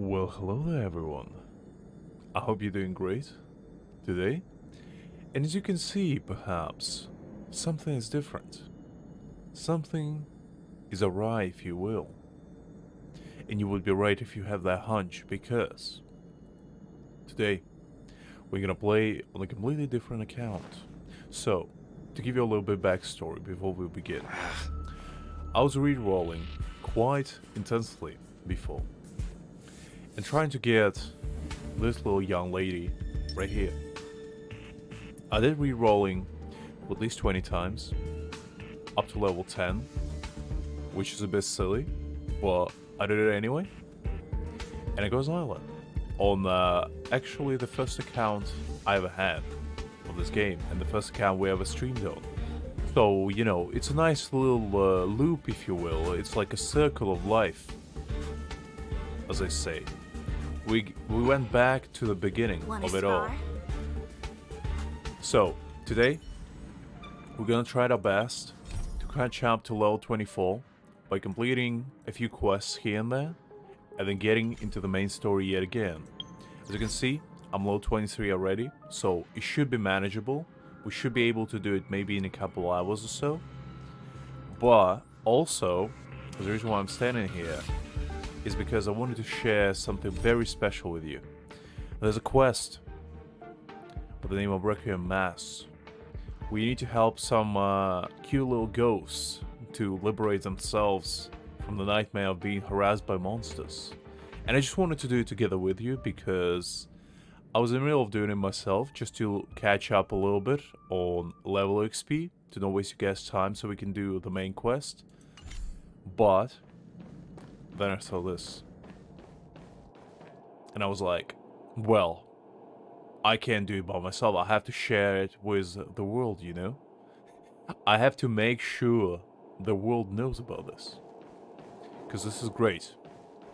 Well, hello there everyone. I hope you're doing great today. And as you can see, perhaps, something is different. Something is awry, if you will. And you would be right if you have that hunch, because today we're gonna play on a completely different account. So, to give you a little bit backstory before we begin, I was re-rolling quite intensely before, and trying to get this little young lady right here. I did re-rolling at least 20 times, up to level 10, which is a bit silly, but I did it anyway. And it goes island on actually the first account I ever had of this game, and the first account we ever streamed on. So, you know, it's a nice little loop, if you will. It's like a circle of life, as I say. We went back to the beginning of it all. So, today, we're gonna try our best to catch up to level 24 by completing a few quests here and there, and then getting into the main story yet again. As you can see, I'm level 23 already, so it should be manageable. We should be able to do it maybe in a couple hours or so. But also, the reason why I'm standing here is because I wanted to share something very special with you. There's a quest by the name of Requiem Mass. We need to help some cute little ghosts to liberate themselves from the nightmare of being harassed by monsters. And I just wanted to do it together with you because I was in the middle of doing it myself just to catch up a little bit on level XP to not waste you guys' time so we can do the main quest. But then I saw this. And I was like, well, I can't do it by myself. I have to share it with the world, you know? I have to make sure the world knows about this. Because this is great.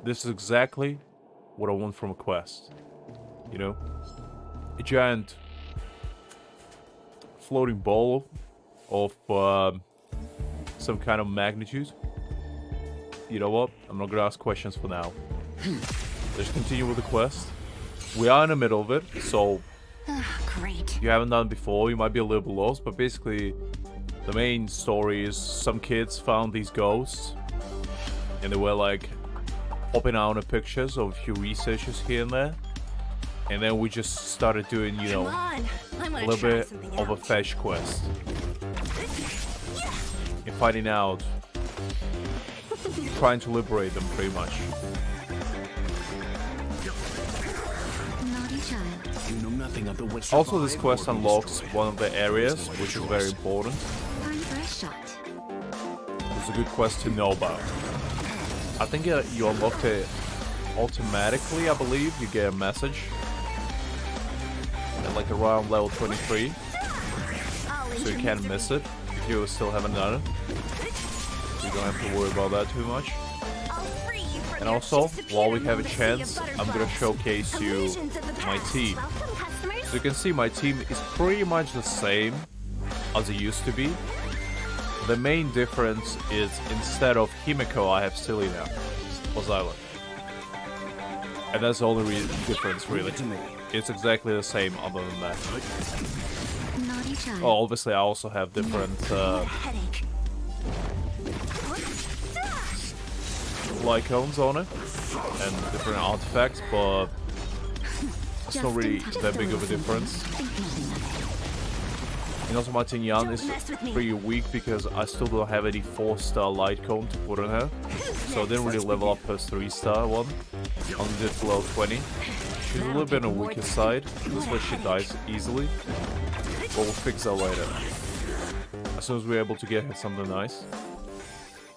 This is exactly what I want from a quest. You know? A giant floating ball of some kind of magnitude. You know what? I'm not gonna ask questions for now. Let's continue with the quest. We are in the middle of it, so Great. you haven't done it before, you might be a little bit lost, but basically the main story is some kids found these ghosts and they were like popping out on pictures of a few researchers here and there. And then we just started doing, you know, a little bit of a fetch quest. And finding out, trying to liberate them pretty much. Naughty child. You know nothing of the witch. Also, this quest unlocks one of the areas, which is very important. Time for a shot. It's a good quest to know about. I think you unlocked it automatically, I believe. You get a message. At like around level 23. So you can't miss it if you still haven't done it. So you don't have to worry about that too much. And also, while we have a chance, I'm gonna showcase you my team. So you can see my team is pretty much the same as it used to be. The main difference is instead of Himiko, I have Selena or Zyla. And that's the only difference, really. It's exactly the same other than that. Naughty child. Oh, obviously I also have different icons on it and different artifacts, but it's not really that big of a difference. And also my Tinyan is pretty weak because I still don't have any 4-star light cone to put on her. So I didn't really level up her 3-star one. Only did level 20. She's a little bit on the weaker side. That's why she dies easily. But we'll fix that later. As soon as we're able to get her something nice.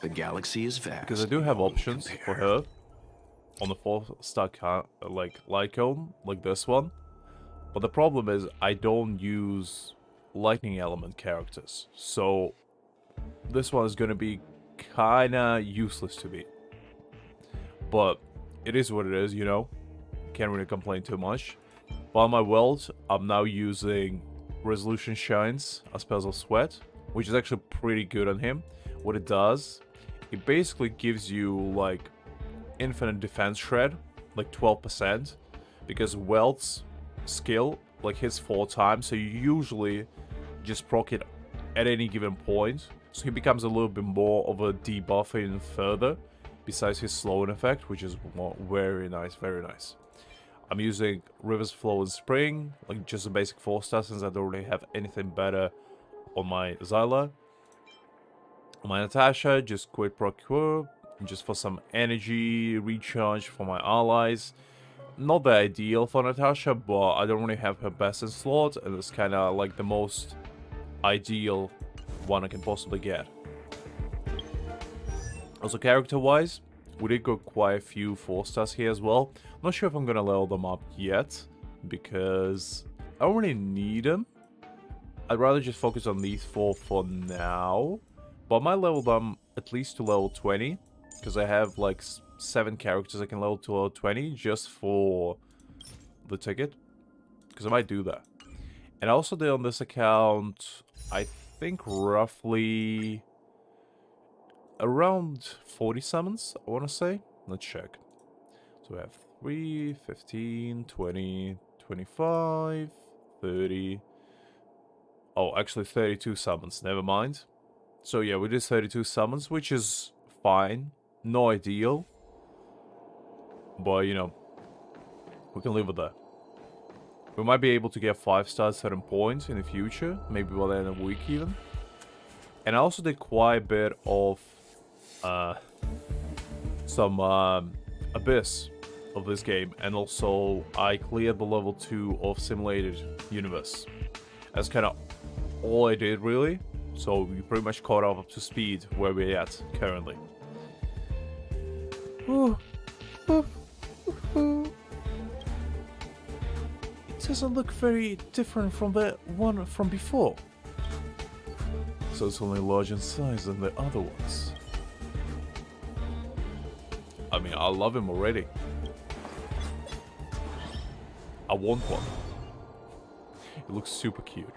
The galaxy is vast. Because I do have options for her on the 4-star like light cone, like this one. But the problem is I don't use lightning element characters. So this one is going to be kinda useless to me. But it is what it is, you know. Can't really complain too much. While my world, I'm now using Resolution Shines as Spells of Sweat, which is actually pretty good on him. What it does, it basically gives you like infinite defense shred like 12%, because Welt's skill like hits 4 times, so you usually just proc it at any given point, so he becomes a little bit more of a debuff even further, besides his slowing effect, which is very nice, very nice. I'm using River's Flow and Spring, like just a basic 4-star, since I don't really have anything better on my Zyla. On my Natasha, just Quid Pro Quo, just for some energy recharge for my allies. Not the ideal for Natasha, but I don't really have her best in slot, and it's kind of like the most ideal one I can possibly get. Also, character-wise, we did go quite a few 4-stars here as well. I'm not sure if I'm gonna level them up yet, because I don't really need them. I'd rather just focus on these 4 for now. But I might level them at least to level 20, because I have like 7 characters I can level to level 20 just for the ticket. Because I might do that. And I also did on this account, I think roughly around 40 summons, I want to say. Let's check. So we have 3, 15, 20, 25, 30. Oh, actually 32 summons, never mind. So yeah, we did 32 summons, which is fine. No ideal. But, you know, we can live with that. We might be able to get 5 stars at certain points in the future. Maybe by the end of the week even. And I also did quite a bit of some Abyss of this game. And also, I cleared the level 2 of Simulated Universe. That's kind of all I did, really. So we pretty much caught up to speed where we're at currently. It doesn't look very different from the one from before. So it's only large in size than the other ones. I mean, I love him already. I want one. It looks super cute.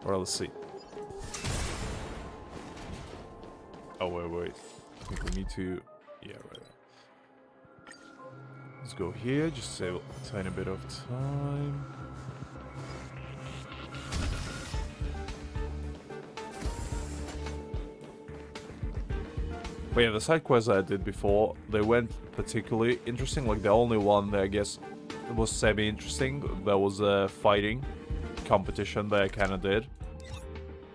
Alright, let's see. Oh, wait. I think we need to... Yeah, right. Let's go here, just save a tiny bit of time. But yeah, the side quests I did before, they went particularly interesting. Like, the only one that I guess was semi-interesting, that was a fighting competition that I kind of did.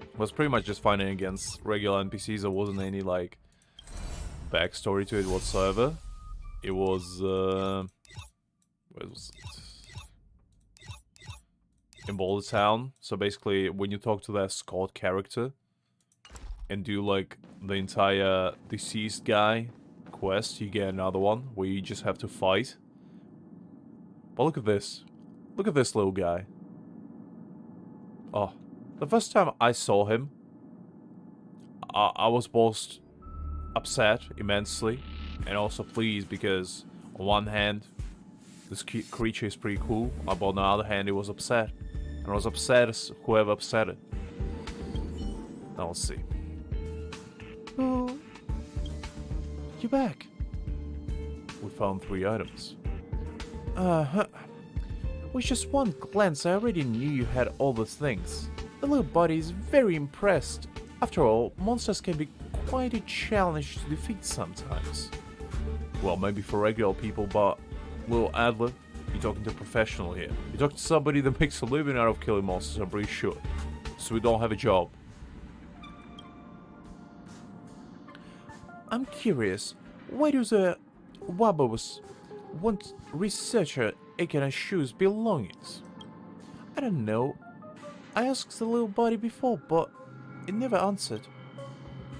It was pretty much just fighting against regular NPCs. There wasn't any, like, backstory to it whatsoever. It was, where was it? In Boulder Town. So basically, when you talk to that Scott character and do, like, the entire deceased guy quest, you get another one where you just have to fight. But look at this. Look at this little guy. Oh, the first time I saw him, I was both upset immensely and also pleased, because on one hand, this creature is pretty cool, but on the other hand, it was upset. And I was upset as whoever upset it. Now let's see. Oh, you're back. We found 3 items. With just one glance, I already knew you had all those things. The little buddy is very impressed. After all, monsters can be quite a challenge to defeat sometimes. Well, maybe for regular people, but little Adler, you're talking to a professional here. You're talking to somebody that makes a living out of killing monsters, I'm pretty sure. So we don't have a job. I'm curious, why does a Wabos want researcher Akina's shoes belongings? I don't know. I asked the little buddy before, but it never answered.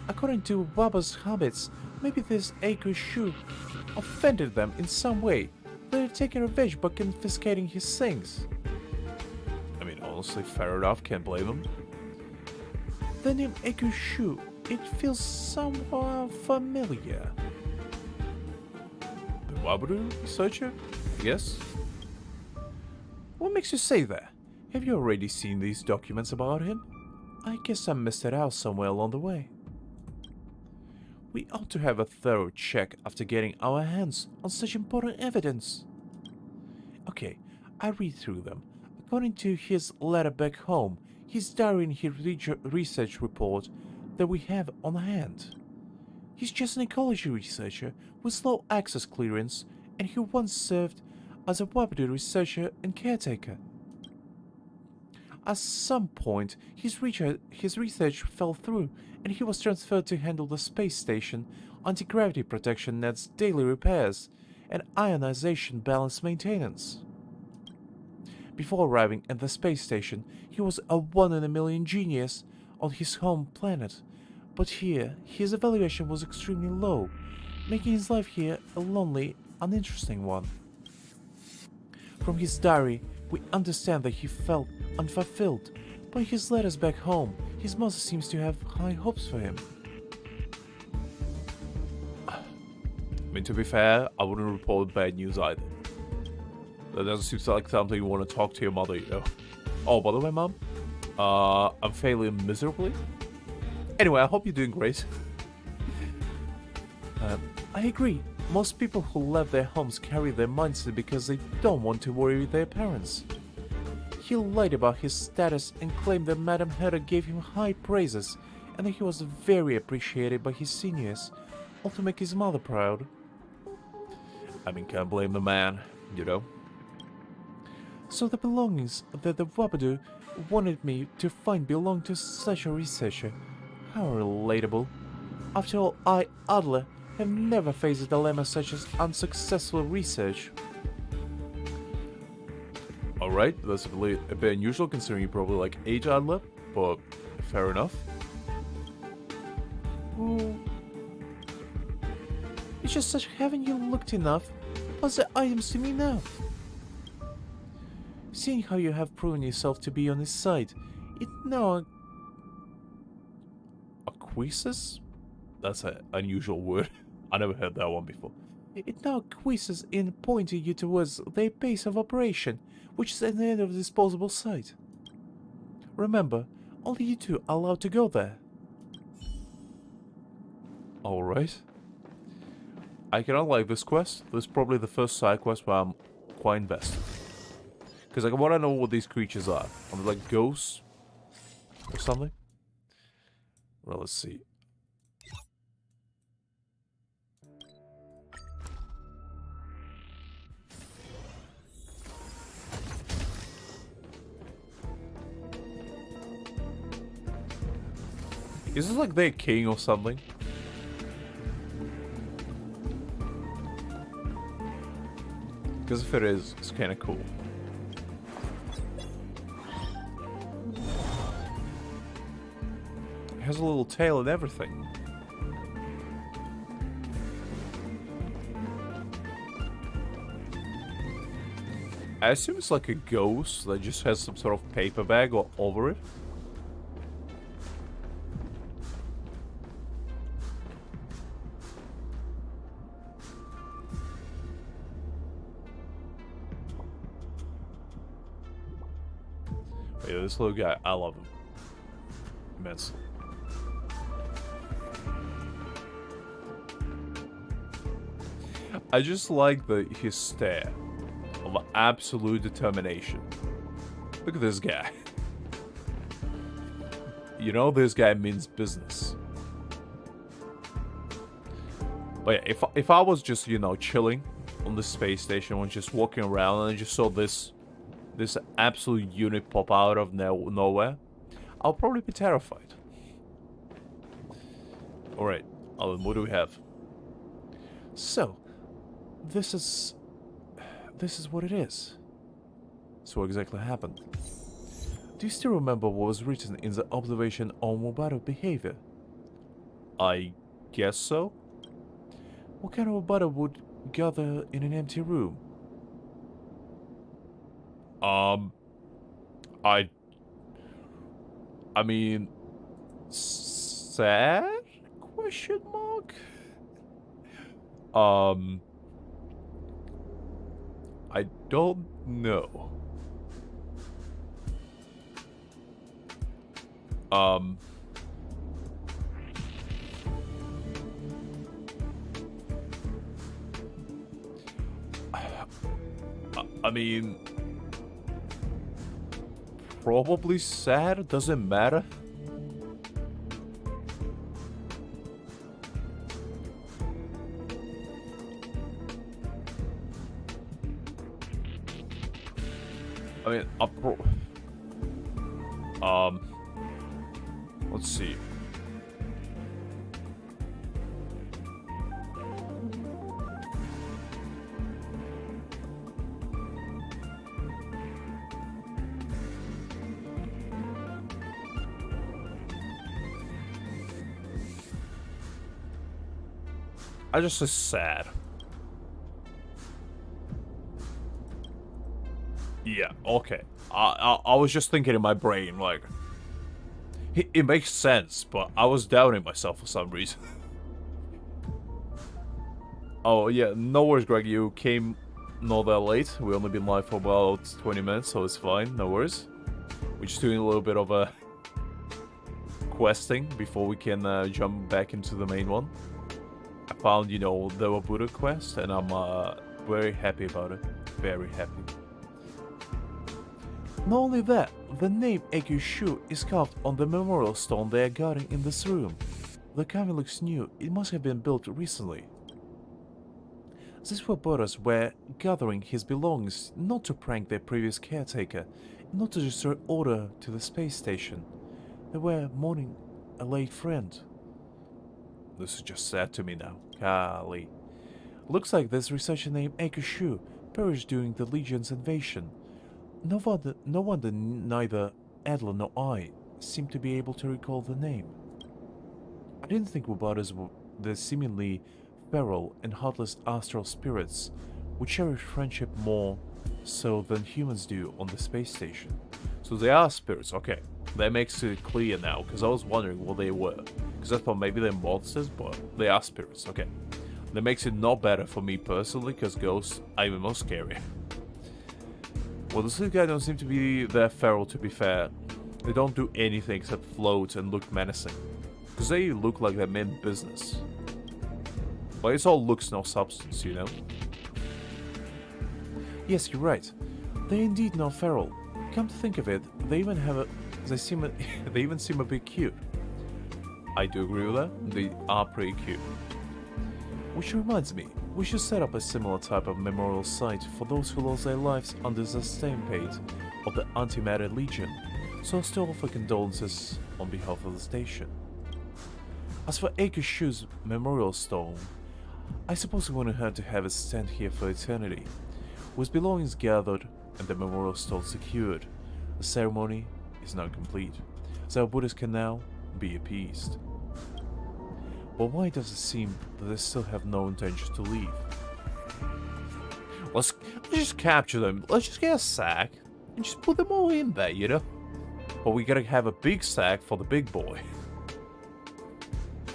According to Waba's habits, maybe this Aku's shoe offended them in some way. They're taking revenge by confiscating his things. I mean, honestly, fair enough, can't blame them. The name Aku's shoe, it feels somewhat familiar. The Wabaru researcher? Yes? What makes you say that? Have you already seen these documents about him? I guess I missed it out somewhere along the way. We ought to have a thorough check after getting our hands on such important evidence. Okay, I read through them. According to his letter back home, his diary and his research report that we have on hand. He's just an ecology researcher with low access clearance, and he once served as a Wabadu researcher and caretaker. At some point, his research fell through, and he was transferred to handle the space station, anti-gravity protection net's daily repairs, and ionization balance maintenance. Before arriving at the space station, he was a one-in-a-million genius on his home planet, but here, his evaluation was extremely low, making his life here a lonely, uninteresting one. From his diary, we understand that he felt unfulfilled. By his letters back home, his mother seems to have high hopes for him. I mean, to be fair, I wouldn't report bad news either. That doesn't seem like something you want to talk to your mother, you know. Oh, by the way, Mom, I'm failing miserably. Anyway, I hope you're doing great. I agree. Most people who left their homes carry their mindset because they don't want to worry their parents. He lied about his status and claimed that Madame Herder gave him high praises and that he was very appreciated by his seniors, all to make his mother proud. I mean, can't blame the man, you know. So the belongings that the Wabadu wanted me to find belong to such a researcher. How relatable. After all, I, Adler, have never faced a dilemma such as unsuccessful research. Alright, that's a bit unusual considering you're probably like 8 Adler, but fair enough. Ooh. It's just such, haven't you looked enough? Pass the items to me now. Seeing how you have proven yourself to be on his side, it now acquiesces? That's an unusual word. I never heard that one before. It now acquiesces in pointing you towards their base of operation, which is at the end of the disposable site. Remember, only you two are allowed to go there. Alright. I cannot like this quest. This is probably the first side quest where I'm quite invested. Because I want to know what these creatures are. Are they like ghosts? Or something? Well, let's see. Is this like their king or something? Because if it is, it's kind of cool. It has a little tail and everything. I assume it's like a ghost that just has some sort of paper bag over it. Yeah, this little guy, I love him immensely. I just like his stare of absolute determination. Look at this guy. You know, this guy means business. But yeah, if I was just, you know, chilling on the space station and just walking around and I just saw this absolute unit pop out of nowhere, I'll probably be terrified. Alright, Alan, what do we have? So, this is what it is. So what exactly happened? Do you still remember what was written in the observation on Wabadu behavior? I guess so. What kind of Wabadu would gather in an empty room? I mean, sad? Question mark? I don't know. I mean, probably sad, doesn't matter. I mean, let's see. I just say sad. Yeah, okay. I was just thinking in my brain, like, it makes sense, but I was doubting myself for some reason. Oh, yeah, no worries, Greg. You came not that late. We only been live for about 20 minutes, so it's fine. No worries. We're just doing a little bit of a questing before we can jump back into the main one. I found, you know, the Wabuda quest, and I'm very happy about it. Very happy. Not only that, the name Ekushu is carved on the memorial stone they are guarding in this room. The carving looks new. It must have been built recently. These Wabudas were gathering his belongings not to prank their previous caretaker, not to restore order to the space station. They were mourning a late friend. This is just sad to me now. Golly. Looks like this researcher named Ekushu perished during the Legion's invasion. No wonder neither Adler nor I seem to be able to recall the name. I didn't think Wabudas were the seemingly feral and heartless astral spirits would cherish friendship more so than humans do on the space station. So they are spirits, okay. That makes it clear now, because I was wondering what they were. Because I thought maybe they're monsters, but they are spirits, okay. That makes it not better for me personally, because ghosts are even more scary. Well, the sleep guys don't seem to be that feral, to be fair. They don't do anything except float and look menacing. Because they look like they meant business. But it's all looks, no substance, you know? Yes, you're right. They're indeed not feral. Come to think of it, they even have a... They even seem a bit cute. I do agree with that. They are pretty cute. Which reminds me, we should set up a similar type of memorial site for those who lost their lives under the stampede of the Antimatter Legion, so as to offer condolences on behalf of the station. As for Ekushu's memorial stone, I suppose we wanted her to have it stand here for eternity. With belongings gathered and the memorial stone secured, the ceremony is now complete, so our Buddhists can now be appeased. But why does it seem that they still have no intention to leave? Let's just capture them. Let's just get a sack and just put them all in there, you know? But we gotta have a big sack for the big boy.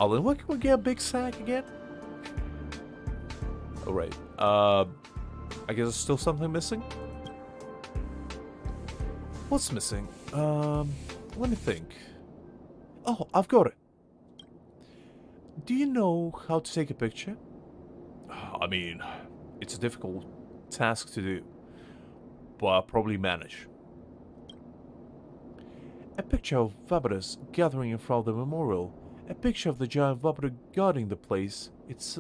Alan, where can we get a big sack again? Alright, I guess there's still something missing? What's missing? Let me think. Oh, I've got it. Do you know how to take a picture? I mean, it's a difficult task to do, but I'll probably manage. A picture of Wabudas gathering in front of the memorial, a picture of the giant Wabuda guarding the place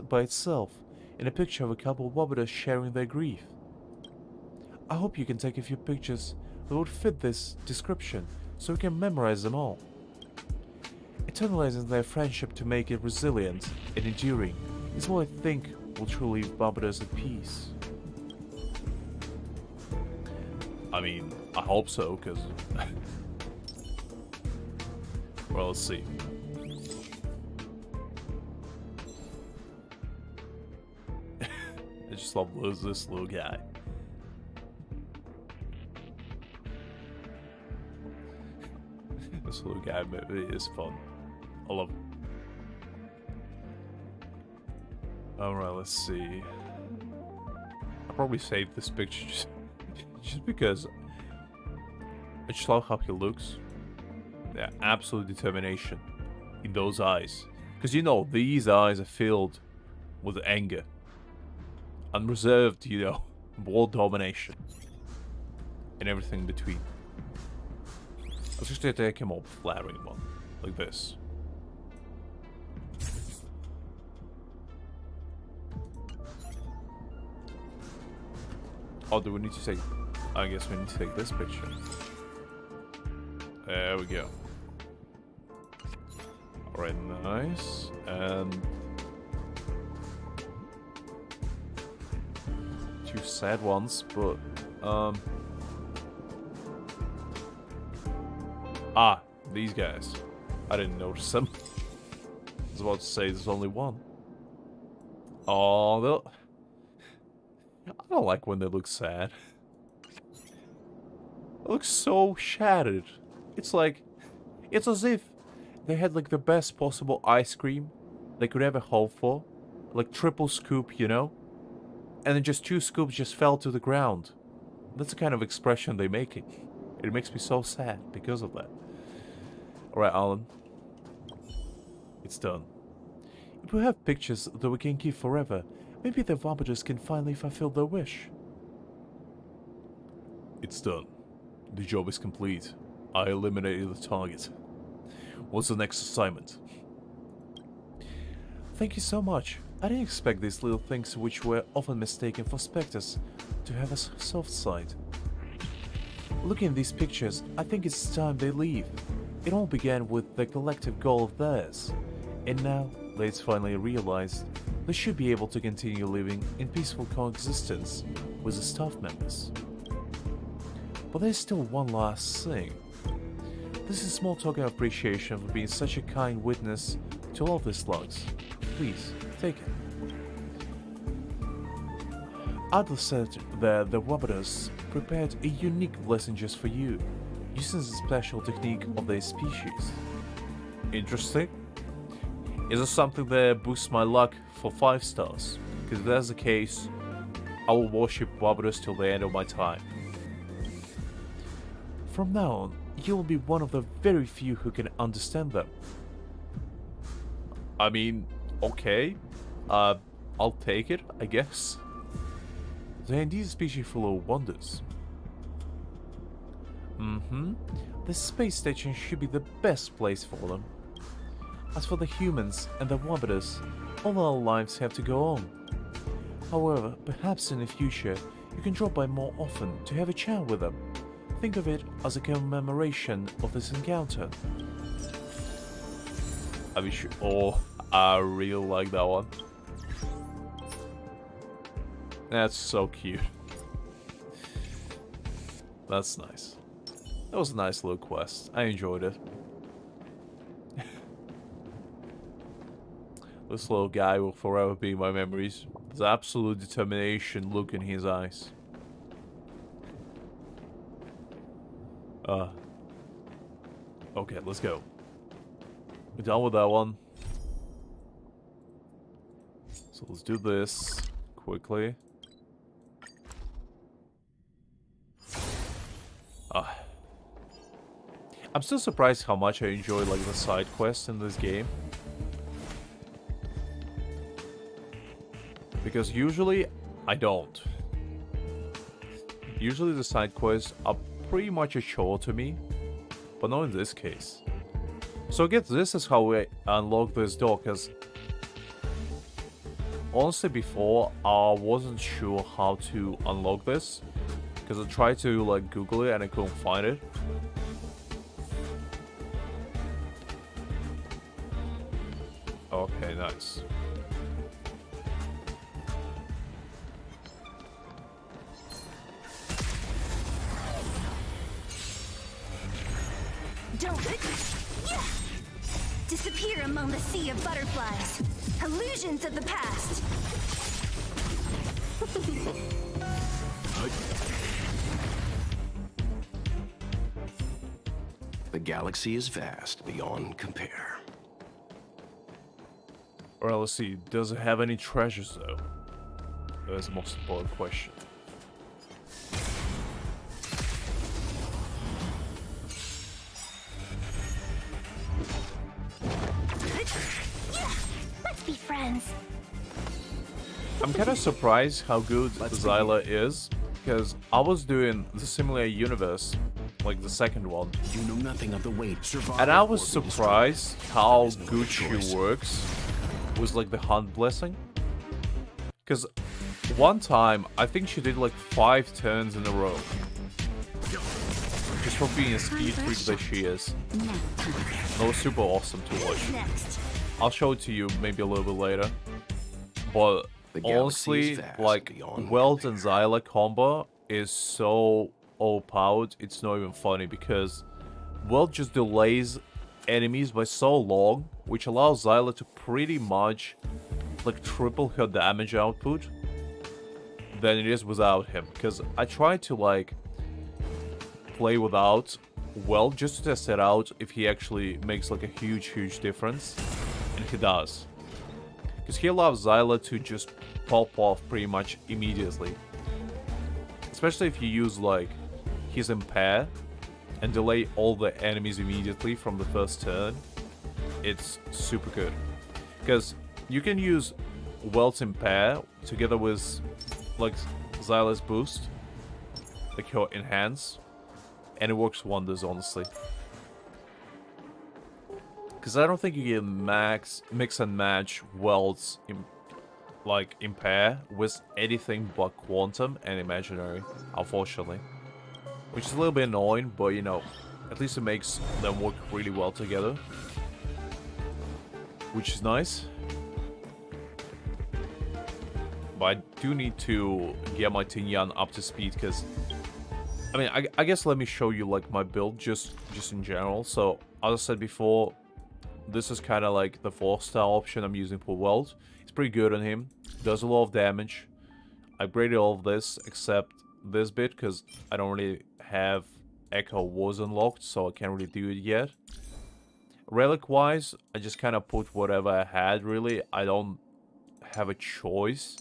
by itself, and a picture of a couple of Wabudas sharing their grief. I hope you can take a few pictures that would fit this description, so we can memorize them all. Eternalizing their friendship to make it resilient and enduring is what I think will truly leave Wabudas at peace. I mean, I hope so, because... well, let's see. I just love this little guy. This little guy is fun. I love it. Alright, let's see. I'll probably save this picture just because I just love how he looks. Yeah, absolute determination in those eyes. Because you know, these eyes are filled with anger. Unreserved, you know, world domination, and everything in between. Let's just take a more flattering one, like this. Oh, do we need to take... I guess we need to take this picture. There we go. Alright, nice. And... two sad ones, but... Ah, these guys. I didn't notice them. I was about to say there's only one. Oh, they'll... I don't like when they look sad. They look so shattered. It's like... It's as if they had like the best possible ice cream they could ever hope for. Like triple scoop, you know? And then just 2 scoops just fell to the ground. That's the kind of expression they're making. It makes me so sad because of that. Alright, Alan. It's done. If we have pictures that we can keep forever, maybe the Vomiters can finally fulfill their wish. It's done. The job is complete. I eliminated the target. What's the next assignment? Thank you so much. I didn't expect these little things, which were often mistaken for specters, to have a soft side. Looking at these pictures, I think it's time they leave. It all began with the collective goal of theirs, and now they've finally realized they should be able to continue living in peaceful coexistence with the staff members. But there's still one last thing. This is a small token of appreciation for being such a kind witness to all of these logs. Please, take it. Adler said that the Wobbiters prepared a unique blessing just for you, using the special technique of their species. Interesting. Is this something that boosts my luck for 5 stars? Because if that's the case, I will worship Wobbiters till the end of my time. From now on, you will be one of the very few who can understand them. I mean, okay. I'll take it, I guess. They're indeed a species full of wonders. The space station should be the best place for them. As for the humans and the Wobbiters, all our lives have to go on. However, perhaps in the future, you can drop by more often to have a chat with them. Think of it as a commemoration of this encounter. I mean, oh, I really like that one. That's so cute. That's nice. That was a nice little quest. I enjoyed it. This little guy will forever be in my memories. There's absolute determination look in his eyes. Okay, let's go. We're done with that one. So let's do this quickly. I'm still surprised how much I enjoy like the side quests in this game. Because usually I don't. Usually the side quests are pretty much a chore to me, but not in this case. So I guess this is how we unlock this door, because honestly before I wasn't sure how to unlock this, because I tried to like Google it and I couldn't find it. Okay, nice. Don't disappear among the sea of butterflies. Illusions of the past. The galaxy is vast beyond compare. Alright, let's see. Does it have any treasures though? That's the most important question. Let's be friends. I'm kind of surprised how good Zyla is, because I was doing the Simulator Universe, like the second one, You know nothing of the weight survival. and I was or be destroyed. surprised how There is no good other she choice. works with like the Hunt Blessing. Because one time, I think she did like 5 turns in a row. Just for being a speed freak that she is. That was super awesome to watch. Who's next? I'll show it to you maybe a little bit later. But The galaxy honestly, is vast like, beyond Welt and compare. Zyla combo is so overpowered, it's not even funny, because Welt just delays enemies by so long, which allows Zyla to pretty much like triple her damage output than it is without him. Because I tried to like play without Welt just to test it out if he actually makes like a huge difference, and he does. Because he allows Zyla to just pop off pretty much immediately. Especially if you use like his impair and delay all the enemies immediately from the first turn. It's super good. Because you can use Welt's impair together with like Zyla's boost, like her enhance, and it works wonders, honestly. Because I don't think you can mix and match Welt's impair with anything but quantum and imaginary, unfortunately. Which is a little bit annoying, but you know, at least it makes them work really well together. Which is nice. But I do need to get my Tinyan up to speed, because I mean, I guess let me show you like my build just in general. So as I said before, this is kind of like the 4-star option I'm using for Welt. It's pretty good on him. Does a lot of damage. I upgraded all of this except this bit, because I don't really have Echo Wars unlocked, so I can't really do it yet. Relic wise, I just kind of put whatever I had, really. I don't have a choice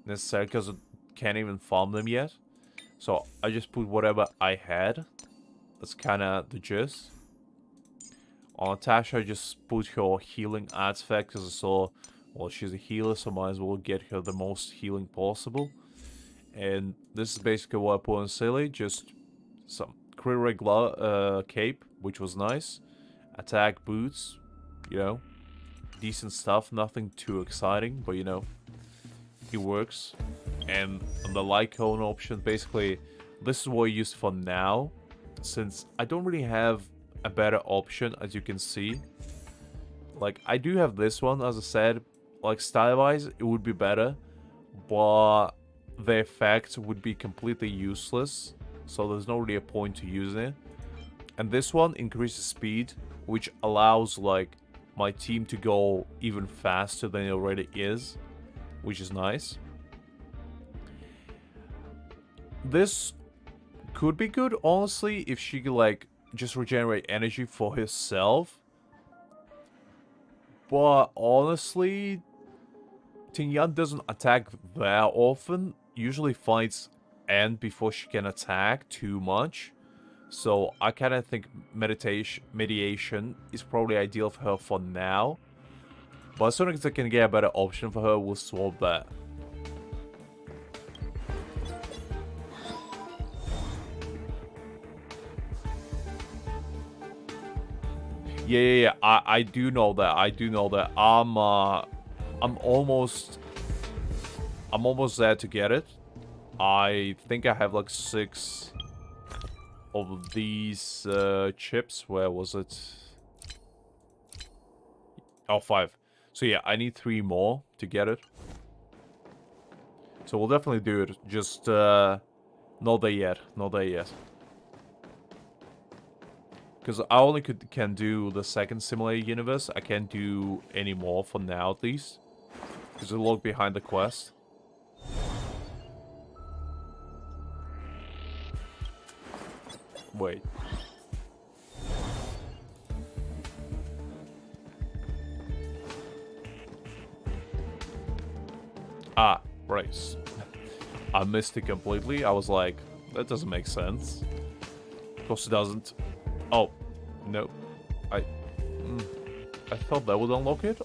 necessarily, because I can't even farm them yet. So I just put whatever I had. That's kind of the gist. On Natasha, I just put her healing artifact, because I saw, well, she's a healer, so might as well get her the most healing possible. And this is basically what I put on Silly, just some crit rate cape, which was nice. Attack boots, you know, decent stuff, nothing too exciting, but you know, it works. And the light cone option, basically, this is what I use for now, since I don't really have a better option, as you can see. Like, I do have this one, as I said, like, style-wise, it would be better, but the effect would be completely useless, so there's not really a point to using it. And this one increases speed, which allows, like, my team to go even faster than it already is, which is nice. This could be good, honestly, if she could, like, just regenerate energy for herself. But honestly, Tinyan doesn't attack that often. Usually fights end before she can attack too much. So I kind of think mediation is probably ideal for her for now. But as soon as I can get a better option for her, we'll swap that. Yeah. I do know that. I'm almost there to get it. I think I have like 6 of these chips. Where was it? Oh, 5. So yeah, I need 3 more to get it. So we'll definitely do it. Just not there yet. Because I only can do the second simulator universe. I can't do any more for now, at least. Because it'll look behind the quest. Wait. Ah, right. I missed it completely. I was like, that doesn't make sense. Of course it doesn't. Oh, no. I thought that would unlock it.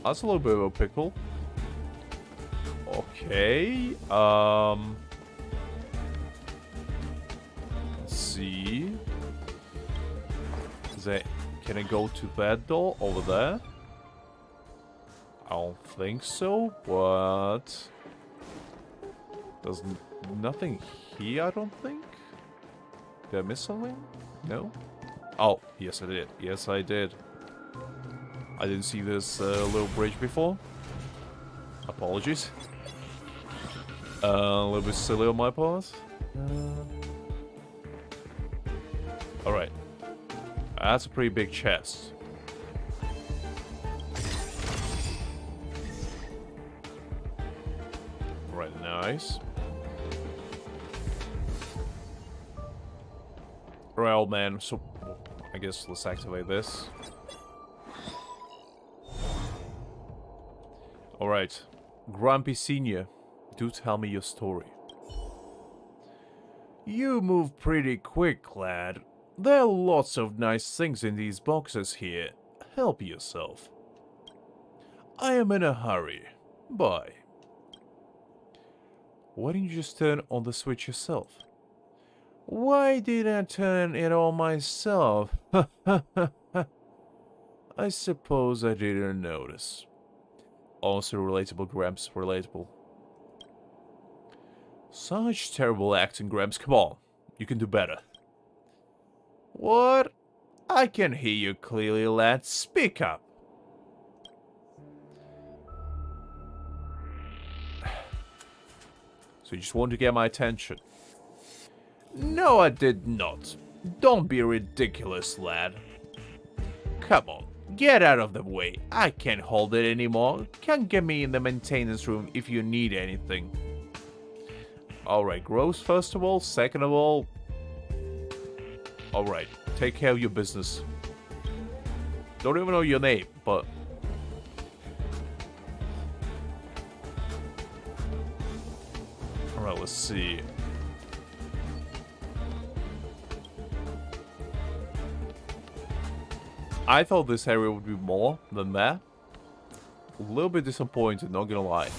That's a little bit of a pickle. Okay. Let's see. Can I go to that door over there? I don't think so, but there's nothing here, I don't think. Did I miss something? No? Oh, yes I did. Yes I did. I didn't see this little bridge before. Apologies. A little bit silly on my part. Alright. That's a pretty big chest. Alright, nice. Alright, old man, so I guess let's activate this. Alright. Grumpy Senior, do tell me your story. You move pretty quick, lad. There are lots of nice things in these boxes here. Help yourself. I am in a hurry. Bye. Why didn't you just turn on the switch yourself? Why did I turn it on myself? I suppose I didn't notice. Also relatable, Gramps. Relatable. Such terrible acting, Gramps. Come on. You can do better. What? I can hear you clearly, lad. Speak up. So you just want to get my attention? No, I did not. Don't be ridiculous, lad. Come on, get out of the way. I can't hold it anymore. Can't get me in the maintenance room if you need anything. Alright, gross first of all. Second of all... Alright, take care of your business. Don't even know your name, but... Alright, let's see. I thought this area would be more than that. A little bit disappointed, not gonna lie.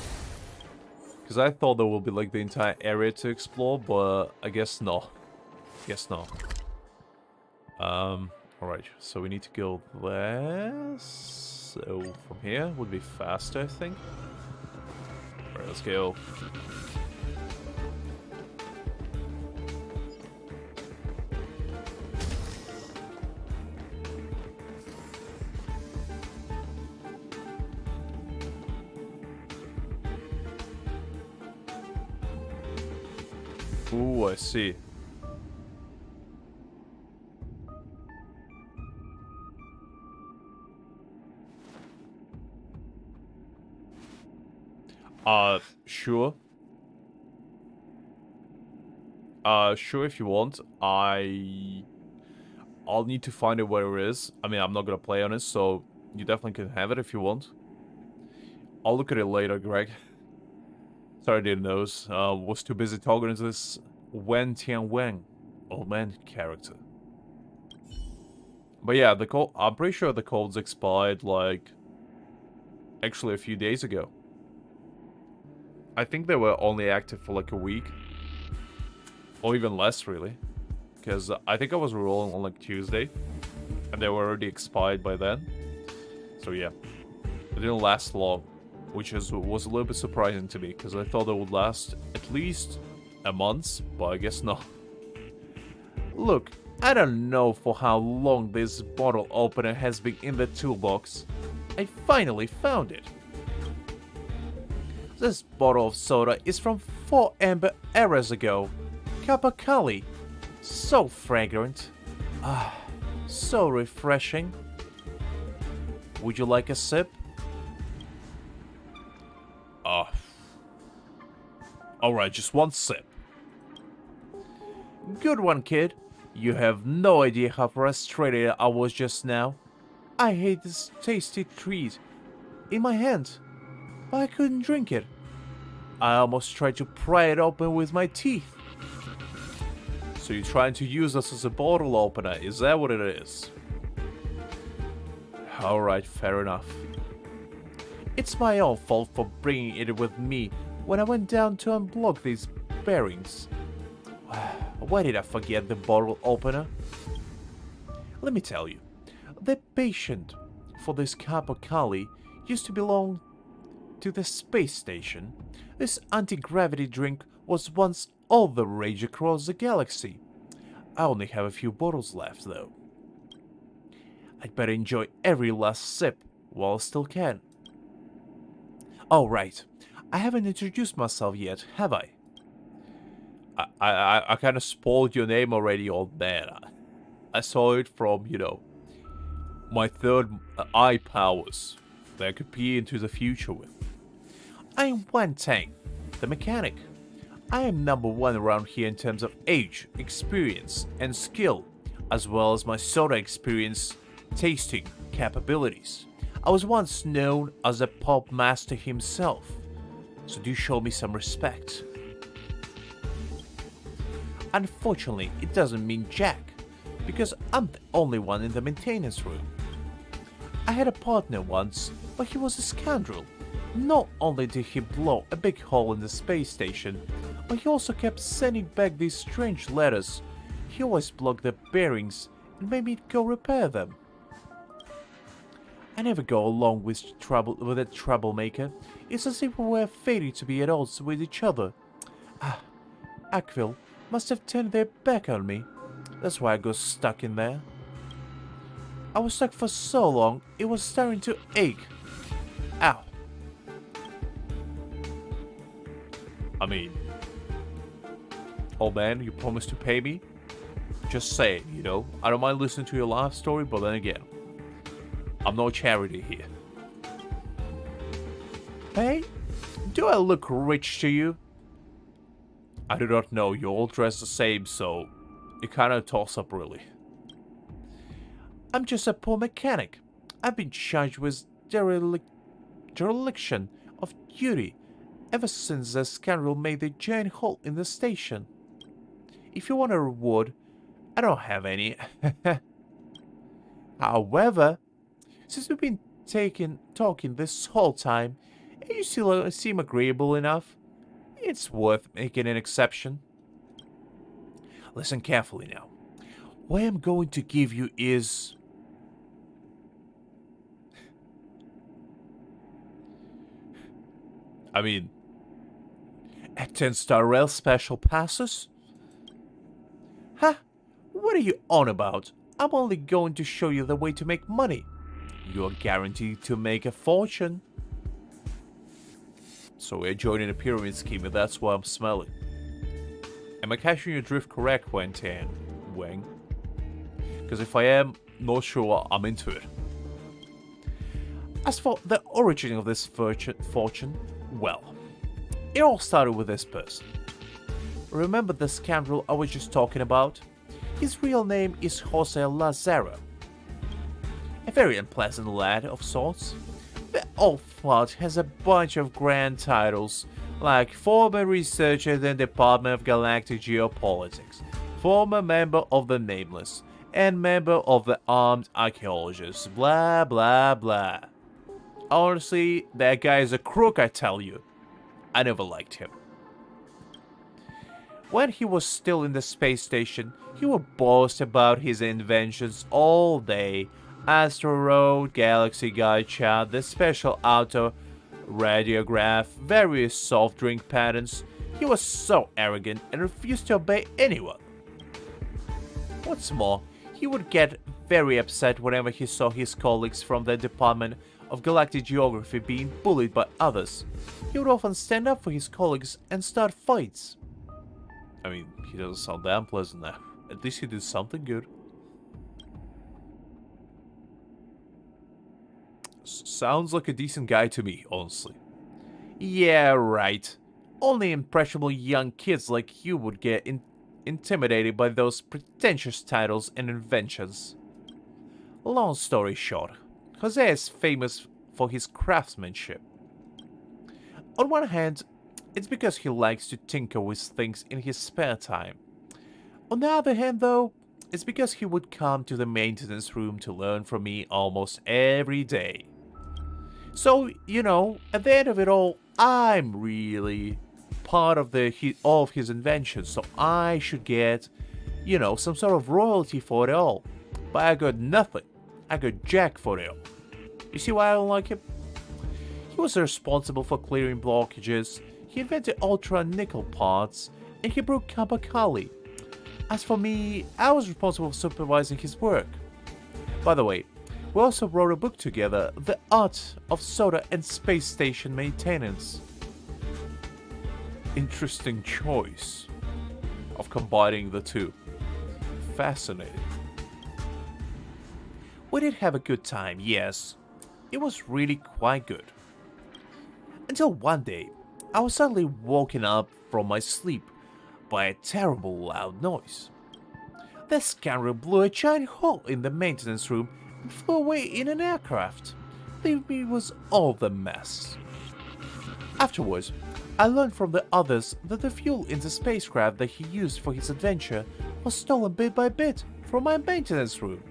Because I thought there would be like the entire area to explore, but I guess not. Guess not. Alright, so we need to go there. So from here would be faster, I think. Alright, let's go. Ooh, I see. Sure. Sure if you want. I'll need to find it where it is. I mean, I'm not gonna play on it, so you definitely can have it if you want. I'll look at it later, Greg. Sorry I didn't notice. Was too busy talking to this Wen Tianwen old man character. But yeah, the code, I'm pretty sure the code's expired like actually a few days ago. I think they were only active for like a week. Or even less, really. Because I think I was rolling on like Tuesday. And they were already expired by then. So yeah. It didn't last long. Which was a little bit surprising to me. Because I thought it would last at least a month. But I guess not. Look, I don't know for how long this bottle opener has been in the toolbox. I finally found it. This bottle of soda is from 4 amber eras ago. Kapakali. So fragrant. Ah, so refreshing. Would you like a sip? Alright, just one sip. Good one, kid. You have no idea how frustrated I was just now. I hate this tasty treat in my hand, but I couldn't drink it. I almost tried to pry it open with my teeth. So you're trying to use us as a bottle opener, is that what it is? Alright, fair enough. It's my own fault for bringing it with me when I went down to unblock these bearings. Why did I forget the bottle opener? Let me tell you, the patient for this cup of Kali used to belong to the space station. This anti-gravity drink was once all the rage across the galaxy. I only have a few bottles left, though. I'd better enjoy every last sip while I still can. Oh, right. I haven't introduced myself yet, have I? I kind of spoiled your name already, old man. I saw it from, my third eye powers that I could peer into the future with. I am Wan Tang, the mechanic. I am #1 around here in terms of age, experience, and skill, as well as my soda experience, tasting capabilities. I was once known as the pop master himself, so do show me some respect. Unfortunately, it doesn't mean jack, because I'm the only one in the maintenance room. I had a partner once, but he was a scoundrel. Not only did he blow a big hole in the space station, but he also kept sending back these strange letters. He always blocked the bearings and made me go repair them. I never go along with a troublemaker. It's as if we were fated to be at odds with each other. Akvil must have turned their back on me. That's why I got stuck in there. I was stuck for so long, it was starting to ache. Ow. I mean, old man, you promised to pay me? Just say, I don't mind listening to your life story, but then again, I'm no charity here. Hey, do I look rich to you? I do not know, you all dress the same, so it kind of toss up really. I'm just a poor mechanic. I've been charged with dereliction of duty ever since the scoundrel made the giant hole in the station. If you want a reward, I don't have any. However, since we've been talking this whole time, and you still seem agreeable enough, it's worth making an exception. Listen carefully now. What I'm going to give you is... I mean, 10 StarRail special passes? Huh? What are you on about? I'm only going to show you the way to make money. You're guaranteed to make a fortune. So we're joining a pyramid scheme, and that's what I'm smelling. Am I catching your drift correct, Wan Tan? Wang? Because if I am, not sure I'm into it. As for the origin of this fortune, well, it all started with this person. Remember the scoundrel I was just talking about? His real name is Jose Lazaro. A very unpleasant lad of sorts. The old fart has a bunch of grand titles, like former researcher in the Department of Galactic Geopolitics, former member of the Nameless, and member of the Armed Archaeologists, blah blah blah. Honestly, that guy is a crook, I tell you. I never liked him. When he was still in the space station, he would boast about his inventions all day. Astro Road, Galaxy Gacha, the special auto radiograph, various soft drink patterns. He was so arrogant and refused to obey anyone. What's more, he would get very upset whenever he saw his colleagues from the Department of Galactic Geography being bullied by others. He would often stand up for his colleagues and start fights. I mean, he doesn't sound that unpleasant now. At least he did something good. Sounds like a decent guy to me, honestly. Yeah, right. Only impressionable young kids like you would get intimidated by those pretentious titles and inventions. Long story short, Jose is famous for his craftsmanship. On one hand, it's because he likes to tinker with things in his spare time. On the other hand, though, it's because he would come to the maintenance room to learn from me almost every day. So, you know, at the end of it all, I'm really part of all of his inventions, so I should get, you know, some sort of royalty for it all. But I got nothing. I got jack for it all. You see why I don't like him? He was responsible for clearing blockages, he invented ultra nickel parts, and he broke Kappa Kali. As for me, I was responsible for supervising his work. By the way, we also wrote a book together, The Art of Soda and Space Station Maintenance. Interesting choice of combining the two. Fascinating. We did have a good time, yes. It was really quite good. Until one day, I was suddenly woken up from my sleep by a terrible loud noise. The scoundrel blew a giant hole in the maintenance room and flew away in an aircraft, leaving me with all the mess. Afterwards, I learned from the others that the fuel in the spacecraft that he used for his adventure was stolen bit by bit from my maintenance room.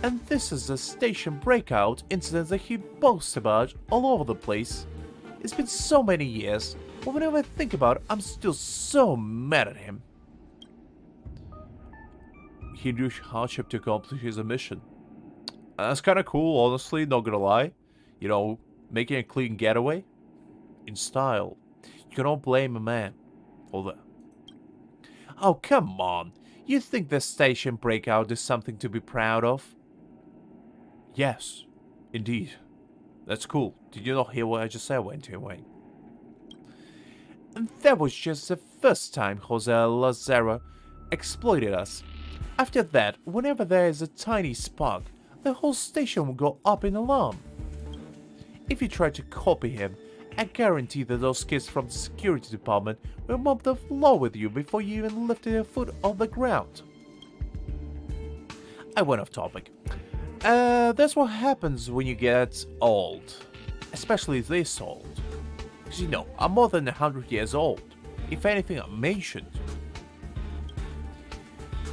And this is the station breakout incident that he boasts about all over the place. It's been so many years, but whenever I think about it, I'm still so mad at him. He used hardship to accomplish his mission. That's kinda cool, honestly, not gonna lie. You know, making a clean getaway. In style. You cannot blame a man for that. Oh, come on. You think the station breakout is something to be proud of? Yes, indeed. That's cool. Did you not hear what I just said, Wayne? And that was just the first time Jose Lazaro exploited us. After that, whenever there is a tiny spark, the whole station will go up in alarm. If you try to copy him, I guarantee that those kids from the security department will mop the floor with you before you even lifted a foot off the ground. I went off topic. That's what happens when you get old. Especially this old. Because you know, I'm more than 100 years old. If anything, I'm ancient.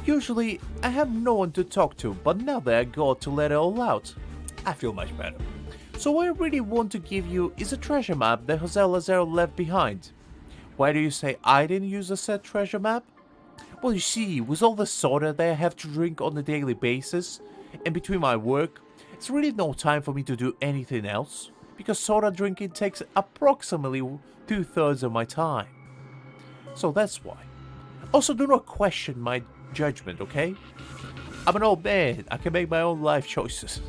Usually, I have no one to talk to, but now that I got to let it all out, I feel much better. So what I really want to give you is a treasure map that Jose Lazaro left behind. Why do you say I didn't use a said treasure map? Well, you see, with all the soda that I have to drink on a daily basis, and between my work, it's really no time for me to do anything else, because soda drinking takes approximately 2/3 of my time. So that's why. Also, do not question my judgment, okay? I'm an old man, I can make my own life choices.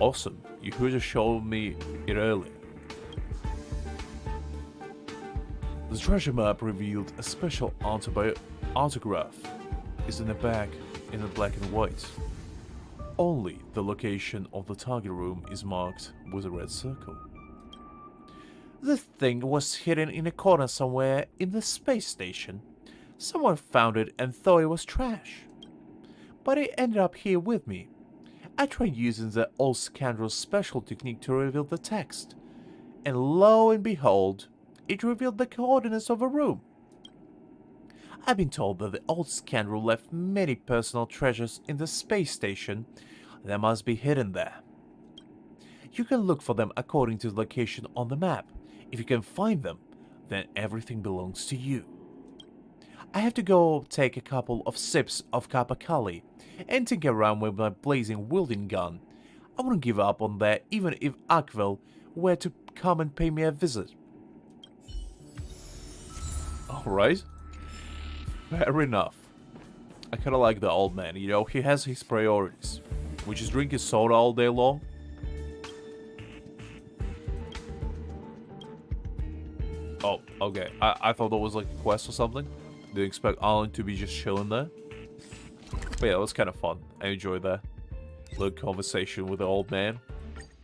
Awesome, you could have shown me it earlier. The treasure map revealed a special autograph. Is in the back in the black and white. Only the location of the target room is marked with a red circle. The thing was hidden in a corner somewhere in the space station. Someone found it and thought it was trash. But it ended up here with me. I tried using the old scoundrel's special technique to reveal the text, and lo and behold, it revealed the coordinates of a room. I've been told that the old scoundrel left many personal treasures in the space station that must be hidden there. You can look for them according to the location on the map. If you can find them, then everything belongs to you. I have to go take a couple of sips of Kappa Kali and tinker around with my blazing wielding gun. I wouldn't give up on that even if Akvel were to come and pay me a visit. Alright. Fair enough. I kinda like the old man, you know, he has his priorities. Which is drinking soda all day long. Oh, okay. I thought that was like a quest or something. Didn't expect Alan to be just chilling there. But yeah, it was kind of fun. I enjoyed that little conversation with the old man.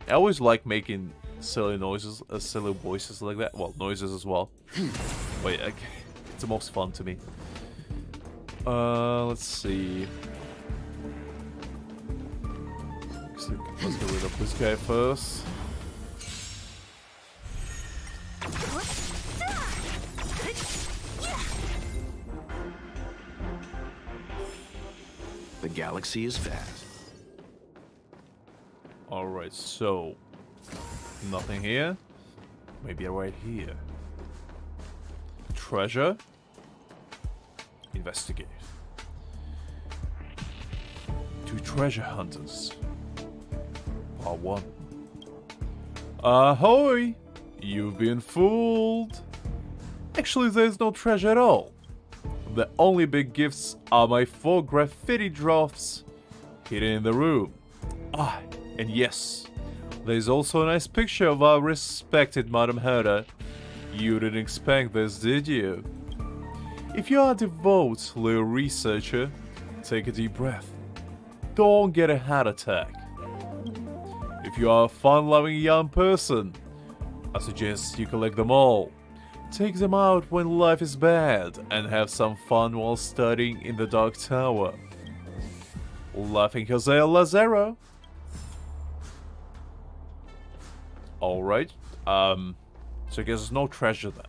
I always like making silly noises, silly voices like that. Well, noises as well. But yeah, it's the most fun to me. Let's see. Let's get rid of this guy first. The galaxy is vast. Alright, so... Nothing here. Maybe right here. Treasure. Investigate. 2 treasure hunters. Part 1. Ahoy! You've been fooled! Actually, there's no treasure at all. The only big gifts are my 4 graffiti drafts hidden in the room. Ah, and yes, there's also a nice picture of our respected Madam Herder. You didn't expect this, did you? If you are a devout little researcher, take a deep breath. Don't get a heart attack. If you are a fun-loving young person, I suggest you collect them all. Take them out when life is bad and have some fun while studying in the Dark Tower. Laughing Jose Lazaro. Alright, so I guess there's no treasure then.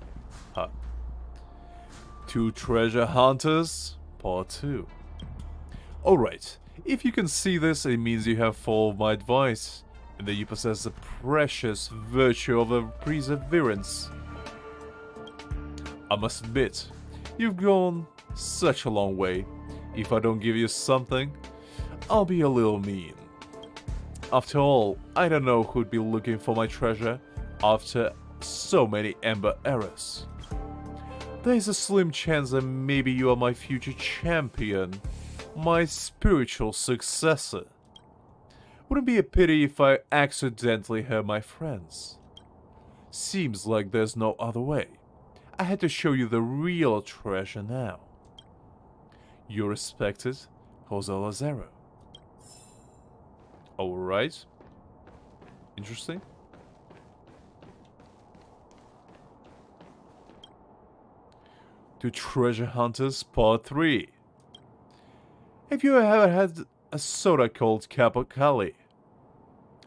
Huh. 2 treasure hunters, part 2. Alright, if you can see this, it means you have followed my advice, and that you possess the precious virtue of perseverance. I must admit, you've gone such a long way. If I don't give you something, I'll be a little mean. After all, I don't know who'd be looking for my treasure after so many Ember errors. There's a slim chance that maybe you are my future champion, my spiritual successor. Wouldn't it be a pity if I accidentally hurt my friends? Seems like there's no other way. I had to show you the real treasure now. Your respected Jose Lazaro. Alright. Interesting. To Treasure Hunters Part 3. Have you ever had a soda called Capocali?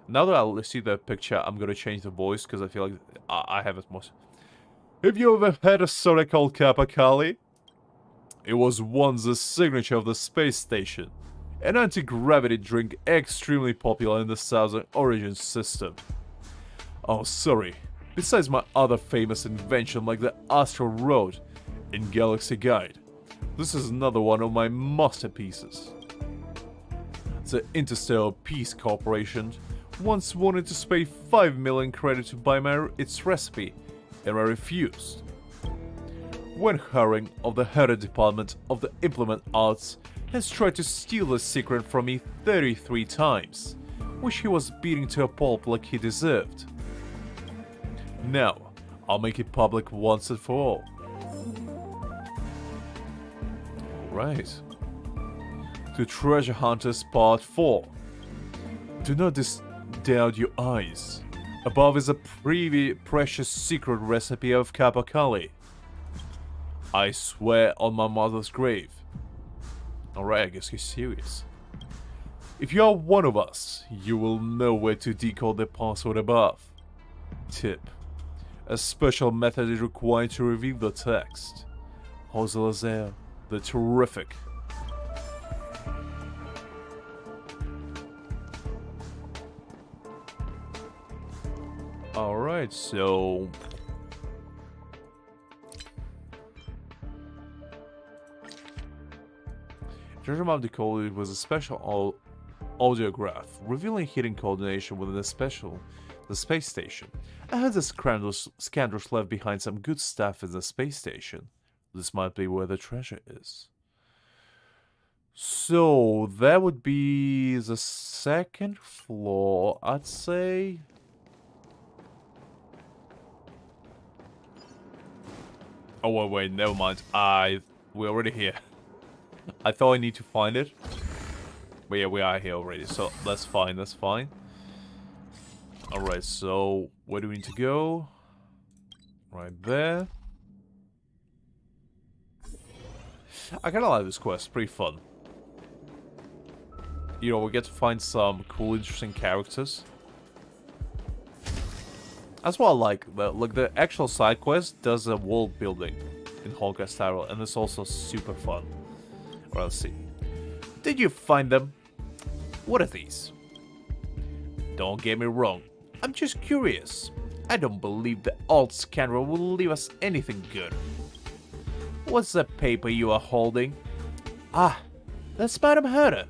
Now that I see the picture, I'm gonna change the voice because I feel like I have it most. Have you ever had a soda called Capocali? It was once the signature of the space station. An anti-gravity drink extremely popular in the Southern Origin system. Oh, sorry. Besides my other famous invention like the Astral Road and Galaxy Guide, this is another one of my masterpieces. The Interstellar Peace Corporation once wanted to pay 5 million credit to buy its recipe, and I refused. When Haring of the Herder Department of the Implement Arts has tried to steal the secret from me 33 times, which he was beating to a pulp like he deserved. Now, I'll make it public once and for all. Alright. To Treasure Hunters Part 4. Do not doubt your eyes. Above is a precious secret recipe of Capocali. I swear on my mother's grave. Alright, I guess he's serious. If you are one of us, you will know where to decode the password above. Tip. A special method is required to reveal the text. Jose Lazaro, the Terrific. Alright, so... Treasure Map Decoded was a special audiograph, revealing hidden coordination within the space station. I heard the scoundrels left behind some good stuff in the space station. This might be where the treasure is. So, that would be the 2nd floor, I'd say. Oh, wait, never mind. We're already here. I thought I need to find it. But yeah, we are here already, so that's fine, that's fine. Alright, so where do we need to go? Right there. I kinda like this quest, pretty fun. You know, we get to find some cool, interesting characters. That's what I like. The actual side quest does a world building in HonkaiStarRail, and it's also super fun. Well, let's see. Did you find them? What are these? Don't get me wrong, I'm just curious. I don't believe the old scoundrel will leave us anything good. What's that paper you are holding? Ah, that's Madam Herder.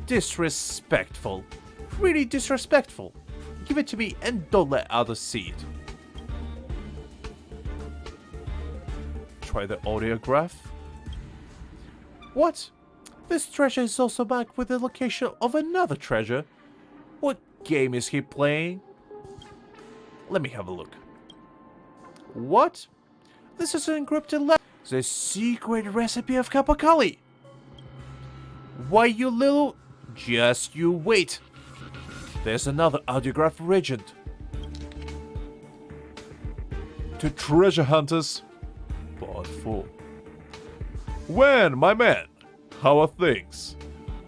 Disrespectful. Really disrespectful. Give it to me and don't let others see it. Try the audiograph. What? This treasure is also marked with the location of another treasure. What game is he playing? Let me have a look. What? This is an encrypted letter. The secret recipe of Kapakali. Why, you little... Just you wait. There's another audiograph legend. To treasure hunters. Part 4. When, my man? How are things?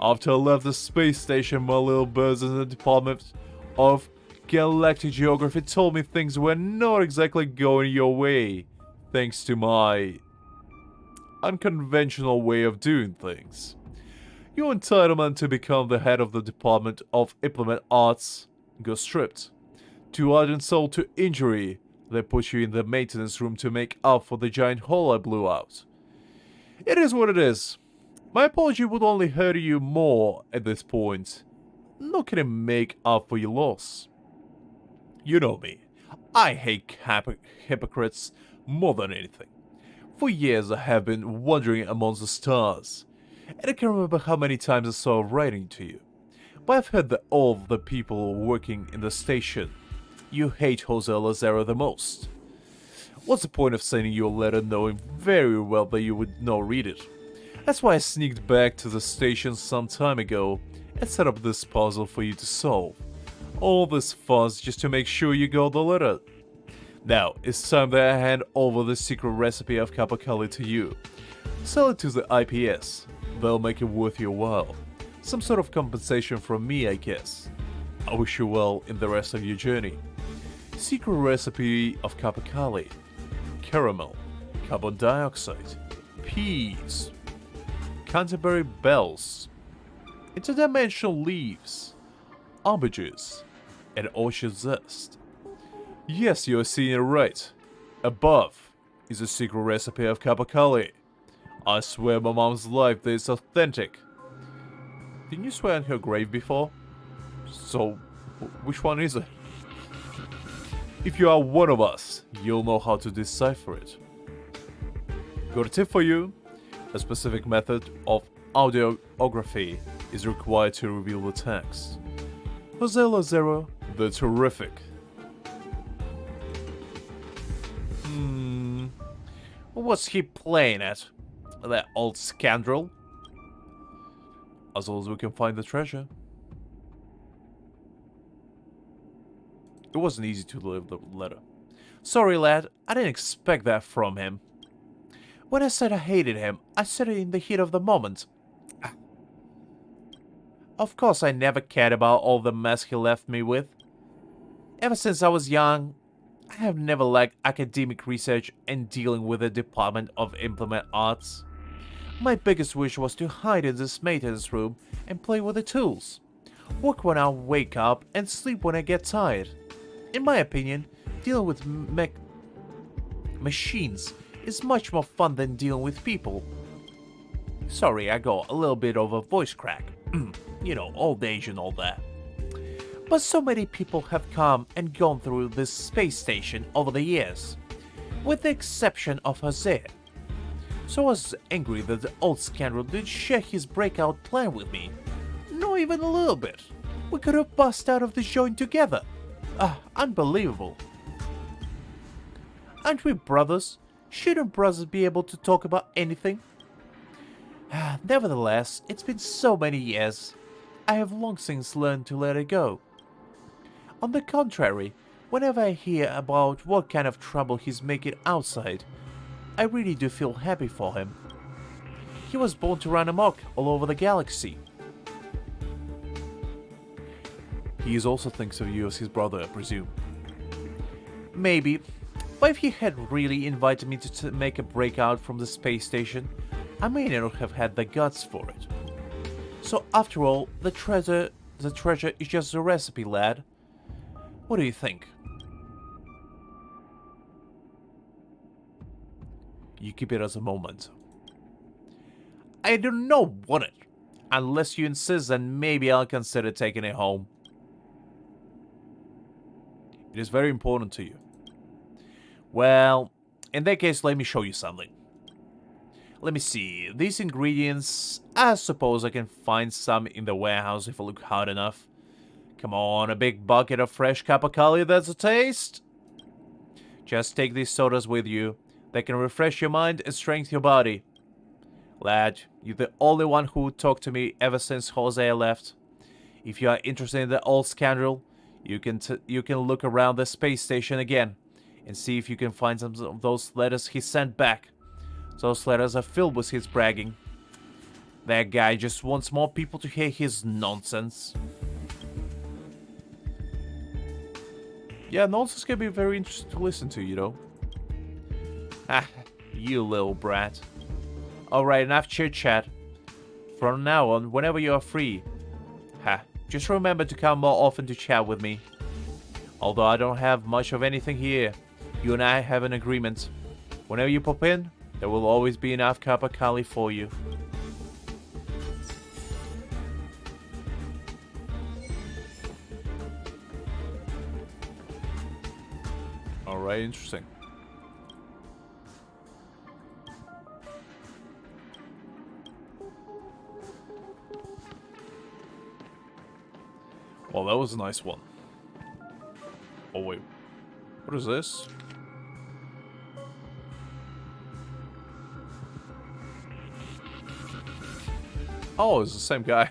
After I left the space station, my little birds in the Department of Galactic Geography told me things were not exactly going your way, thanks to my unconventional way of doing things. Your entitlement to become the head of the Department of Implement Arts got stripped. Too art and soul to injury, they put you in the maintenance room to make up for the giant hole I blew out. It is what it is. My apology would only hurt you more at this point. Not gonna make up for your loss. You know me. I hate hypocrites more than anything. For years I have been wandering amongst the stars, and I can't remember how many times I saw writing to you. But I've heard that all of the people working in the station, you hate Jose Lazaro the most. What's the point of sending you a letter knowing very well that you would not read it? That's why I sneaked back to the station some time ago and set up this puzzle for you to solve. All this fuss just to make sure you got the letter. Now, it's time that I hand over the secret recipe of Kapakali to you. Sell it to the IPS. They'll make it worth your while. Some sort of compensation from me, I guess. I wish you well in the rest of your journey. Secret recipe of Kapakali. Caramel, carbon dioxide, peas, Canterbury bells, interdimensional leaves, aubergines, and orchard zest. Yes, you are seeing it right. Above is a secret recipe of Kapakali. I swear my mom's life that it's authentic. Didn't you swear on her grave before? So, which one is it? If you are one of us, you'll know how to decipher it. Got a tip for you. A specific method of audiography is required to reveal the text. Jose Lazaro, the Terrific. What's he playing at? That old scoundrel? As long as we can find the treasure. It wasn't easy to deliver the letter. Sorry, lad, I didn't expect that from him. When I said I hated him, I said it in the heat of the moment. Of course, I never cared about all the mess he left me with. Ever since I was young, I have never liked academic research and dealing with the Department of Implement Arts. My biggest wish was to hide in this maintenance room and play with the tools. Work when I wake up and sleep when I get tired. In my opinion, dealing with machines is much more fun than dealing with people. Sorry, I got a little bit of a voice crack. You know, old age and all that. But so many people have come and gone through this space station over the years, with the exception of Jose. So I was angry that the old scoundrel didn't share his breakout plan with me. Not even a little bit. We could have bust out of this joint together. Unbelievable. Aren't we brothers? Shouldn't brothers be able to talk about anything? Nevertheless, it's been so many years. I have long since learned to let it go. On the contrary, whenever I hear about what kind of trouble he's making outside, I really do feel happy for him. He was born to run amok all over the galaxy. He also thinks of you as his brother, I presume. Maybe, but if he had really invited me to make a breakout from the space station, I may not have had the guts for it. So after all, the treasure the treasure is just a recipe, lad. What do you think? You keep it as a moment. I do not want it. Unless you insist, then maybe I'll consider taking it home. It is very important to you. Well, in that case, let me show you something. Let me see. These ingredients, I suppose I can find some in the warehouse if I look hard enough. Come on, a big bucket of fresh capercaillie, that's a taste. Just take these sodas with you. They can refresh your mind and strengthen your body. Lad, you're the only one who talked to me ever since Jose left. If you are interested in the old scoundrel, you can look around the space station again and see if you can find some of those letters he sent back. Those letters are filled with his bragging. That guy just wants more people to hear his nonsense. Yeah, nonsense can be very interesting to listen to, you know. Ah, you little brat. Alright, enough chit-chat. From now on, whenever you are free, just remember to come more often to chat with me. Although I don't have much of anything here, you and I have an agreement. Whenever you pop in, there will always be enough capercaillie for you. Alright, interesting. Well, that was a nice one. Oh, wait. What is this? Oh, it's the same guy.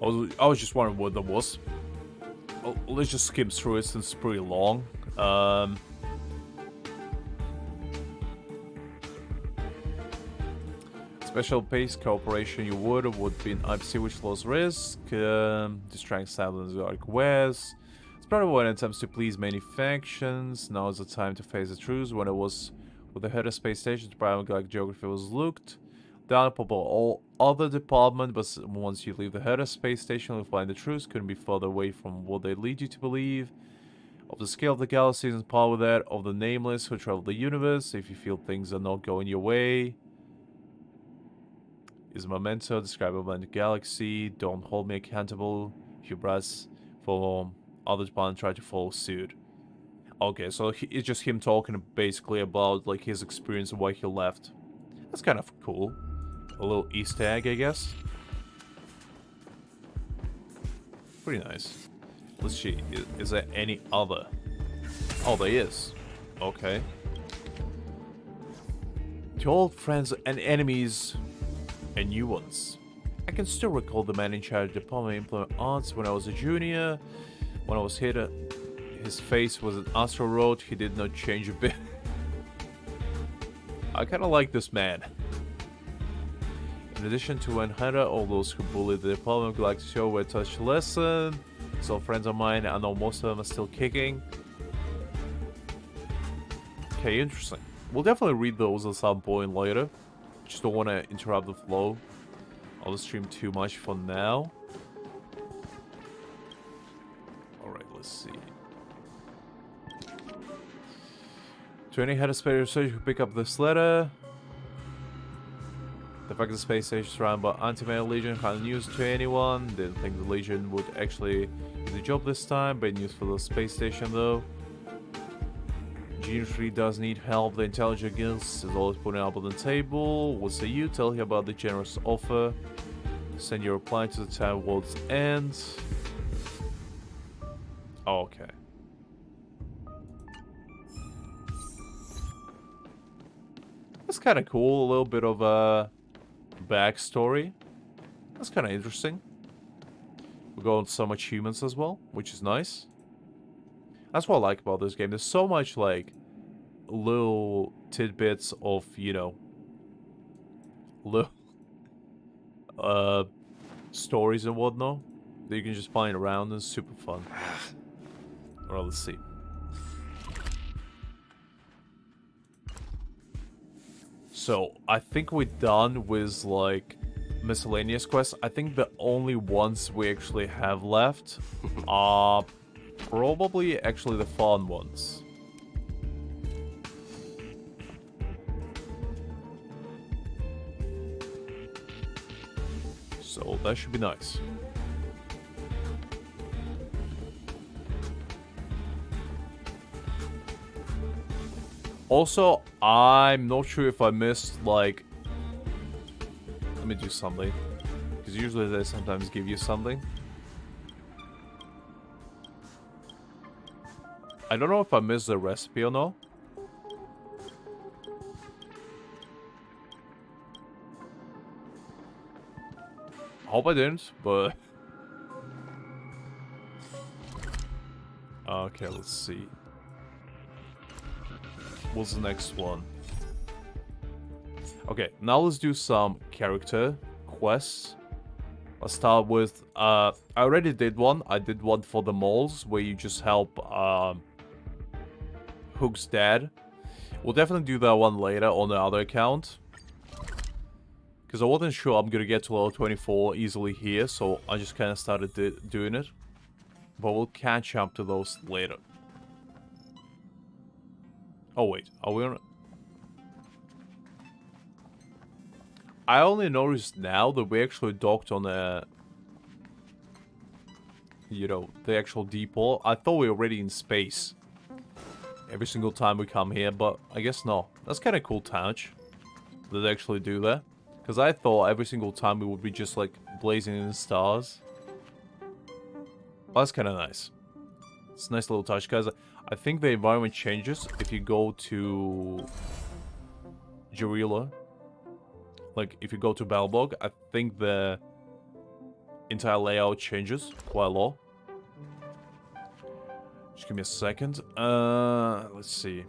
I was just wondering what that was. Well, let's just skim through it since it's pretty long. Special base cooperation you would be an IPC which lows risk, distracting silence dark wares. It's probably one attempts to please many factions. Now is the time to face the truth. When it was with the head of space station, the private galactic geography was looked down upon all other department, but once you leave the head of space station, you'll find the truth couldn't be further away from what they lead you to believe. Of the scale of the galaxies and power with that of the nameless who travel the universe. If you feel things are not going your way, is a memento, describe a blended galaxy, don't hold me accountable, hubris for other departments try to follow suit. Okay, so it's just him talking basically about like his experience and why he left. That's kind of cool. A little Easter egg, I guess. Pretty nice. Let's see, is there any other? Oh, there is. Okay. To old friends and enemies and new ones. I can still recall the man in charge of the department of implement arts when I was a junior. When I was hit, his face was an astral road. He did not change a bit. I kind of like this man. In addition to 100, all those who bullied the department would like to show where touch lesson. So friends of mine, I know most of them are still kicking. Okay, interesting. We'll definitely read those at some point later. Just don't want to interrupt the flow of the stream too much for now. Alright, let's see. To any head of space research who pick up this letter. The fact that the space station is surrounded by anti-mail legion had news to anyone. Didn't think the legion would actually do the job this time. Bad news for the space station though. Gene 3 does need help. The intelligence guilds is always putting up on the table. What say you? Tell him about the generous offer. Send your reply to the town world's end. Oh, okay. That's kind of cool. A little bit of a backstory. That's kind of interesting. We're going so much humans as well, which is nice. That's what I like about this game. There's so much, like, little tidbits of, you know, little stories and whatnot that you can just find around, and it's super fun. Alright, let's see. So, I think we're done with, like, miscellaneous quests. I think the only ones we actually have left are probably actually the fun ones. So that should be nice. Also, I'm not sure if I missed, like... Let me do something. Because usually they sometimes give you something. I don't know if I missed the recipe or not. I hope I didn't, but... Okay, let's see. What's the next one? Okay, now let's do some character quests. Let's start with, I already did one. I did one for the moles, where you just help, Hook's dad. We'll definitely do that one later on the other account. Because I wasn't sure I'm gonna get to level 24 easily here, so I just kind of started doing it. But we'll catch up to those later. Oh wait, are we on... I only noticed now that we actually docked on the... You know, the actual depot. I thought we were already in space every single time we come here, but I guess not. That's kind of cool touch that they actually do that. Because I thought every single time we would be just like blazing in the stars. Well, that's kind of nice. It's a nice little touch, guys. I think the environment changes if you go to Jarila. Like, if you go to Balbog, I think the entire layout changes quite a lot. Just give me a second. Let's see.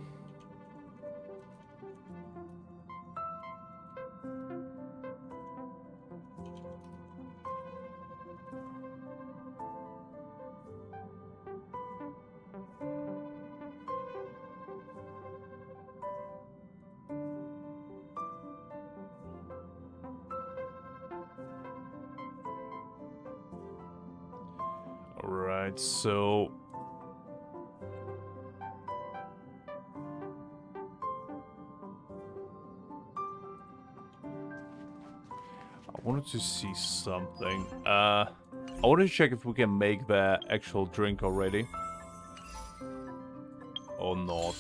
Alright, so... I wanted to see something. I wanted to check if we can make the actual drink already. Or not.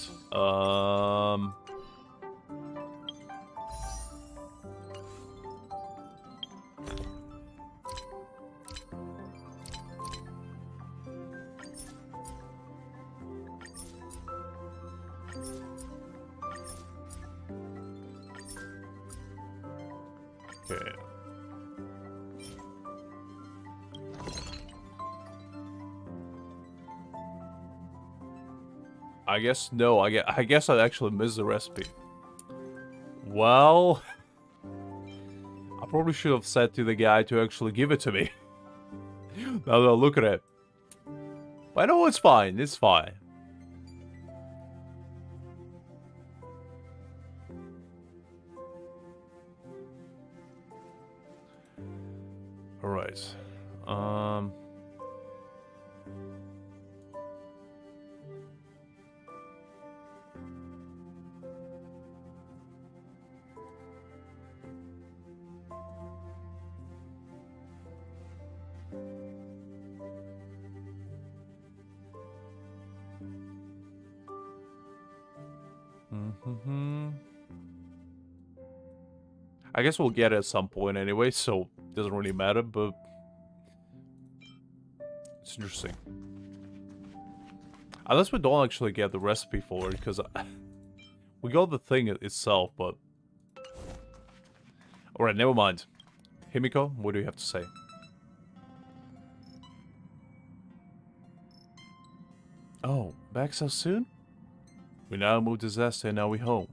Okay. I guess no. I guess I actually missed the recipe. Well, I probably should have said to the guy to actually give it to me. Now that I look at it, but I know it's fine. It's fine. All right. I guess we'll get it at some point anyway, so it doesn't really matter, but it's interesting. Unless we don't actually get the recipe for it, because we got the thing itself, but... Alright, never mind. Himiko, what do you have to say? Oh, back so soon? We now moved disaster and now we home.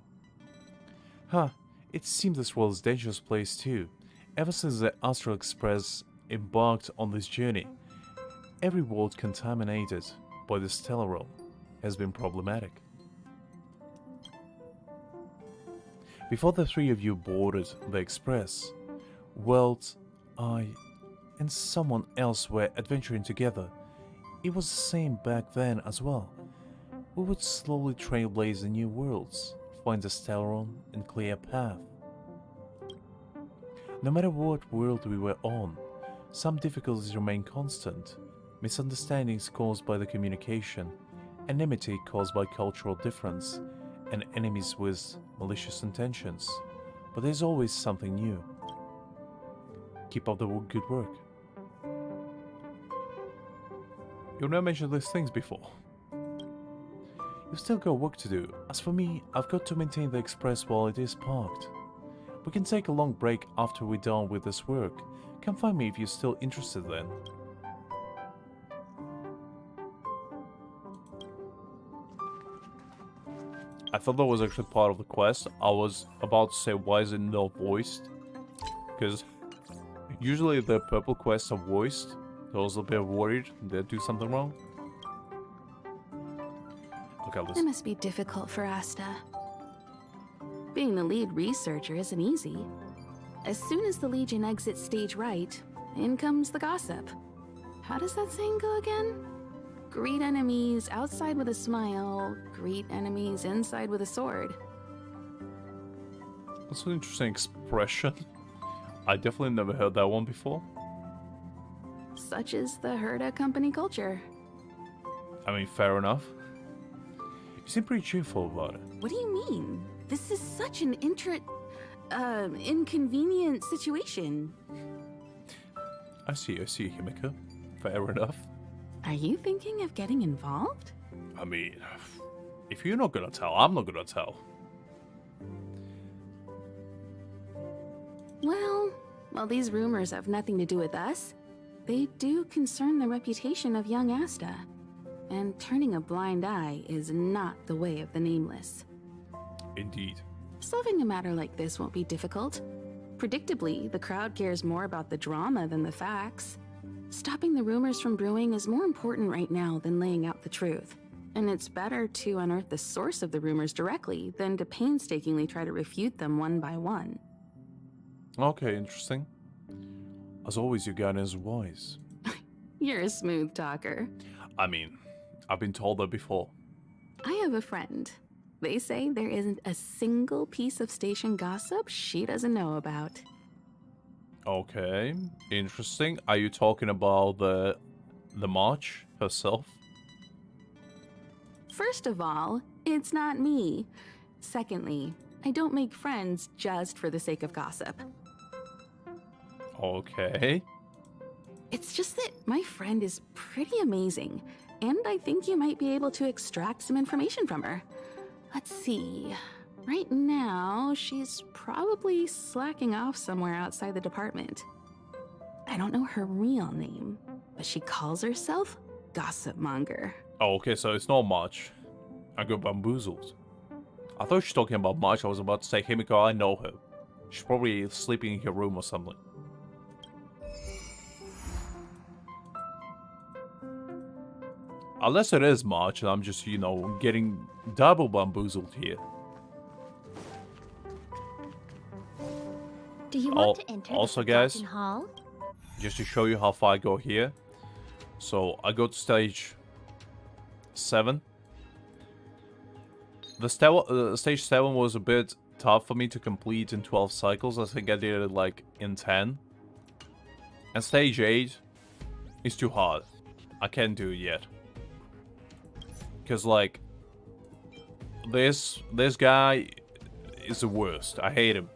Huh, it seems this world is a dangerous place too. Ever since the Astral Express embarked on this journey, every world contaminated by the StarRail has been problematic. Before the three of you boarded the Express, world I and someone else were adventuring together. It was the same back then as well. We would slowly trailblaze the new worlds, find the stellar and clear a path. No matter what world we were on, some difficulties remained constant. Misunderstandings caused by the communication, enmity caused by cultural difference, and enemies with malicious intentions. But there's always something new. Keep up the good work. You've never mentioned these things before. You've still got work to do. As for me, I've got to maintain the express while it is parked. We can take a long break after we're done with this work. Come find me if you're still interested then. I thought that was actually part of the quest. I was about to say, why is it not voiced? Because usually the purple quests are voiced. So I was a bit worried they'd do something wrong. Okay, It must be difficult for Asta. Being the lead researcher isn't easy. As soon as the Legion exits stage right, in comes the gossip. How does that saying go again? Greet enemies outside with a smile, greet enemies inside with a sword. That's an interesting expression. I definitely never heard that one before. Such is the Herda company culture. I mean, fair enough. You seem pretty cheerful about it. What do you mean? This is such an inconvenient situation. I see, Himika. Fair enough. Are you thinking of getting involved? I mean, if you're not gonna tell, I'm not gonna tell. Well, these rumors have nothing to do with us. They do concern the reputation of young Asta. And turning a blind eye is not the way of the nameless. Indeed. Solving a matter like this won't be difficult. Predictably, the crowd cares more about the drama than the facts. Stopping the rumors from brewing is more important right now than laying out the truth. And it's better to unearth the source of the rumors directly than to painstakingly try to refute them one by one. Okay, interesting. As always, your guidance is wise. You're a smooth talker. I mean, I've been told that before. I have a friend. They say there isn't a single piece of station gossip she doesn't know about. Okay, interesting. Are you talking about the March herself? First of all, it's not me. Secondly, I don't make friends just for the sake of gossip. Okay. It's just that my friend is pretty amazing, and I think you might be able to extract some information from her. Let's see. Right now, she's probably slacking off somewhere outside the department. I don't know her real name, but she calls herself Gossip Monger. Oh, okay, so it's not March. I got bamboozled. I thought she was talking about March. I was about to say, Himiko, I know her. She's probably sleeping in her room or something. Unless it is March, and I'm just, you know, getting double bamboozled here. Do you want to enter also, the guys, Forgotten Hall? just to show you how far I go here. So, I go to stage 7. The stage 7 was a bit tough for me to complete in 12 cycles. I think I did it, like, in 10. And stage 8 is too hard. I can't do it yet. Because, like, this guy is the worst. I hate him.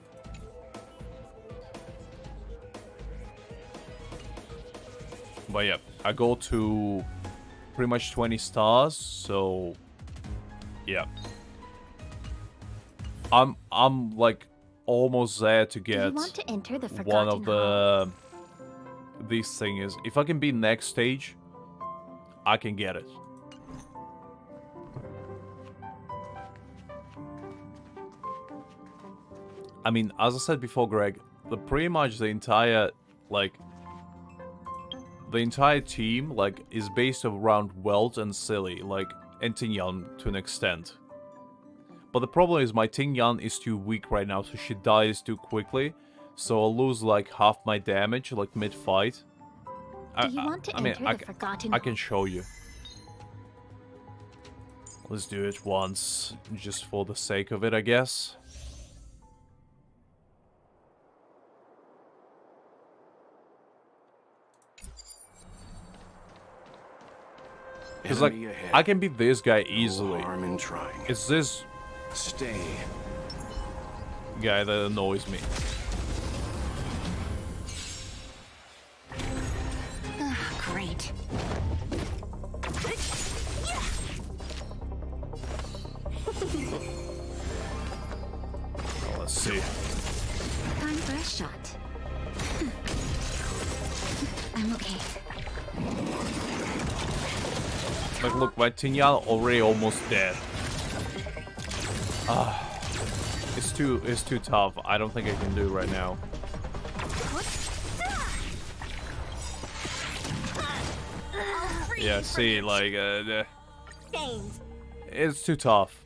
But yeah, I go to pretty much 20 stars, so yeah. I'm like almost there to Do you get want to enter the Forgotten one of Hall? these things. If I can beat next stage, I can get it. I mean, as I said before, Greg, pretty much the entire, like, the entire team, like, is based around Welt and Silly, like, and Tingyan to an extent. But the problem is my Tingyan is too weak right now, so she dies too quickly. so I'll lose like half my damage like mid-fight. Do you want to enter the forgotten? I can show you. Let's do it once, just for the sake of it, I guess. Because like, I can beat this guy easily. Harm in trying. It's this guy that annoys me. Great. Well, let's see. Time for a shot. I'm okay. Like, look, my Tignal already almost dead. It's too tough. I don't think I can do it right now. Yeah, see, like, it's too tough.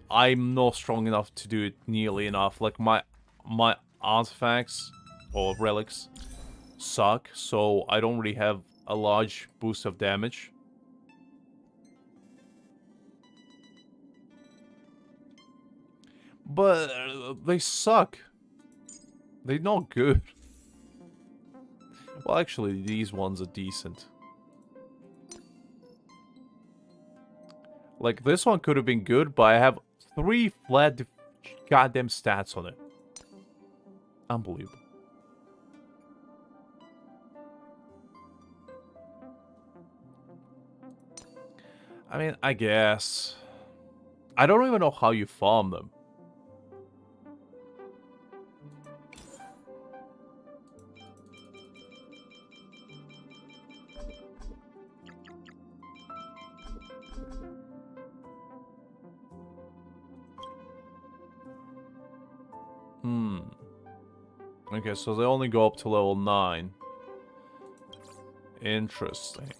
I'm not strong enough to do it nearly enough. Like, my artifacts or relics suck, so I don't really have a large boost of damage. But they suck. They're not good. Well, actually, these ones are decent. Like, this one could have been good, but I have 3 flat goddamn stats on it. Unbelievable. I mean, I guess. I don't even know how you farm them. Okay, so they only go up to level 9. Interesting.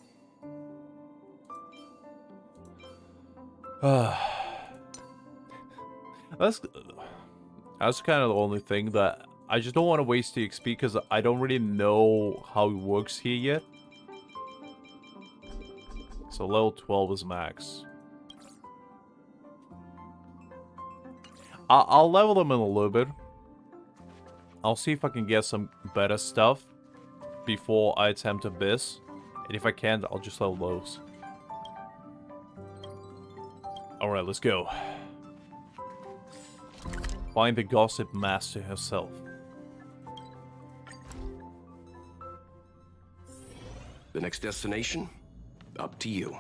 That's kind of the only thing that I just don't want to waste the XP because I don't really know how it works here yet. So level 12 is max. I'll level them in a little bit. I'll see if I can get some better stuff before I attempt Abyss. And if I can't, I'll just level those. Alright, let's go. Find the Gossip Master herself. The next destination? Up to you.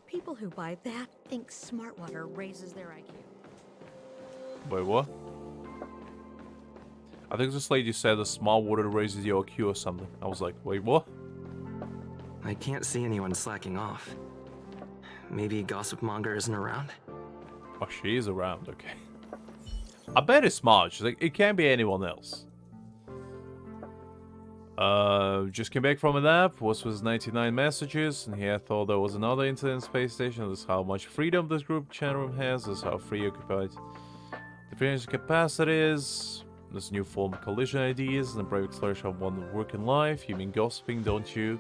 People who buy that think smart water raises their IQ. Wait, what? I think this lady said the smart water raises your IQ or something. I was like, wait, what? I can't see anyone slacking off. Maybe Gossip Monger isn't around? Oh, she is around, okay. I bet it's smart. She's like, it can't be anyone else. Just came back from a nap. Was with 99 messages, and here I thought there was another incident space station. This is how much freedom this group chat room has. This is how free occupied the capacity is. This new form of collision ideas and a brave exploration of one working life. You mean gossiping, don't you?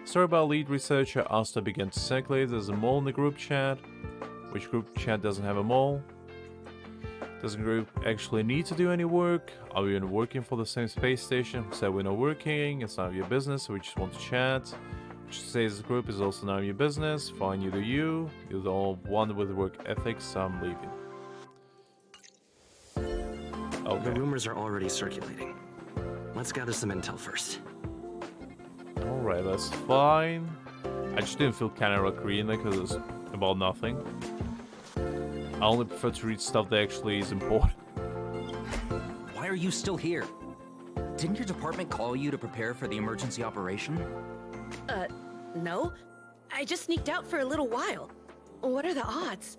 Story about lead researcher Asta began to circulate. There's a mole in the group chat. Which group chat doesn't have a mole? Doesn't group actually need to do any work? Are we even working for the same space station? Said we're not working. It's none of your business. We just want to chat. Which says the group is also none of your business. Fine, you do you. You're the only one with work ethics. So I'm leaving. Okay. The rumors are already circulating. Let's gather some intel first. Alright, that's fine. I just didn't feel kind of reading it because it's about nothing. I only prefer to read stuff that actually is important. Why are you still here? Didn't your department call you to prepare for the emergency operation? No. I just sneaked out for a little while. What are the odds?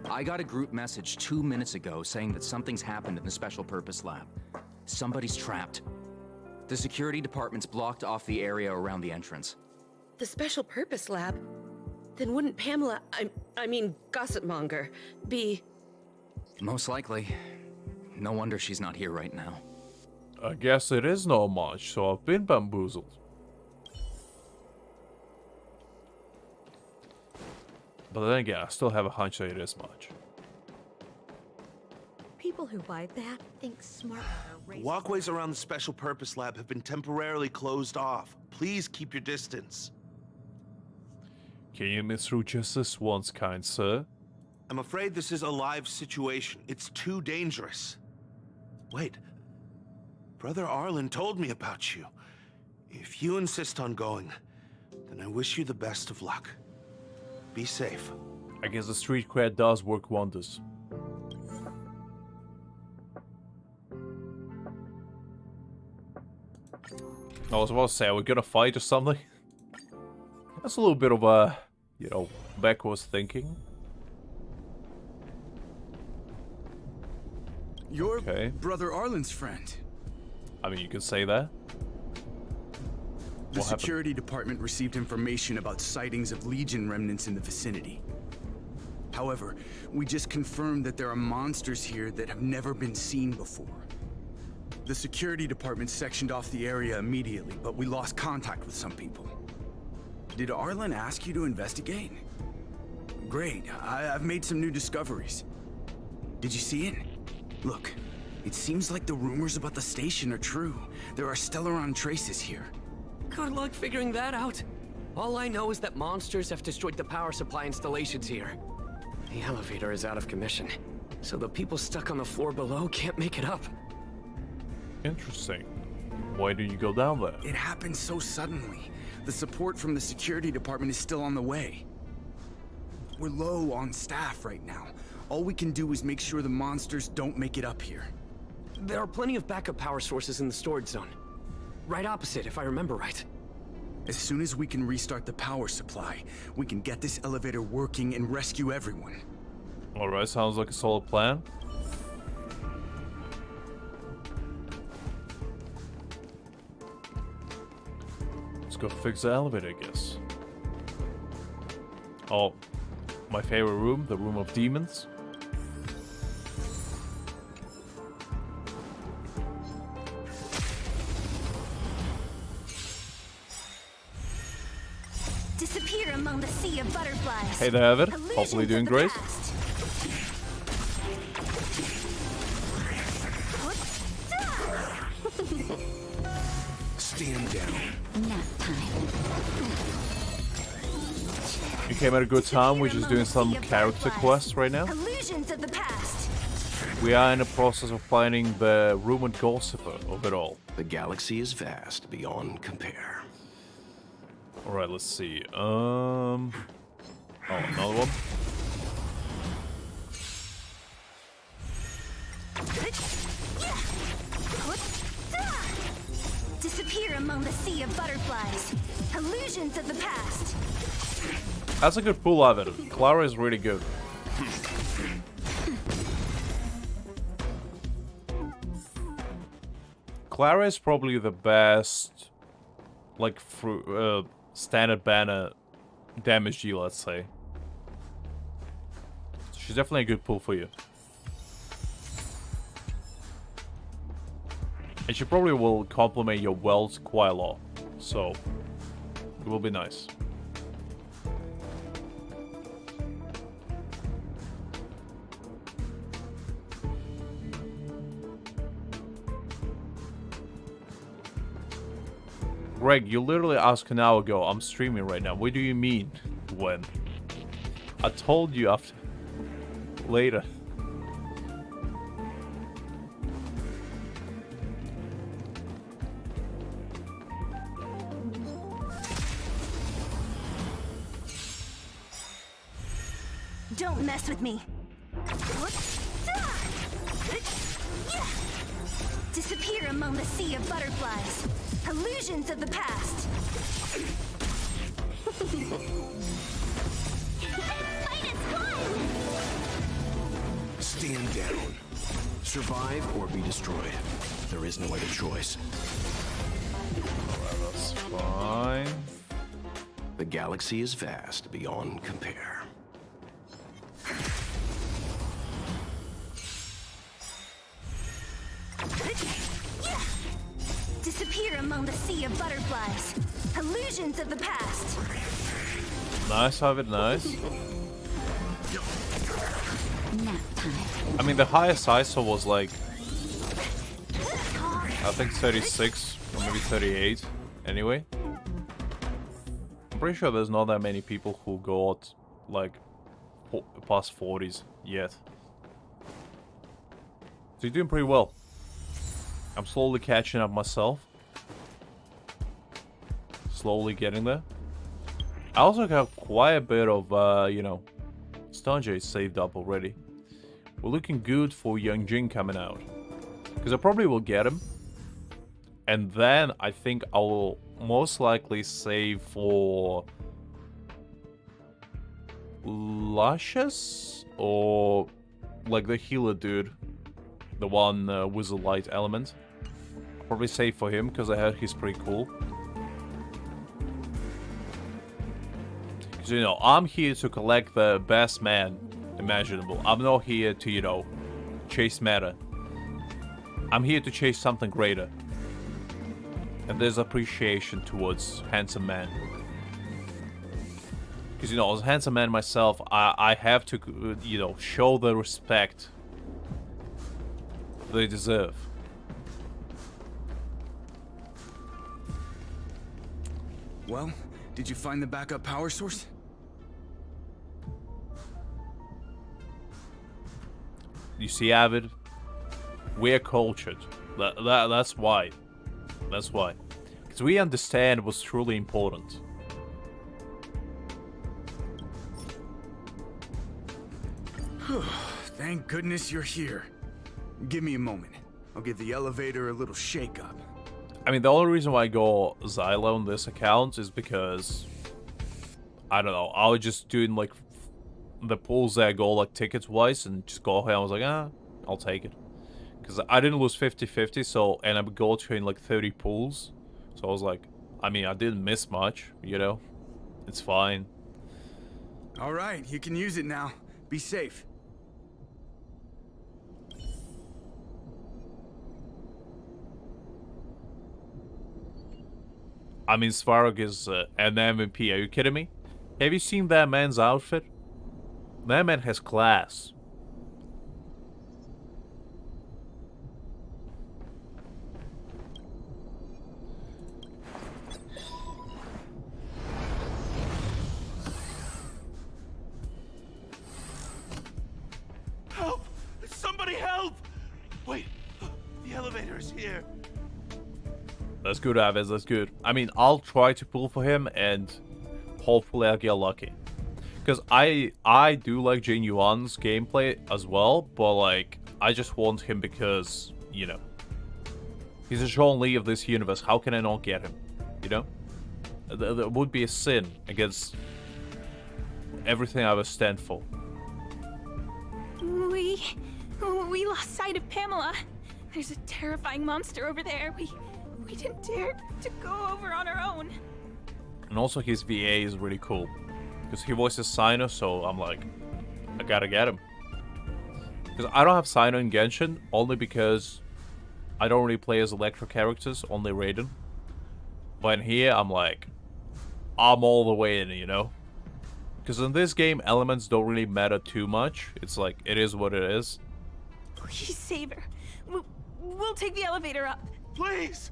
I got a group message 2 minutes ago saying that something's happened in the Special Purpose Lab. Somebody's trapped. The security department's blocked off the area around the entrance. The Special Purpose Lab? Then wouldn't Pamela, I mean Gossip Monger, be... Most likely. No wonder she's not here right now. I guess it is not much, so I've been bamboozled. But then again, I still have a hunch that it is much. People who buy that think smart. Walkways around the Special Purpose Lab have been temporarily closed off. Please keep your distance. Can you admit through just this once, kind sir? I'm afraid this is a live situation. It's too dangerous. Wait. Brother Arlen told me about you. If you insist on going, then I wish you the best of luck. Be safe. I guess the street cred does work wonders. I was about to say, are we gonna fight or something? That's a little bit of a, you know, backwards thinking. You're Okay. Brother Arlen's friend. I mean, you can say that. The What happened? security department received information about sightings of Legion remnants in the vicinity. However, we just confirmed that there are monsters here that have never been seen before. The security department sectioned off the area immediately, but we lost contact with some people. Did Arlen ask you to investigate? Great. I've made some new discoveries. Did you see it? Look, it seems like the rumors about the station are true. There are Stellaron traces here. Good luck figuring that out. All I know is that monsters have destroyed the power supply installations here. The elevator is out of commission, so the people stuck on the floor below can't make it up. Interesting. Why do you go down there? It happened so suddenly. The support from the security department is still on the way. We're low on staff right now. All we can do is make sure the monsters don't make it up here. There are plenty of backup power sources in the storage zone. Right opposite, if I remember right. As soon as we can restart the power supply, we can get this elevator working and rescue everyone. Alright, sounds like a solid plan. Let's go fix the elevator, I guess. Oh, my favorite room, the room of demons. Disappear among the sea of butterflies. Hey there, Evan. Illusions Hopefully of doing the great. past. Stand down. Nap time. You came at a good time. We're just doing some character quests right now. Illusions of the past. We are in the process of finding the rumored gossiper of it all. The galaxy is vast beyond compare. Alright, let's see. Oh, another one. Disappear among the sea of butterflies. Illusions of the past. That's a good pull of it. Clara is really good. Clara is probably the best, like, standard banner damage deal, let's say. She's definitely a good pull for you. And she probably will complement your welds quite a lot. So, it will be nice. Greg, you literally asked an hour ago, I'm streaming right now. What do you mean, when? I told you after. Later. Don't mess with me. Disappear among the sea of butterflies. Illusions of the past. Stand down. Survive or be destroyed. There is no other choice. Alright, that's fine. The galaxy is vast beyond compare. disappear among the sea of butterflies. Illusions of the past. Nice, have it nice. Nap time. I mean, the highest I saw was like, I think 36 or maybe 38. Anyway, I'm pretty sure there's not that many people who got like past 40s yet. So you're doing pretty well. I'm slowly catching up myself. Slowly getting there. I also have quite a bit of, you know, Stunjay saved up already. We're looking good for Young Jin coming out. Because I probably will get him. And then I think I will most likely save for Luscious or like the healer dude. The one with the light element. Probably save for him because I heard he's pretty cool. Because, you know, I'm here to collect the best man imaginable. I'm not here to, you know, chase meta. I'm here to chase something greater. And there's appreciation towards handsome man. Because, you know, as a handsome man myself, I have to, you know, show the respect they deserve. Well, did you find the backup power source? You see, Avid? We're cultured. That's why. That's why. Because we understand what's truly important. Thank goodness you're here. Give me a moment. I'll give the elevator a little shake-up. I mean, the only reason why I go Xylo on this account is because, I don't know, I was just doing like the pulls that go like tickets-wise and just go ahead. I was like, I'll take it. Because I didn't lose 50-50, so, and I'm going to in like 30 pulls. So I was like, I mean, I didn't miss much, you know? It's fine. Alright, you can use it now. Be safe. I mean, Svarog is an MVP. Are you kidding me? Have you seen that man's outfit? That man has class. Help! Somebody help! Wait, the elevator is here. That's good, Aviz, that's good. I mean, I'll try to pull for him, and hopefully I'll get lucky. Because I do like Jin Yuan's gameplay as well, but, like, I just want him because, you know, he's a Zhong Li of this universe. How can I not get him? You know? That would be a sin against everything I ever stand for. We lost sight of Pamela. There's a terrifying monster over there. We didn't dare to go over on our own. And also his VA is really cool. Because he voices Sino, so I'm like, I gotta get him. Because I don't have Sino in Genshin, only because I don't really play as Electro characters, only Raiden. But in here, I'm like, I'm all the way in, you know? Because in this game, elements don't really matter too much. It's like, it is what it is. Please save her. We'll take the elevator up. Please!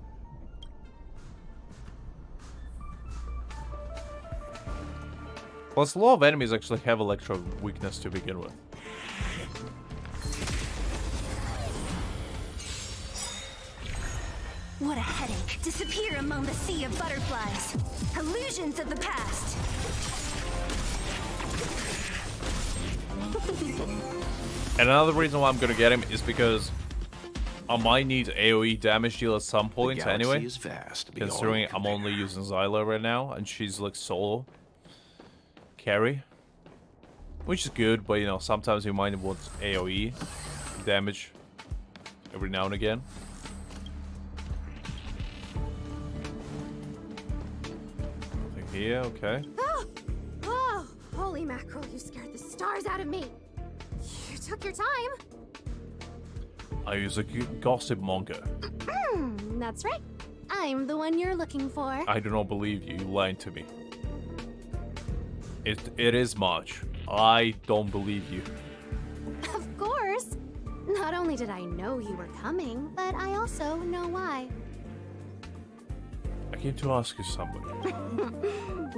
Plus, a lot of enemies actually have Electro weakness to begin with. What a headache. Disappear among the sea of butterflies. Illusions of the past. And another reason why I'm gonna get him is because I might need AoE damage deal at some point anyway. Is vast considering I'm only using Xylo right now, and she's like solo carry. Which is good, but you know, sometimes you might want AoE damage every now and again. Nothing here, okay. Oh, holy mackerel, you scared the stars out of me. You took your time. I use a gossip monger. That's right. I'm the one you're looking for. I do not believe you. You lied to me. It is March. I don't believe you. Of course. Not only did I know you were coming, but I also know why. I came to ask you something.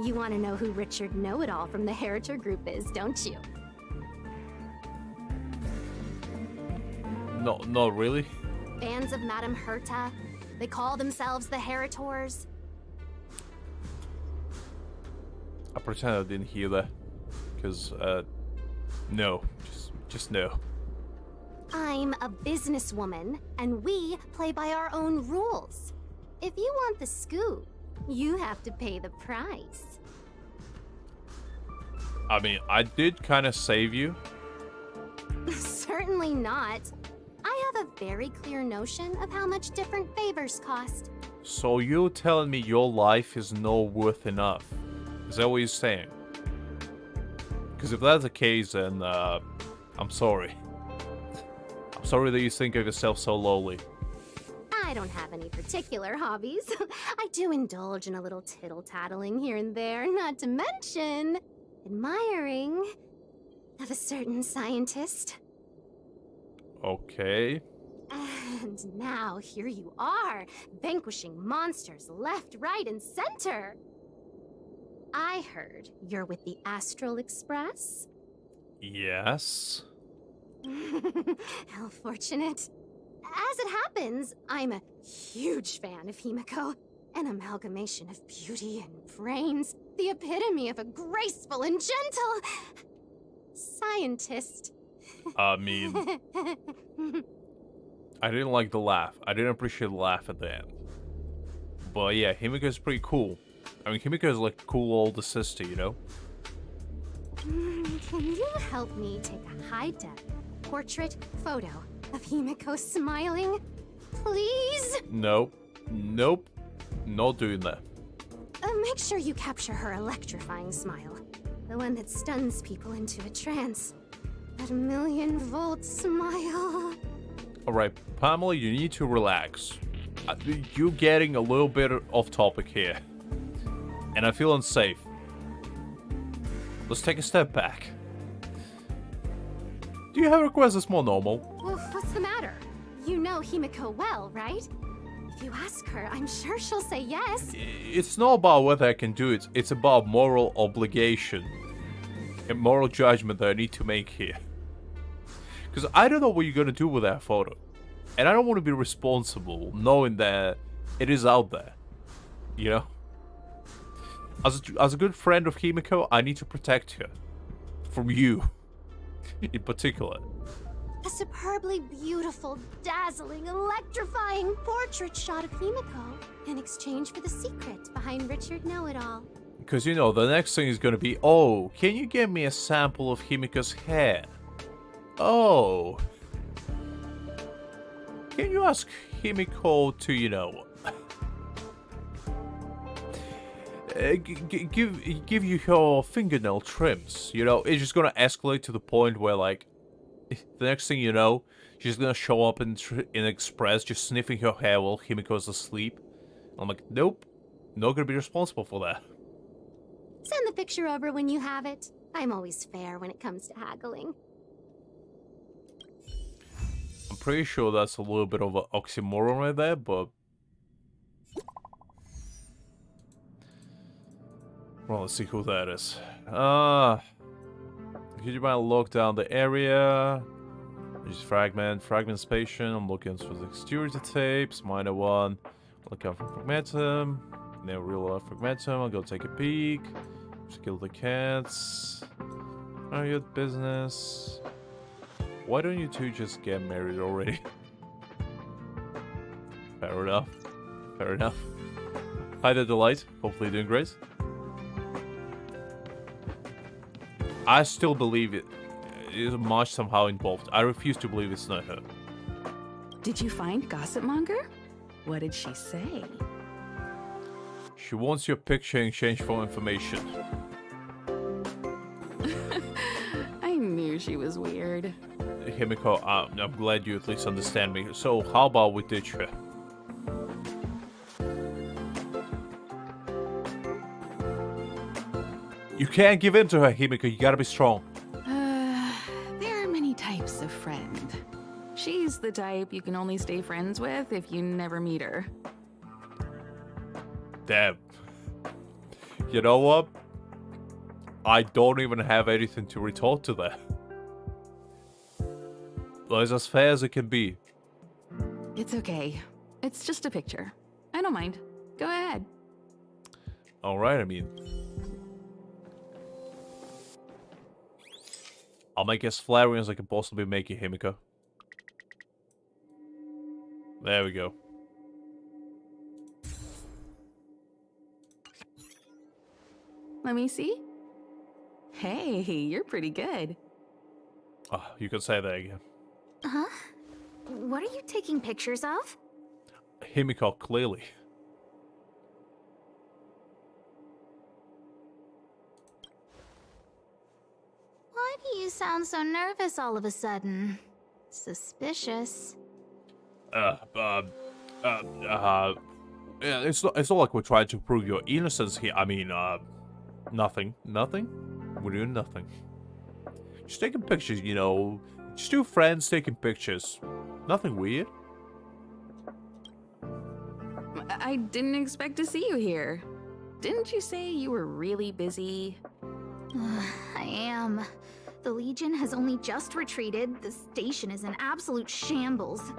You want to know who Richard Know-It-All from the Heritor Group is, don't you? No, not really. Fans of Madame Herta. They call themselves the Heritors. I pretend I didn't hear that. Because, no. Just no. I'm a businesswoman, and we play by our own rules. If you want the scoop, you have to pay the price. I mean, I did kind of save you. Certainly not. I have a very clear notion of how much different favors cost. So you're telling me your life is not worth enough? Is that what you're saying? Because if that's the case, then, I'm sorry. I'm sorry that you think of yourself so lowly. I don't have any particular hobbies. I do indulge in a little tittle-tattling here and there, not to mention admiring of a certain scientist. Okay. And now here you are, vanquishing monsters left, right, and center. I heard you're with the Astral Express. Yes. How fortunate. As it happens, I'm a huge fan of Himiko. An amalgamation of beauty and brains. The epitome of a graceful and gentle scientist. I mean, I didn't like the laugh. I didn't appreciate the laugh at the end. But yeah, Himiko's pretty cool. I mean, Himiko's like a cool older sister, you know? Can you help me take a high-def portrait photo of Himiko smiling? Please? Nope. Nope. Not doing that. Make sure you capture her electrifying smile. The one that stuns people into a trance. That million-volt smile. Alright, Pamela, you need to relax. You're getting a little bit off topic here. And I feel unsafe. Let's take a step back. Do you have a request that's more normal? Well, what's the matter? You know Himiko well, right? If you ask her, I'm sure she'll say yes. It's not about whether I can do it. It's about moral obligation. And moral judgment that I need to make here. Because I don't know what you're going to do with that photo. And I don't want to be responsible knowing that it is out there. You know? As a good friend of Himiko, I need to protect her. From you. In particular. A superbly beautiful, dazzling, electrifying portrait shot of Himiko in exchange for the secret behind Richard Know-It-All. Because, you know, the next thing is going to be, oh, can you get me a sample of Himiko's hair? Oh. Can you ask Himiko to, you know... give you your fingernail trims, you know? It's just gonna escalate to the point where, like, the next thing you know, she's gonna show up in Express just sniffing her hair while Himiko's asleep. I'm like, nope, not gonna be responsible for that. Send the picture over when you have it. I'm always fair when it comes to haggling. I'm pretty sure that's a little bit of an oxymoron right there, but... Well, let's see who that is. Could you mind lock down the area? Use fragment spation. I'm looking for the security tapes. Minor one. Look out for fragmentum. Now real fragmentum. I'll go take a peek. Just kill the cats. Are you at business? Why don't you two just get married already? Fair enough. Fair enough. Hi there, Delight. Hopefully you're doing great. I still believe it is March somehow involved. I refuse to believe it's not her. Did you find Gossip Monger? What did she say? She wants your picture in exchange for information. I knew she was weird. Himiko, I'm glad you at least understand me. So, how about we ditch her? You can't give in to her, Himiko. You gotta be strong. There are many types of friend. She's the type you can only stay friends with if you never meet her. Damn. You know what? I don't even have anything to retort to that. It's as fair as it can be. It's okay. It's just a picture. I don't mind. Go ahead. Alright, I mean... I'll make as flattering as I can possibly make you, Himiko. There we go. Let me see. Hey, you're pretty good. Oh, you can say that again. Huh? What are you taking pictures of? Himiko, clearly. Why do you sound so nervous all of a sudden? Suspicious. Yeah, it's not like we're trying to prove your innocence here. I mean, nothing. Nothing? We're doing nothing. Just taking pictures, you know. Just two friends taking pictures. Nothing weird. I didn't expect to see you here. Didn't you say you were really busy? I am. The Legion has only just retreated. The station is in absolute shambles.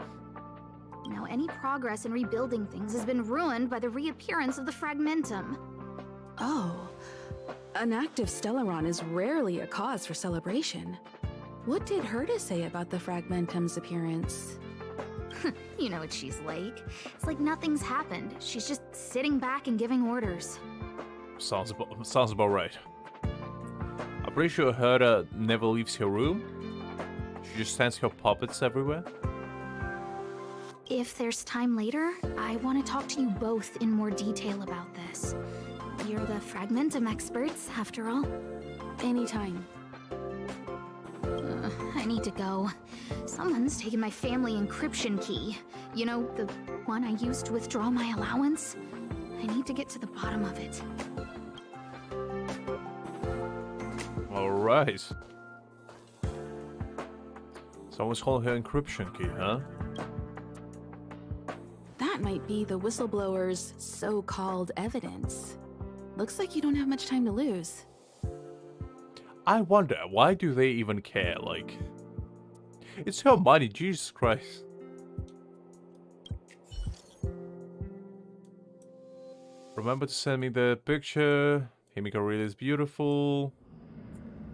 Now, any progress in rebuilding things has been ruined by the reappearance of the Fragmentum. Oh. An active Stellaron is rarely a cause for celebration. What did Herta say about the Fragmentum's appearance? You know what she's like. It's like nothing's happened. She's just sitting back and giving orders. Sounds about right. I'm pretty sure Herta never leaves her room. She just sends her puppets everywhere. If there's time later, I want to talk to you both in more detail about this. You're the Fragmentum experts, after all. Anytime. I need to go. Someone's taken my family encryption key. You know, the one I used to withdraw my allowance? I need to get to the bottom of it. Alright. Someone's calling her encryption key, huh? That might be the whistleblower's so-called evidence. Looks like you don't have much time to lose. I wonder, why do they even care? Like, it's her money, Jesus Christ. Remember to send me the picture. Himiko really is beautiful.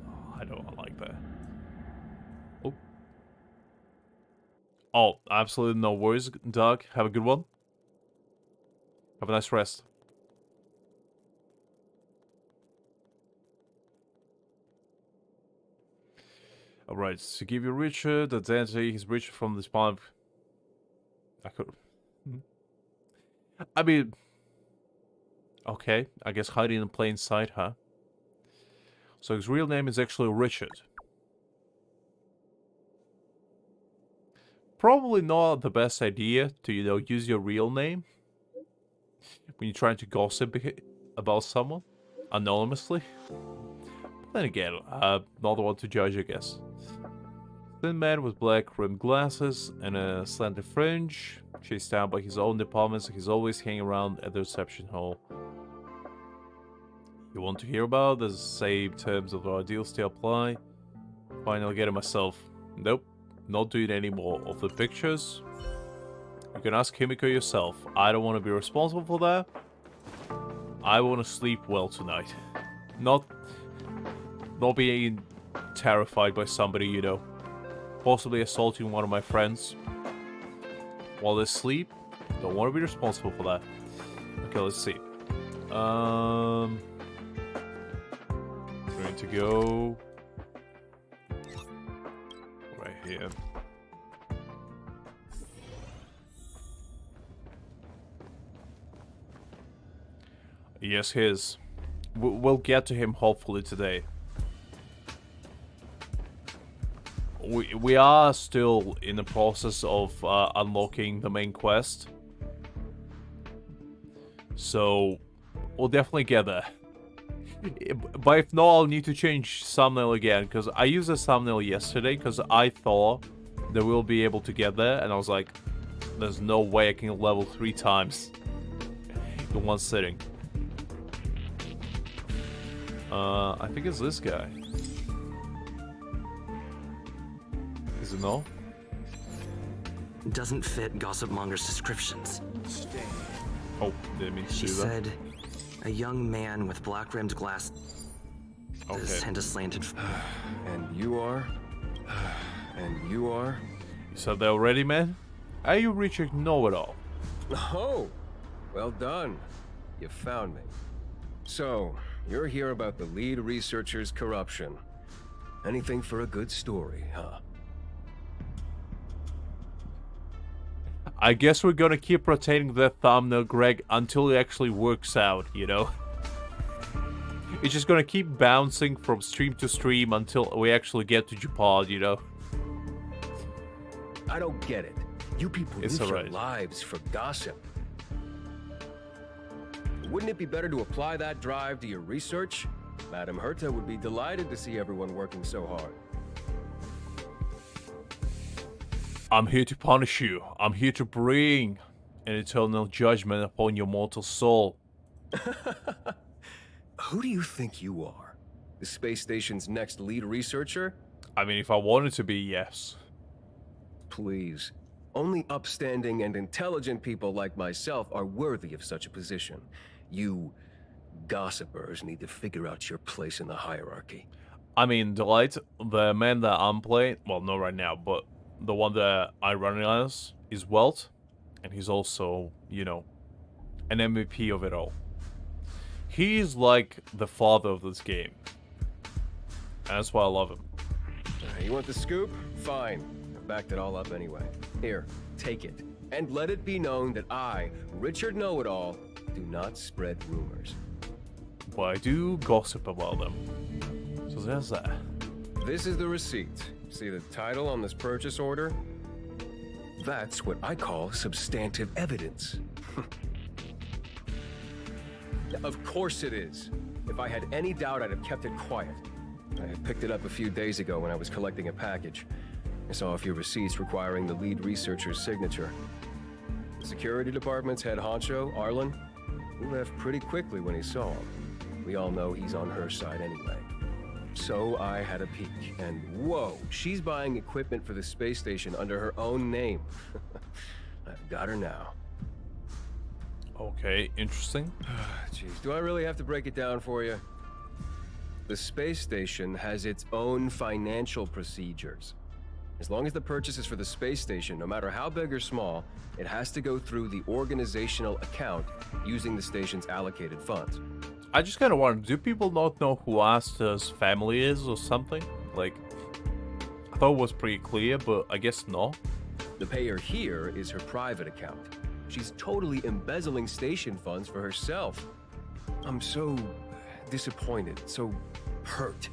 Oh, I don't like that. Oh. Oh, absolutely no worries, Doug. Have a good one. Have a nice rest. Alright, to give you Richard, the identity, he's Richard from the spawn. I could... I mean... Okay, I guess hiding in plain sight, huh? So his real name is actually Richard. Probably not the best idea to, you know, use your real name when you're trying to gossip about someone anonymously. Then again, not the one to judge, I guess. Thin man with black rimmed glasses and a slanted fringe, chased down by his own departments, he's always hanging around at the reception hall. You want to hear about the same terms of our deal still apply? Fine, I'll get it myself. Nope, not doing any more of the pictures. You can ask Himiko yourself. I don't want to be responsible for that. I want to sleep well tonight. Not being terrified by somebody, you know, possibly assaulting one of my friends while they sleep. Don't want to be responsible for that. Okay, let's see. Going to go right here. Yes, his. We'll get to him hopefully today. We are still in the process of unlocking the main quest. So, we'll definitely get there. But if not, I'll need to change thumbnail again, because I used a thumbnail yesterday because I thought that we'll be able to get there, and I was like, there's no way I can level 3 times in one sitting. I think it's this guy. Is it no? Doesn't fit Gossip Monger's descriptions. Oh, didn't mean to She do that. said, a young man with black-rimmed glasses and a slanted... And you are? And you are? You said that already, man? Are you Richard Know-It-All? Oh, well done. You found me. So, you're here about the lead researcher's corruption. Anything for a good story, huh? I guess we're gonna keep rotating that thumbnail, Greg, until it actually works out, you know? It's just gonna keep bouncing from stream to stream until we actually get to Japan, you know? I don't get it. You people It's live your alright. lives for gossip. Wouldn't it be better to apply that drive to your research? Madame Herta would be delighted to see everyone working so hard. I'm here to punish you. I'm here to bring an eternal judgment upon your mortal soul. Who do you think you are? The space station's next lead researcher? I mean, if I wanted to be, yes. Please. Only upstanding and intelligent people like myself are worthy of such a position. You gossipers need to figure out your place in the hierarchy. I mean, Delight, the man that I'm playing, well, not right now, but the one that I run as is Welt, and he's also, you know, an MVP of it all. He's like the father of this game. And that's why I love him. You want the scoop? Fine. I backed it all up anyway. Here, take it. And let it be known that I, Richard Know-It-All, do not spread rumors. But I do gossip about them. So there's that. This is the receipt. See the title on this purchase order? That's what I call substantive evidence. Of course it is. If I had any doubt, I'd have kept it quiet. I picked it up a few days ago when I was collecting a package. I saw a few receipts requiring the lead researcher's signature. The security department's head honcho, Arlen, he left pretty quickly when he saw him. We all know he's on her side anyway. So I had a peek, and whoa, she's buying equipment for the space station under her own name. I've got her now. Okay, interesting. Jeez, do I really have to break it down for you? The space station has its own financial procedures. As long as the purchase is for the space station, no matter how big or small, it has to go through the organizational account using the station's allocated funds. I just kind of wonder, do people not know who Asta's family is or something? Like, I thought it was pretty clear, but I guess no. The payer here is her private account. She's totally embezzling station funds for herself. I'm so disappointed, so hurt.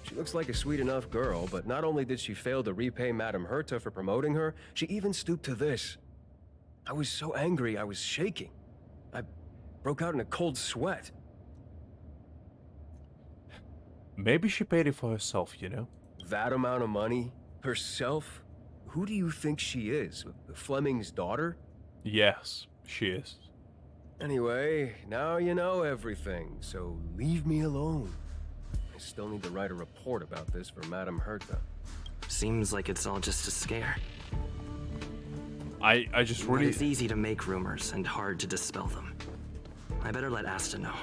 She looks like a sweet enough girl, but not only did she fail to repay Madame Herta for promoting her, she even stooped to this. I was so angry, I was shaking. I broke out in a cold sweat. Maybe she paid it for herself, you know? That amount of money? Herself? Who do you think she is? Fleming's daughter? Yes, she is. Anyway, now you know everything, so leave me alone. I still need to write a report about this for Madame Herta. Seems like it's all just a scare. I just But really... it's easy to make rumors and hard to dispel them. I better let Asta know.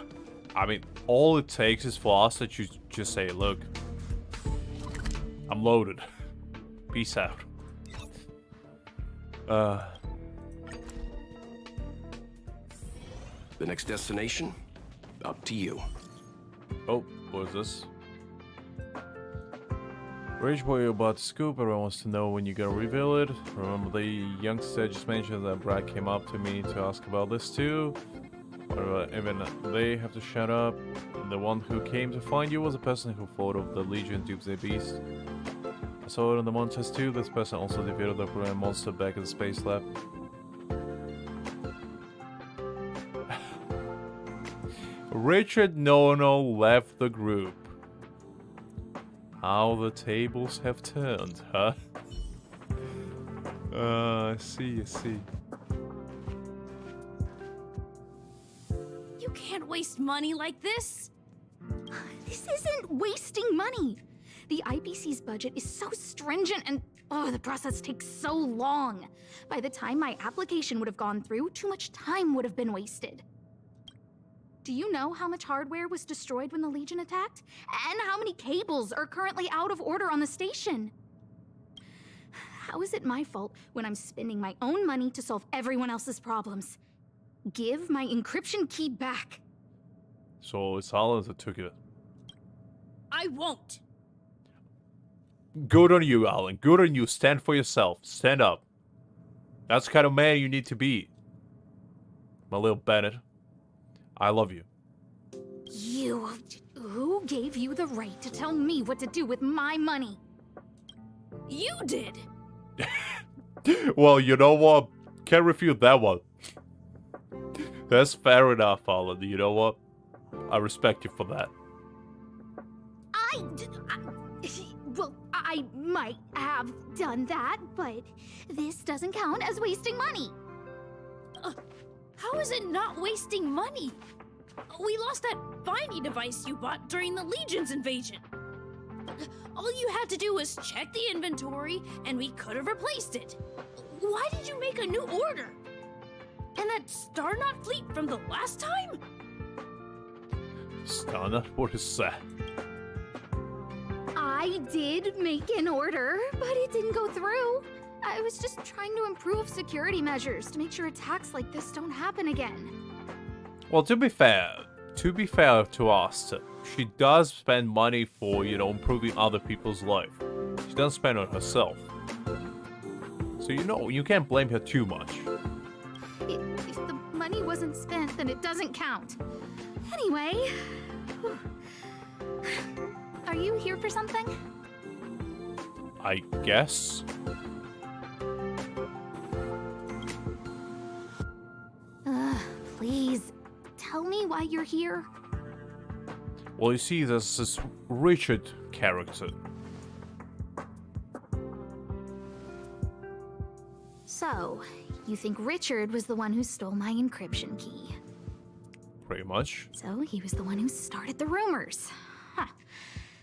I mean, all it takes is for us that you just say, look, I'm loaded. Peace out. The next destination? Up to you. Oh, what is this? Rage boy, you're about to scoop. Everyone wants to know when you're gonna reveal it. Remember the youngster just mentioned that Brad came up to me to ask about this too. Whatever, even they have to shut up. The one who came to find you was a person who fought of the Legion Doomsday Beast. I saw it on the monsters too. This person also defeated the Korean monster back at the space lab. Richard Nono left the group. How the tables have turned, huh? I see. You can't waste money like this. This isn't wasting money. The IPC's budget is so stringent and the process takes so long. By the time my application would have gone through, too much time would have been wasted. Do you know how much hardware was destroyed when the Legion attacked? And how many cables are currently out of order on the station? How is it my fault when I'm spending my own money to solve everyone else's problems? Give my encryption key back. So it's Alan that took it. I won't. Good on you, Alan. Good on you. Stand for yourself. Stand up. That's the kind of man you need to be. My little Bennett. I love you. You... Who gave you the right to tell me what to do with my money? You did. Well, you know what? Can't refute that one. That's fair enough, Alan. You know what? I respect you for that. Well, I might have done that, but this doesn't count as wasting money. How is it not wasting money? We lost that finding device you bought during the Legion's invasion. All you had to do was check the inventory, and we could have replaced it. Why did you make a new order? And that StarNaut fleet from the last time? StarNaut? What is that? I did make an order, but it didn't go through. I was just trying to improve security measures to make sure attacks like this don't happen again. Well, to be fair to us, she does spend money for, improving other people's life. She doesn't spend on herself. So, you can't blame her too much. If the money wasn't spent, then it doesn't count. Anyway... Are you here for something? I guess. Please, tell me why you're here. Well, you see, there's this Richard character. So, you think Richard was the one who stole my encryption key? Pretty much. So, he was the one who started the rumors. Huh.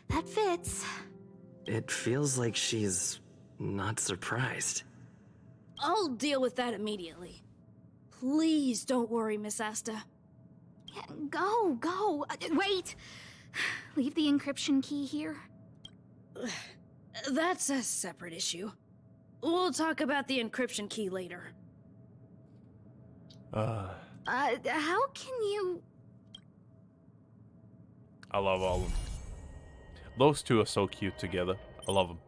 That fits. It feels like she's not surprised. I'll deal with that immediately. Please don't worry, Miss Asta. Yeah, go. Wait! Leave the encryption key here. That's a separate issue. We'll talk about the encryption key later. How can you... I love all of them. Those two are so cute together. I love them.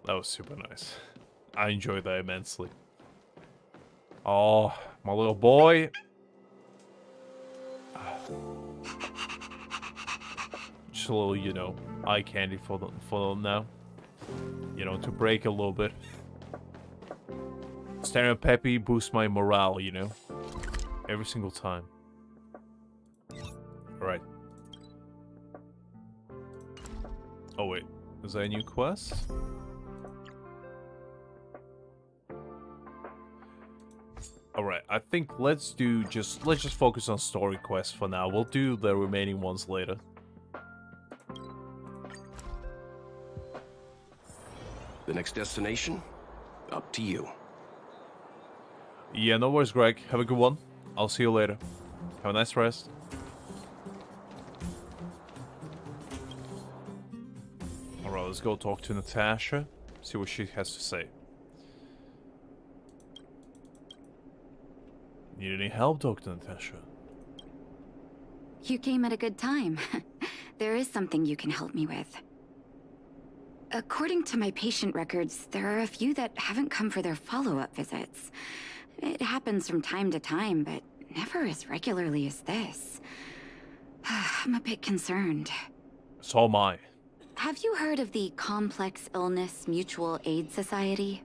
That was super nice. I enjoyed that immensely. Oh, my little boy. Just a little, eye candy for them now. To break a little bit. Staring at Peppy boosts my morale, every single time. Alright. Oh wait, is that a new quest? Alright, I think let's just focus on story quests for now. We'll do the remaining ones later. The next destination? Up to you. Yeah, no worries, Greg. Have a good one. I'll see you later. Have a nice rest. Alright, let's go talk to Natasha. See what she has to say. Need any help, Dr. Natasha? You came at a good time. There is something you can help me with. According to my patient records, there are a few that haven't come for their follow-up visits. It happens from time to time, but never as regularly as this. I'm a bit concerned. So am I. Have you heard of the Complex Illness Mutual Aid Society?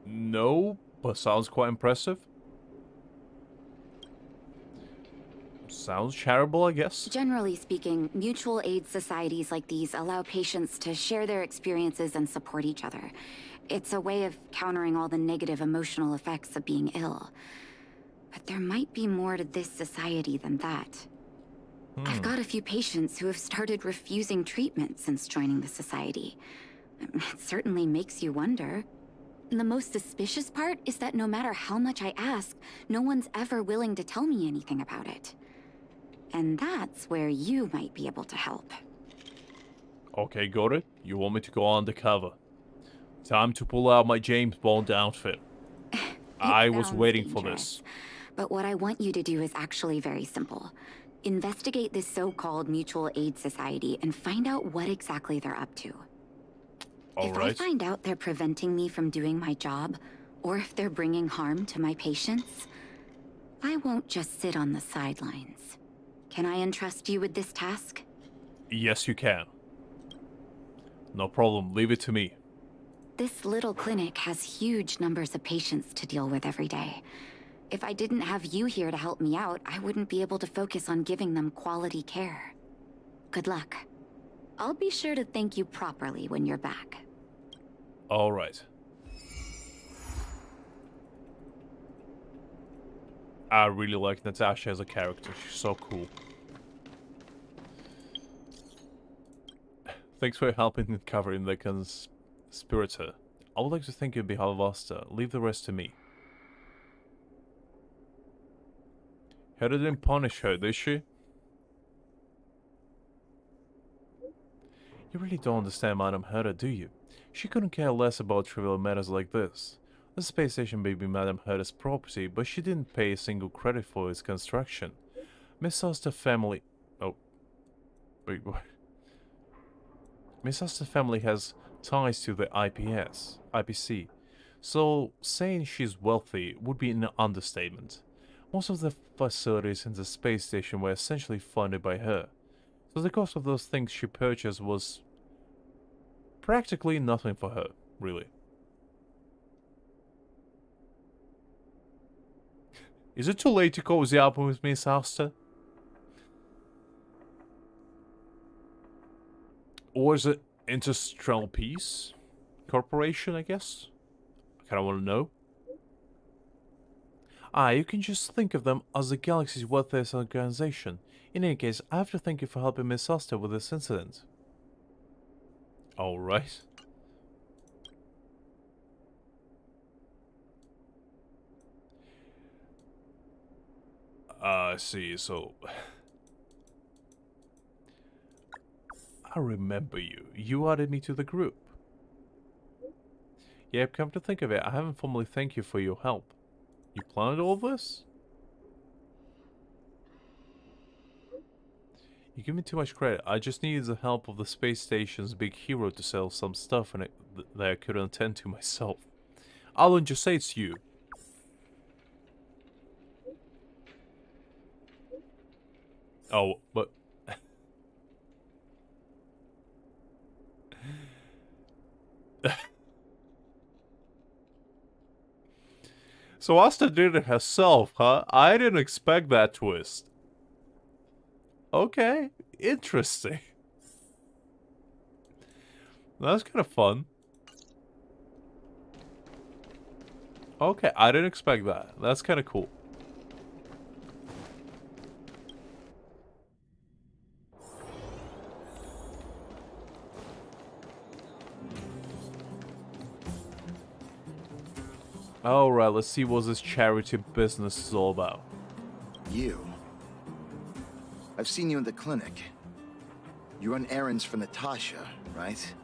No, but sounds quite impressive. Sounds charitable, I guess. Generally speaking, mutual aid societies like these allow patients to share their experiences and support each other. It's a way of countering all the negative emotional effects of being ill. But there might be more to this society than that. I've got a few patients who have started refusing treatment since joining the society. It certainly makes you wonder. And the most suspicious part is that no matter how much I ask, no one's ever willing to tell me anything about it. And that's where you might be able to help. Okay, got it. You want me to go undercover. Time to pull out my James Bond outfit. I was waiting for this. But what I want you to do is actually very simple. Investigate this so-called mutual aid society and find out what exactly they're up to. If I find out they're preventing me from doing my job, or if they're bringing harm to my patients, I won't just sit on the sidelines. Can I entrust you with this task? Yes, you can. No problem. Leave it to me. This little clinic has huge numbers of patients to deal with every day. If I didn't have you here to help me out, I wouldn't be able to focus on giving them quality care. Good luck. I'll be sure to thank you properly when you're back. All right. I really like Natasha as a character. She's so cool. Thanks for helping in covering the conspirator. I would like to thank you on behalf of Asta. Leave the rest to me. Hera didn't punish her, did she? You really don't understand Madame Hera, do you? She couldn't care less about trivial matters like this. The space station may be Madame Hera's property, but she didn't pay a single credit for its construction. Miss Asta family... Oh. Wait, what? Miss Asta family has ties to the IPC. So, saying she's wealthy would be an understatement. Most of the facilities in the space station were essentially funded by her, so the cost of those things she purchased was practically nothing for her, really. Is it too late to cozy up with Miss Asta? Or is it Interstellar Peace Corporation, I guess? I kinda wanna know. You can just think of them as the galaxy's wealthiest organization. In any case, I have to thank you for helping Miss Asta with this incident. Alright. I see, so... I remember you. You added me to the group. Yeah, come to think of it, I haven't formally thanked you for your help. You planned all this? You give me too much credit. I just needed the help of the space station's big hero to sell some stuff that I couldn't attend to myself. Alan, just say it's you. Oh, but... So Asta did it herself, huh? I didn't expect that twist. Okay, interesting. That's kind of fun. Okay, I didn't expect that. That's kind of cool. Alright, let's see what this charity business is all about. You. I've seen you in the clinic. You run errands for Natasha, right?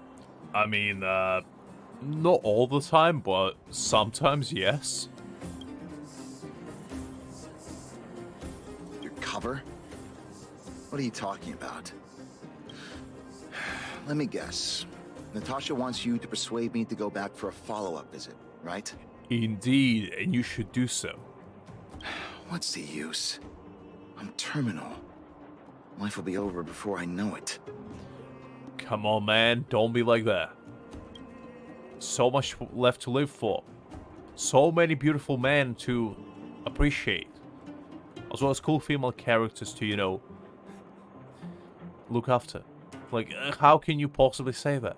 I mean, not all the time, but sometimes, yes. Your cover? What are you talking about? Let me guess. Natasha wants you to persuade me to go back for a follow-up visit, right? Indeed, and you should do so. What's the use? I'm terminal. Life will be over before I know it. Come on, man. Don't be like that. So much left to live for. So many beautiful men to appreciate. As well as cool female characters to, you know, look after. Like, how can you possibly say that?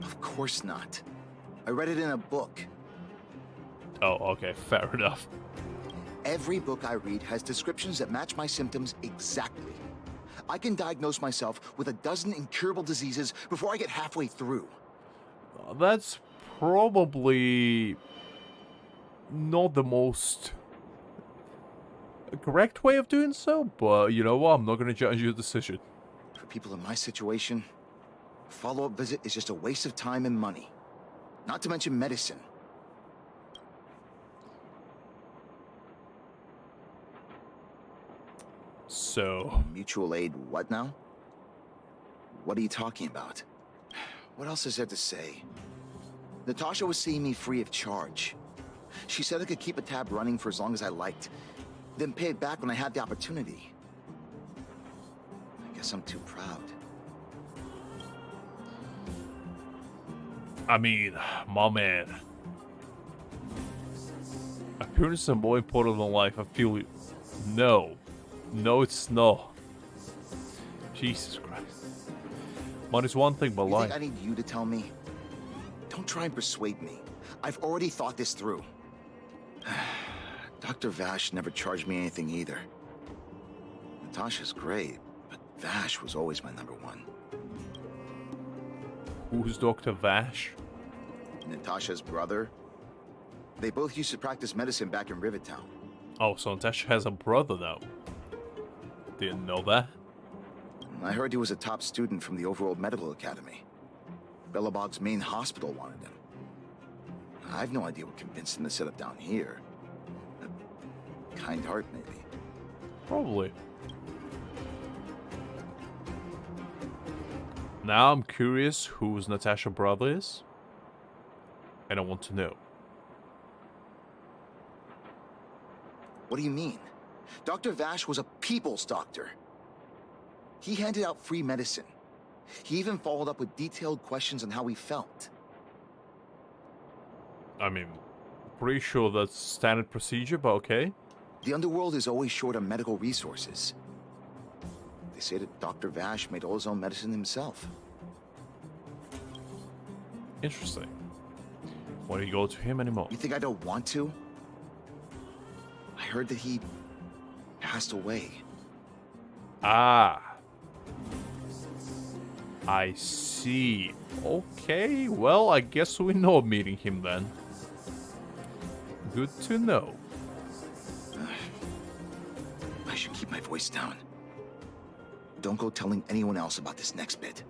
Of course not. I read it in a book. Oh, okay. Fair enough. Every book I read has descriptions that match my symptoms exactly. I can diagnose myself with a dozen incurable diseases before I get halfway through. That's probably not the most correct way of doing so, but you know what? I'm not going to judge your decision. For people in my situation, a follow-up visit is just a waste of time and money. Not to mention medicine. So... Mutual aid what now? What are you talking about? What else is there to say? Natasha was seeing me free of charge. She said I could keep a tab running for as long as I liked, then pay it back when I had the opportunity. I guess I'm too proud. I mean, my man. Appearance is more important than life. I feel you. No. No, it's not. Jesus Christ. Money's one thing, but life. You think I need you to tell me? Don't try and persuade me. I've already thought this through. Dr. Vash never charged me anything either. Natasha's great, but Vash was always my number one. Who's Dr. Vash? Natasha's brother. They both used to practice medicine back in Rivertown. Oh, so Natasha has a brother now. Didn't know that. I heard he was a top student from the Overworld Medical Academy. Bellabog's main hospital wanted him. I have no idea what convinced him to set up down here. A kind heart, maybe. Probably. Now I'm curious whose Natasha's brother is. And I want to know. What do you mean? Dr. Vash was a people's doctor. He handed out free medicine. He even followed up with detailed questions on how he felt. I mean, pretty sure that's standard procedure, but okay. The underworld is always short on medical resources. They say that Dr. Vash made all his own medicine himself. Interesting. Why don't you go to him anymore? You think I don't want to? I heard that he passed away. Ah. I see. Okay, well, I guess we know meeting him then. Good to know. I should keep my voice down. Don't go telling anyone else about this next bit.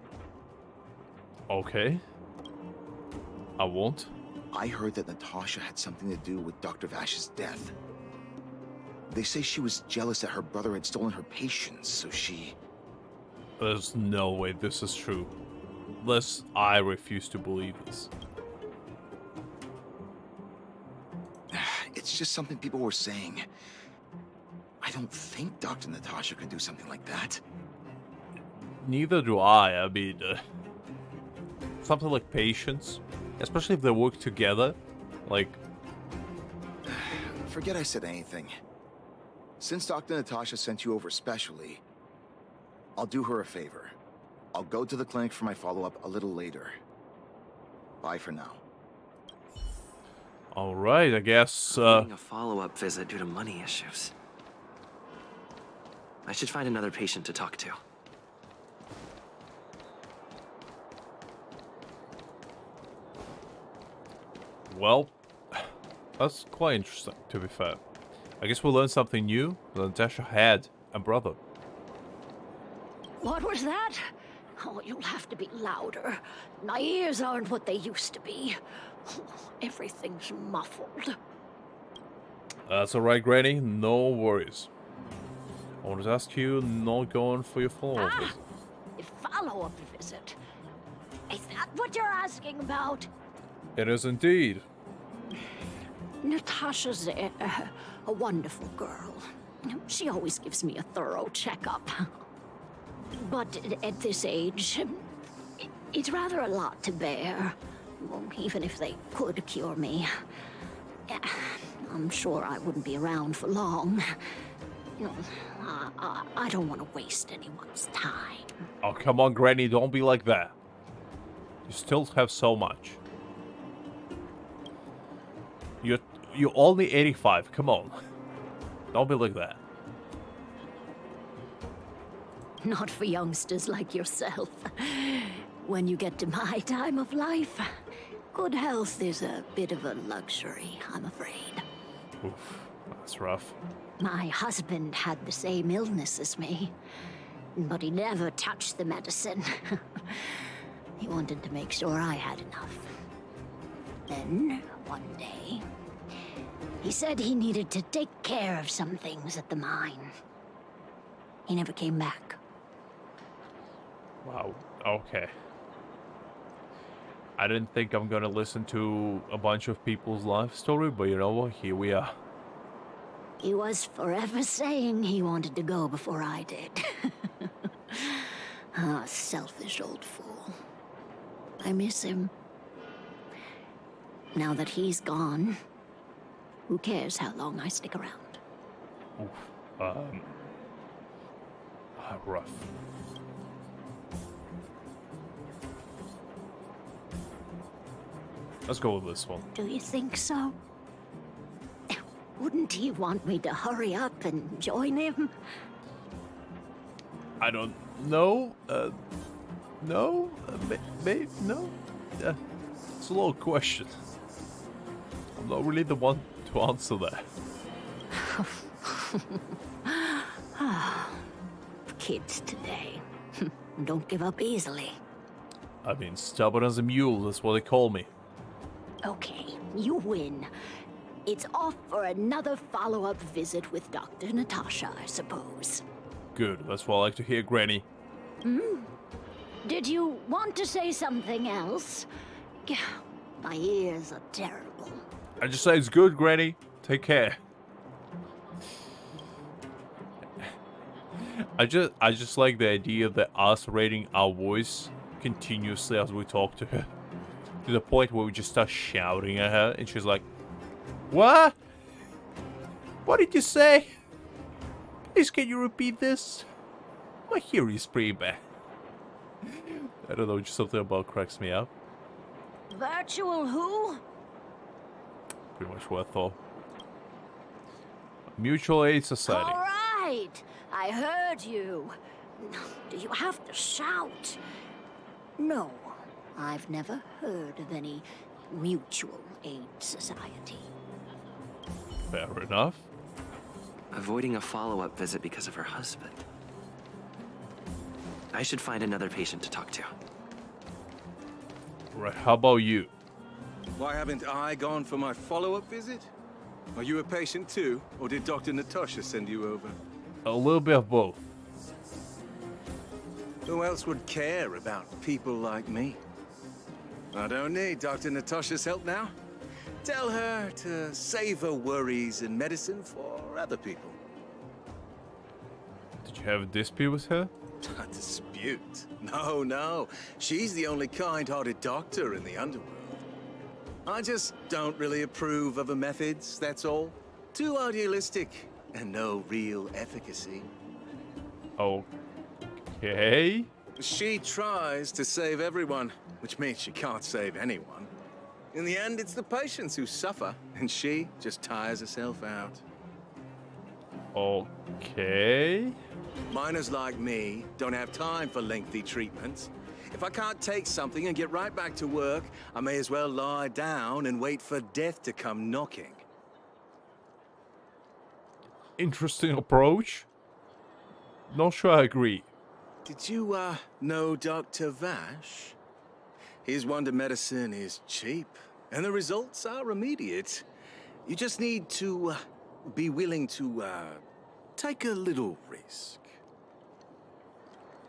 Okay. I won't. I heard that Natasha had something to do with Dr. Vash's death. They say she was jealous that her brother had stolen her patients, so she... There's no way this is true. Unless I refuse to believe this. It's just something people were saying. I don't think Dr. Natasha could do something like that. Neither do I. I mean, something like patience, especially if they work together. Like, forget I said anything. Since Dr. Natasha sent you over specially, I'll do her a favor. I'll go to the clinic for my follow-up a little later. Bye for now. all right, I guess. Avoiding a follow-up visit due to money issues. I should find another patient to talk to. Well, that's quite interesting, to be fair. I guess we'll learn something new. Natasha had a brother. What was that? Oh, you'll have to be louder. My ears aren't what they used to be. Oh, everything's muffled. That's alright, Granny. No worries. I wanted to ask you, not going for your follow-up visit. A follow-up visit? Is that what you're asking about? It is indeed. Natasha's a wonderful girl. She always gives me a thorough checkup. But at this age, it's rather a lot to bear. Well, even if they could cure me, I'm sure I wouldn't be around for long. You know, I don't want to waste anyone's time. Oh, come on, Granny, don't be like that. You still have so much. You're only 85, come on. Don't be like that. Not for youngsters like yourself. When you get to my time of life, good health is a bit of a luxury, I'm afraid. Oof, that's rough. My husband had the same illness as me, but he never touched the medicine. He wanted to make sure I had enough. Then, one day, he said he needed to take care of some things at the mine. He never came back. Wow, okay. I didn't think I'm gonna listen to a bunch of people's life story, but you know what? Here we are. He was forever saying he wanted to go before I did. Ah, selfish old fool. I miss him. Now that he's gone, who cares how long I stick around? Oof. Rough. Let's go with this one. Do you think so? Wouldn't he want me to hurry up and join him? I don't know. No. Maybe no. It's a little question. I'm not really the one to answer that. Kids today don't give up easily. I mean, stubborn as a mule, that's what they call me. Okay, you win. It's off for another follow-up visit with Dr. Natasha, I suppose. Good, that's what I like to hear, Granny. Did you want to say something else? My ears are terrible. I just say it's good, Granny. Take care. I just like the idea that us raising our voice continuously as we talk to her. To the point where we just start shouting at her and she's like, "What? What did you say? Please can you repeat this? My hearing is pretty bad." I don't know, just something about cracks me up. Virtual who? Pretty much what I thought. Mutual Aid Society. All right, I heard you. Do you have to shout? No, I've never heard of any mutual aid society. Fair enough. Avoiding a follow-up visit because of her husband. I should find another patient to talk to. Right, how about you? Why haven't I gone for my follow-up visit? Are you a patient too, or did Dr. Natasha send you over? A little bit of both. Who else would care about people like me? I don't need Dr. Natasha's help now. Tell her to save her worries and medicine for other people. Did you have a dispute with her? A dispute? No. She's the only kind-hearted doctor in the underworld. I just don't really approve of her methods, that's all. Too idealistic and no real efficacy. Okay. She tries to save everyone, which means she can't save anyone. In the end, it's the patients who suffer, and she just tires herself out. Okay. Miners like me don't have time for lengthy treatments. If I can't take something and get right back to work, I may as well lie down and wait for death to come knocking. Interesting approach. Not sure I agree. Did you, know Dr. Vash? His wonder medicine is cheap, and the results are immediate. You just need to, be willing to, take a little risk.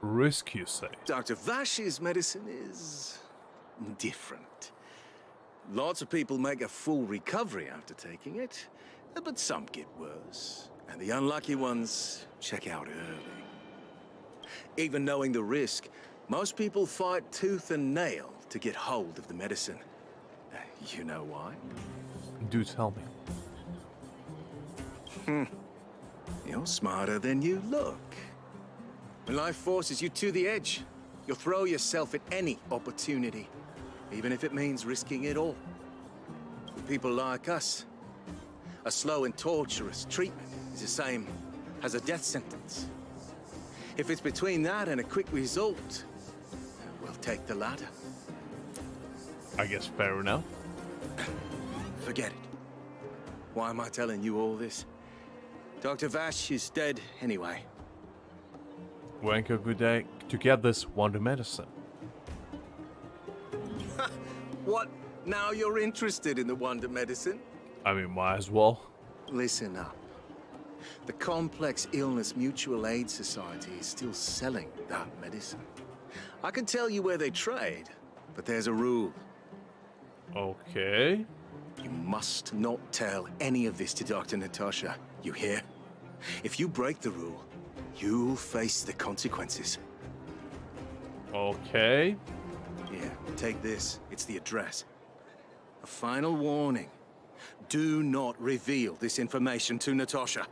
Risk, you say? Dr. Vash's medicine is different. Lots of people make a full recovery after taking it, but some get worse, and the unlucky ones check out early. Even knowing the risk, most people fight tooth and nail to get hold of the medicine. You know why? Do tell me. You're smarter than you look. When life forces you to the edge, you'll throw yourself at any opportunity, even if it means risking it all. For people like us, a slow and torturous treatment is the same as a death sentence. If it's between that and a quick result, we'll take the latter. I guess fair enough. Forget it. Why am I telling you all this? Dr. Vash is dead anyway. When could we day to get this wonder medicine? What? Now you're interested in the wonder medicine? I mean, might as well. Listen up. The Complex Illness Mutual Aid Society is still selling that medicine. I can tell you where they trade, but there's a rule. Okay. You must not tell any of this to Dr. Natasha. You hear? If you break the rule, you'll face the consequences. Okay. Yeah, take this. It's the address. A final warning. Do not reveal this information to Natasha.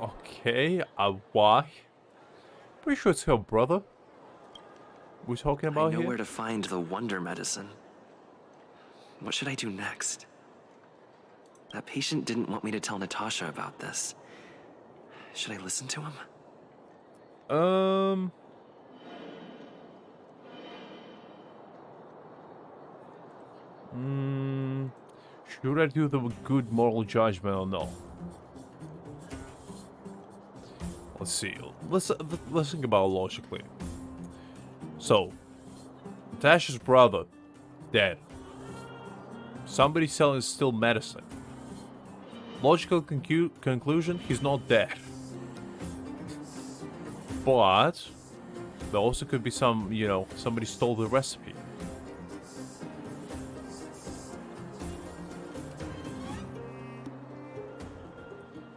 Okay, why? Pretty sure it's her brother we're talking about I know here. where to find the wonder medicine. What should I do next? That patient didn't want me to tell Natasha about this. Should I listen to him? Should I do the good moral judgment or no? Let's see. Let's think about it logically. So, Natasha's brother, dead. Somebody selling still medicine. Logical conclusion: he's not dead. But there also could be some, you know, somebody stole the recipe.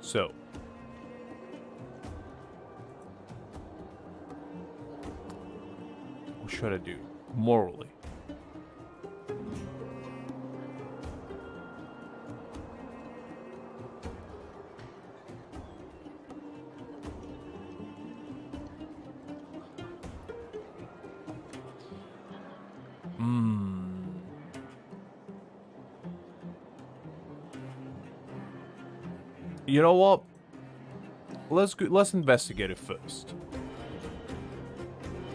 So, what should I do morally? You know what? Let's investigate it first.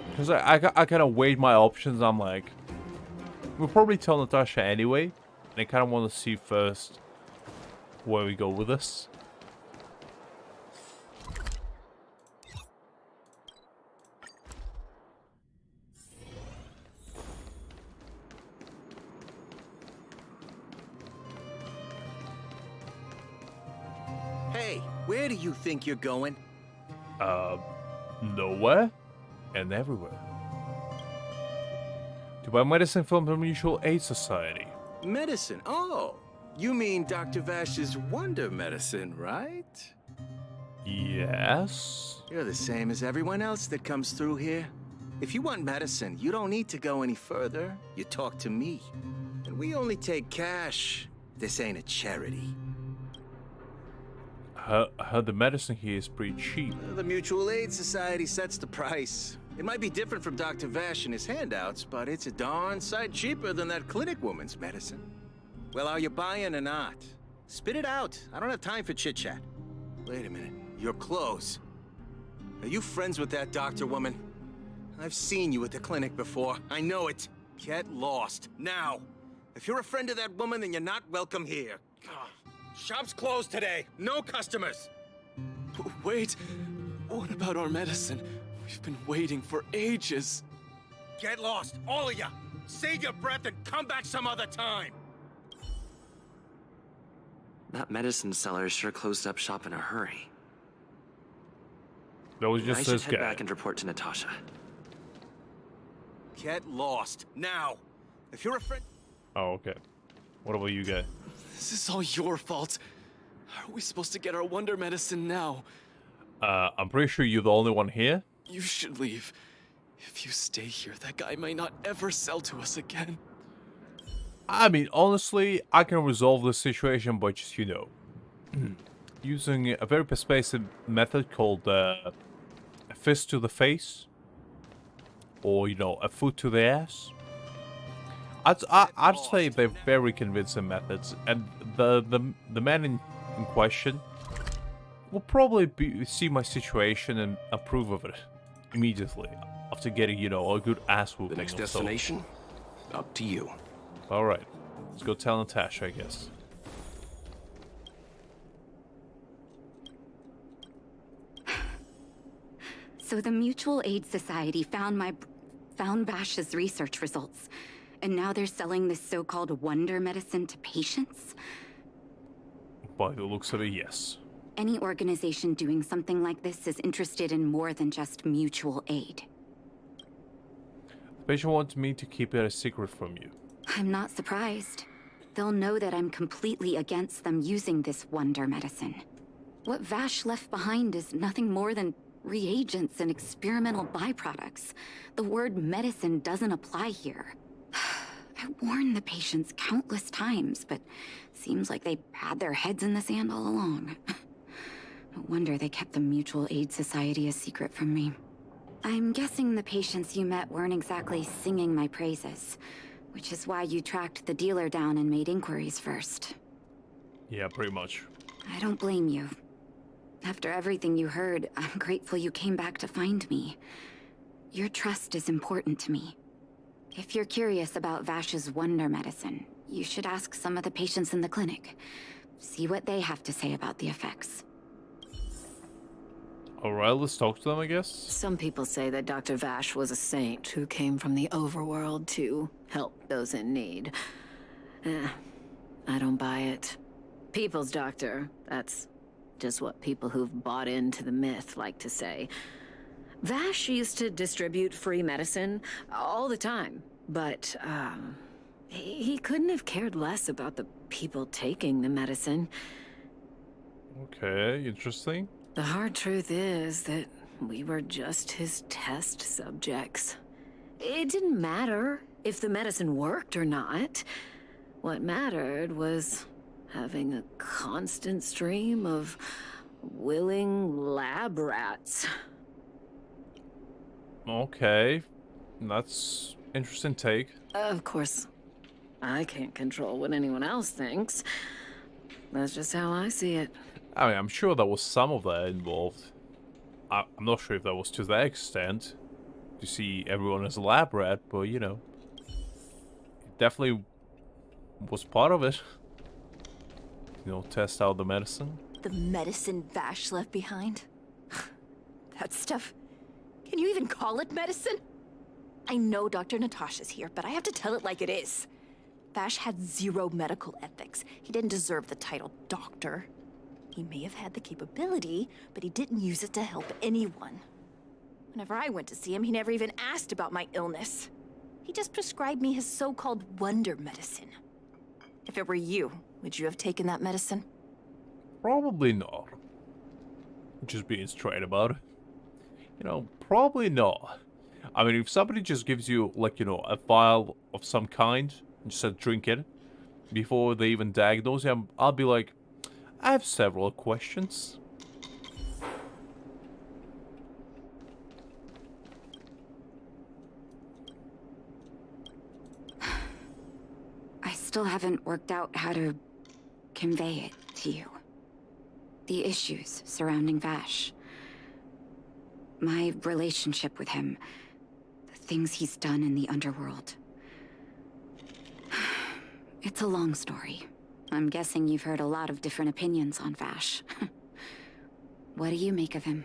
Because I kind of weighed my options. I'm like, we'll probably tell Natasha anyway. And I kind of want to see first where we go with this. Hey, where do you think you're going? Nowhere and everywhere. To buy medicine from the Mutual Aid Society. Medicine? Oh, you mean Dr. Vash's wonder medicine, right? Yes. You're the same as everyone else that comes through here. If you want medicine, you don't need to go any further. You talk to me. And we only take cash. This ain't a charity. I heard the medicine here is pretty cheap. The Mutual Aid Society sets the price. It might be different from Dr. Vash and his handouts, but it's a darn sight cheaper than that clinic woman's medicine. Well, are you buying or not? Spit it out. I don't have time for chit-chat. Wait a minute. Your clothes. Are you friends with that doctor woman? I've seen you at the clinic before. I know it. Get lost. Now. If you're a friend of that woman, then you're not welcome here. Shop's closed today. No customers. Wait. What about our medicine? We've been waiting for ages. Get lost, all of you. Save your breath and come back some other time. That medicine seller sure closed up shop in a hurry. That was just I this should guy. head back and report to Natasha. Get lost, now. If you're a friend... Oh, okay. What about you guys? This is all your fault. How are we supposed to get our wonder medicine now? I'm pretty sure you're the only one here. You should leave. If you stay here, that guy might not ever sell to us again. I mean, honestly, I can resolve this situation by just, using a very persuasive method called a fist to the face. Or, a foot to the ass. I'd say they're very convincing methods. And the man in question will probably see my situation and approve of it immediately after getting, a good ass whooping. The next destination? Up to you. Alright. Let's go tell Natasha, I guess. So the Mutual Aid Society found Vash's research results, and now they're selling this so-called wonder medicine to patients? By the looks of it, yes. Any organization doing something like this is interested in more than just mutual aid. The patient wants me to keep it a secret from you. I'm not surprised. They'll know that I'm completely against them using this wonder medicine. What Vash left behind is nothing more than reagents and experimental byproducts. The word medicine doesn't apply here. I warned the patients countless times, but seems like they had their heads in the sand all along. No wonder they kept the Mutual Aid Society a secret from me. I'm guessing the patients you met weren't exactly singing my praises, which is why you tracked the dealer down and made inquiries first. Yeah, pretty much. I don't blame you. After everything you heard, I'm grateful you came back to find me. Your trust is important to me. If you're curious about Vash's wonder medicine, you should ask some of the patients in the clinic. See what they have to say about the effects. Alright, let's talk to them, I guess. Some people say that Dr. Vash was a saint who came from the overworld to help those in need. I don't buy it. People's doctor, that's just what people who've bought into the myth like to say. Vash used to distribute free medicine all the time, but he couldn't have cared less about the people taking the medicine. Okay, interesting. The hard truth is that we were just his test subjects. It didn't matter if the medicine worked or not. What mattered was having a constant stream of willing lab rats. Okay, that's interesting take. Of course, I can't control what anyone else thinks. That's just how I see it. I mean, I'm sure there was some of that involved. I'm not sure if that was to that extent, to see everyone as a lab rat, but it definitely was part of it. Test out the medicine. The medicine Vash left behind? That stuff... Can you even call it medicine? I know Dr. Natasha's here, but I have to tell it like it is. Vash had zero medical ethics. He didn't deserve the title doctor. He may have had the capability, but he didn't use it to help anyone. Whenever I went to see him, he never even asked about my illness. He just prescribed me his so-called wonder medicine. If it were you, would you have taken that medicine? Probably not. Just being straight about it. Probably not. I mean, if somebody just gives you, a vial of some kind, and just said drink it, before they even diagnose you, I'll be like, I have several questions. I still haven't worked out how to convey it to you. The issues surrounding Vash. My relationship with him. The things he's done in the underworld. It's a long story. I'm guessing you've heard a lot of different opinions on Vash. What do you make of him?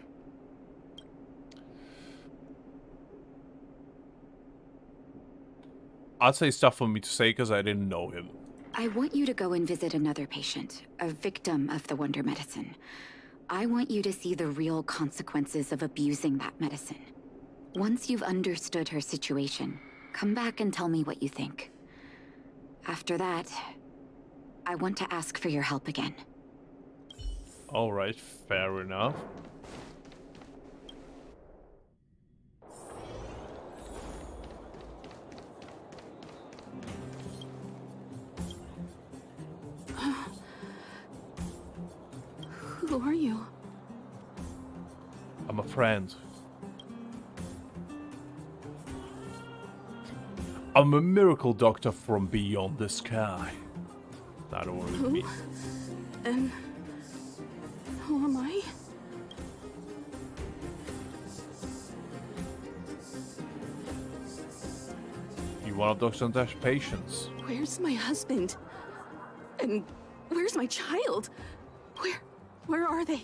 I'd say stuff for me to say because I didn't know him. I want you to go and visit another patient, a victim of the wonder medicine. I want you to see the real consequences of abusing that medicine. Once you've understood her situation, come back and tell me what you think. After that, I want to ask for your help again. Alright, fair enough. Who are you? I'm a friend. I'm a miracle doctor from beyond the sky. I don't want to Who? be. And who am I? You one of Dr. Natacha's patients. Where's my husband? And where's my child? Where are they?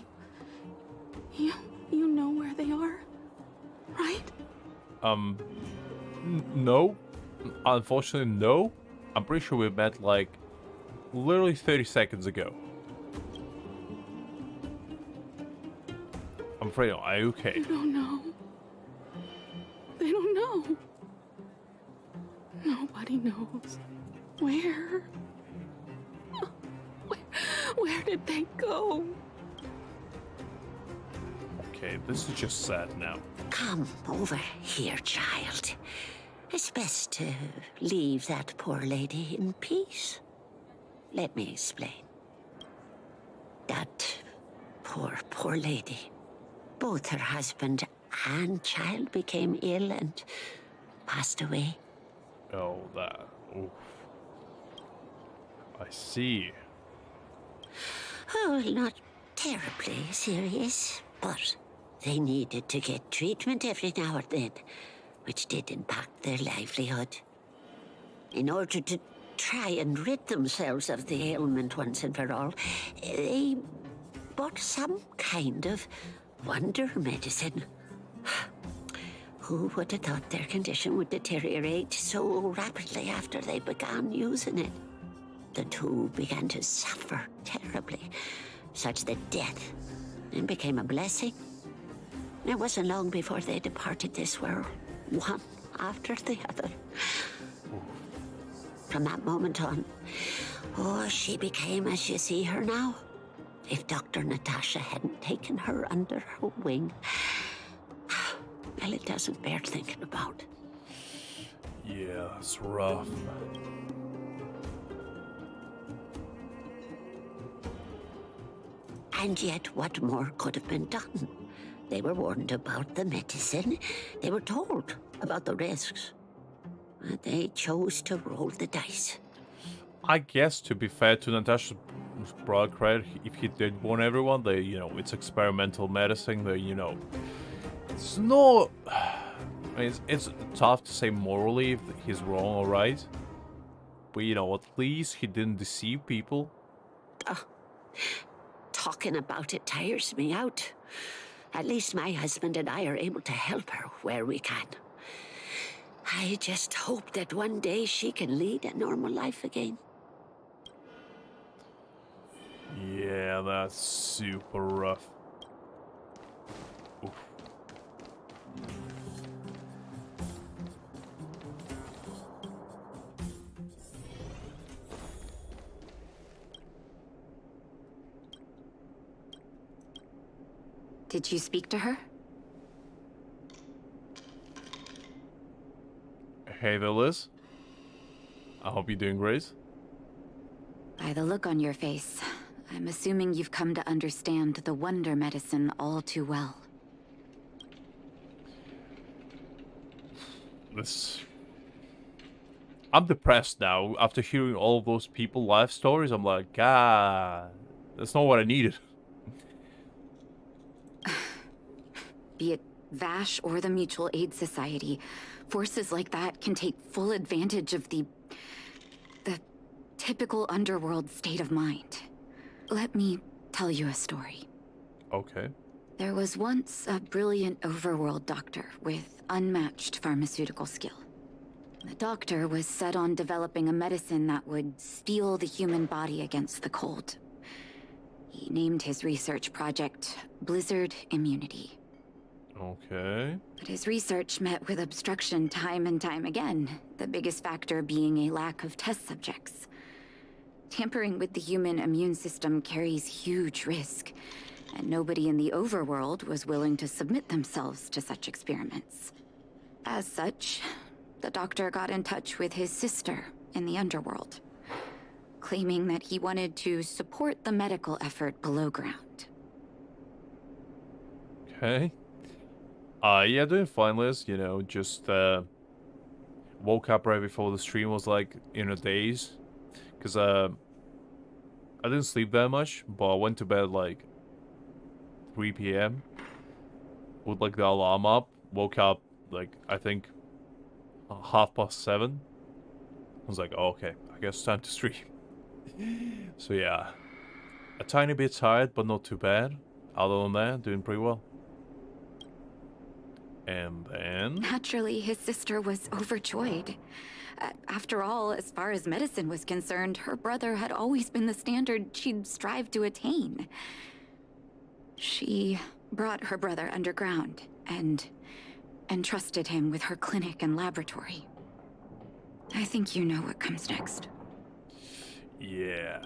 You know where they are, right? No. Unfortunately, no. I'm pretty sure we met like literally 30 seconds ago. I'm afraid, are you okay? You don't know. They don't know. Nobody knows. Where? Where did they go? Okay, this is just sad now. Come over here, child. It's best to leave that poor lady in peace. Let me explain. That poor lady. Both her husband and child became ill and passed away. Oh, that. Oof. I see. Oh, not terribly serious, but they needed to get treatment every now and then, which did impact their livelihood. In order to try and rid themselves of the ailment once and for all, they bought some kind of wonder medicine. Who would have thought their condition would deteriorate so rapidly after they began using it? The two began to suffer terribly, such that death then became a blessing. It wasn't long before they departed this world, one after the other. From that moment on, she became as you see her now. If Dr. Natasha hadn't taken her under her wing, well, it doesn't bear thinking about. Yeah, it's rough. And yet, what more could have been done? They were warned about the medicine. They were told about the risks. But they chose to roll the dice. I guess, to be fair to Natasha's broad credit, if he did warn everyone, they, it's experimental medicine, it's not... I mean, it's tough to say morally if he's wrong or right. But, at least he didn't deceive people. Talking about it tires me out. At least my husband and I are able to help her where we can. I just hope that one day she can lead a normal life again. Yeah, that's super rough. Oof. Did you speak to her? Hey there, Liz. I hope you're doing great. By the look on your face, I'm assuming you've come to understand the wonder medicine all too well. I'm depressed now. After hearing all of those people's life stories, I'm like, that's not what I needed. Be it Vash or the Mutual Aid Society, forces like that can take full advantage of the typical underworld state of mind. Let me tell you a story. Okay. There was once a brilliant overworld doctor with unmatched pharmaceutical skill. The doctor was set on developing a medicine that would steel the human body against the cold. He named his research project Blizzard Immunity. Okay. But his research met with obstruction time and time again, the biggest factor being a lack of test subjects. Tampering with the human immune system carries huge risk, and nobody in the overworld was willing to submit themselves to such experiments. As such, the doctor got in touch with his sister in the underworld, claiming that he wanted to support the medical effort below ground. Okay. Yeah, doing fine, Liz. You know, just woke up right before the stream was like in a daze, cause I didn't sleep that much, but I went to bed like 3 p.m. with like the alarm up. Woke up like I think 7:30. I was like, oh, okay, I guess it's time to stream. So yeah, a tiny bit tired, but not too bad. Other than that, doing pretty well. And then... Naturally, his sister was overjoyed. After all, as far as medicine was concerned, her brother had always been the standard she'd strived to attain. She brought her brother underground and entrusted him with her clinic and laboratory. I think you know what comes next. Yeah.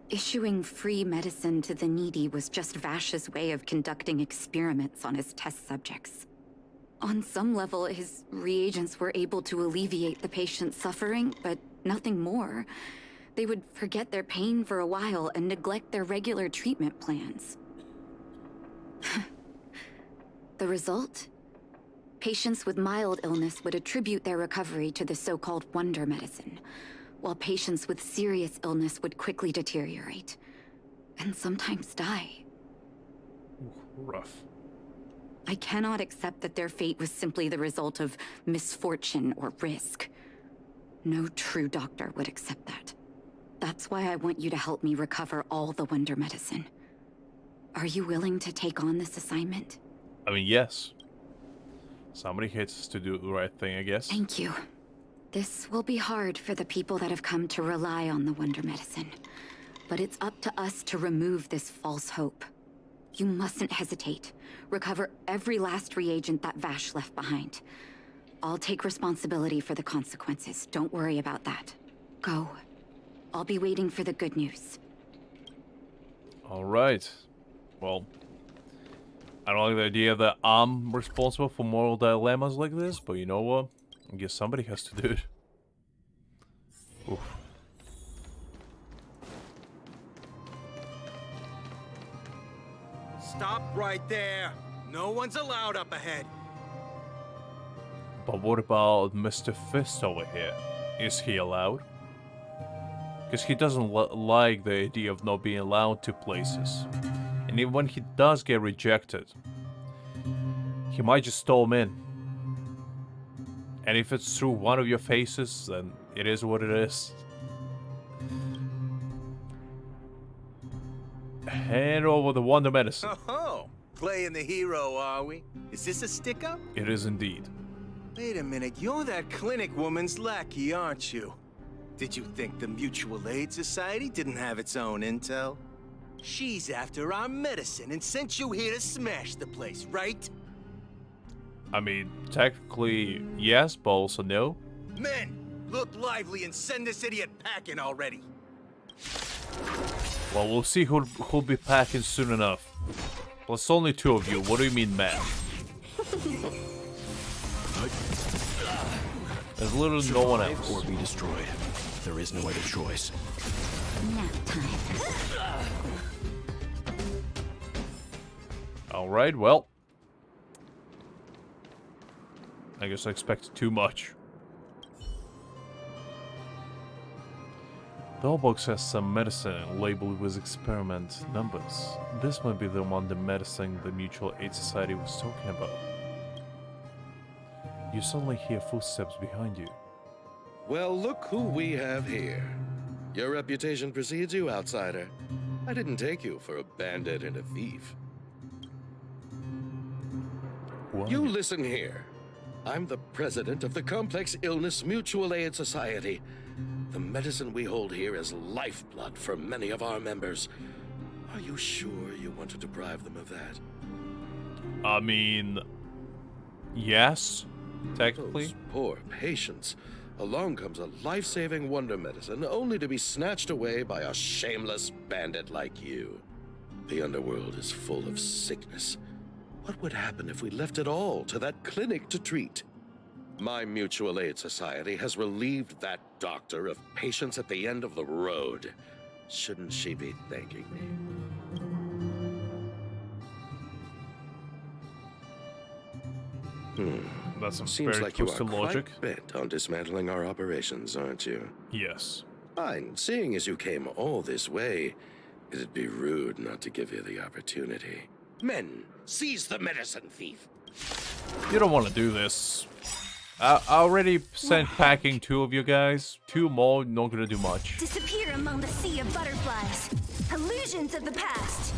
Issuing free medicine to the needy was just Vash's way of conducting experiments on his test subjects. On some level, his reagents were able to alleviate the patient's suffering, but nothing more. They would forget their pain for a while and neglect their regular treatment plans. The result? Patients with mild illness would attribute their recovery to the so-called wonder medicine, while patients with serious illness would quickly deteriorate, and sometimes die. Rough. I cannot accept that their fate was simply the result of misfortune or risk. No true doctor would accept that. That's why I want you to help me recover all the wonder medicine. Are you willing to take on this assignment? I mean, yes. Somebody hates to do the right thing, I guess. Thank you. This will be hard for the people that have come to rely on the wonder medicine. But it's up to us to remove this false hope. You mustn't hesitate. Recover every last reagent that Vash left behind. I'll take responsibility for the consequences. Don't worry about that. Go. I'll be waiting for the good news. Alright. Well, I don't like the idea that I'm responsible for moral dilemmas like this, but you know what? I guess somebody has to do it. Oof. Stop right there. No one's allowed up ahead. But what about Mr. Fist over here? Is he allowed? Because he doesn't like the idea of not being allowed to places. And even when he does get rejected, he might just storm in. And if it's through one of your faces, then it is what it is. Hand over the wonder medicine. Oh, playing the hero, are we? Is this a stick-up? It is indeed. Wait a minute, you're that clinic woman's lackey, aren't you? Did you think the Mutual Aid Society didn't have its own intel? She's after our medicine and sent you here to smash the place, right? I mean, technically, yes, but also no. Men, look lively and send this idiot packing already. Well, we'll see who'll be packing soon enough. Plus, only two of you. What do you mean, man? There's literally no one else. Or be destroyed. There is no other choice. Nap time. Alright, well. I guess I expected too much. The old box has some medicine labeled with experiment numbers. This might be the one the medicine the Mutual Aid Society was talking about. You suddenly hear footsteps behind you. Well, look who we have here. Your reputation precedes you, outsider. I didn't take you for a bandit and a thief. What? You listen here. I'm the president of the Complex Illness Mutual Aid Society. The medicine we hold here is lifeblood for many of our members. Are you sure you want to deprive them of that? I mean... yes, technically. Those poor patients. Along comes a life-saving wonder medicine, only to be snatched away by a shameless bandit like you. The underworld is full of sickness. What would happen if we left it all to that clinic to treat? My Mutual Aid Society has relieved that doctor of patients at the end of the road. Shouldn't she be thanking me? That's some Seems very like you are twisted logic. quite bent on dismantling our operations, aren't you? Yes. Fine. Seeing as you came all this way, it'd be rude not to give you the opportunity. Men, seize the medicine thief. You don't want to do this. I already sent packing 2 of you guys. 2 more, not gonna do much. Disappear among the sea of butterflies. Illusions of the past.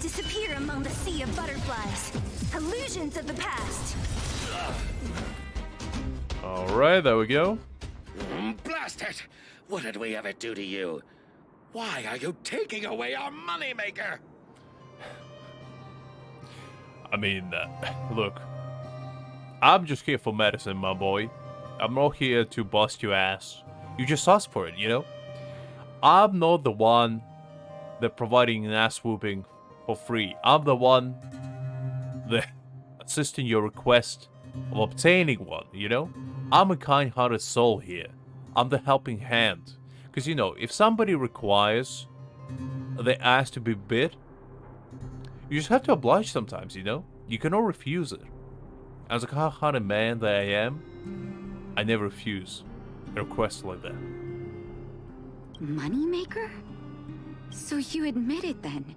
Disappear among the sea of butterflies. Illusions of the past. Alright, there we go. Blast it! What did we ever do to you? Why are you taking away our moneymaker? I mean, look. I'm just here for medicine, my boy. I'm not here to bust your ass. You just asked for it, you know? I'm not the one that providing an ass whooping for free. I'm the one that assisting your request of obtaining one, you know? I'm a kind-hearted soul here. I'm the helping hand. Because, you know, if somebody requires the ass to be bit, you just have to oblige sometimes, you know? You cannot refuse it. As a kind-hearted man that I am, I never refuse a request like that. Moneymaker? So you admit it then?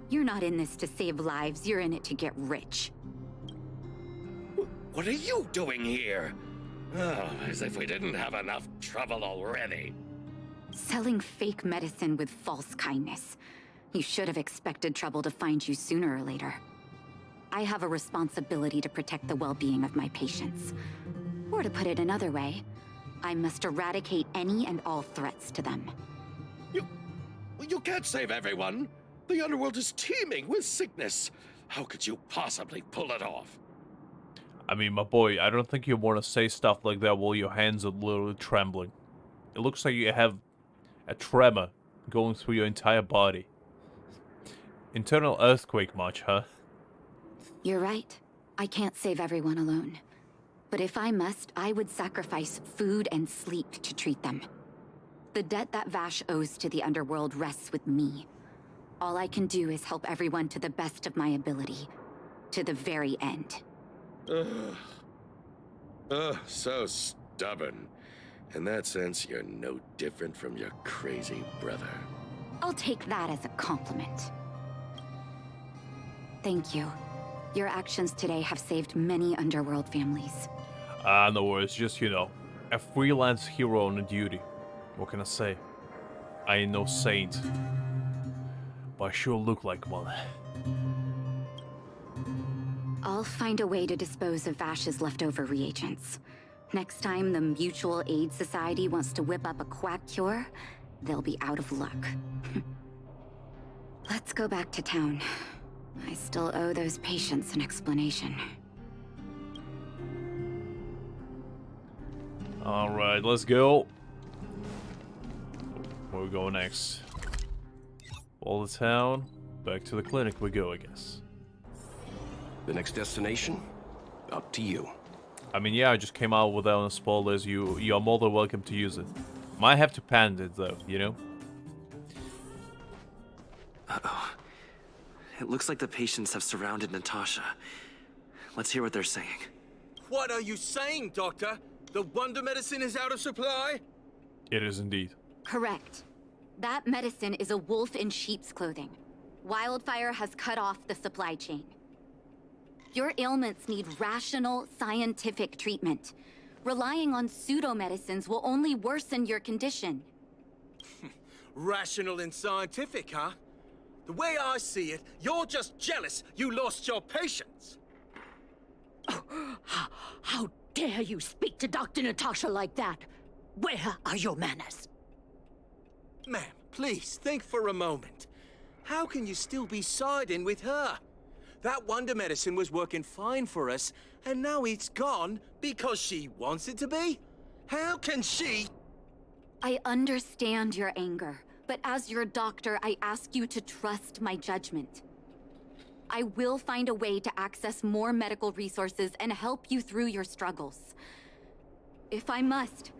You're not in this to save lives, you're in it to get rich. What are you doing here? Oh, as if we didn't have enough trouble already. Selling fake medicine with false kindness. You should have expected trouble to find you sooner or later. I have a responsibility to protect the well-being of my patients. Or to put it another way, I must eradicate any and all threats to them. You can't save everyone. The underworld is teeming with sickness. How could you possibly pull it off? I mean, my boy, I don't think you want to say stuff like that while your hands are literally trembling. It looks like you have a tremor going through your entire body. Internal earthquake much, huh? You're right. I can't save everyone alone. But if I must, I would sacrifice food and sleep to treat them. The debt that Vash owes to the underworld rests with me. All I can do is help everyone to the best of my ability. To the very end. So stubborn. In that sense, you're no different from your crazy brother. I'll take that as a compliment. Thank you. Your actions today have saved many underworld families. No worries, just, you know, a freelance hero on duty. What can I say? I ain't no saint. But I sure look like one. I'll find a way to dispose of Vash's leftover reagents. Next time the Mutual Aid Society wants to whip up a quack cure, they'll be out of luck. Let's go back to town. I still owe those patients an explanation. Alright, let's go. Where we go next? All the town, back to the clinic we go, I guess. The next destination? Up to you. I mean, yeah, I just came out without any spoilers. You're more than welcome to use it. Might have to pan it, though, you know? Uh-oh. It looks like the patients have surrounded Natasha. Let's hear what they're saying. What are you saying, Doctor? The wonder medicine is out of supply? It is indeed. Correct. That medicine is a wolf in sheep's clothing. Wildfire has cut off the supply chain. Your ailments need rational, scientific treatment. Relying on pseudo-medicines will only worsen your condition. Rational and scientific, huh? The way I see it, you're just jealous you lost your patients. How dare you speak to Dr. Natasha like that? Where are your manners? Ma'am, please think for a moment. How can you still be siding with her? That wonder medicine was working fine for us, and now it's gone because she wants it to be? How can she? I understand your anger, but as your doctor, I ask you to trust my judgment. I will find a way to access more medical resources and help you through your struggles. If I must,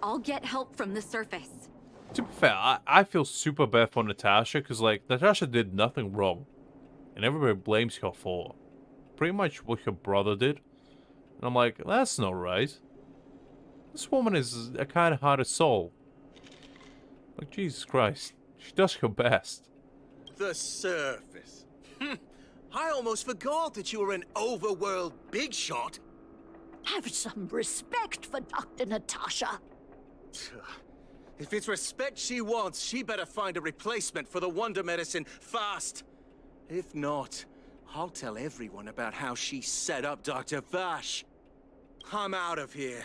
I'll get help from the surface. To be fair, I feel super bad for Natasha, because, like, Natasha did nothing wrong. And everybody blames her for pretty much what her brother did. And I'm like, that's not right. This woman is a kind-hearted soul. Like, Jesus Christ. She does her best. The surface. I almost forgot that you were an overworld big shot. Have some respect for Dr. Natasha. If it's respect she wants, she better find a replacement for the wonder medicine fast. If not, I'll tell everyone about how she set up Dr. Vash. I'm out of here.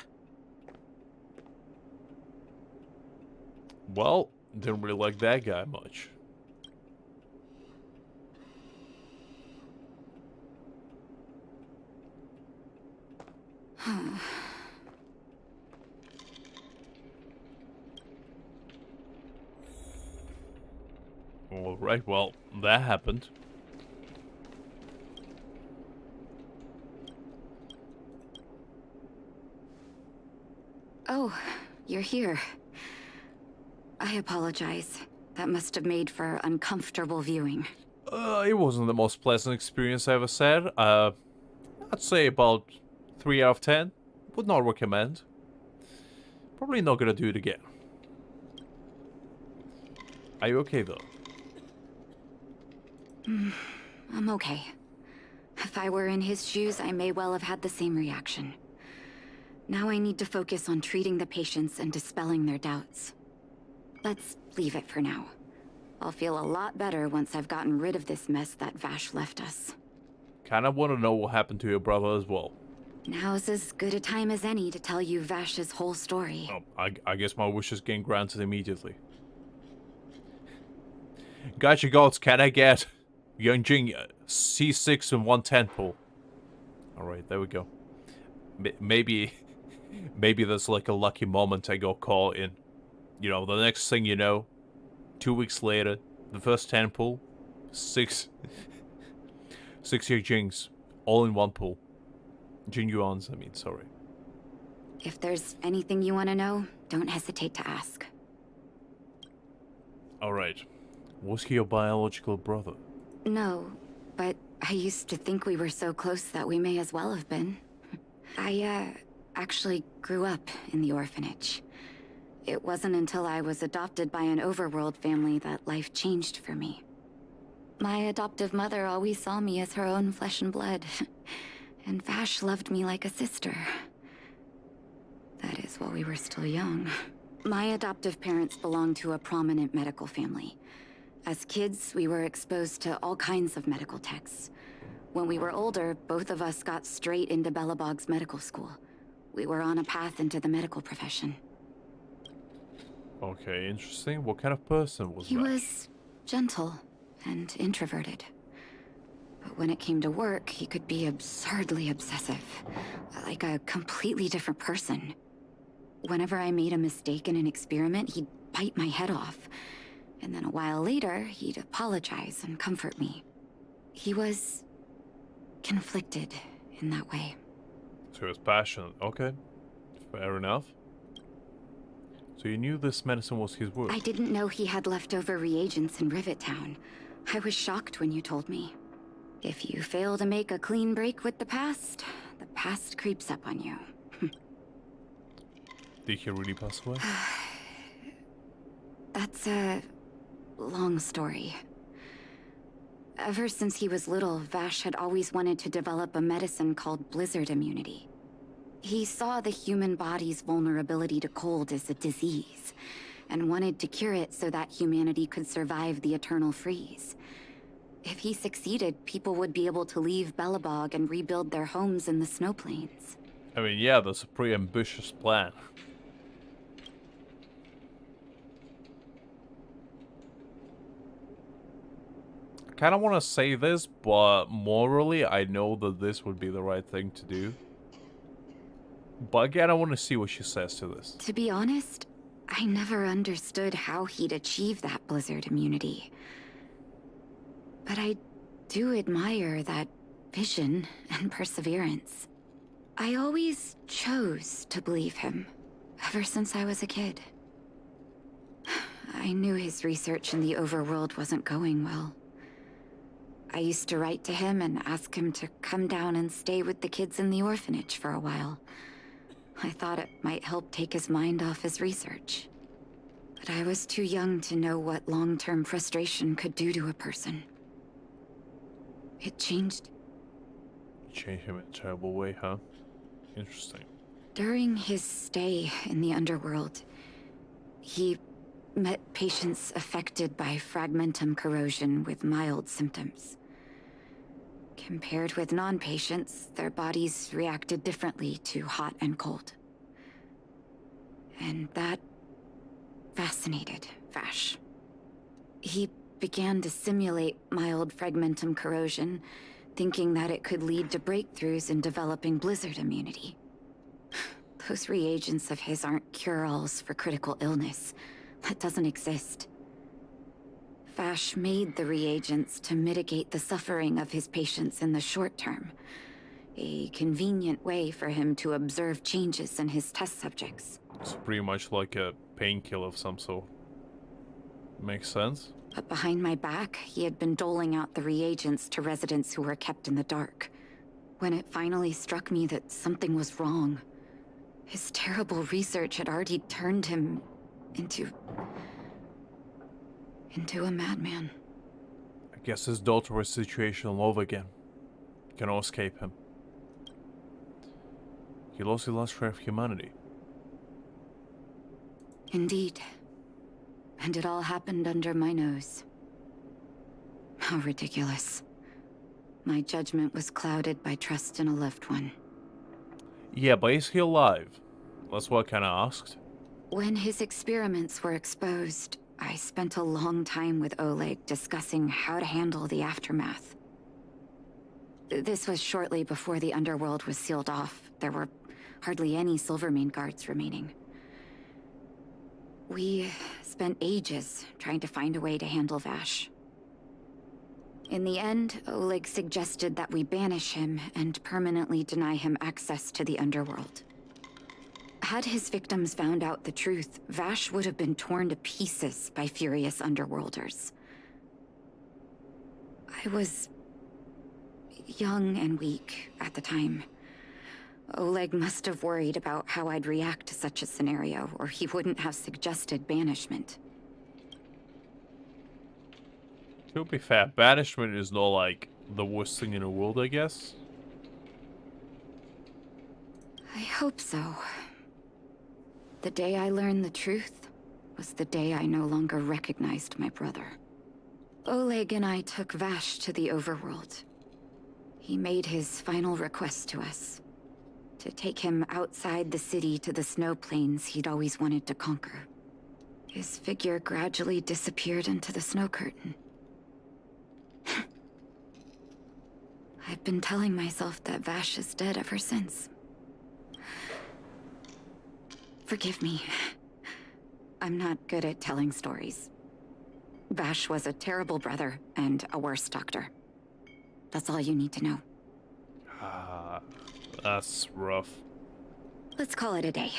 Well, didn't really like that guy much. Alright, well, that happened. Oh, you're here. I apologize. That must have made for uncomfortable viewing. It wasn't the most pleasant experience I ever had. I'd say about 3 out of 10. Would not recommend. Probably not gonna do it again. Are you okay, though? I'm okay. If I were in his shoes, I may well have had the same reaction. Now I need to focus on treating the patients and dispelling their doubts. Let's leave it for now. I'll feel a lot better once I've gotten rid of this mess that Vash left us. Kinda wanna know what happened to your brother as well. Now's as good a time as any to tell you Vash's whole story. Oh, I guess my wish is getting granted immediately. Gotcha gods, can I get Young Jing C6 and 1 temple? Alright, there we go. Maybe that's like a lucky moment I got caught in. You know, the next thing you know, 2 weeks later, the first temple, 6 Jings, all in one pool. Jing Yuans, I mean, sorry. If there's anything you want to know, don't hesitate to ask. Alright. Was he your biological brother? No, but I used to think we were so close that we may as well have been. I, actually grew up in the orphanage. It wasn't until I was adopted by an overworld family that life changed for me. My adoptive mother always saw me as her own flesh and blood, and Vash loved me like a sister. That is while we were still young. My adoptive parents belonged to a prominent medical family. As kids, we were exposed to all kinds of medical texts. When we were older, both of us got straight into Belobog's medical school. We were on a path into the medical profession. Okay, interesting. What kind of person was He Vash? was gentle and introverted. But when it came to work, he could be absurdly obsessive. Like a completely different person. Whenever I made a mistake in an experiment, he'd bite my head off. And then a while later, he'd apologize and comfort me. He was conflicted in that way. So he was passionate. Okay. Fair enough. So you knew this medicine was his work? I didn't know he had leftover reagents in Rivet Town. I was shocked when you told me. If you fail to make a clean break with the past creeps up on you. Did he really pass away? That's a long story. Ever since he was little, Vash had always wanted to develop a medicine called blizzard immunity. He saw the human body's vulnerability to cold as a disease, and wanted to cure it so that humanity could survive the eternal freeze. If he succeeded, people would be able to leave Belobog and rebuild their homes in the snow plains. I mean, yeah, that's a pretty ambitious plan. I kind of want to say this, but morally, I know that this would be the right thing to do. But again, I want to see what she says to this. To be honest, I never understood how he'd achieve that blizzard immunity. But I do admire that vision and perseverance. I always chose to believe him, ever since I was a kid. I knew his research in the overworld wasn't going well. I used to write to him and ask him to come down and stay with the kids in the orphanage for a while. I thought it might help take his mind off his research. But I was too young to know what long-term frustration could do to a person. It changed. Changed him in a terrible way, huh? Interesting. During his stay in the underworld, he met patients affected by fragmentum corrosion with mild symptoms. Compared with non-patients, their bodies reacted differently to hot and cold. And that fascinated Vash. He began to simulate mild fragmentum corrosion, thinking that it could lead to breakthroughs in developing blizzard immunity. Those reagents of his aren't cure-alls for critical illness. That doesn't exist. Vash made the reagents to mitigate the suffering of his patients in the short term. A convenient way for him to observe changes in his test subjects. It's pretty much like a painkiller of some sort. Makes sense. But behind my back, he had been doling out the reagents to residents who were kept in the dark. When it finally struck me that something was wrong, his terrible research had already turned him into a madman. I guess his daughter was situation all over again. Cannot escape him. He lost the last ray of humanity. Indeed. And it all happened under my nose. How ridiculous. My judgment was clouded by trust in a loved one. Yeah, but is he alive? That's what I kinda asked. When his experiments were exposed, I spent a long time with Oleg discussing how to handle the aftermath. This was shortly before the underworld was sealed off. There were hardly any Silvermane guards remaining. We spent ages trying to find a way to handle Vash. In the end, Oleg suggested that we banish him and permanently deny him access to the underworld. Had his victims found out the truth, Vash would have been torn to pieces by furious underworlders. I was young and weak at the time. Oleg must have worried about how I'd react to such a scenario, or he wouldn't have suggested banishment. To be fair, banishment is not like the worst thing in the world, I guess. I hope so. The day I learned the truth was the day I no longer recognized my brother. Oleg and I took Vash to the overworld. He made his final request to us. To take him outside the city to the snow plains he'd always wanted to conquer. His figure gradually disappeared into the snow curtain. I've been telling myself that Vash is dead ever since. Forgive me. I'm not good at telling stories. Vash was a terrible brother and a worse doctor. That's all you need to know. That's rough. Let's call it a day.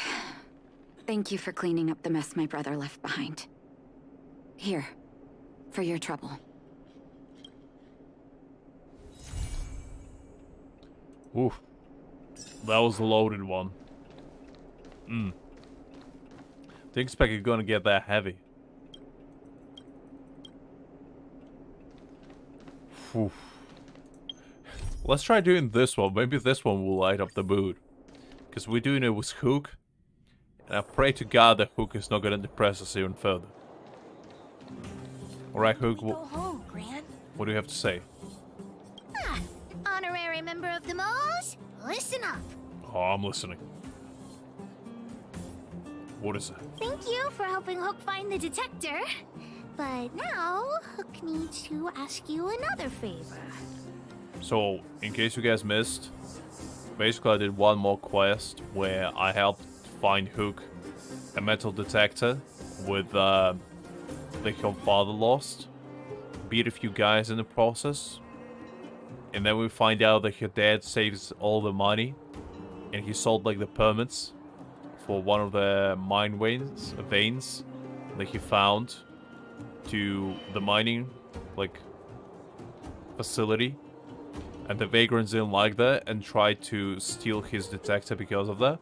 Thank you for cleaning up the mess my brother left behind. Here, for your trouble. Oof. That was a loaded one. Didn't expect it gonna get that heavy. Oof. Let's try doing this one. Maybe this one will light up the mood. Because we're doing it with Hook. And I pray to God that Hook is not gonna depress us even further. Alright, Hook, Go home, Gran. what do you have to say? Honorary member of the Moles, listen up. Oh, I'm listening. What is it? Thank you for helping Hook find the detector. But now, Hook needs to ask you another favor. So, in case you guys missed, basically I did one more quest where I helped find Hook a metal detector with the father lost. Beat a few guys in the process. And then we find out that her dad saves all the money. And he sold like the permits for one of the mine veins that he found to the mining like facility. And the vagrants didn't like that and tried to steal his detector because of that.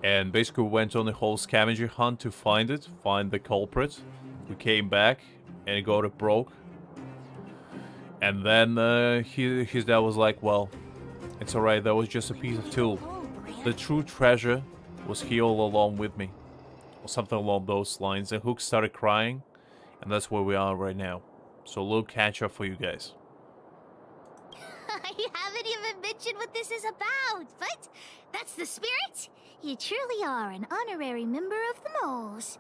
And basically went on a whole scavenger hunt to find the culprit. We came back and it got it broke. And then his dad was like, well, it's alright, that was just a piece of tool. The true treasure was here all along with me. Or something along those lines. And Hook started crying. And that's where we are right now. So a little catch up for you guys. I haven't even mentioned what this is about, but that's the spirit. You truly are an honorary member of the Moles.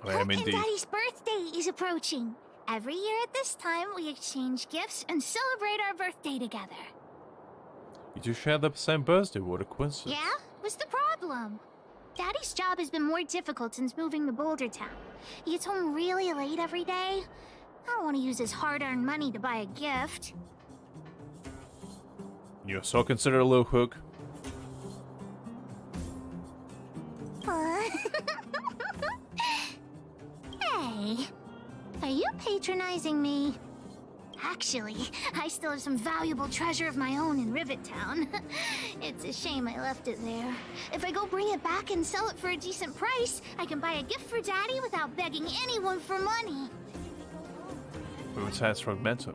I am Hook and indeed. Daddy's birthday is approaching. Every year at this time, we exchange gifts and celebrate our birthday together. You two share the same birthday, what a coincidence. Yeah? What's the problem? Daddy's job has been more difficult since moving to Boulder Town. He gets home really late every day. I don't want to use his hard-earned money to buy a gift. You're so considerate, little Hook. Hey, are you patronizing me? Actually, I still have some valuable treasure of my own in Rivet Town. It's a shame I left it there. If I go bring it back and sell it for a decent price, I can buy a gift for Daddy without begging anyone for money. It sounds fragmented.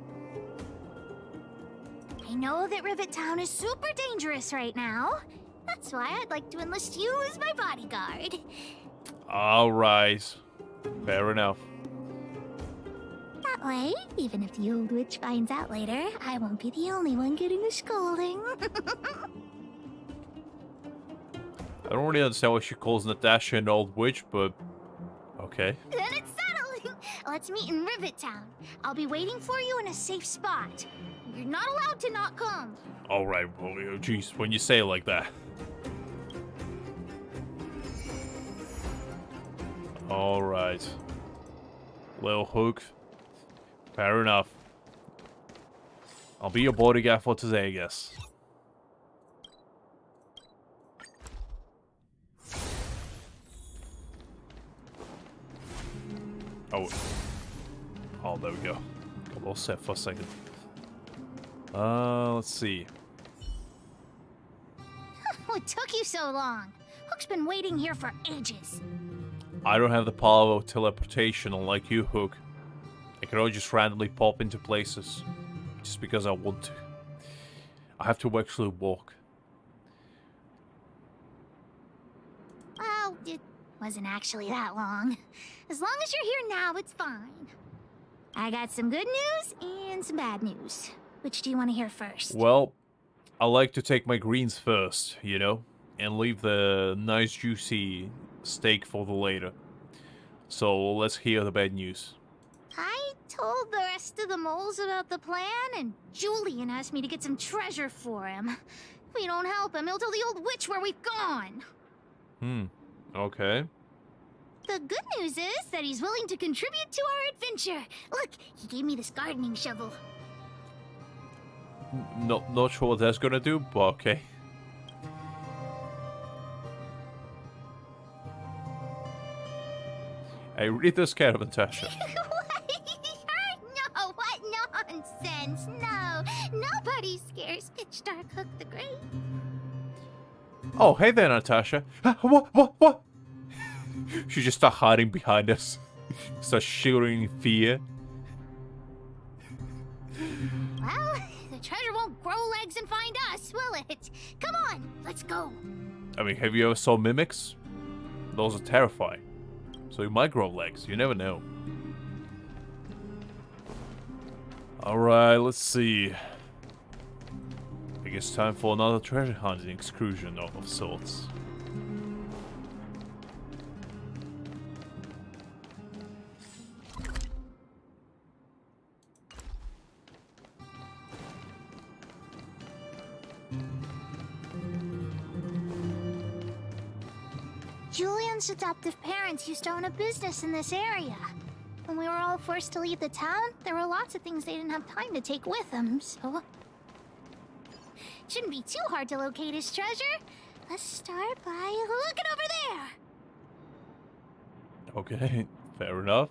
I know that Rivet Town is super dangerous right now. That's why I'd like to enlist you as my bodyguard. Alright. Fair enough. That way, even if the old witch finds out later, I won't be the only one getting a scolding. I don't really understand why she calls Natasha an old witch, but okay. Then it's settled. Let's meet in Rivet Town. I'll be waiting for you in a safe spot. You're not allowed to not come. Alright, well, jeez, when you say it like that. Alright. Little Hook. Fair enough. I'll be your bodyguard for today, I guess. Oh. Oh, there we go. Got all set for a second. Let's see. What took you so long? Hook's been waiting here for ages. I don't have the power of teleportation unlike you, Hook. I can only just randomly pop into places. Just because I want to. I have to actually walk. Well, it wasn't actually that long. As long as you're here now, it's fine. I got some good news and some bad news. Which do you want to hear first? Well, I like to take my greens first, you know? And leave the nice juicy steak for the later. So let's hear the bad news. I told the rest of the moles about the plan, and Julian asked me to get some treasure for him. If we don't help him, he'll tell the old witch where we've gone. Okay. The good news is that he's willing to contribute to our adventure. Look, he gave me this gardening shovel. Not sure what that's gonna do, but okay. I read this kind of Natasha. No, what nonsense! No, nobody scares Pitch Dark Hook the Great. Oh, hey there, Natasha. What? She just started hiding behind us. Starts shivering in fear. Well, the treasure won't grow legs and find us, will it? Come on, let's go. I mean, have you ever saw mimics? Those are terrifying. So you might grow legs, you never know. Alright, let's see. I guess time for another treasure hunting excursion of sorts. Julian's adoptive parents used to own a business in this area. When we were all forced to leave the town, there were lots of things they didn't have time to take with them, so... Shouldn't be too hard to locate his treasure. Let's start by looking over there. Okay, fair enough.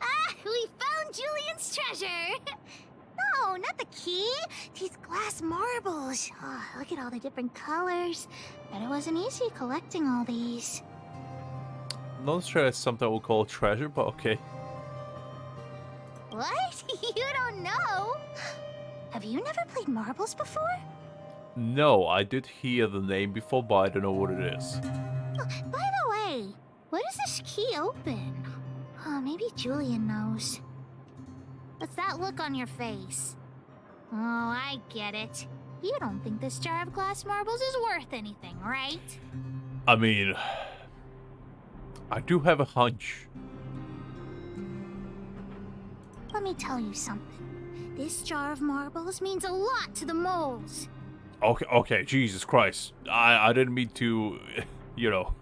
Ah, we found Julian's treasure! No, not the key. These glass marbles. Oh, look at all the different colors. Bet it wasn't easy collecting all these. Not sure it's something we'll call treasure, but okay. What? You don't know? Have you never played marbles before? No, I did hear the name before, but I don't know what it is. Oh, by the way, what does this key open? Oh, maybe Julian knows. What's that look on your face? Oh, I get it. You don't think this jar of glass marbles is worth anything, right? I mean, I do have a hunch. Let me tell you something. This jar of marbles means a lot to the moles. Okay, Jesus Christ. I didn't mean to, you know,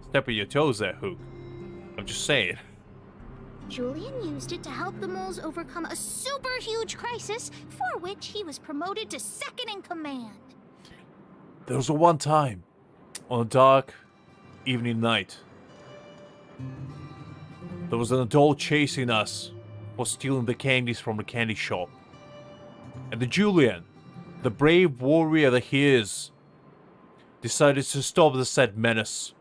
step on your toes there, Hook. I'm just saying. Julian used it to help the moles overcome a super huge crisis, for which he was promoted to second in command. There was a one time, on a dark evening night, there was an adult chasing us for stealing the candies from the candy shop. And the Julian, the brave warrior that he is, decided to stop the said menace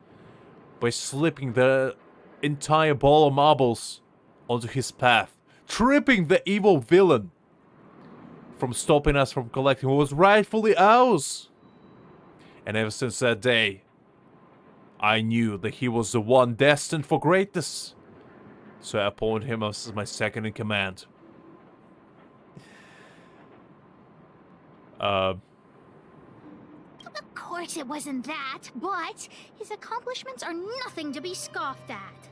by slipping the entire ball of marbles onto his path, tripping the evil villain from stopping us from collecting what was rightfully ours. And ever since that day, I knew that he was the one destined for greatness. So I appointed him as my second in command. Of course it wasn't that, but his accomplishments are nothing to be scoffed at.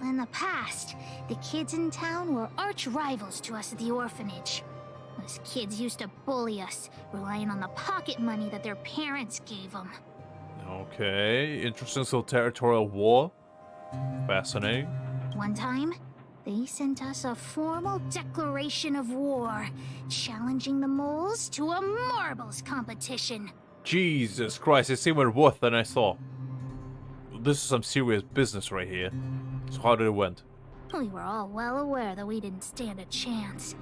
In the past, the kids in town were arch rivals to us at the orphanage. Those kids used to bully us, relying on the pocket money that their parents gave them. Okay, interesting. So territorial war. Fascinating. One time, they sent us a formal declaration of war, challenging the moles to a marbles competition. Jesus Christ, it's even worse than I thought. This is some serious business right here. So how did it went? We were all well aware that we didn't stand a chance.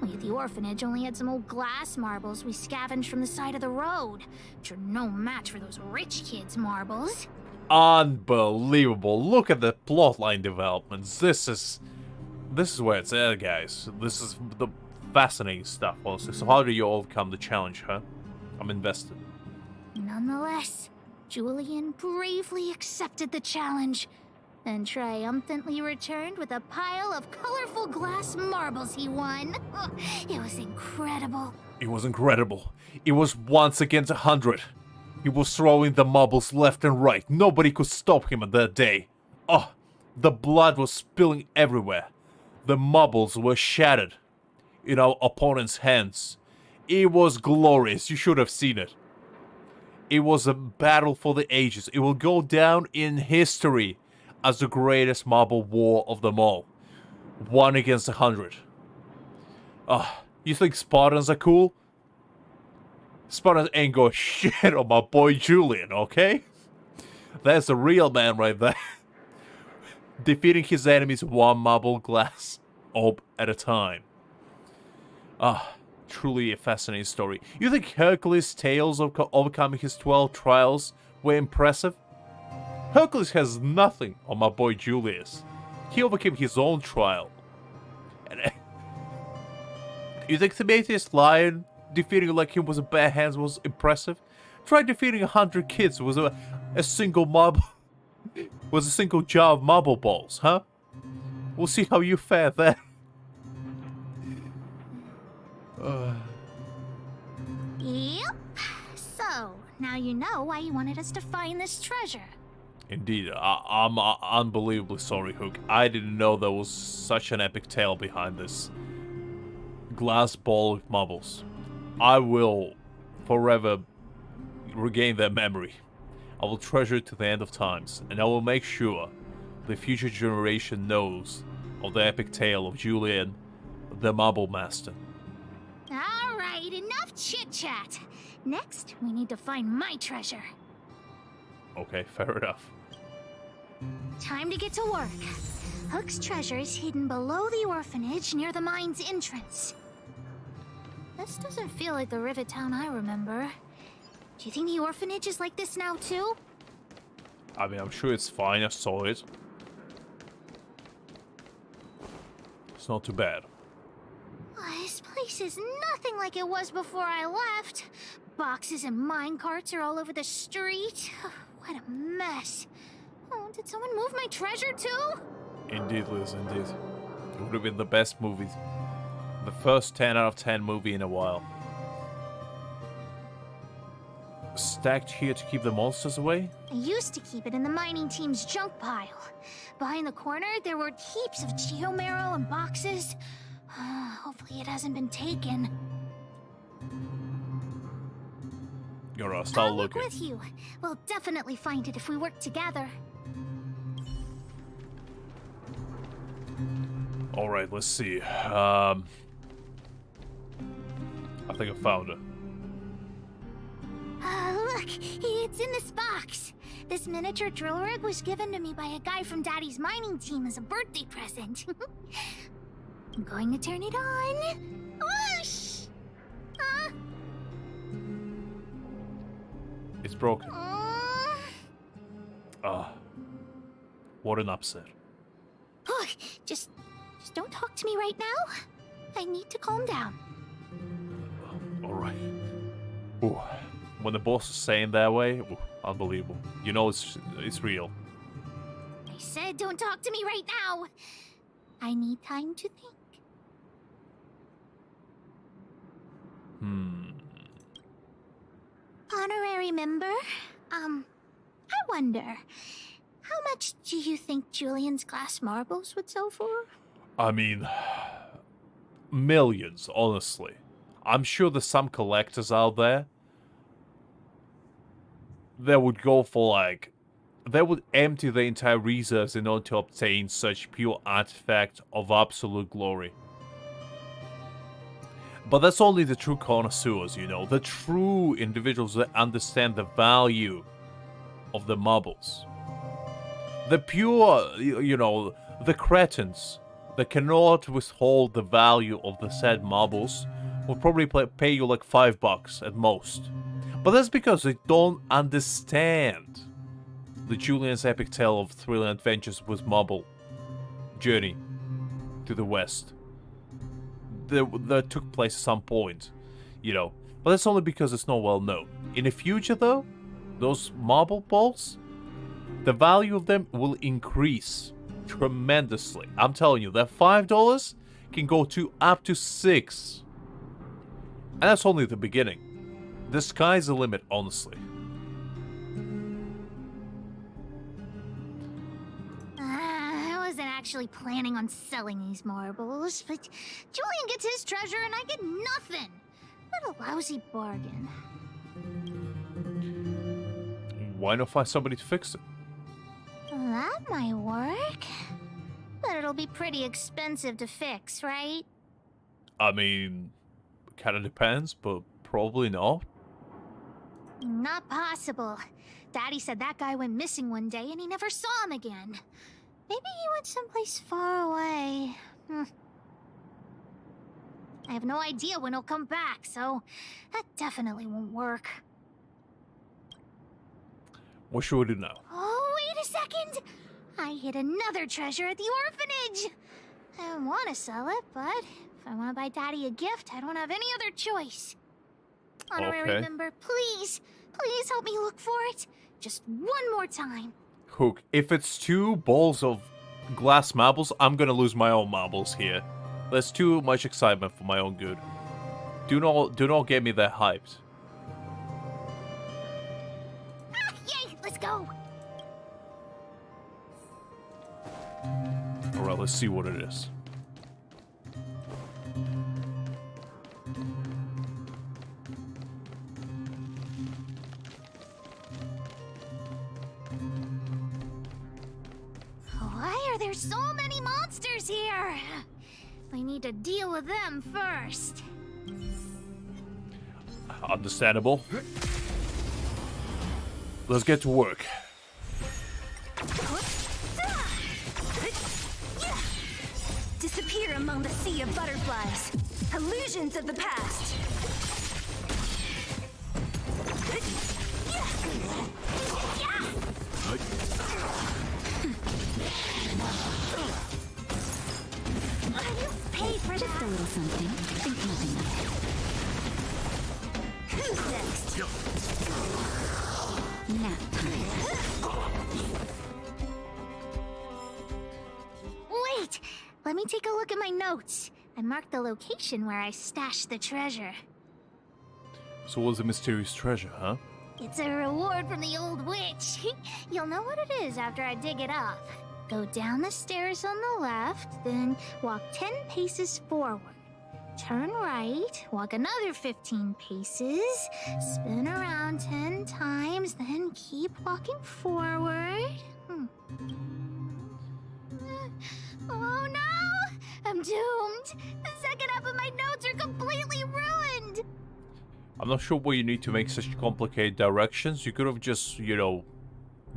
We at the orphanage only had some old glass marbles we scavenged from the side of the road, which are no match for those rich kids' marbles. Unbelievable. Look at the plotline developments. This is where it's at, guys. This is the fascinating stuff, honestly. So how do you overcome the challenge, huh? I'm invested. Nonetheless, Julian bravely accepted the challenge and triumphantly returned with a pile of colorful glass marbles he won. It was incredible. It was incredible. It was once against 100. He was throwing the marbles left and right. Nobody could stop him on that day. Oh, the blood was spilling everywhere. The marbles were shattered in our opponent's hands. It was glorious. You should have seen it. It was a battle for the ages. It will go down in history as the greatest marble war of them all. 1 against 100. You think Spartans are cool? Spartans ain't got shit on my boy Julian, okay? That's a real man right there. Defeating his enemies one marble glass orb at a time. Truly a fascinating story. You think Hercules' tales of overcoming his 12 trials were impressive? Hercules has nothing on my boy Julius. He overcame his own trial. And you think Prometheus Lion defeating like him was a bare hands was impressive? Try defeating 100 kids with a single marble, was a single jar of marble balls, huh? We'll see how you fare there. Yep. So, now you know why you wanted us to find this treasure. Indeed, I'm unbelievably sorry, Hook. I didn't know there was such an epic tale behind this glass ball of marbles. I will forever regain their memory. I will treasure it to the end of times, and I will make sure the future generation knows of the epic tale of Julian, the Marble Master. All right, enough chit-chat. Next, we need to find my treasure. Okay, fair enough. Time to get to work. Hook's treasure is hidden below the orphanage near the mine's entrance. This doesn't feel like the Rivet Town I remember. Do you think the orphanage is like this now, too? I mean, I'm sure it's fine. I saw it. It's not too bad. This place is nothing like it was before I left. Boxes and minecarts are all over the street. What a mess. Oh, did someone move my treasure too? Indeed, Liz, indeed. It would have been the best movie. The first 10 out of 10 movie in a while. Stacked here to keep the monsters away? I used to keep it in the mining team's junk pile. Behind the corner, there were heaps of geomarrow and boxes. Hopefully it hasn't been taken. Alright, start I'll looking. work with you. We'll definitely find it if we work together. Alright, let's see. I think I found it. Look, it's in this box. This miniature drill rig was given to me by a guy from Daddy's mining team as a birthday present. I'm going to turn it on. Whoosh! It's broken. What an upset. Look, just don't talk to me right now. I need to calm down. Alright. Ooh. When the boss is saying that way, ooh, unbelievable. You know it's real. I said don't talk to me right now. I need time to think. Honorary member, I wonder, how much do you think Julian's glass marbles would sell for? I mean, millions, honestly. I'm sure there's some collectors out there that would go for like, they would empty the entire reserves in order to obtain such pure artifact of absolute glory. But that's only the true connoisseurs, you know, the true individuals that understand the value of the marbles. The pure, you know, the cretins that cannot withhold the value of the said marbles will probably pay you like $5 at most. But that's because they don't understand the Julian's epic tale of thrilling adventures with marble journey to the west. That took place at some point, you know. But that's only because it's not well known. In the future, though, those marble balls, the value of them will increase tremendously. I'm telling you, that $5 can go to up to $6. And that's only the beginning. The sky's the limit, honestly. I wasn't actually planning on selling these marbles, but Julian gets his treasure and I get nothing. What a lousy bargain. Why not find somebody to fix it? That might work. But it'll be pretty expensive to fix, right? I mean, kinda depends, but probably not. Not possible. Daddy said that guy went missing one day and he never saw him again. Maybe he went someplace far away. I have no idea when he'll come back, so that definitely won't work. What should we do now? Oh, wait a second! I hid another treasure at the orphanage! I don't want to sell it, but if I want to buy Daddy a gift, I don't have any other choice. Honorary member, please help me look for it. Just one more time. Hook, if it's 2 balls of glass marbles, I'm gonna lose my own marbles here. There's too much excitement for my own good. Do not get me that hyped. Yay, let's go! Alright, let's see what it is. Why are there so many monsters monsters here. I need to deal with them first. Understandable. Let's get to work. Disappear among the sea of butterflies. Illusions of the past. You paid for Just a little something. Think nothing of it. Who's next? Nap time. Wait! Let me take a look at my notes. I marked the location where I stashed the treasure. So what's the mysterious treasure, huh? It's a reward from the old witch. You'll know what it is after I dig it up. Go down the stairs on the left, then walk 10 paces forward. Turn right, walk another 15 paces, spin around 10 times, then keep walking forward. Oh no! I'm doomed! The second half of my notes are completely ruined! I'm not sure why you need to make such complicated directions. You could have just, you know,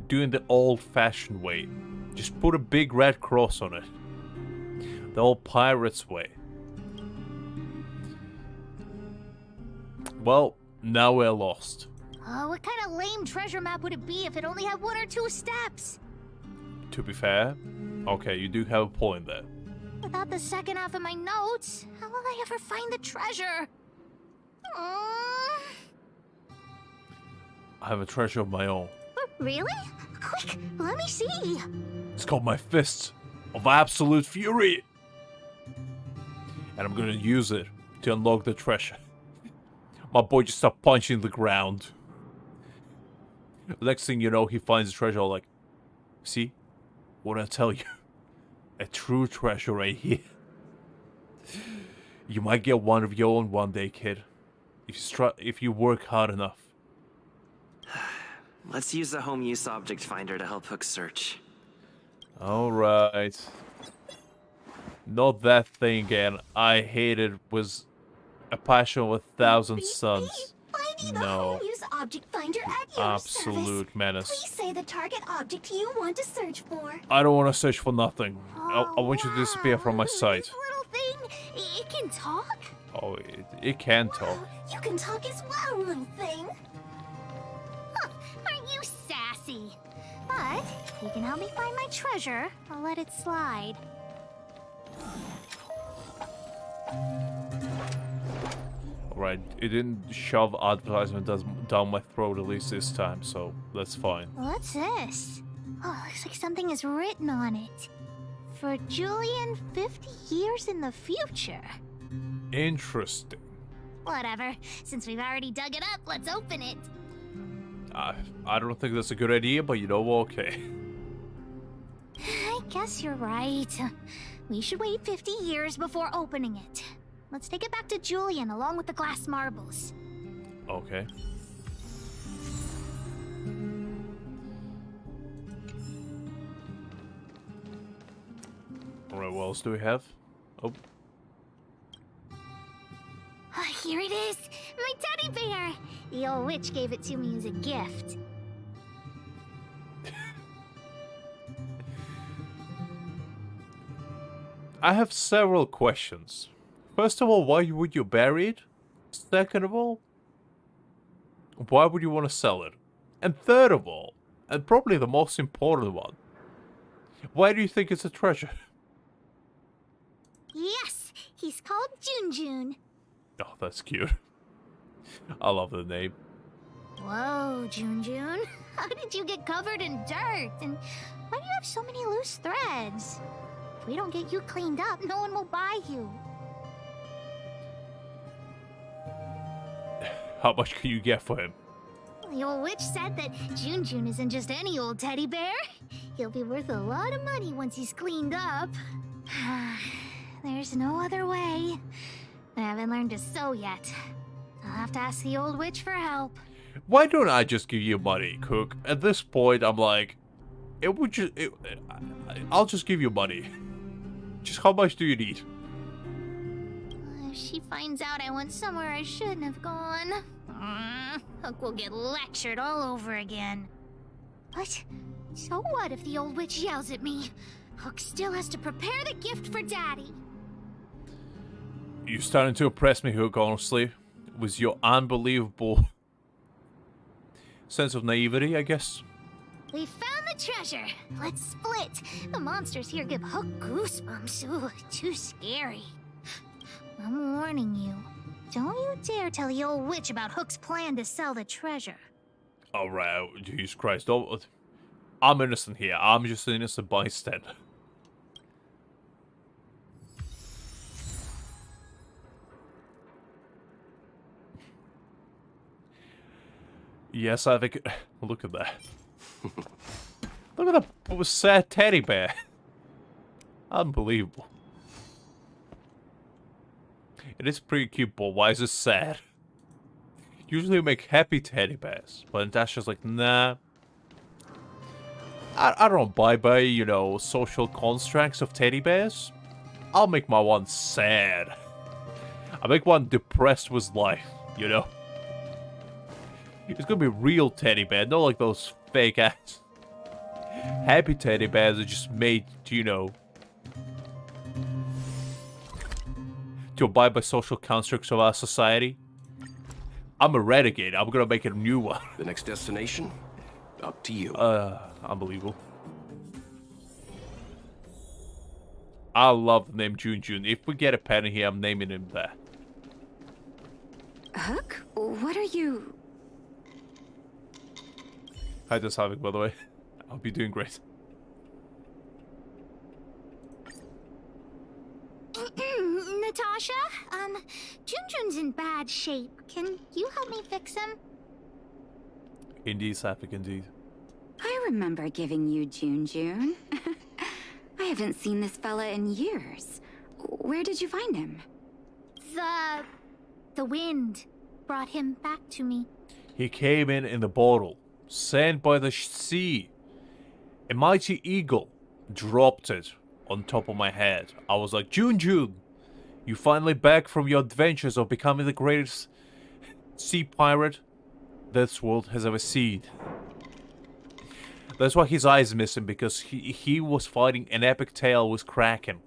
doing the old-fashioned way. Just put a big red cross on it. The old pirate's way. Well, now we're lost. Oh, what kind of lame treasure map would it be if it only had 1 or 2 steps? To be fair, okay, you do have a point there. Without the second half of my notes, how will I ever find the treasure? I have a treasure of my own. Really? Quick, let me see. It's called my Fists of Absolute Fury. And I'm gonna use it to unlock the treasure. My boy just started punching the ground. The next thing you know, he finds the treasure, like, see? What did I tell you? A true treasure right here. You might get one of your own one day, kid. If you work hard enough. Let's use the home use object finder to help Hook search. Alright. Not that thing again. I hated was a passion with 1,000 suns. No. Use object finder at your Absolute service. menace. Please say the target object you want to search for. I don't want to search for nothing. I want you to disappear from my sight. Little thing, it can talk? Oh, it can talk. You can talk as well, little thing. Huh, aren't you sassy? But if you can help me find my treasure, I'll let it slide. Alright, it didn't shove advertisement down my throat at least this time, so that's fine. What's this? Oh, looks like something is written on it. For Julian, 50 years in the future. Interesting. Whatever. Since we've already dug it up, let's open it. I don't think that's a good idea, but you know, okay. I guess you're right. We should wait 50 years before opening it. Let's take it back to Julian along with the glass marbles. Okay. Alright, what else do we have? Oh. Here it is! My teddy bear! The old witch gave it to me as a gift. I have several questions. First of all, why would you bury it? Second of all, why would you want to sell it? And third of all, and probably the most important one, why do you think it's a treasure? Yes! He's called Junjun. Oh, that's cute. I love the name. Whoa, Junjun. How did you get covered in dirt? And why do you have so many loose threads? If we don't get you cleaned up, no one will buy you. How much can you get for him? The old witch said that Junjun isn't just any old teddy bear. He'll be worth a lot of money once he's cleaned up. There's no other way. I haven't learned to sew yet. I'll have to ask the old witch for help. Why don't I just give you money, Cook? At this point, I'm like, I'll just give you money. Just how much do you need? If she finds out I went somewhere I shouldn't have gone, Hook will get lectured all over again. But so what if the old witch yells at me? Hook still has to prepare the gift for Daddy. You're starting to impress me, Hook, honestly. With your unbelievable sense of naivety, I guess. We found the treasure. Let's split. The monsters here give Hook goosebumps. Ooh, too scary. I'm warning you. Don't you dare tell the old witch about Hook's plan to sell the treasure. Alright, Jesus Christ. Don't... I'm innocent here. I'm just an innocent bystander. Yes, I think... Look at that. Look at that sad teddy bear. Unbelievable. It is pretty cute, but why is it sad? Usually we make happy teddy bears, but Natasha's like, nah. I don't buy by, you know, social constructs of teddy bears. I'll make my one sad. I'll make one depressed with life, you know? It's gonna be real teddy bear, not like those fake ass. Happy teddy bears are just made to, you know, to abide by social constructs of our society. I'm a renegade. I'm gonna make a new one. The next destination? Up to you. Unbelievable. I love the name June June. If we get a penny here, I'm naming him that. Hook? What are you... Hi, this Havik, by the way. I hope you're doing great. Natasha, Junjun's in bad shape. Can you help me fix him? Indeed, Havik, indeed. I remember giving you June June. I haven't seen this fella in years. Where did you find him? The wind brought him back to me. He came in the bottle, sent by the sea. A mighty eagle dropped it on top of my head. I was like, June June, you finally back from your adventures of becoming the greatest sea pirate this world has ever seen. That's why his eyes missing, because he was fighting an epic tale with Kraken.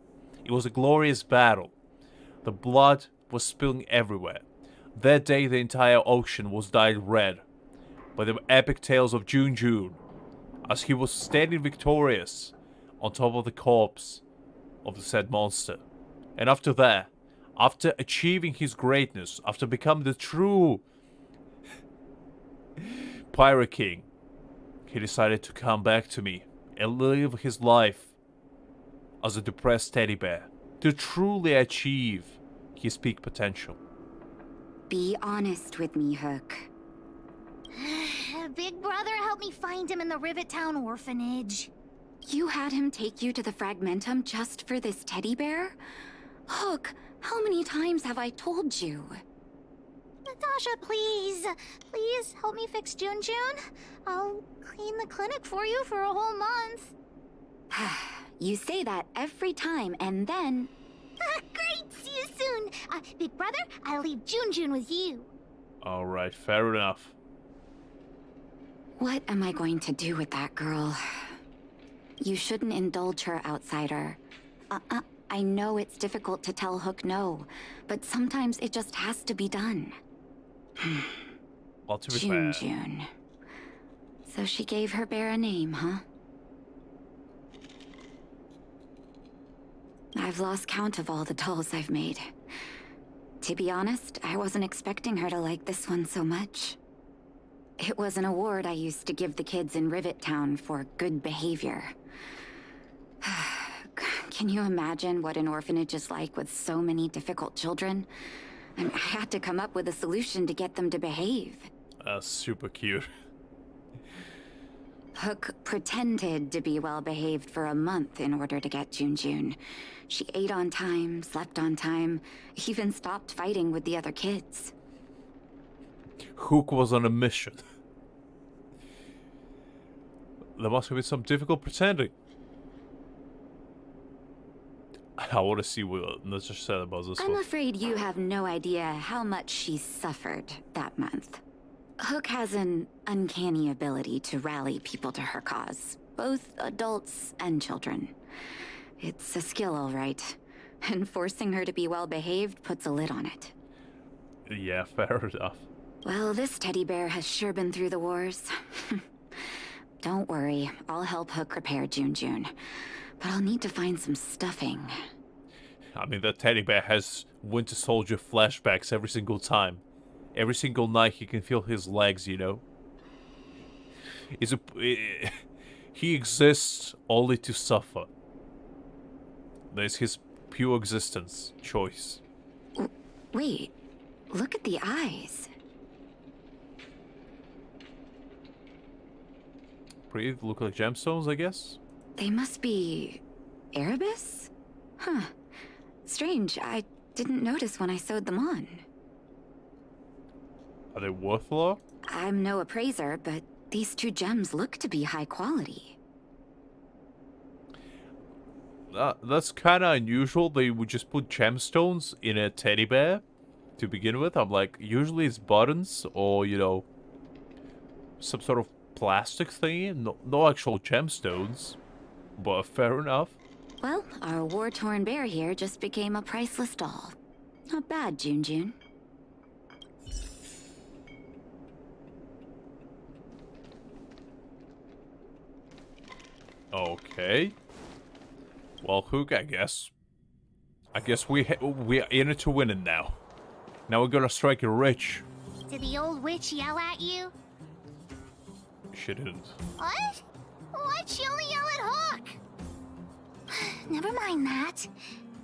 It was a glorious battle. The blood was spilling everywhere. That day the entire ocean was dyed red by the epic tales of June June, as he was standing victorious on top of the corpse of the said monster. And after that, after achieving his greatness, after becoming the true Pirate King, he decided to come back to me and live his life as a depressed teddy bear to truly achieve his peak potential. Be honest with me, Hook. Big Brother helped me find him in the Rivet Town orphanage. You had him take you to the Fragmentum just for this teddy bear? Hook, how many times have I told you? Natasha, please. Please help me fix June June. I'll clean the clinic for you for a whole month. You say that every time, and then... Great! See you soon! Big Brother, I'll leave June June with you. Alright, fair enough. What am I going to do with that girl? You shouldn't indulge her, outsider. I know it's difficult to tell Hook no, but sometimes it just has to be done. Well, to be June fair. June. So she gave her bear a name, huh? I've lost count of all the dolls I've made. To be honest, I wasn't expecting her to like this one so much. It was an award I used to give the kids in Rivet Town for good behavior. Can you imagine what an orphanage is like with so many difficult children? I had to come up with a solution to get them to behave. That's super cute. Hook pretended to be well-behaved for a month in order to get June June. She ate on time, slept on time, even stopped fighting with the other kids. Hook was on a mission. There must have been some difficult pretending. I want to see what Natasha said about this I'm one. afraid you have no idea how much she suffered that month. Hook has an uncanny ability to rally people to her cause, both adults and children. It's a skill, all right. And forcing her to be well-behaved puts a lid on it. Yeah, fair enough. Well, this teddy bear has sure been through the wars. Don't worry, I'll help Hook repair June. But I'll need to find some stuffing. I mean, that teddy bear has Winter Soldier flashbacks every single time. Every single night he can feel his legs, you know? He exists only to suffer. There's his pure existence choice. Wait, look at the eyes. Pretty look like gemstones, I guess? They must be Erebus? Huh. Strange, I didn't notice when I sewed them on. Are they worth a lot? I'm no appraiser, but these two gems look to be high quality. That's kind of unusual. They would just put gemstones in a teddy bear to begin with. I'm like, usually it's buttons or, you know, some sort of plastic thingy. No actual gemstones. But fair enough. Well, our war-torn bear here just became a priceless doll. Not bad, June. Okay. Well, Hook, I guess. I guess we're in it to win it now. Now we're gonna strike it rich. Did the old witch yell at you? She didn't. What? Why'd she only yell at Hook? Never mind that.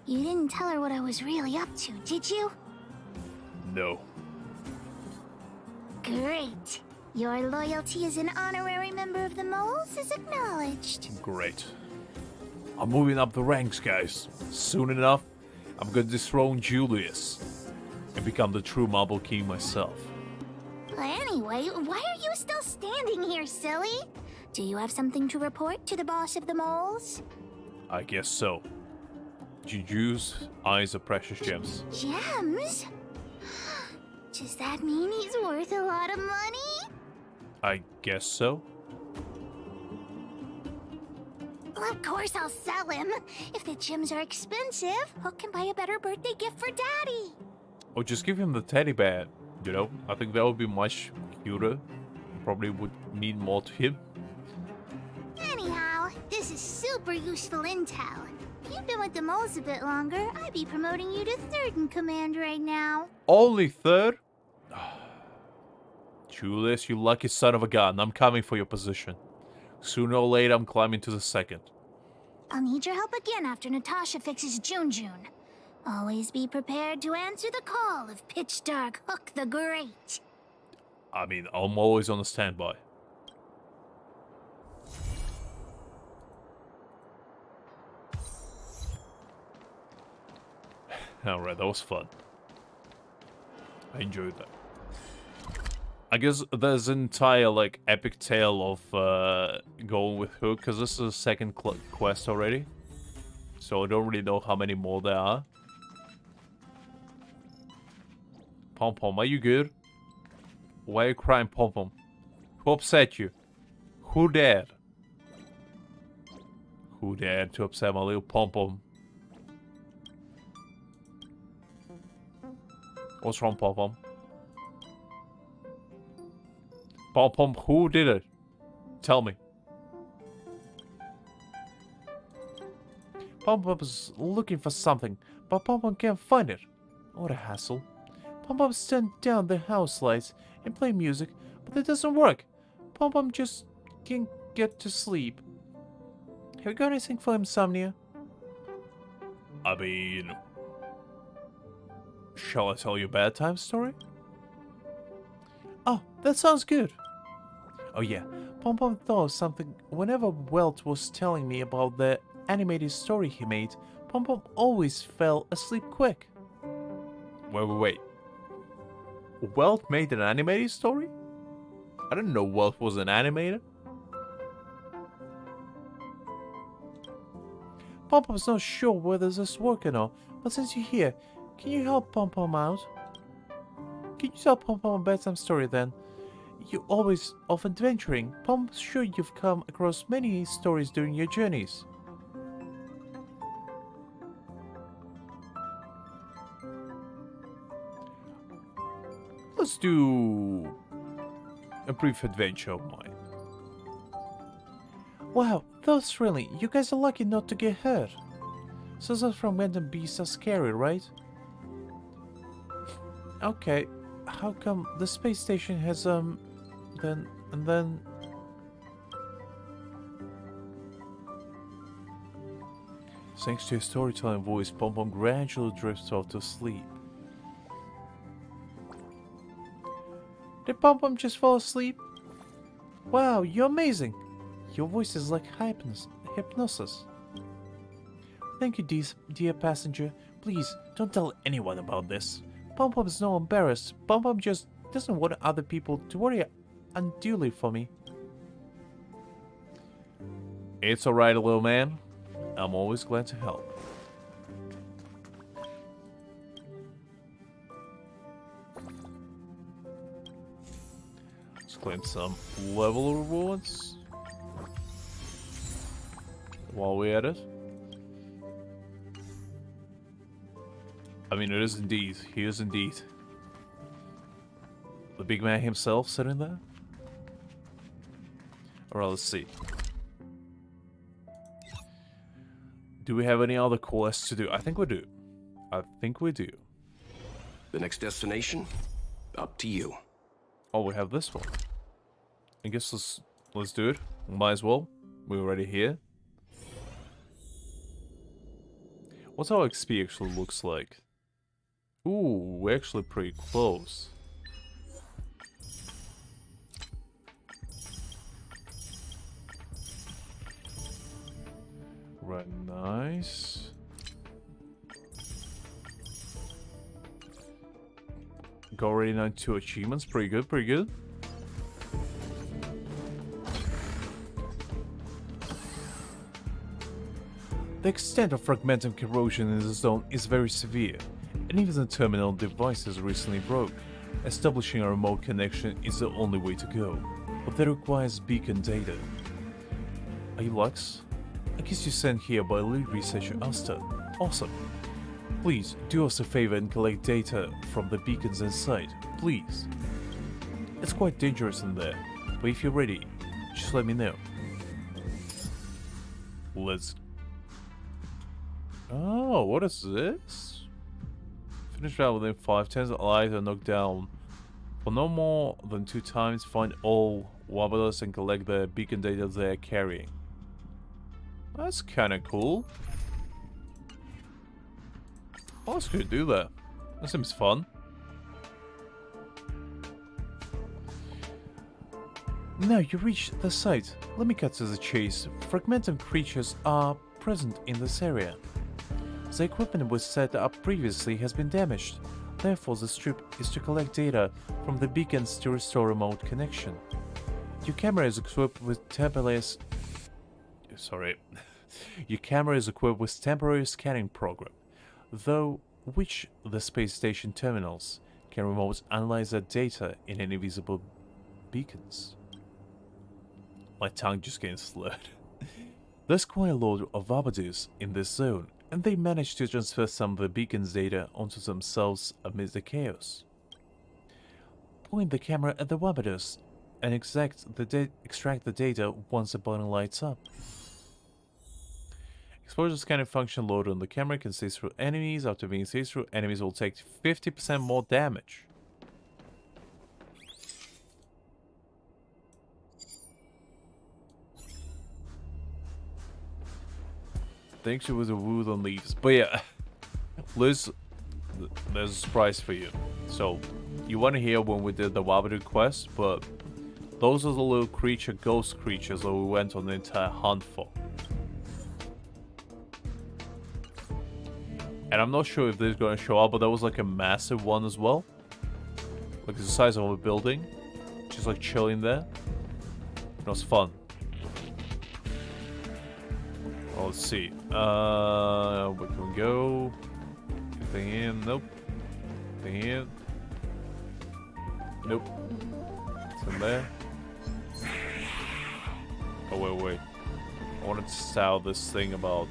You didn't tell her what I was really up to, did you? No. Great. Your loyalty as an honorary member of the Moles is acknowledged. Great. I'm moving up the ranks, guys. Soon enough, I'm gonna dethrone Julius and become the true Marble King myself. Anyway, why are you still standing here, silly? Do you have something to report to the boss of the Moles? I guess so. Juju's eyes are precious gems. Gems? Does that mean he's worth a lot of money? I guess so. Of course I'll sell him. If the gems are expensive, Hook can buy a better birthday gift for Daddy. Or just give him the teddy bear, you know? I think that would be much cuter. Probably would mean more to him. Anyhow, this is super useful intel. If you've been with the Moles a bit longer, I'd be promoting you to third in command right now. Only third? Julius, you lucky son of a gun. I'm coming for your position. Sooner or later, I'm climbing to the second. I'll need your help again after Natasha fixes June. Always be prepared to answer the call of Pitch Dark Hook the Great. I mean, I'm always on the standby. Alright, that was fun. I enjoyed that. I guess there's an entire, like, epic tale of going with Hook, because this is the second quest already. So I don't really know how many more there are. Pom-Pom, are you good? Why are you crying, Pom-Pom? Who upset you? Who dared? Who dared to upset my little Pom-Pom? What's wrong, Pom-Pom? Pom-Pom, who did it? Tell me. Pom-Pom's looking for something, but Pom-Pom can't find it. What a hassle. Pom-Pom's turned down the house lights and play music, but it doesn't work. Pom-Pom just can't get to sleep. Have you got anything for insomnia? I mean... Shall I tell you a bad time story? Oh, that sounds good. Oh yeah, Pom-Pom thought of something. Whenever Welt was telling me about the animated story he made, Pom-Pom always fell asleep quick. Wait. Welt made an animated story? I didn't know Welt was an animator. Pom-Pom's not sure whether this is working or not, but since you're here, can you help Pom-Pom out? Can you tell Pom-Pom a bedtime story then? You're always off adventuring. Pom's sure you've come across many stories during your journeys. Let's do a brief adventure of mine. Wow, that was thrilling. You guys are lucky not to get hurt. So those fragmented beasts are scary, right? Okay, how come the space station has, then... Thanks to his storytelling voice, Pom-Pom gradually drifts off to sleep. Did Pom-Pom just fall asleep? Wow, you're amazing! Your voice is like hypnosis. Thank you, dear passenger. Please, don't tell anyone about this. Pom-Pom is not embarrassed. Pom-Pom just doesn't want other people to worry unduly for me. It's alright, little man. I'm always glad to help. Let's claim some level rewards while we're at it. I mean, it is indeed. He is indeed. The big man himself sitting there? Alright, let's see. Do we have any other quests to do? I think we do. I think we do. The next destination? Up to you. Oh, we have this one. I guess let's do it. Might as well. We're already here. What's our XP actually looks like? Ooh, we're actually pretty close. Right, nice. Got already 92 achievements, pretty good, pretty good. The extent of fragmentum corrosion in the zone is very severe, and even the terminal devices recently broke. Establishing a remote connection is the only way to go, but that requires beacon data. Are you Lux? I guess you're sent here by lead researcher Asta. Awesome. Please, do us a favor and collect data from the beacons inside, please. It's quite dangerous in there, but if you're ready, just let me know. Let's... Oh, what is this? Finish battle within 5 turns, allies are knocked down. For no more than 2 times, find all Wobblers and collect the beacon data they are carrying. That's kinda cool. Oh, let's go do that. That seems fun. Now you reach the site. Let me cut to the chase. Fragmentum creatures are present in this area. The equipment was set up previously has been damaged. Therefore, the trip is to collect data from the beacons to restore remote connection. Your camera is equipped with Your camera is equipped with temporary scanning program, though which the space station terminals can remote analyze that data in any visible beacons. My tongue just getting slurred. There's quite a lot of Wabadus in this zone, and they managed to transfer some of the beacon's data onto themselves amidst the chaos. Point the camera at the Wabadus and extract the data once the button lights up. Exposure scanning function loaded on the camera can see through enemies. After being seen through, enemies will take 50% more damage. Thanks you with a wood on leaves. But yeah, Liz, there's a surprise for you. So, you want to hear when we did the Wabadu quest, but those are the little ghost creatures that we went on the entire hunt for. And I'm not sure if they're going to show up, but that was like a massive one as well. Like the size of a building. Just like chilling there. It was fun. Well, let's see. Where can we go? Anything in? Nope. Anything in? Nope. It's in there. Oh, wait. I wanted to sell this thing about...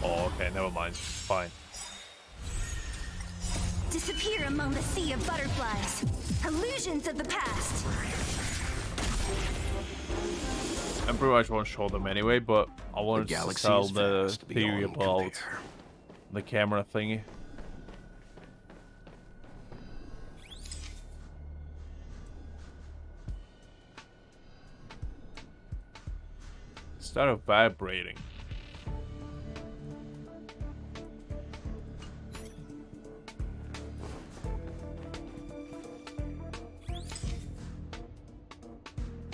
Oh, okay, never mind. Fine. Disappear among the sea of butterflies. Illusions of the past. I pretty much won't show them anyway, but I wanted to sell the theory about the camera thingy. Started vibrating.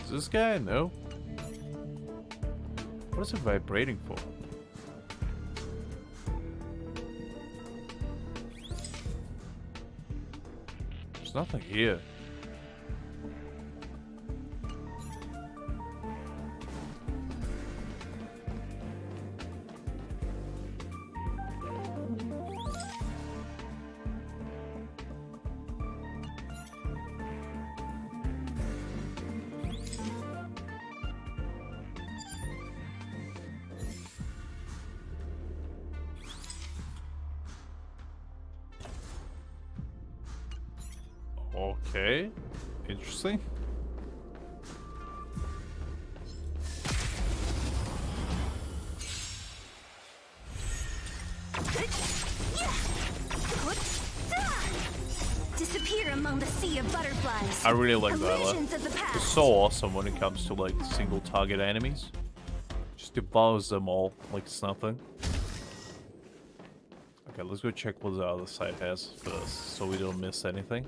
Is this guy? No. What is it vibrating for? There's nothing here. Okay, interesting. Disappear among the sea of butterflies. I really like Viola. Illusions of the It's past. so awesome when it comes to like single target enemies. Just devours them all like it's nothing. Okay, let's go check what the other side has first, so we don't miss anything.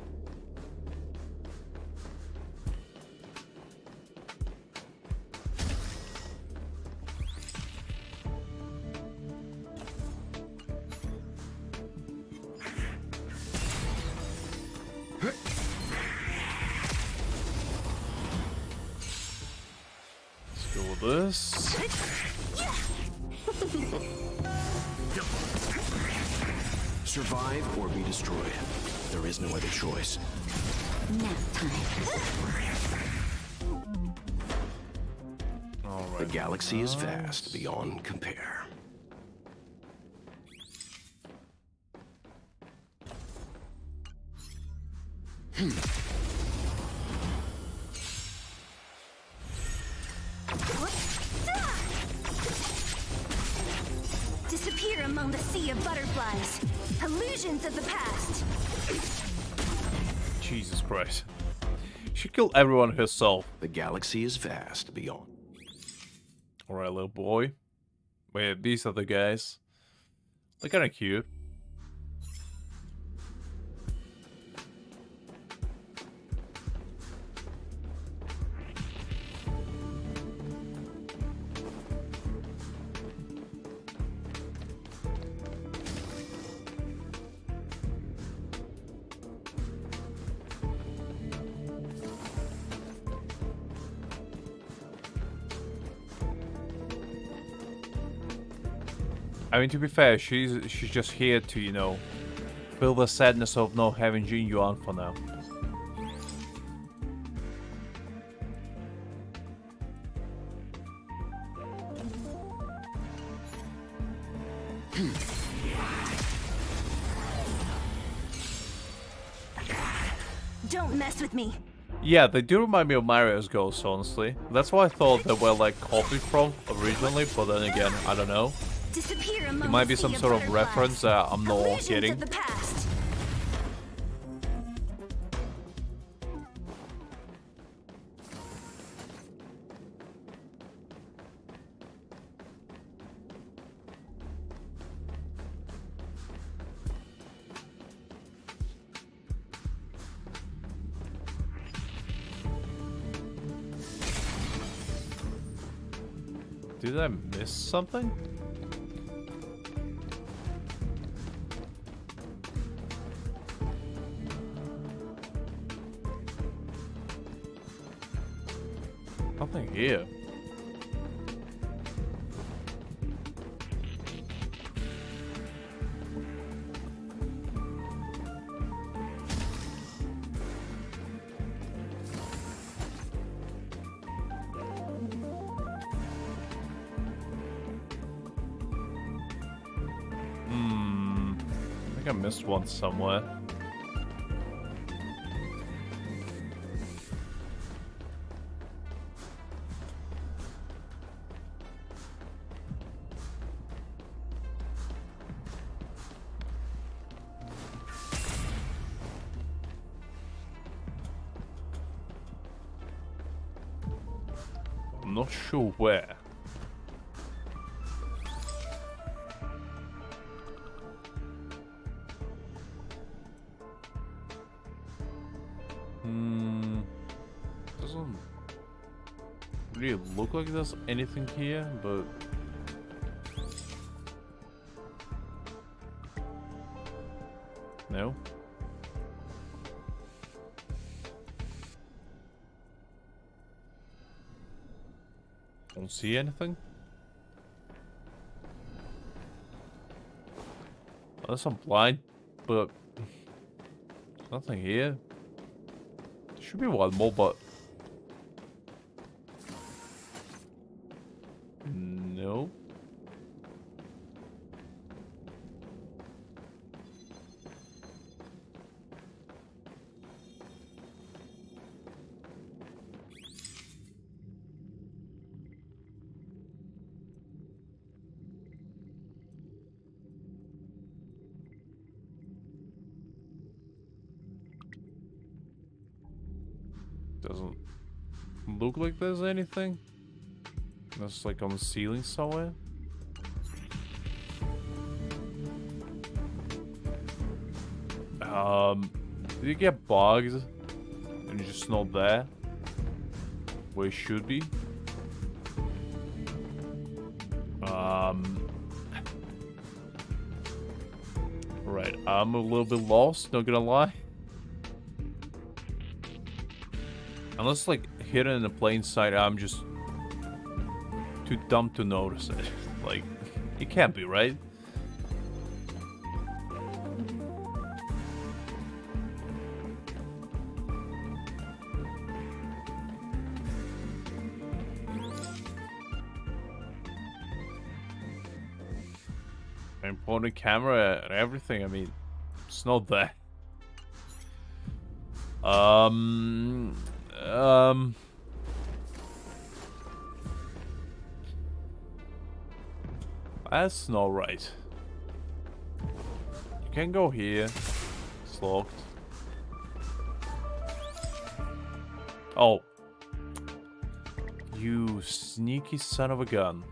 Let's go with this. Survive or be destroyed. There is no other choice. Nap time. Alright. The galaxy is vast beyond compare. Disappear among the sea of butterflies. Illusions of the past. Jesus Christ. She killed everyone herself. The galaxy is vast beyond. Alright, little boy. Wait, these are the guys. They're kinda cute. I mean, to be fair, she's just here to, you know, feel the sadness of not having Jin Yuan for now. Don't mess with me. Yeah, they do remind me of Mario's ghosts, honestly. That's what I thought they were like copied from originally, but then again, I don't know. Disappear It among might the be sea some of sort of butterflies. reference that I'm not Illusions getting. of the past. Did I miss something? Nothing here. I think I missed one somewhere. I'm not sure where. Doesn't really look like there's anything here, but no. Don't see anything. Unless I'm blind, but nothing here. There should be one more, but no. Doesn't look like there's anything. That's like on the ceiling somewhere. Did you get bugged and you're just not there where you should be? Right, I'm a little bit lost, not gonna lie. Unless like hidden in the plain sight, I'm just too dumb to notice it. Like, it can't be, right? I'm pointing camera and everything, I mean, it's not there. That's not right. You can go here. It's locked. Oh. You sneaky son of a gun.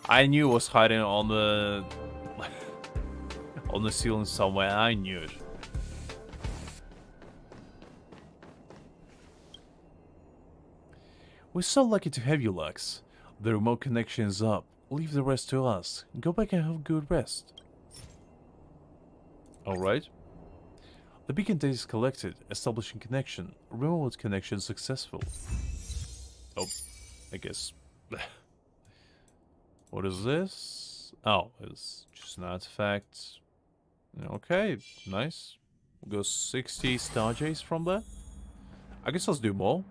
I knew it was hiding on the on the ceiling somewhere. I knew it. We're so lucky to have you, Lux. The remote connection is up. Leave the rest to us. Go back and have a good rest. Alright. The beacon data is collected. Establishing connection. Remote connection successful. Oh, I guess. What is this? Oh, it's just an artifact. Okay, nice. We'll go 60 star J's from there. I guess let's do more.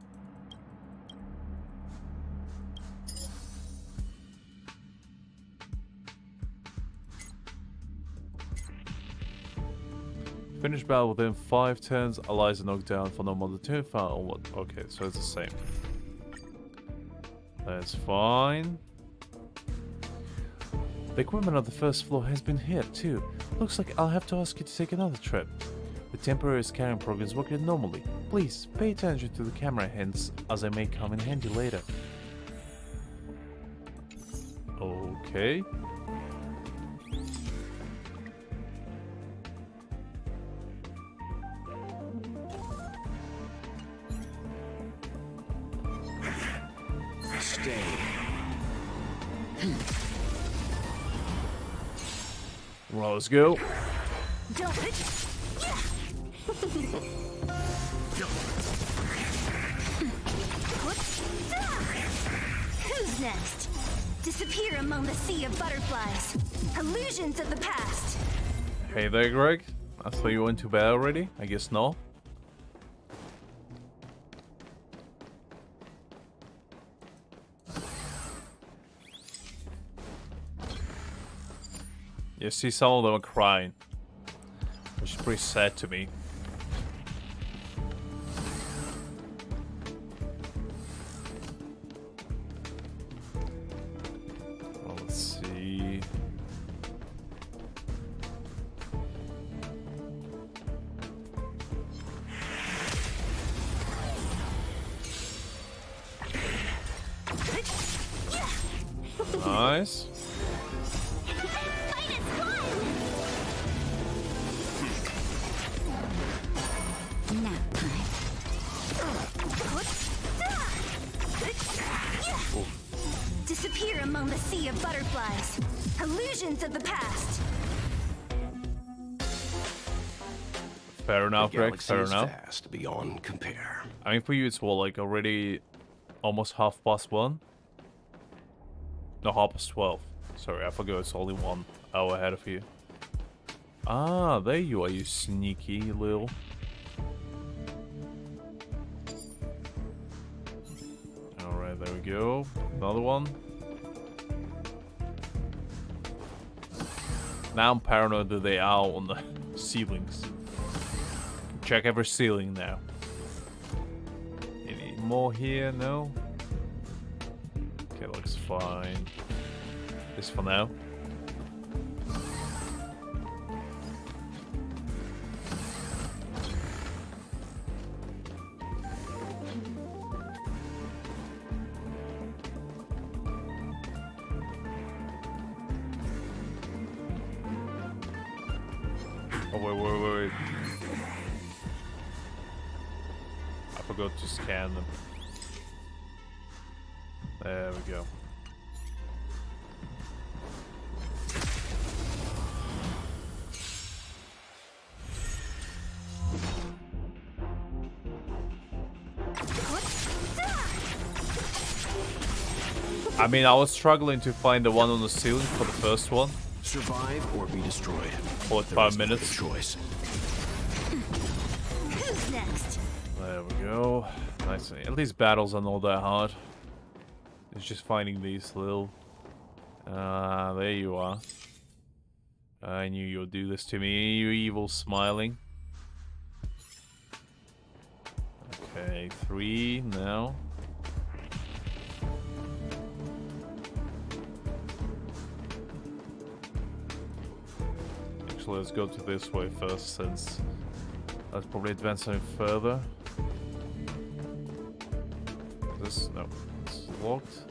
Finish battle within 5 turns. Allies are knocked down for no more than 2 fire or what? Okay, so it's the same. That's fine. The equipment on the first floor has been hit too. Looks like I'll have to ask you to take another trip. The temporary scanning program is working normally. Please pay attention to the camera hints as they may come in handy later. Okay. Stay. Well, let's go. Who's next? Disappear among the sea of butterflies. Illusions of the past. Hey there, Greg. I thought you went to bed already. I guess no. You see, some of them are crying, which is pretty sad to me. Well, let's see. Nice. Disappear among the sea of butterflies. Illusions of the past. Fair enough, The Greg. galaxy Fair is enough. vast beyond compare. I mean, for you, it's what, like already almost 1:30? No, 12:30. Sorry, I forgot it's only 1 hour ahead of you. Ah, there you are, you sneaky little. Alright, there we go. Another one. Now I'm paranoid that they are on the ceilings. Check every ceiling now. Any more here? No? Okay, looks fine. This for now. Oh, wait. I forgot to scan them. There we go. I mean, I was struggling to find the one on the ceiling for the first one. Survive or be destroyed. 45 minutes. Choice. Who's next? There we go. Nice. At least battles are not that hard. It's just finding these little... there you are. I knew you would do this to me, you evil smiling. Okay, 3 now. Actually, let's go to this way first, since let's probably advance any further. This, no, it's locked.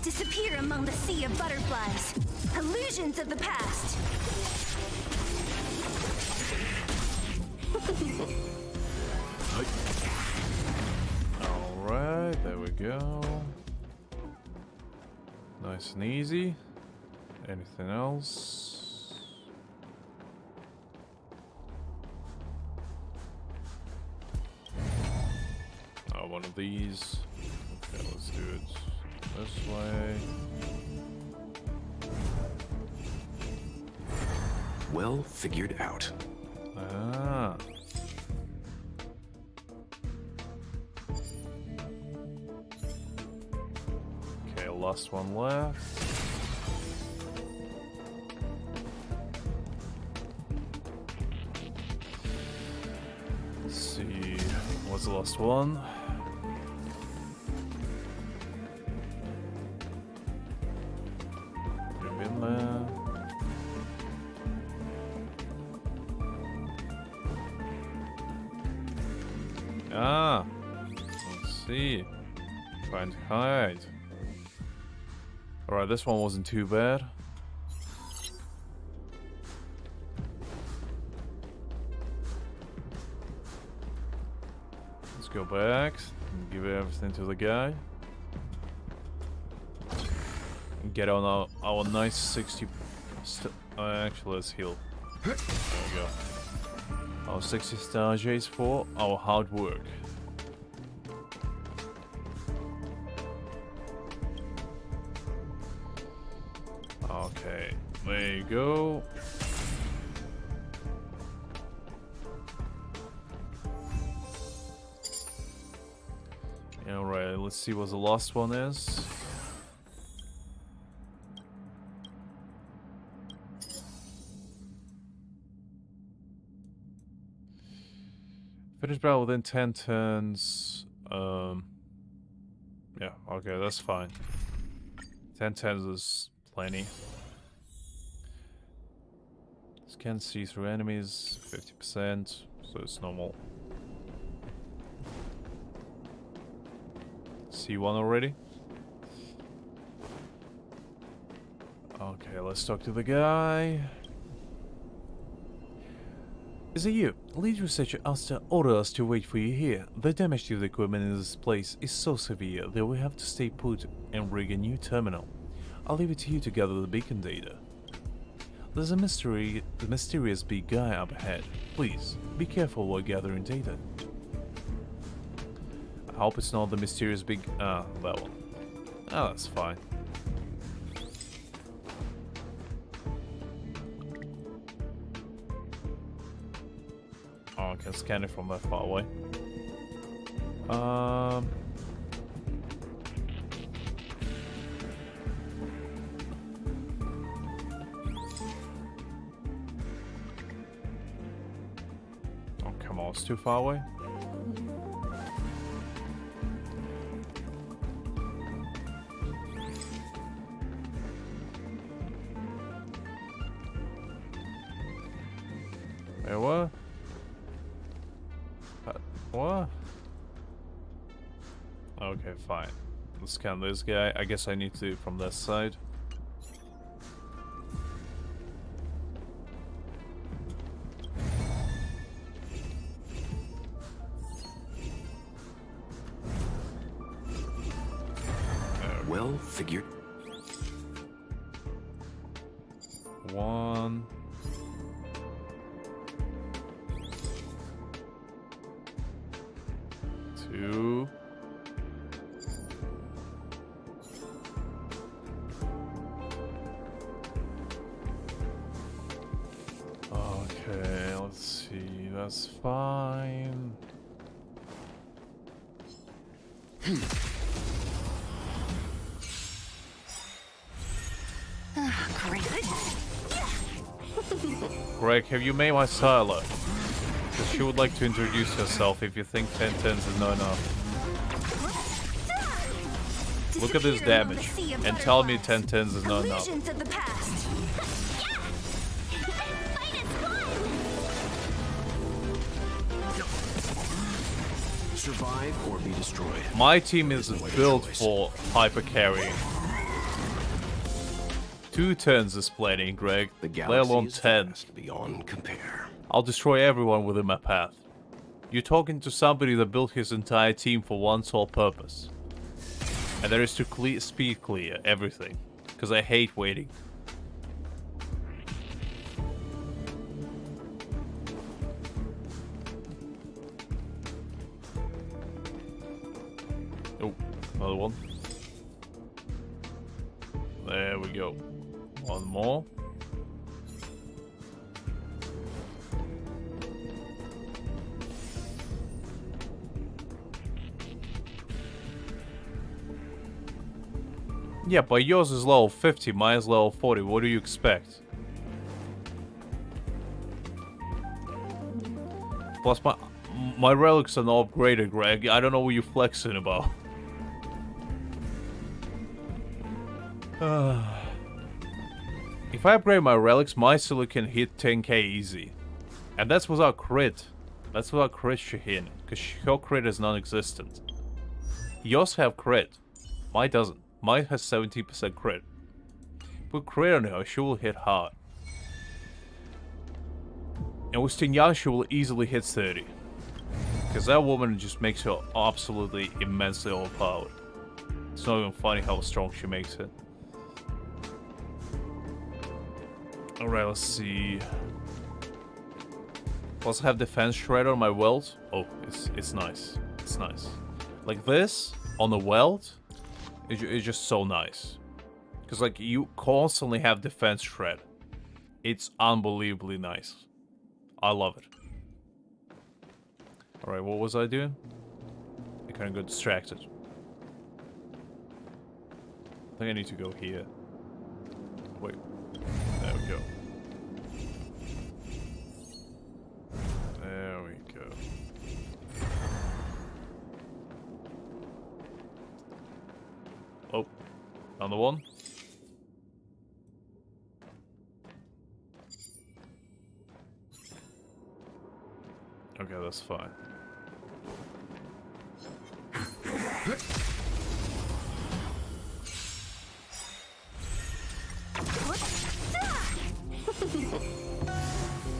Disappear among the sea of butterflies. Illusions of the past. Alright, there we go. Nice and easy. Anything else? Oh, one of these. Okay, let's do it this way. Well figured out. Ah. Okay, last one left. Let's see. What's the last one? Move in there. Ah, let's see. Trying to hide. Alright, this one wasn't too bad. go back and give everything to the guy. And get on our nice 60... actually, let's heal. There we go. Our 60 star J's for our hard work. Okay, there you go. Alright, let's see what the last one is. Finish battle within 10 turns. Yeah, okay, that's fine. 10 turns is plenty. Scan see through enemies, 50%, so it's normal. See one already? Okay, let's talk to the guy. Is it you? Lead researcher Asta ordered us to wait for you here. The damage to the equipment in this place is so severe that we have to stay put and rig a new terminal. I'll leave it to you to gather the beacon data. There's a mysterious big guy up ahead. Please, be careful while gathering data. I hope it's not the mysterious big... that one. Ah, that's fine. Oh, I can scan it from that far away. Oh, come on, it's too far away. Wait, what? What? Okay, fine. Let's scan this guy. I guess I need to from this side. Well figured. 1. 2. Okay, let's see. That's fine. Greg, have you made my Siler? Because she would like to introduce herself if you think 10 turns is not enough. Look at this damage and tell me 10 turns is not enough. Survive or be destroyed. My team is built for hyper carrying. 2 turns is plenty, Greg. Let alone 10. Beyond compare. I'll destroy everyone within my path. You're talking to somebody that built his entire team for one sole purpose. And that is to speed clear everything. Because I hate waiting. Oh, another one. There we go. One more. Yeah, but yours is level 50, mine is level 40. What do you expect? Plus, my relics are not upgraded, Greg. I don't know what you're flexing about. If I upgrade my relics, my Scylla can hit 10k easy. And that's without crit. That's without crit Shaheen, because her crit is non-existent. Yours have crit. Mine doesn't. Mine has 70% crit. Put crit on her, she will hit hard. And with Stinyang, she will easily hit 30. Because that woman just makes her absolutely immensely overpowered. It's not even funny how strong she makes it. Alright, let's see. Also have defense shredder on my weld. Oh, it's nice. It's nice. Like this on the weld, it's just so nice. Because like you constantly have defense shred. It's unbelievably nice. I love it. Alright, what was I doing? I kind of got distracted. I think I need to go here. Wait. There we go. There we go. Oh. Another one. Okay, that's fine.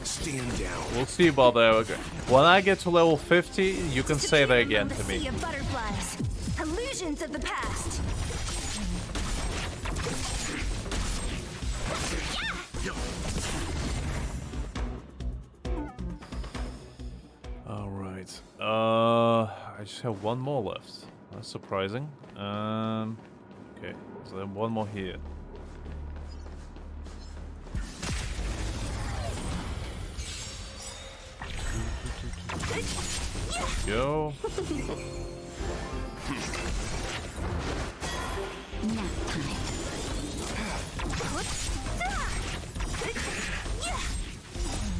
Stand down. We'll see about that. Okay. When I get to level 50, you can say that again to me. Sea of butterflies. Illusions of the past. Alright. I just have one more left. That's surprising. Okay. So then one more here. Go.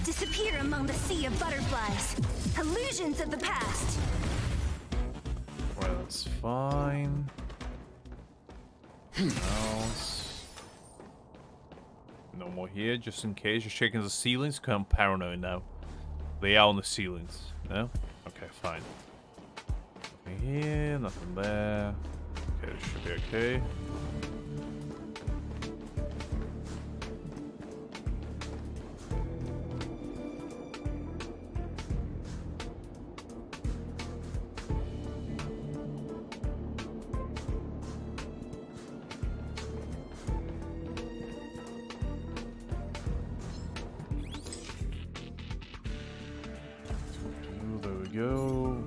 Disappear among the sea of butterflies. Illusions of the past. Well, that's fine. No more here, just in case. You're checking the ceilings, because I'm paranoid now. They are on the ceilings. No? Okay, fine. Nothing here, nothing there. Okay, this should be okay. There we go.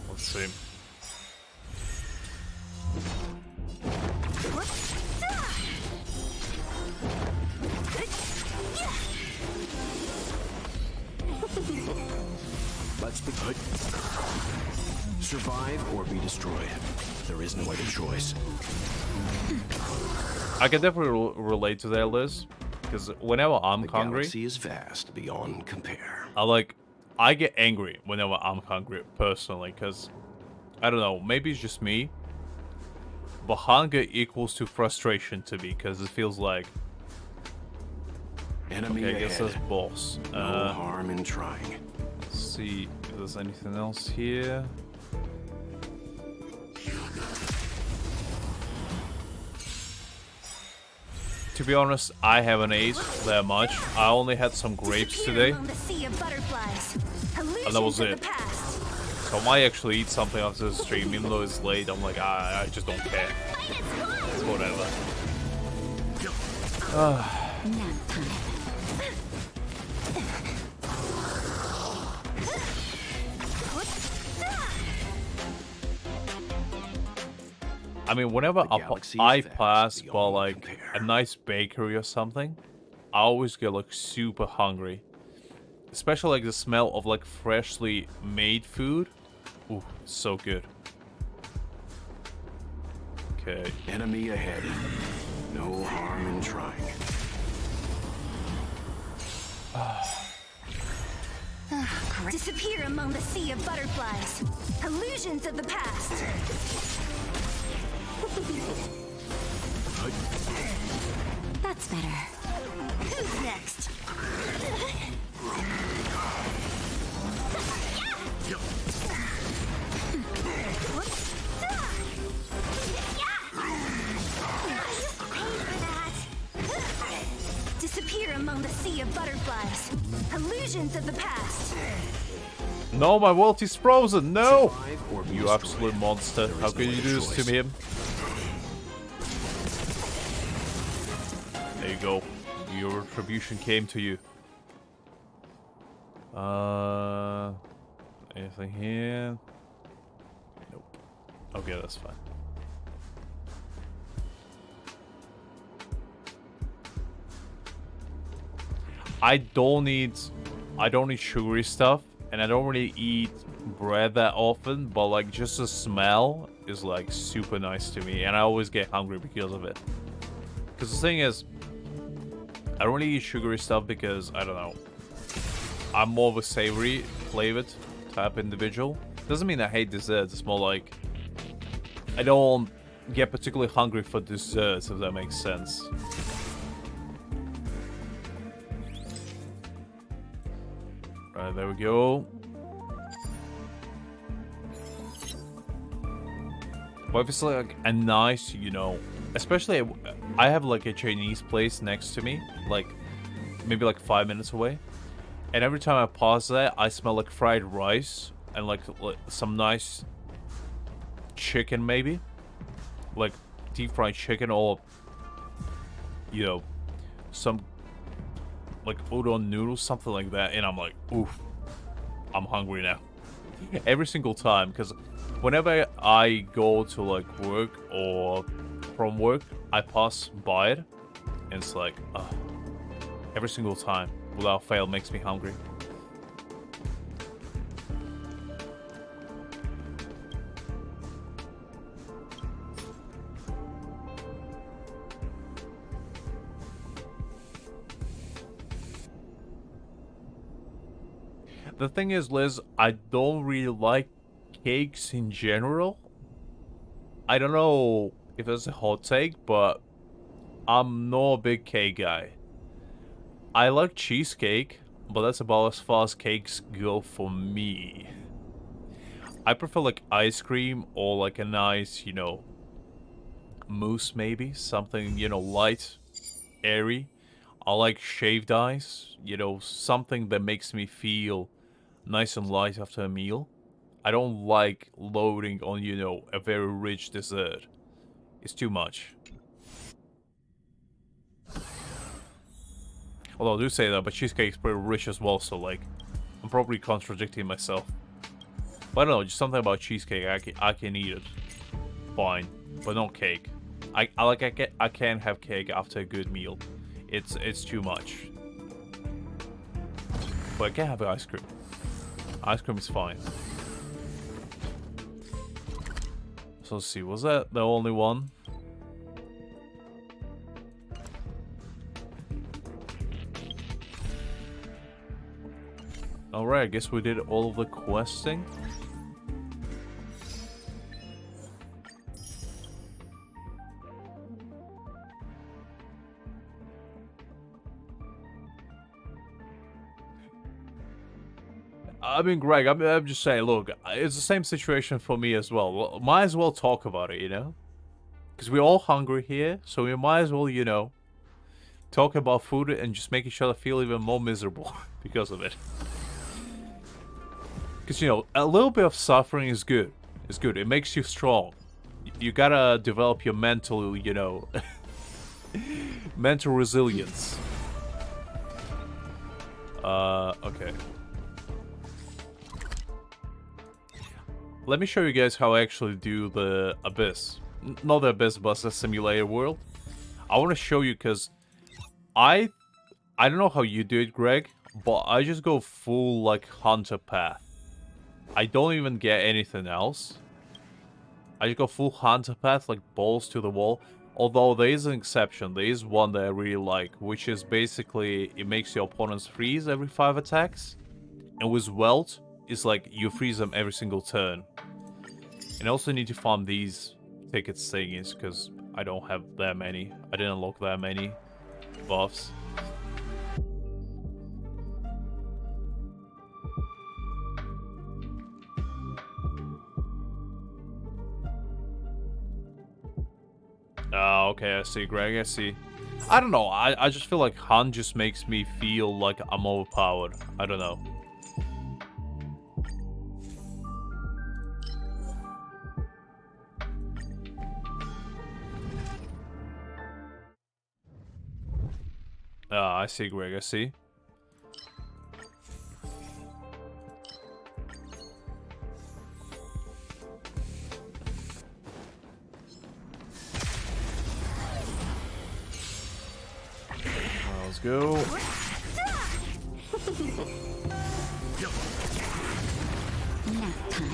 Let's see. Let's be good. Survive or be destroyed. There is no other choice. I can definitely relate to that, Liz. Because whenever I'm the hungry, galaxy is vast beyond compare. I get angry whenever I'm hungry, personally, because, I don't know, maybe it's just me, but hunger equals to frustration to me, because it feels like, Enemy okay, I guess ahead. that's boss. No harm in trying. Let's see if there's anything else here. To be honest, I haven't ate that much. I only had some grapes today, and that was it. So I might actually eat something after the stream, even though it's late. I'm like, I just don't care. It's whatever. I mean, whenever I pass by like a nice bakery or something, I always get like super hungry. Especially like the smell of like freshly made food. Ooh, so good. Okay. Enemy ahead. No harm in trying. Disappear among the sea of butterflies. Illusions of the past. That's better. Who's next? Disappear among the sea of butterflies. illusions of the past. No, my world is frozen. No, you absolute monster! How can you do this to me? There you go. Your retribution came to you. Anything here? Nope. Okay, that's fine. I don't need sugary stuff, and I don't really eat bread that often, but like just the smell is like super nice to me, and I always get hungry because of it. Because the thing is, I don't really eat sugary stuff because, I don't know, I'm more of a savory flavored type individual. Doesn't mean I hate desserts, it's more like I don't get particularly hungry for desserts, if that makes sense. Right, there we go. But if it's like a nice, you know, especially I have like a Chinese place next to me, like maybe like 5 minutes away, and every time I pause there, I smell like fried rice and like some nice chicken, maybe like deep fried chicken, or you know, some like udon noodles, something like that, and I'm like, oof, I'm hungry now. Every single time, because whenever I go to like work or from work, I pass by it, and it's like, every single time, without fail, makes me hungry. The thing is, Liz, I don't really like cakes in general. I don't know if it's a hot take, but I'm not a big cake guy. I like cheesecake, but that's about as far as cakes go for me. I prefer like ice cream or like a nice, you know, mousse maybe. Something, you know, light, airy. I like shaved ice, you know, something that makes me feel nice and light after a meal. I don't like loading on, you know, a very rich dessert. It's too much. Although I do say that, but cheesecake's pretty rich as well, so like, I'm probably contradicting myself. But I don't know, just something about cheesecake, I can eat it. Fine, but not cake. I can't have cake after a good meal. It's too much. But I can have ice cream. Ice cream is fine. So let's see, was that the only one? Alright, I guess we did all of the questing. I mean, Greg, I'm just saying, look, it's the same situation for me as well. Might as well talk about it, you know? Because we're all hungry here, so we might as well, you know, talk about food and just make each other feel even more miserable because of it. Because, you know, a little bit of suffering is good. It's good. It makes you strong. You gotta develop your mental, you know, mental resilience. Okay. Let me show you guys how I actually do the Abyss. Not the Abyss, but the simulator world. I want to show you because I don't know how you do it, Greg, but I just go full, like, hunter path. I don't even get anything else. I just go full hunter path, like, balls to the wall. Although there is an exception. There is one that I really like, which is basically, it makes your opponents freeze every 5 attacks. And with Welt, it's like you freeze them every single turn. And I also need to farm these tickets thingies, because I don't have that many. I didn't unlock that many buffs. Ah, okay, I see, Greg, I see. I don't know, I just feel like Han just makes me feel like I'm overpowered. I don't know. I see, Greg, I see. Let's go. Nap time.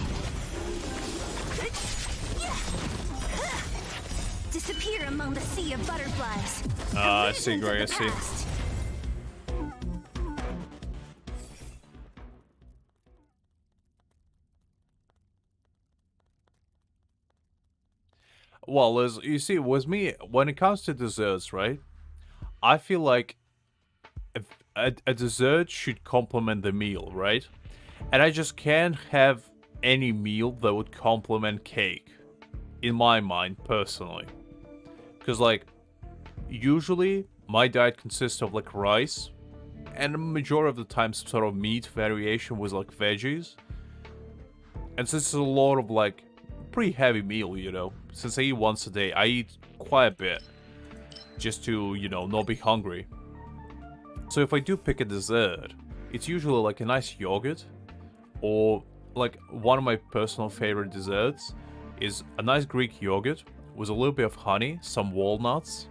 Disappear among the sea of butterflies. I see, Greg, I see. Well, as you see, with me, when it comes to desserts, right? I feel like a dessert should complement the meal, right? And I just can't have any meal that would complement cake, in my mind, personally. Because, like, usually my diet consists of, like, rice, and the majority of the time some sort of meat variation with, like, veggies. And since it's a lot of, like, pretty heavy meal, you know, since I eat once a day, I eat quite a bit, just to, you know, not be hungry. So if I do pick a dessert, it's usually like a nice yogurt, or like one of my personal favorite desserts is a nice Greek yogurt with a little bit of honey, some walnuts,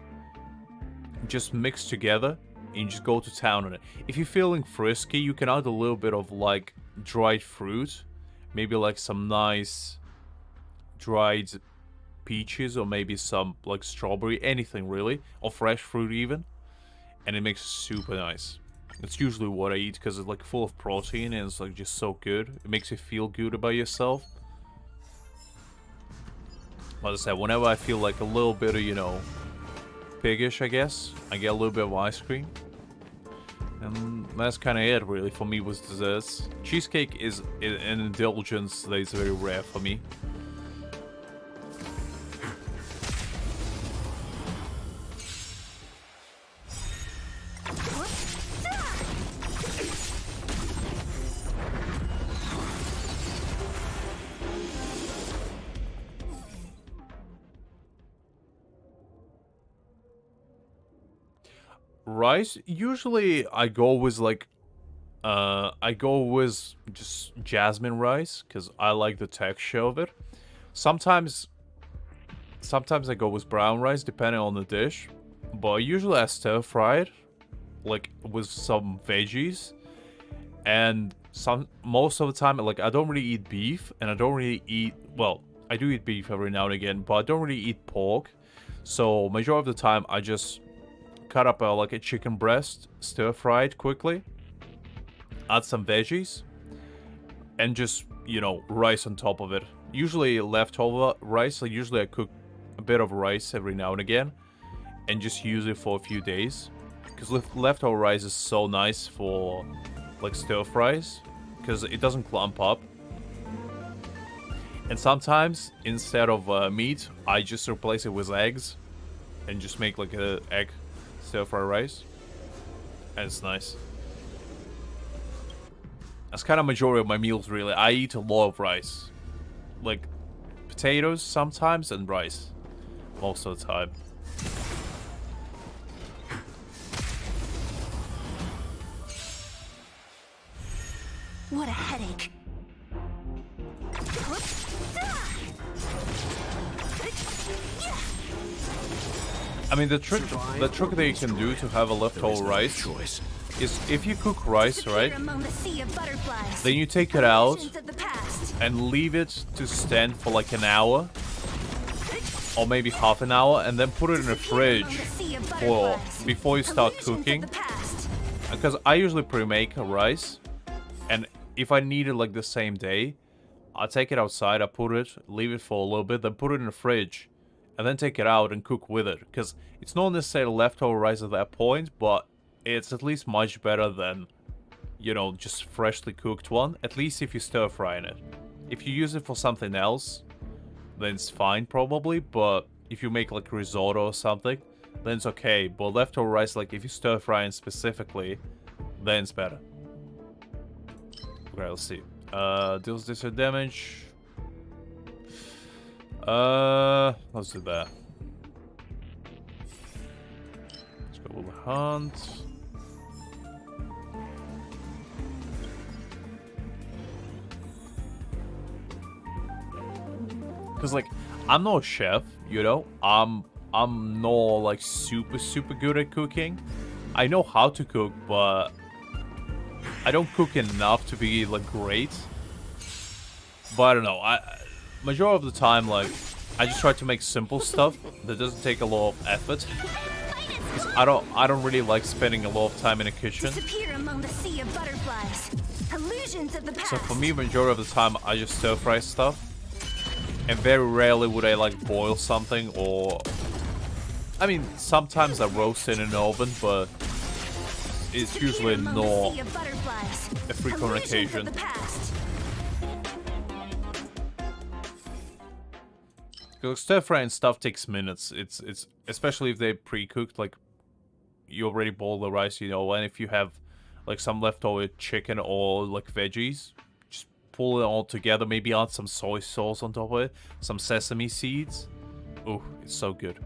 just mixed together, and you just go to town on it. If you're feeling frisky, you can add a little bit of like dried fruit, maybe like some nice dried peaches, or maybe some like strawberry, anything really, or fresh fruit even, and it makes it super nice. It's usually what I eat because it's like full of protein and it's like just so good. It makes you feel good about yourself. Like I said, whenever I feel like a little bit of, you know, piggish, I guess, I get a little bit of ice cream. And that's kind of it really for me with desserts. Cheesecake is an indulgence that is very rare for me. Rice, usually I go with like I go with just jasmine rice because I like the texture of it. Sometimes I go with brown rice depending on the dish, but usually I stir fry it like with some veggies. And most of the time, like, I don't really eat beef, and I don't really eat, well, I do eat beef every now and again, but I don't really eat pork. So majority of the time I just cut up like a chicken breast, stir fry it quickly, add some veggies, and just, you know, rice on top of it. Usually leftover rice, like usually I cook a bit of rice every now and again and just use it for a few days, because leftover rice is so nice for like stir fries because it doesn't clump up. And sometimes instead of meat, I just replace it with eggs and just make like a egg stir fry rice, and it's nice. That's kind of majority of my meals really. I eat a lot of rice, like potatoes sometimes and rice most of the time. What a headache. I mean, the trick that you can do to have a leftover rice is if you cook rice, right, then you take it out and leave it to stand for like an hour or maybe half an hour, and then put it in the fridge for before you start cooking. Because I usually pre-make a rice, and if I need it like the same day, I take it outside, I put it, leave it for a little bit, then put it in the fridge, and then take it out and cook with it. Because it's not necessarily leftover rice at that point, but it's at least much better than, you know, just freshly cooked one. At least if you stir fry in it. If you use it for something else, then it's fine probably, but if you make like risotto or something, then it's okay. But leftover rice, like if you stir fry it specifically, then it's better. Okay, let's see. Deals this damage. Let's do that. Let's go with the hunt. Cause like I'm not a chef, you know. I'm not like super good at cooking. I know how to cook, but I don't cook enough to be like great. But I don't know. Majority of the time, like I just try to make simple stuff that doesn't take a lot of effort. Cause I don't really like spending a lot of time in a kitchen. Disappear among the sea of butterflies. Illusions of the past. So for me, majority of the time, I just stir fry stuff. And very rarely would I like boil something, or I mean sometimes I roast it in an oven, but it's usually not a frequent occasion. Because stir frying stuff takes minutes. It's especially if they're pre-cooked, like you already boil the rice, you know, and if you have like some leftover chicken or like veggies, pull it all together, maybe add some soy sauce on top of it, some sesame seeds. Oh, it's so good.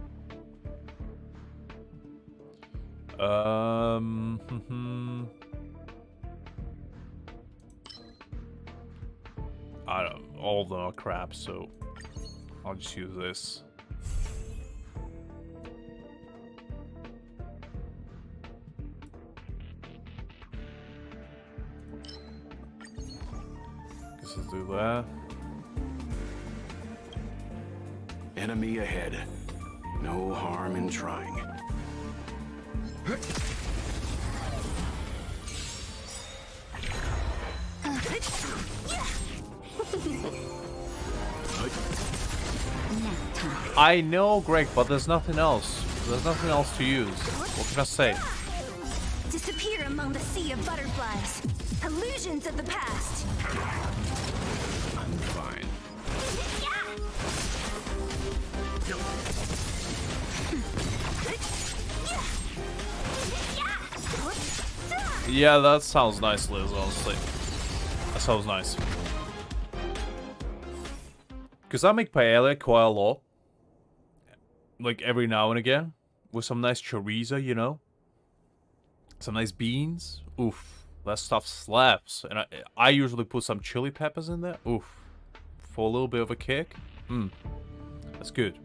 I don't. All of them are crap, so I'll just use this. Let's do that. Enemy ahead. No harm in trying. I know, Greg, but there's nothing else. There's nothing else to use. What can I say? Disappear among the sea of butterflies. Illusions of the past. I'm fine. Yeah, that sounds nice, Liz, honestly. That sounds nice. Because I make paella quite a lot. Like, every now and again. With some nice chorizo, you know? Some nice beans. Oof. That stuff slaps. And I usually put some chili peppers in there. Oof. For a little bit of a kick. Mmm. That's good.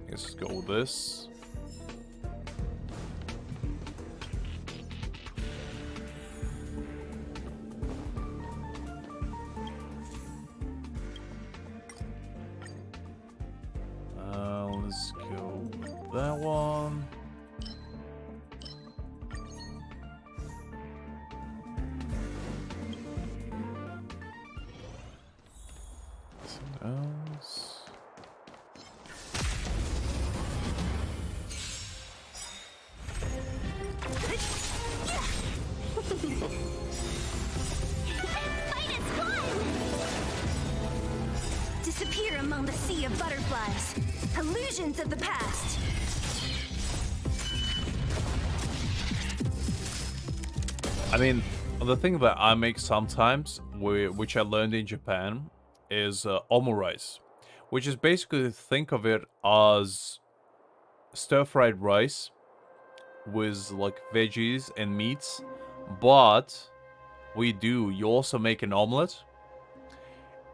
Let's go with this. Let's go with that one. Something else. Disappear among the sea of butterflies. Illusions of the past. I mean, the thing that I make sometimes, which I learned in Japan, is omurice, which is basically, think of it as stir-fried rice with like veggies and meats, but you also make an omelet,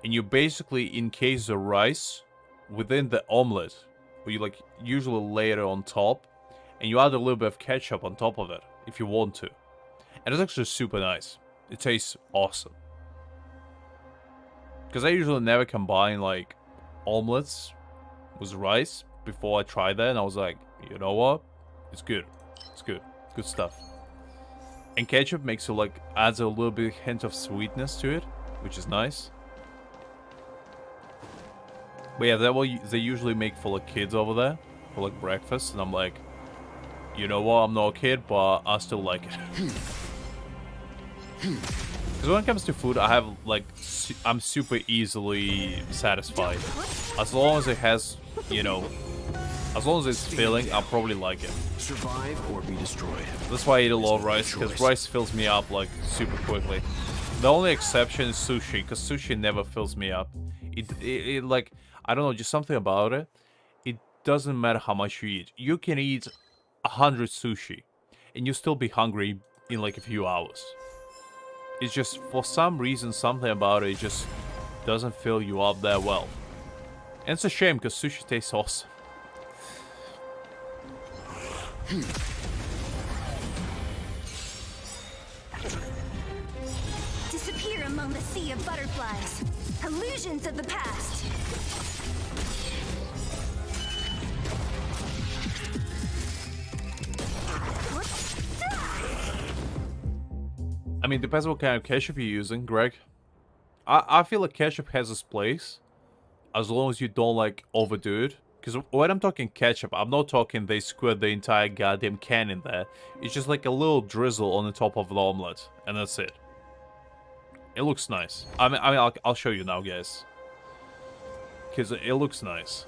and you basically encase the rice within the omelet, where you like usually lay it on top, and you add a little bit of ketchup on top of it if you want to, and it's actually super nice. It tastes awesome. Because I usually never combine like omelets with rice before I tried that, and I was like, you know what? It's good. It's good. Good stuff. And ketchup makes it like adds a little bit hint of sweetness to it, which is nice. But yeah, that what they usually make for like kids over there for like breakfast, and I'm like, you know what, I'm not a kid, but I still like it. Because when it comes to food, I have, like, I'm super easily satisfied. As long as it has, you know, as long as it's filling, I'll probably like it. Survive or be destroyed. That's why I eat a lot of rice, because rice fills me up, like, super quickly. The only exception is sushi, because sushi never fills me up. It like, I don't know, just something about it. It doesn't matter how much you eat. You can eat 100 sushi, and you'll still be hungry in like a few hours. It's just, for some reason, something about it just doesn't fill you up that well. And it's a shame, because sushi tastes awesome. Disappear among the sea of butterflies. Illusions of the past. I mean, depends what kind of ketchup you're using, Greg. I feel like ketchup has its place, as long as you don't, like, overdo it. Because when I'm talking ketchup, I'm not talking they squirt the entire goddamn can in there. It's just like a little drizzle on the top of the omelet, and that's it. It looks nice. I mean, I'll show you now, guys. Because it looks nice.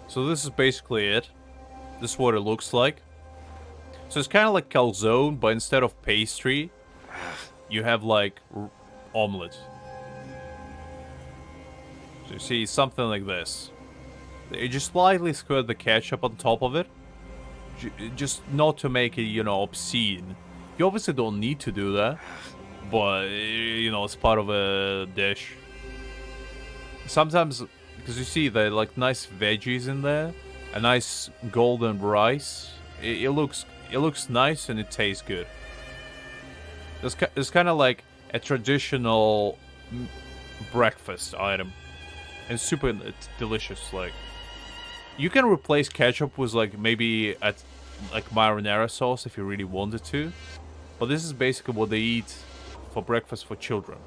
So this is basically it. This is what it looks like. So it's kind of like calzone, but instead of pastry, you have like omelet. So you see something like this. You just slightly squirt the ketchup on top of it. Just not to make it, you know, obscene. You obviously don't need to do that. But, you know, it's part of a dish. Sometimes, because you see the like nice veggies in there, a nice golden rice. It looks nice and it tastes good. It's kind of like a traditional breakfast item, and super delicious. Like, you can replace ketchup with like maybe like marinara sauce if you really wanted to, but this is basically what they eat for breakfast for children.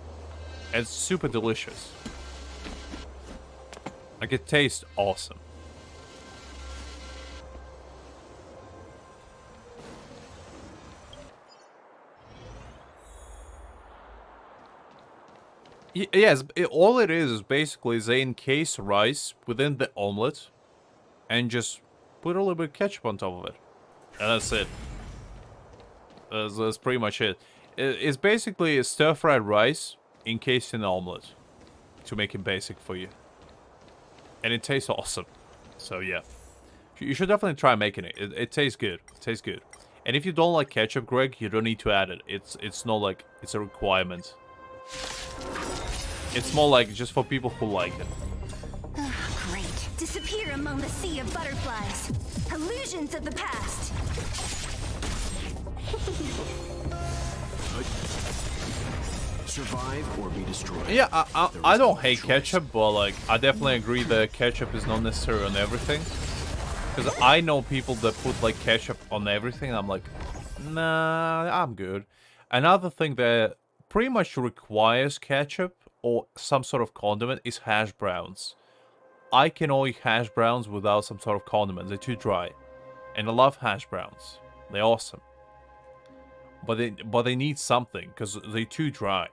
And it's super delicious. Like, it tastes awesome. Yes, all it is basically they encase rice within the omelet and just put a little bit of ketchup on top of it. And that's it. That's pretty much it. It's basically a stir-fried rice encased in an omelet, to make it basic for you. And it tastes awesome. So yeah. You should definitely try making it. It tastes good. It tastes good. And if you don't like ketchup, Greg, you don't need to add it. It's not like it's a requirement. It's more like just for people who like it. Great. Disappear among the sea of butterflies. Illusions of the past. Survive or be destroyed. Yeah, I don't hate ketchup, but like I definitely agree that ketchup is not necessary on everything. Because I know people that put like ketchup on everything, and I'm like, nah, I'm good. Another thing that pretty much requires ketchup or some sort of condiment is hash browns. I can only eat hash browns without some sort of condiment. They're too dry. And I love hash browns. They're awesome. But they need something, because they're too dry.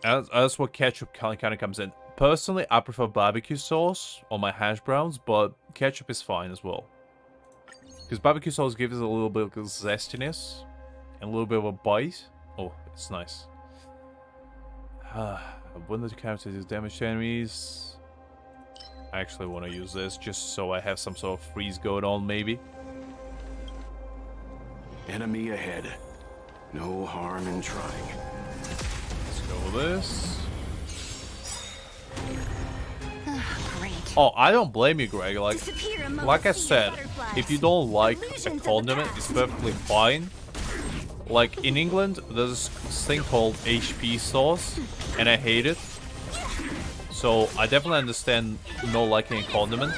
That's what ketchup kind of comes in. Personally, I prefer barbecue sauce on my hash browns, but ketchup is fine as well. Because barbecue sauce gives it a little bit of zestiness and a little bit of a bite. Oh, it's nice. When the character is damaged to enemies, I actually want to use this just so I have some sort of freeze going on, maybe. Enemy ahead. No harm in trying. Let's go with this. Great. Oh, I don't blame you, Greg. Like I said, if you don't like a condiment, it's perfectly fine. Like, in England, there's this thing called HP sauce, and I hate it. So, I definitely understand not liking a condiment.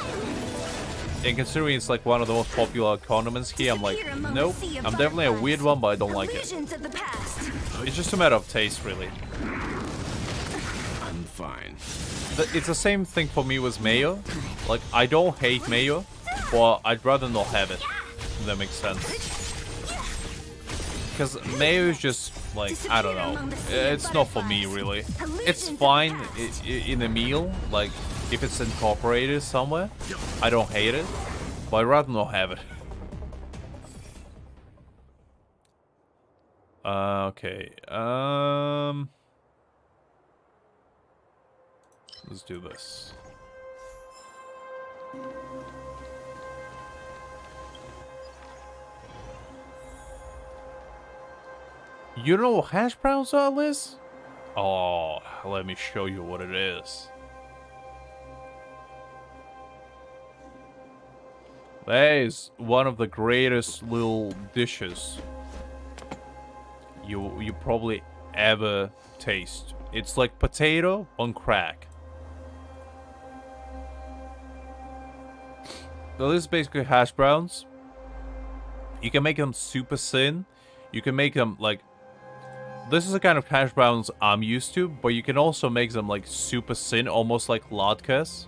And considering it's like one of the most popular condiments here, I'm like, nope. I'm definitely a weird one, but I don't like it. It's just a matter of taste, really. I'm fine. It's the same thing for me with mayo. Like, I don't hate mayo, but I'd rather not have it. If that makes sense. Because mayo is just, like, I don't know. It's not for me, really. It's fine in a meal, like, if it's incorporated somewhere. I don't hate it, but I'd rather not have it. Okay. Let's do this. You know what hash browns are, Liz? Oh, let me show you what it is. That is one of the greatest little dishes you probably ever taste. It's like potato on crack. So this is basically hash browns. You can make them super thin. You can make them like... This is the kind of hash browns I'm used to, but you can also make them like super thin, almost like latkes.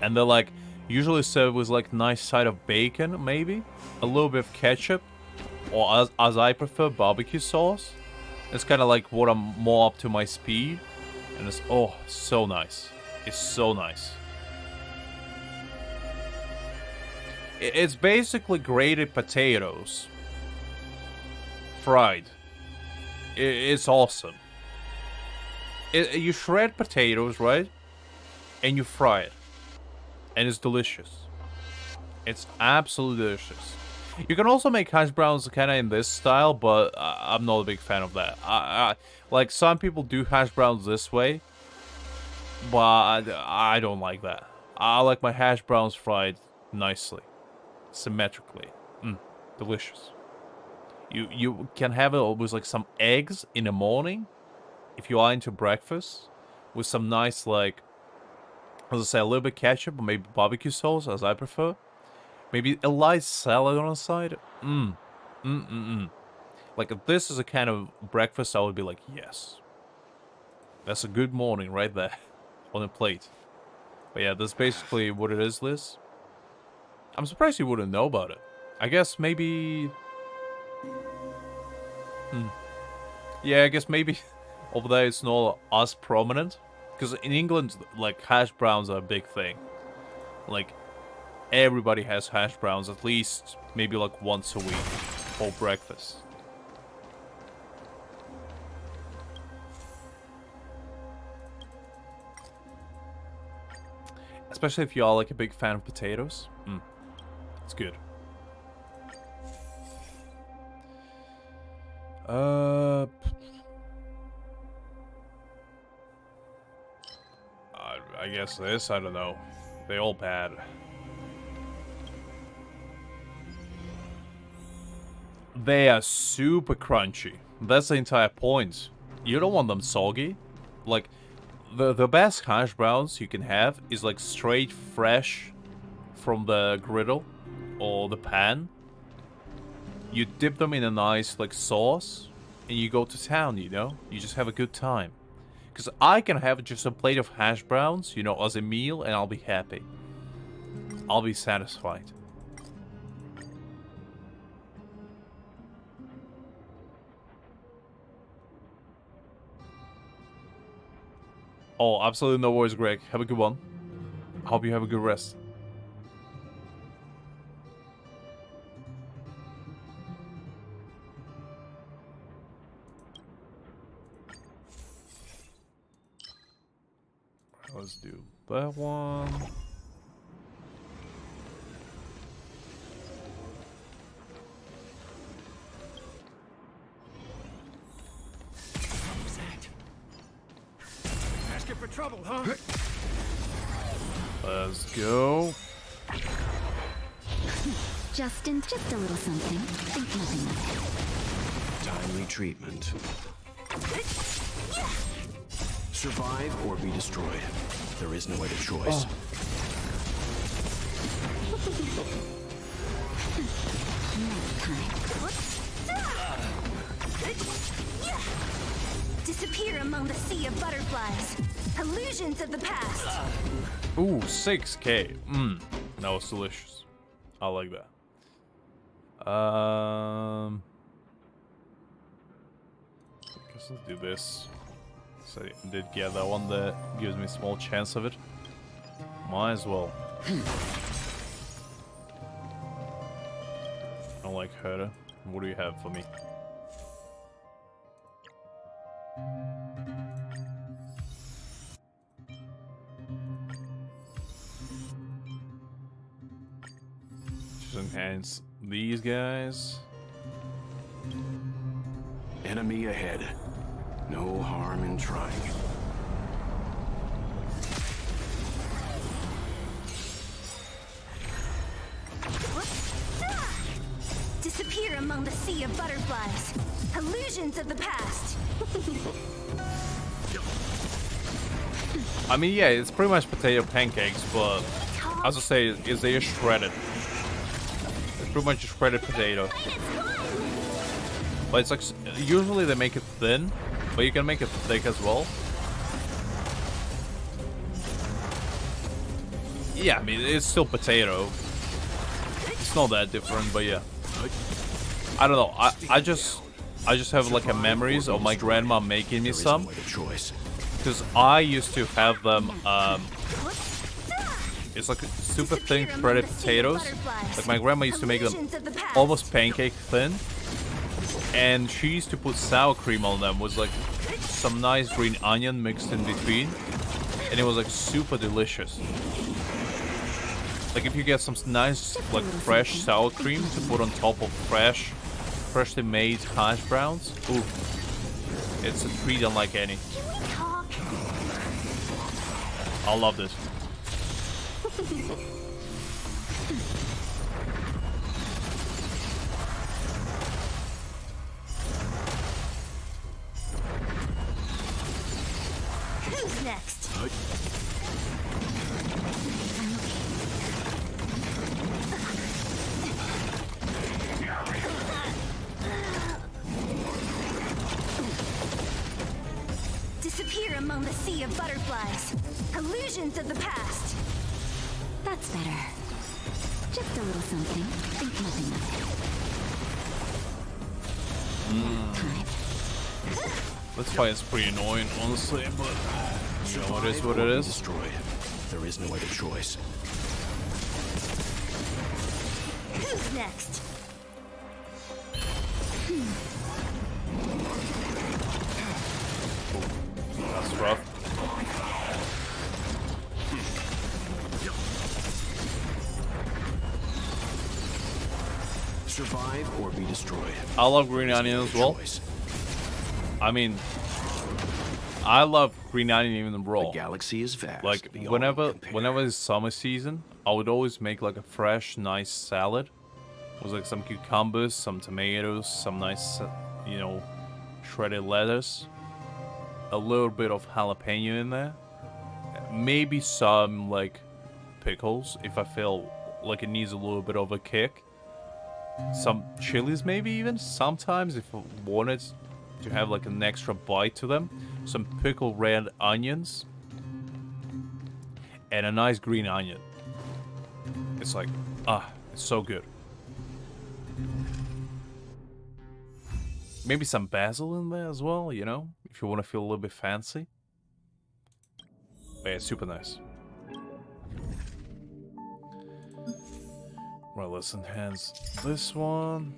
And they're like usually served with like nice side of bacon, maybe a little bit of ketchup, or as I prefer, barbecue sauce. It's kind of like what I'm more up to my speed, and it's so nice. It's so nice. It's basically grated potatoes, fried. It's awesome. You shred potatoes, right? And you fry it. And it's delicious. It's absolutely delicious. You can also make hash browns kind of in this style, but I'm not a big fan of that. Like, some people do hash browns this way, but I don't like that. I like my hash browns fried nicely, symmetrically. Delicious. You can have it with like some eggs in the morning, if you are into breakfast, with some nice, like, as I say, a little bit ketchup or maybe barbecue sauce, as I prefer. Maybe a light salad on the side. Like, if this is a kind of breakfast, I would be like, yes. That's a good morning right there on a plate. But yeah, that's basically what it is, Liz. I'm surprised you wouldn't know about it. I guess maybe... Yeah, I guess maybe over there it's not as prominent. Because in England, like, hash browns are a big thing. Like, everybody has hash browns at least maybe like once a week for breakfast. Especially if you are like a big fan of potatoes. It's good. I guess this, I don't know. They all bad. They are super crunchy. That's the entire point. You don't want them soggy. Like, the best hash browns you can have is like straight fresh from the griddle or the pan. You dip them in a nice like sauce and you go to town, you know? You just have a good time. Because I can have just a plate of hash browns, you know, as a meal, and I'll be happy. I'll be satisfied. Oh, absolutely no worries, Greg. Have a good one. I hope you have a good rest. Let's do that one. Asking for trouble, huh? Let's go. Justin, just a little something. Think nothing of it. Timely treatment. Survive or be destroyed. There is no other choice. Disappear among the sea of butterflies. Illusions of the past. Ooh, 6K. That was delicious. I like that. Guess let's do this. So I did get that one that gives me a small chance of it. Might as well. I don't like Herder. What do you have for me? Just enhance these guys. Enemy ahead. No harm in trying. Disappear among the sea of butterflies. Illusions of the past. I mean, yeah, it's pretty much potato pancakes, but as I say, is they are shredded. It's pretty much a shredded potato. But it's like, usually they make it thin, but you can make it thick as well. Yeah, I mean, it's still potato. It's not that different, but yeah. I don't know, I just have like a memories of my grandma making me some. Because I used to have them, it's like super thin shredded potatoes. Like my grandma used to make them almost pancake thin. And she used to put sour cream on them, with like some nice green onion mixed in between. And it was like super delicious. Like if you get some nice like fresh sour cream to put on top of freshly made hash browns, ooh, it's a treat unlike any. I love this. Who's next? Disappear among the sea of butterflies. Illusions of the past. That's better. Just a little something. Think nothing of it. This fight is pretty annoying, honestly, but you know, it is what it is. Destroyed. There is no other choice. Who's next? That's rough. Survive or be destroyed. I love green onion as well. I mean, I love green onion even raw. The galaxy is vast. Like whenever it's summer season, I would always make like a fresh, nice salad with like some cucumbers, some tomatoes, some nice, you know, shredded lettuce, a little bit of jalapeno in there, maybe some like pickles if I feel like it needs a little bit of a kick. Some chilies maybe even sometimes if I wanted to have like an extra bite to them. Some pickled red onions and a nice green onion. It's like, it's so good. Maybe some basil in there as well, you know, if you want to feel a little bit fancy. But yeah, it's super nice. Right, let's enhance this one.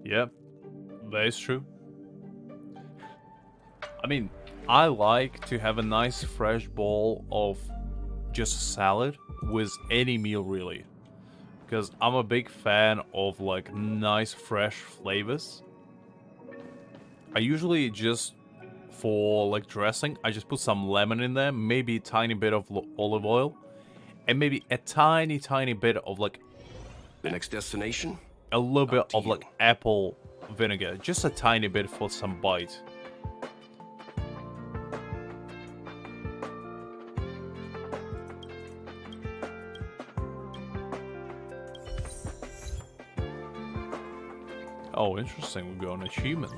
Yeah, that is true. I mean, I like to have a nice fresh bowl of just salad with any meal really. Because I'm a big fan of like nice fresh flavors. I usually just, for like dressing, I just put some lemon in there, maybe a tiny bit of olive oil, and maybe a tiny bit of like... The next destination? A little bit of like apple vinegar. Just a tiny bit for some bite. Oh, interesting. We got an achievement.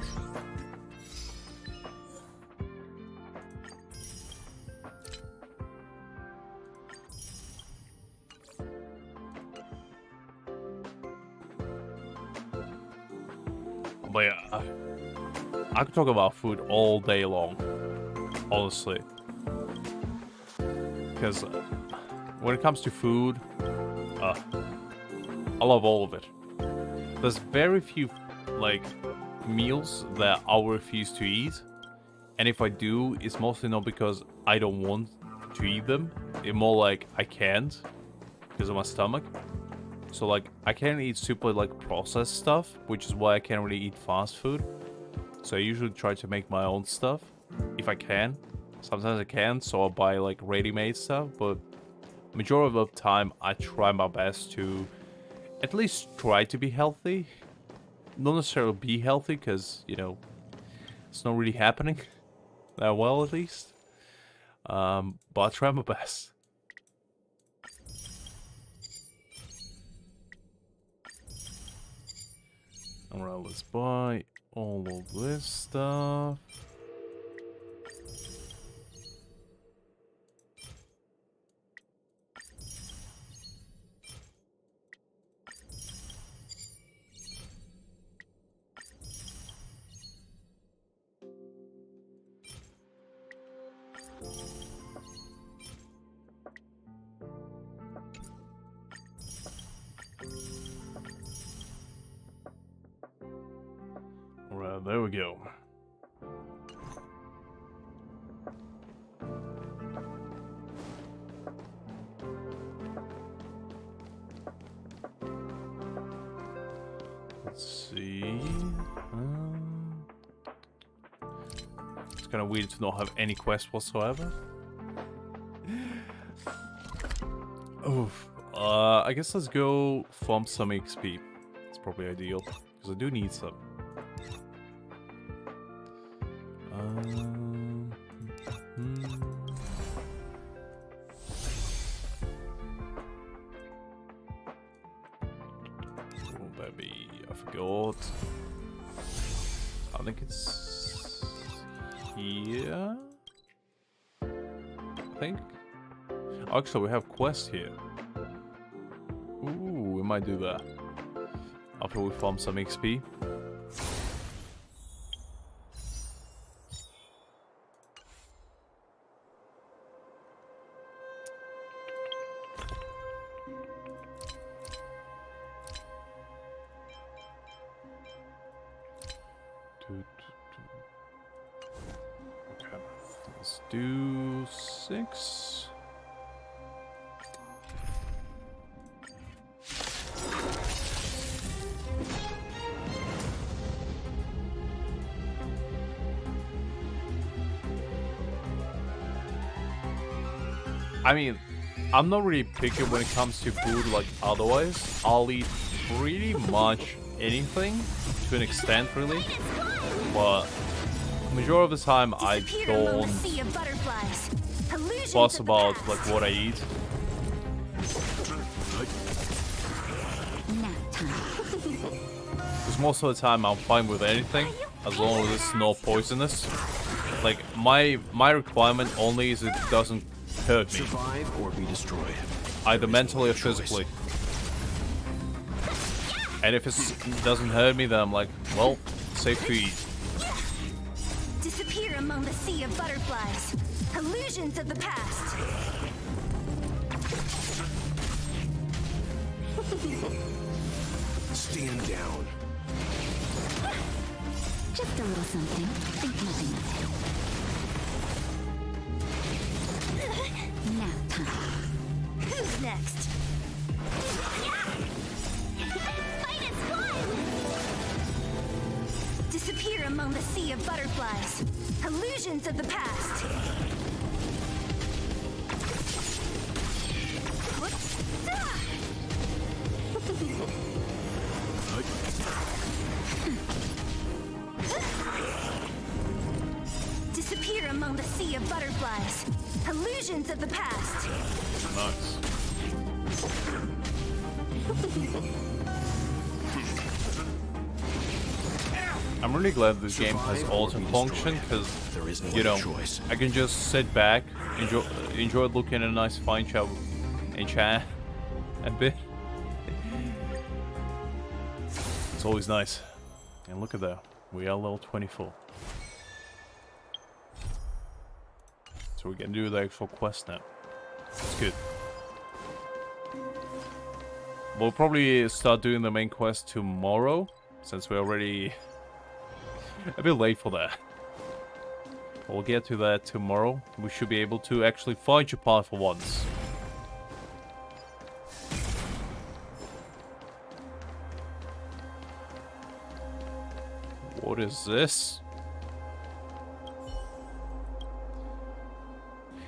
But yeah, I could talk about food all day long, honestly. Because when it comes to food, I love all of it. There's very few like meals that I'll refuse to eat, and if I do, it's mostly not because I don't want to eat them. It's more like I can't because of my stomach. So like I can't eat super like processed stuff, which is why I can't really eat fast food. So I usually try to make my own stuff if I can. Sometimes I can't, so I'll buy like ready-made stuff, but majority of the time I try my best to at least try to be healthy. Not necessarily be healthy, because, you know, it's not really happening that well, at least. But I try my best. Alright, let's buy all of this stuff. Alright, there we go. Let's see. It's kind of weird to not have any quest whatsoever. Oof. I guess let's go farm some XP. It's probably ideal, because I do need some. Oh, baby, I forgot. I think it's here. I think. Actually, we have quest here. Ooh, we might do that after we farm some XP. Okay, let's do 6. I mean, I'm not really picky when it comes to food like otherwise. I'll eat pretty much anything to an extent, really. But majority of the time I don't fuss about like what I eat. Because most of the time I'm fine with anything as long as it's not poisonous. Like my requirement only is it doesn't hurt me. Survive or be destroyed. Either mentally or physically. And if it doesn't hurt me, then I'm like, well, safe to eat. Disappear among the sea of butterflies. Illusions of the past. Stand down. Just a little something. Think nothing of it. Nap time. Who's next? Fight its fun! Disappear among the sea of butterflies. Illusions of the past. Disappear among the sea of butterflies. Illusions of the past. Nice. I'm really glad this game has auto function because, you know, I can just sit back, enjoy looking at a nice fine chat and chat a bit. It's always nice. And look at that, we are level 24. So we can do the actual quest now. It's good. We'll probably start doing the main quest tomorrow, since we're already a bit late for that. We'll get to that tomorrow. We should be able to actually fight Japan for once. What is this?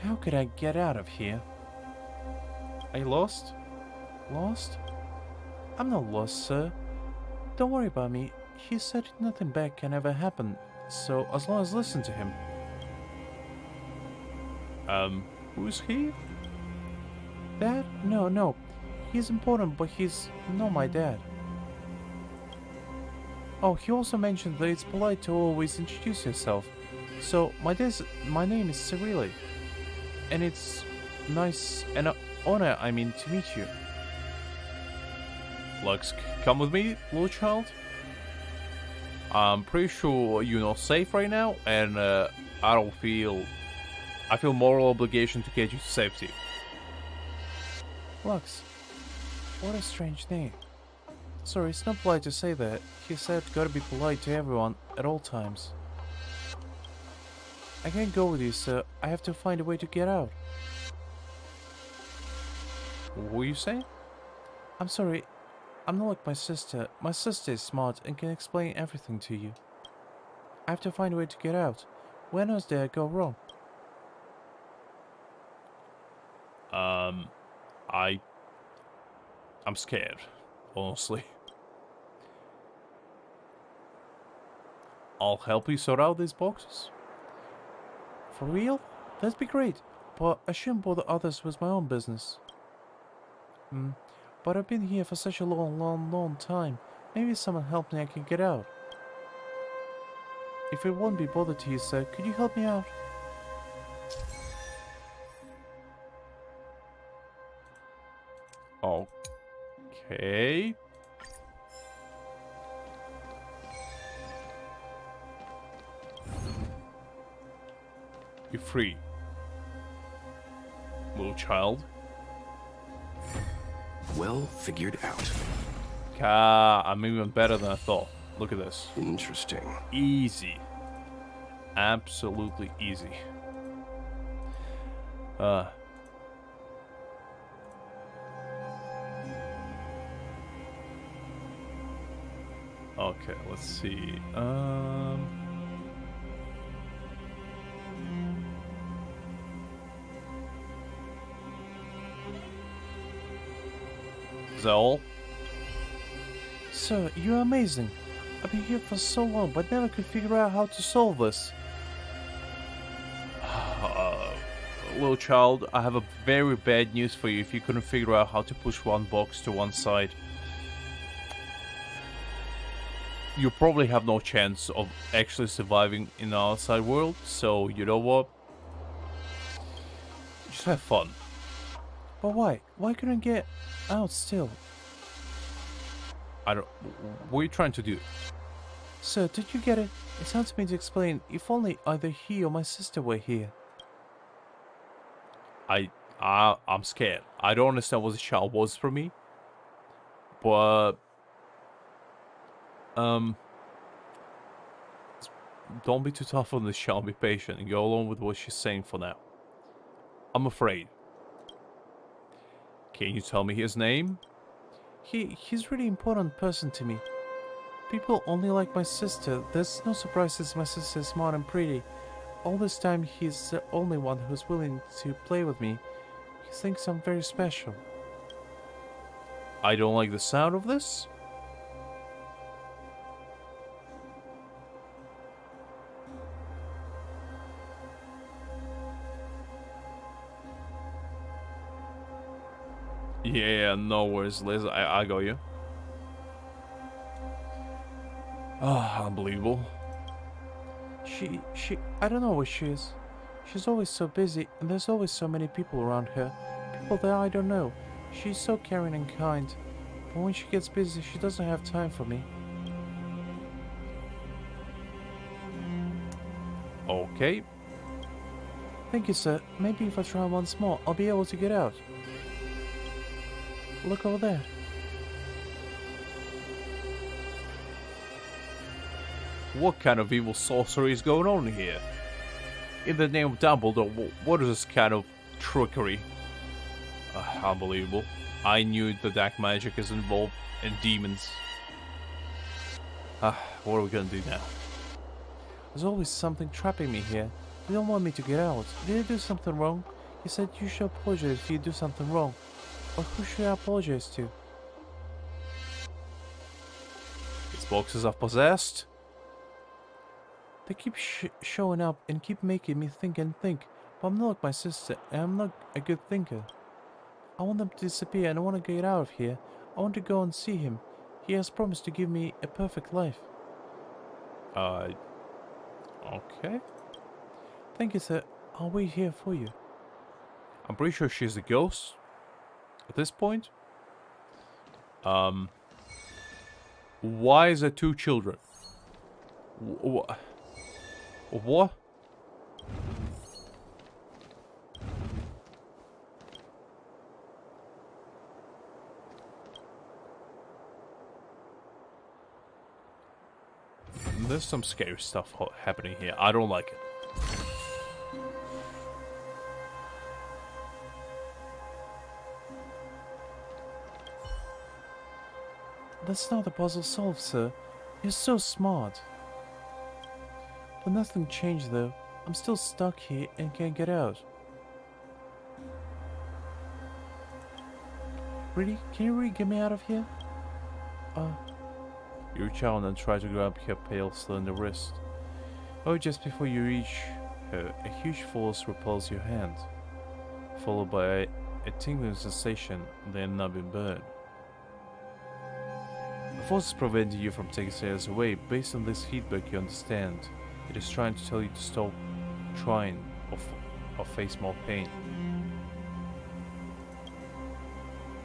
How could I get out of here? Are you lost? Lost? I'm not lost, sir. Don't worry about me. He said nothing bad can ever happen, so as long as I listen to him. Who's he? Dad? No. He's important, but he's not my dad. Oh, he also mentioned that it's polite to always introduce yourself. So, my name is StarRail. And it's nice, an honor, I mean, to meet you. Lux, come with me, little child. I'm pretty sure you're not safe right now, and I feel moral obligation to get you to safety. Lux, what a strange name. Sorry, it's not polite to say that. He said gotta be polite to everyone at all times. I can't go with you, sir. I have to find a way to get out. What were you saying? I'm sorry. I'm not like my sister. My sister is smart and can explain everything to you. I have to find a way to get out. When else did I go wrong? I'm scared, honestly. I'll help you sort out these boxes. For real? That'd be great, but I shouldn't bother others with my own business. But I've been here for such a long time. Maybe someone help me, I can get out. If it won't be bothered to you, sir, could you help me out? Okay. You're free, little child. Well figured out. I'm even better than I thought. Look at this. Interesting. Easy. Absolutely easy. Okay, let's see. Is that all? Sir, you're amazing. I've been here for so long, but never could figure out how to solve this. Little child, I have a very bad news for you if you couldn't figure out how to push one box to one side. You probably have no chance of actually surviving in the outside world, so you know what? Just have fun. But why? Why couldn't I get out still? What are you trying to do? Sir, did you get it? It's hard to me to explain. If only either he or my sister were here. I'm scared. I don't understand what the child was for me. But it's don't be too tough on this child. Be patient and go along with what she's saying for now. I'm afraid. Can you tell me his name? He's really important person to me. People only like my sister. There's no surprises my sister is smart and pretty. All this time he's the only one who's willing to play with me. He thinks I'm very special. I don't like the sound of this. Yeah, no worries, Liz. I got you. Ah, unbelievable. I don't know where she is. She's always so busy, and there's always so many people around her. People that I don't know. She's so caring and kind. But when she gets busy, she doesn't have time for me. Okay. Thank you, sir. Maybe if I try once more, I'll be able to get out. Look over there. What kind of evil sorcery is going on here? In the name of Dumbledore, what is this kind of trickery? Unbelievable. I knew the dark magic is involved and demons. What are we gonna do now? There's always something trapping me here. You don't want me to get out. Did I do something wrong? You said you should apologize if you do something wrong. But who should I apologize to? These boxes are possessed. They keep showing up and keep making me think and think. But I'm not like my sister, and I'm not a good thinker. I want them to disappear and I want to get out of here. I want to go and see him. He has promised to give me a perfect life. Okay. Thank you, sir. I'll wait here for you. I'm pretty sure she's a ghost at this point. Why is there two children? What? There's some scary stuff happening here. I don't like it. That's not the puzzle solved, sir. You're so smart. But nothing changed, though. I'm still stuck here and can't get out. Really? Can you really get me out of here? You reach out and try to grab her pale, slender wrist. Oh, just before you reach her, a huge force repels your hand, followed by a tingling sensation, then numbing burn. The force is preventing you from taking stairs away. Based on this feedback, you understand. It is trying to tell you to stop trying or face more pain.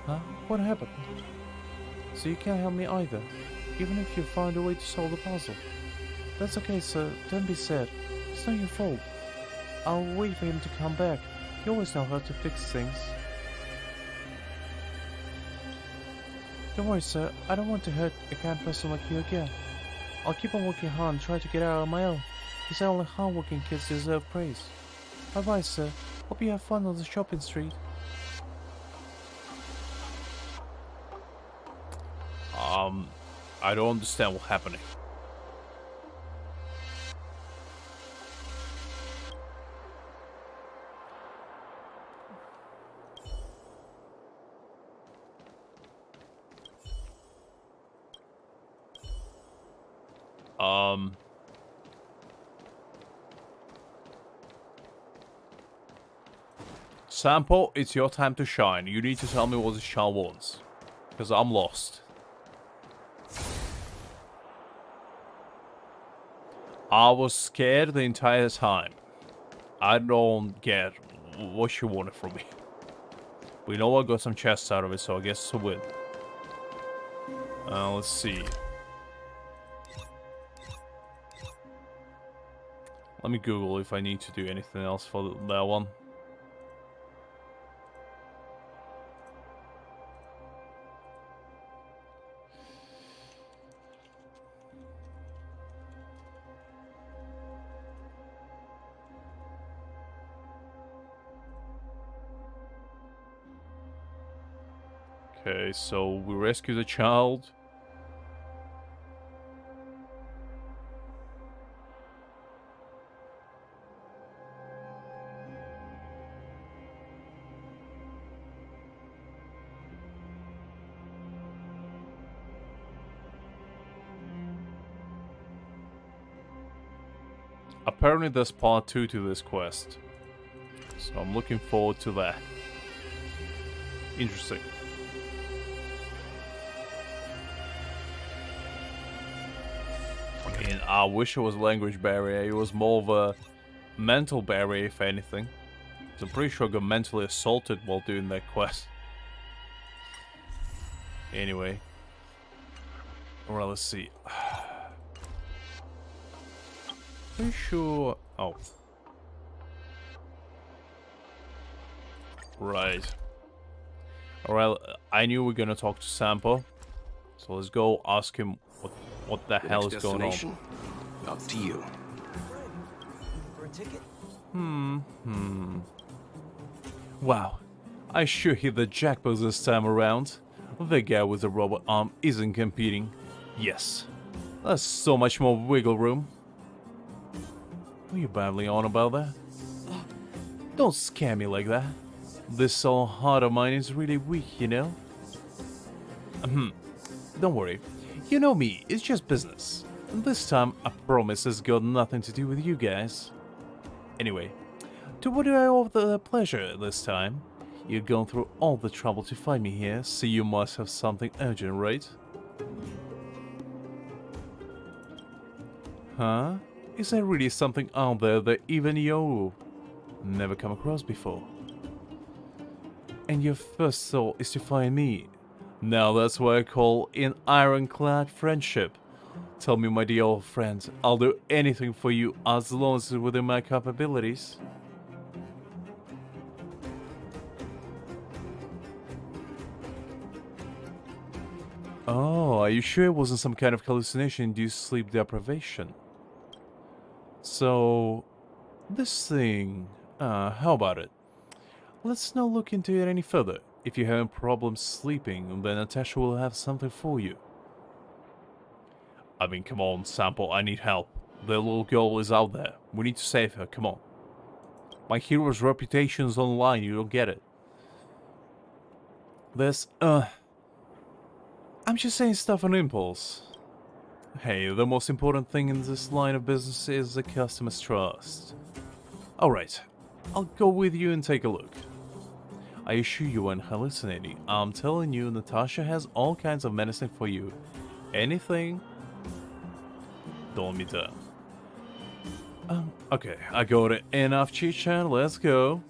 Huh? What happened? So you can't help me either, even if you found a way to solve the puzzle. That's okay, sir. Don't be sad. It's not your fault. I'll wait for him to come back. You always know how to fix things. Don't worry, sir. I don't want to hurt a kind person like you again. I'll keep on working hard and try to get out on my own. Because only hard-working kids deserve praise. Bye-bye, sir. Hope you have fun on the shopping street. I don't understand what's happening. Sampo, it's your time to shine. You need to tell me what this child wants. Because I'm lost. I was scared the entire time. I don't get what she wanted from me. We know I got some chests out of it, so I guess it's a win. Let's see. Let me Google if I need to do anything else for that one. Okay, so we rescue the child. Apparently there's part 2 to this quest. So I'm looking forward to that. Interesting. I mean, I wish it was a language barrier. It was more of a mental barrier, if anything. So I'm pretty sure I got mentally assaulted while doing that quest. Anyway. Well, let's see. Pretty sure... Oh. Right. Alright, I knew we were gonna talk to Sampo. So let's go ask him what the hell is going on. Up to you. For a ticket? Wow. I sure hit the jackpot this time around. The guy with the robot arm isn't competing. Yes. There's so much more wiggle room. Are you babbling on about that? Don't scare me like that. This old heart of mine is really weak, you know? Don't worry. You know me, it's just business. And this time, I promise it's got nothing to do with you guys. Anyway, to what do I owe the pleasure this time? You've gone through all the trouble to find me here, so you must have something urgent, right? Huh? Is there really something out there that even you never come across before? And your first thought is to find me. Now that's what I call an ironclad friendship. Tell me, my dear old friend, I'll do anything for you as long as it's within my capabilities. Oh, are you sure it wasn't some kind of hallucination-induced sleep deprivation? So, this thing, how about it? Let's not look into it any further. If you're having problems sleeping, then Natasha will have something for you. I mean, come on, Sample, I need help. The little girl is out there. We need to save her, come on. My hero's reputation is online, you don't get it. I'm just saying stuff on impulse. Hey, the most important thing in this line of business is the customer's trust. Alright, I'll go with you and take a look. I assure you I'm hallucinating. I'm telling you, Natasha has all kinds of medicine for you. Anything? Don't let me down. Okay, I got it. Enough chit-chat, let's go.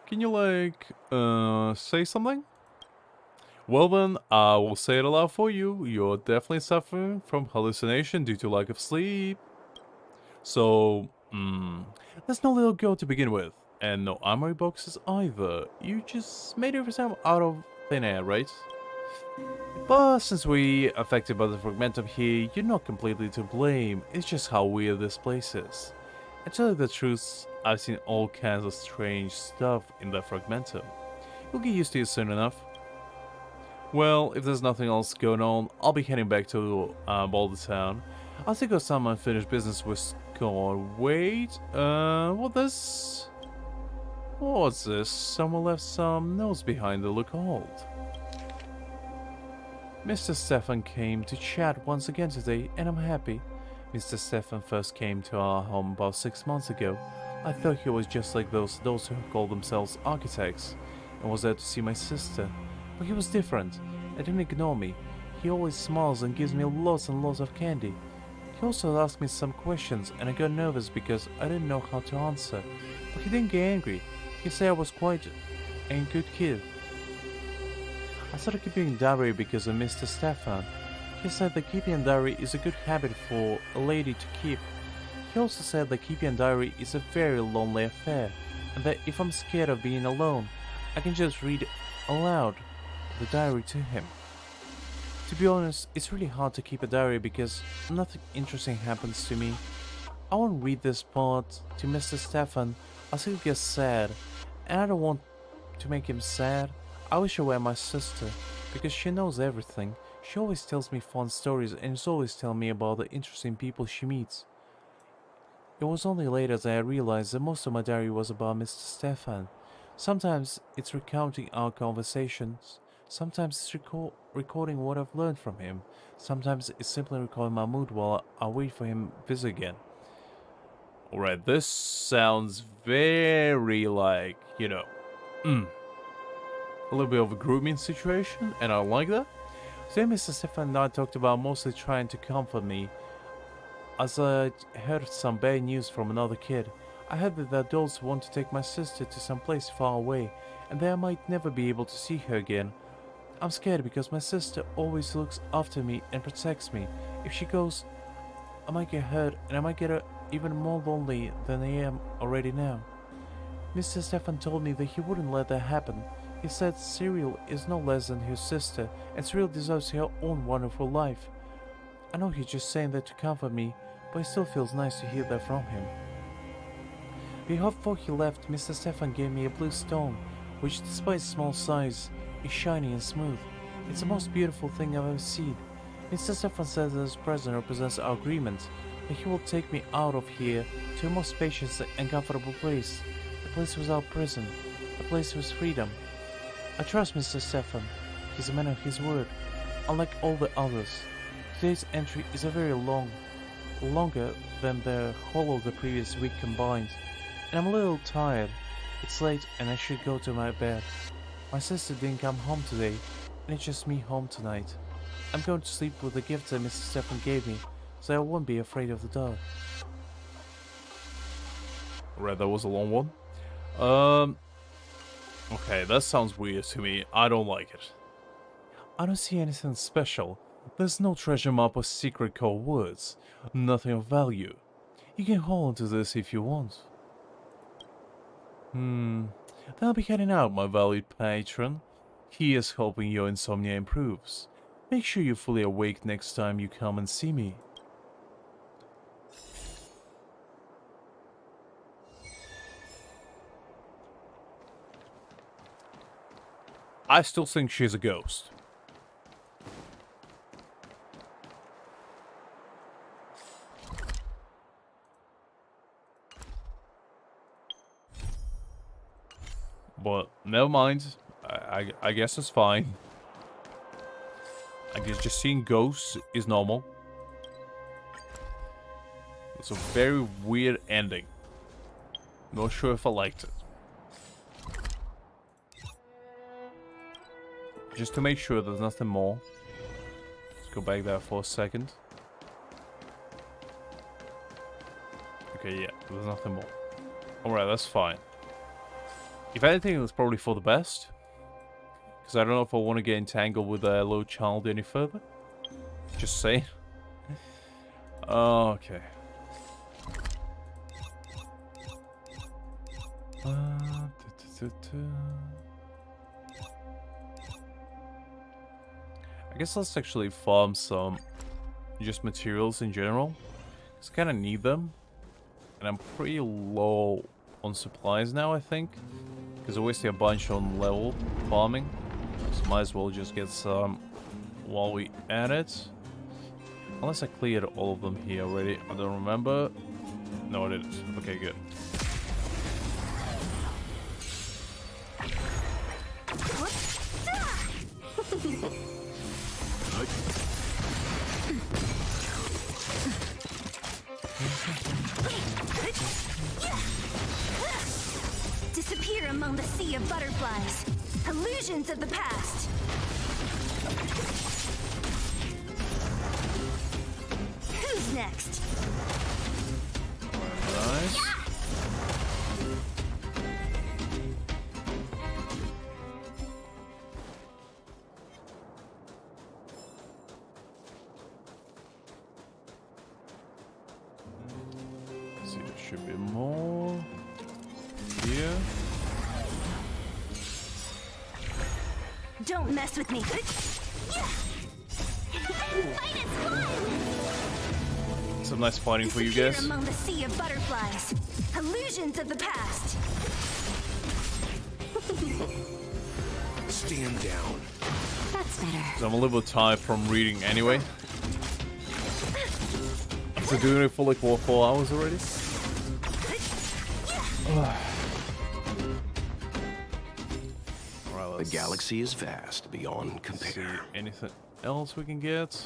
Can you, like, say something? Well then, I will say it aloud for you. You're definitely suffering from hallucination due to lack of sleep. So, there's no little girl to begin with. And no armory boxes either. You just made yourself out of thin air, right? But since we affected by the fragmentum here, you're not completely to blame. It's just how weird this place is. And to tell you the truth, I've seen all kinds of strange stuff in the fragmentum. You'll get used to it soon enough. Well, if there's nothing else going on, I'll be heading back to Boulder Town. I'll take out some unfinished business with Scott. Wait, what's this? Someone left some notes behind the lookout. Mr. Stefan came to chat once again today, and I'm happy. Mr. Stefan first came to our home about 6 months ago. I thought he was just like those who call themselves architects, and was there to see my sister. But he was different. He didn't ignore me. He always smiles and gives me lots and lots of candy. He also asked me some questions, and I got nervous because I didn't know how to answer. But he didn't get angry. He said I was quite a good kid. I started keeping a diary because of Mr. Stefan. He said that keeping a diary is a good habit for a lady to keep. He also said that keeping a diary is a very lonely affair, and that if I'm scared of being alone, I can just read aloud the diary to him. To be honest, it's really hard to keep a diary because nothing interesting happens to me. I won't read this part to Mr. Stefan as he'll get sad, and I don't want to make him sad. I wish I were my sister, because she knows everything. She always tells me fun stories and is always telling me about the interesting people she meets. It was only later that I realized that most of my diary was about Mr. Stefan. Sometimes it's recounting our conversations, sometimes it's recording what I've learned from him, sometimes it's simply recording my mood while I wait for him to visit again. Alright, this sounds very like, you know, a little bit of a grooming situation, and I like that. Today Mr. Stefan and I talked about mostly trying to comfort me, as I heard some bad news from another kid. I heard that the adults want to take my sister to some place far away, and that I might never be able to see her again. I'm scared because my sister always looks after me and protects me. If she goes, I might get hurt, and I might get even more lonely than I am already now. Mr. Stefan told me that he wouldn't let that happen. He said Cyril is no less than his sister, and Cyril deserves her own wonderful life. I know he's just saying that to comfort me, but it still feels nice to hear that from him. Before he left, Mr. Stefan gave me a blue stone, which despite its small size, is shiny and smooth. It's the most beautiful thing I've ever seen. Mr. Stefan says that his present represents our agreement, that he will take me out of here to a more spacious and comfortable place, a place without prison, a place with freedom. I trust Mr. Stefan. He's a man of his word, unlike all the others. Today's entry is a very longer than the whole of the previous week combined, and I'm a little tired. It's late and I should go to my bed. My sister didn't come home today, and it's just me home tonight. I'm going to sleep with the gift that Mr. Stefan gave me, so I won't be afraid of the dark. Right, that was a long one. Okay, that sounds weird to me. I don't like it. I don't see anything special. There's no treasure map or secret code words. Nothing of value. You can hold onto this if you want. Then I'll be heading out, my valued patron. Here's hoping your insomnia improves. Make sure you're fully awake next time you come and see me. I still think she's a ghost. But never mind. I guess it's fine. I guess just seeing ghosts is normal. It's a very weird ending. Not sure if I liked it. Just to make sure there's nothing more. Let's go back there for a second. Okay, yeah, there's nothing more. Alright, that's fine. If anything, it's probably for the best. Because I don't know if I want to get entangled with a little child any further. Just saying. Okay. I guess let's actually farm some just materials in general. Just kind of need them. And I'm pretty low on supplies now, I think. Because I wasted a bunch on level farming. So might as well just get some while we at it. Unless I cleared all of them here already. I don't remember. No, I didn't. Okay, good. Disappear among the sea of butterflies. Illusions of the past. Who's next? Nice. There should be more here. Don't mess with me. Some nice fighting for you Disappear guys. among the sea of butterflies. Illusions of the past. Stand down. That's better. 'Cause I'm a little bit tired from reading anyway. After doing it for like 4 hours already. Alright, The galaxy is vast beyond compare. see anything else we can get.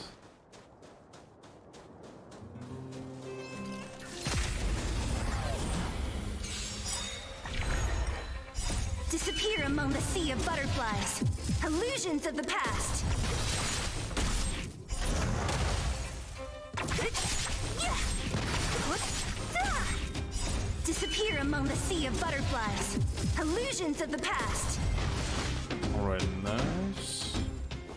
Disappear among the sea of butterflies. Illusions of the past. Disappear among the sea of butterflies. Illusions of the past. Alright, nice.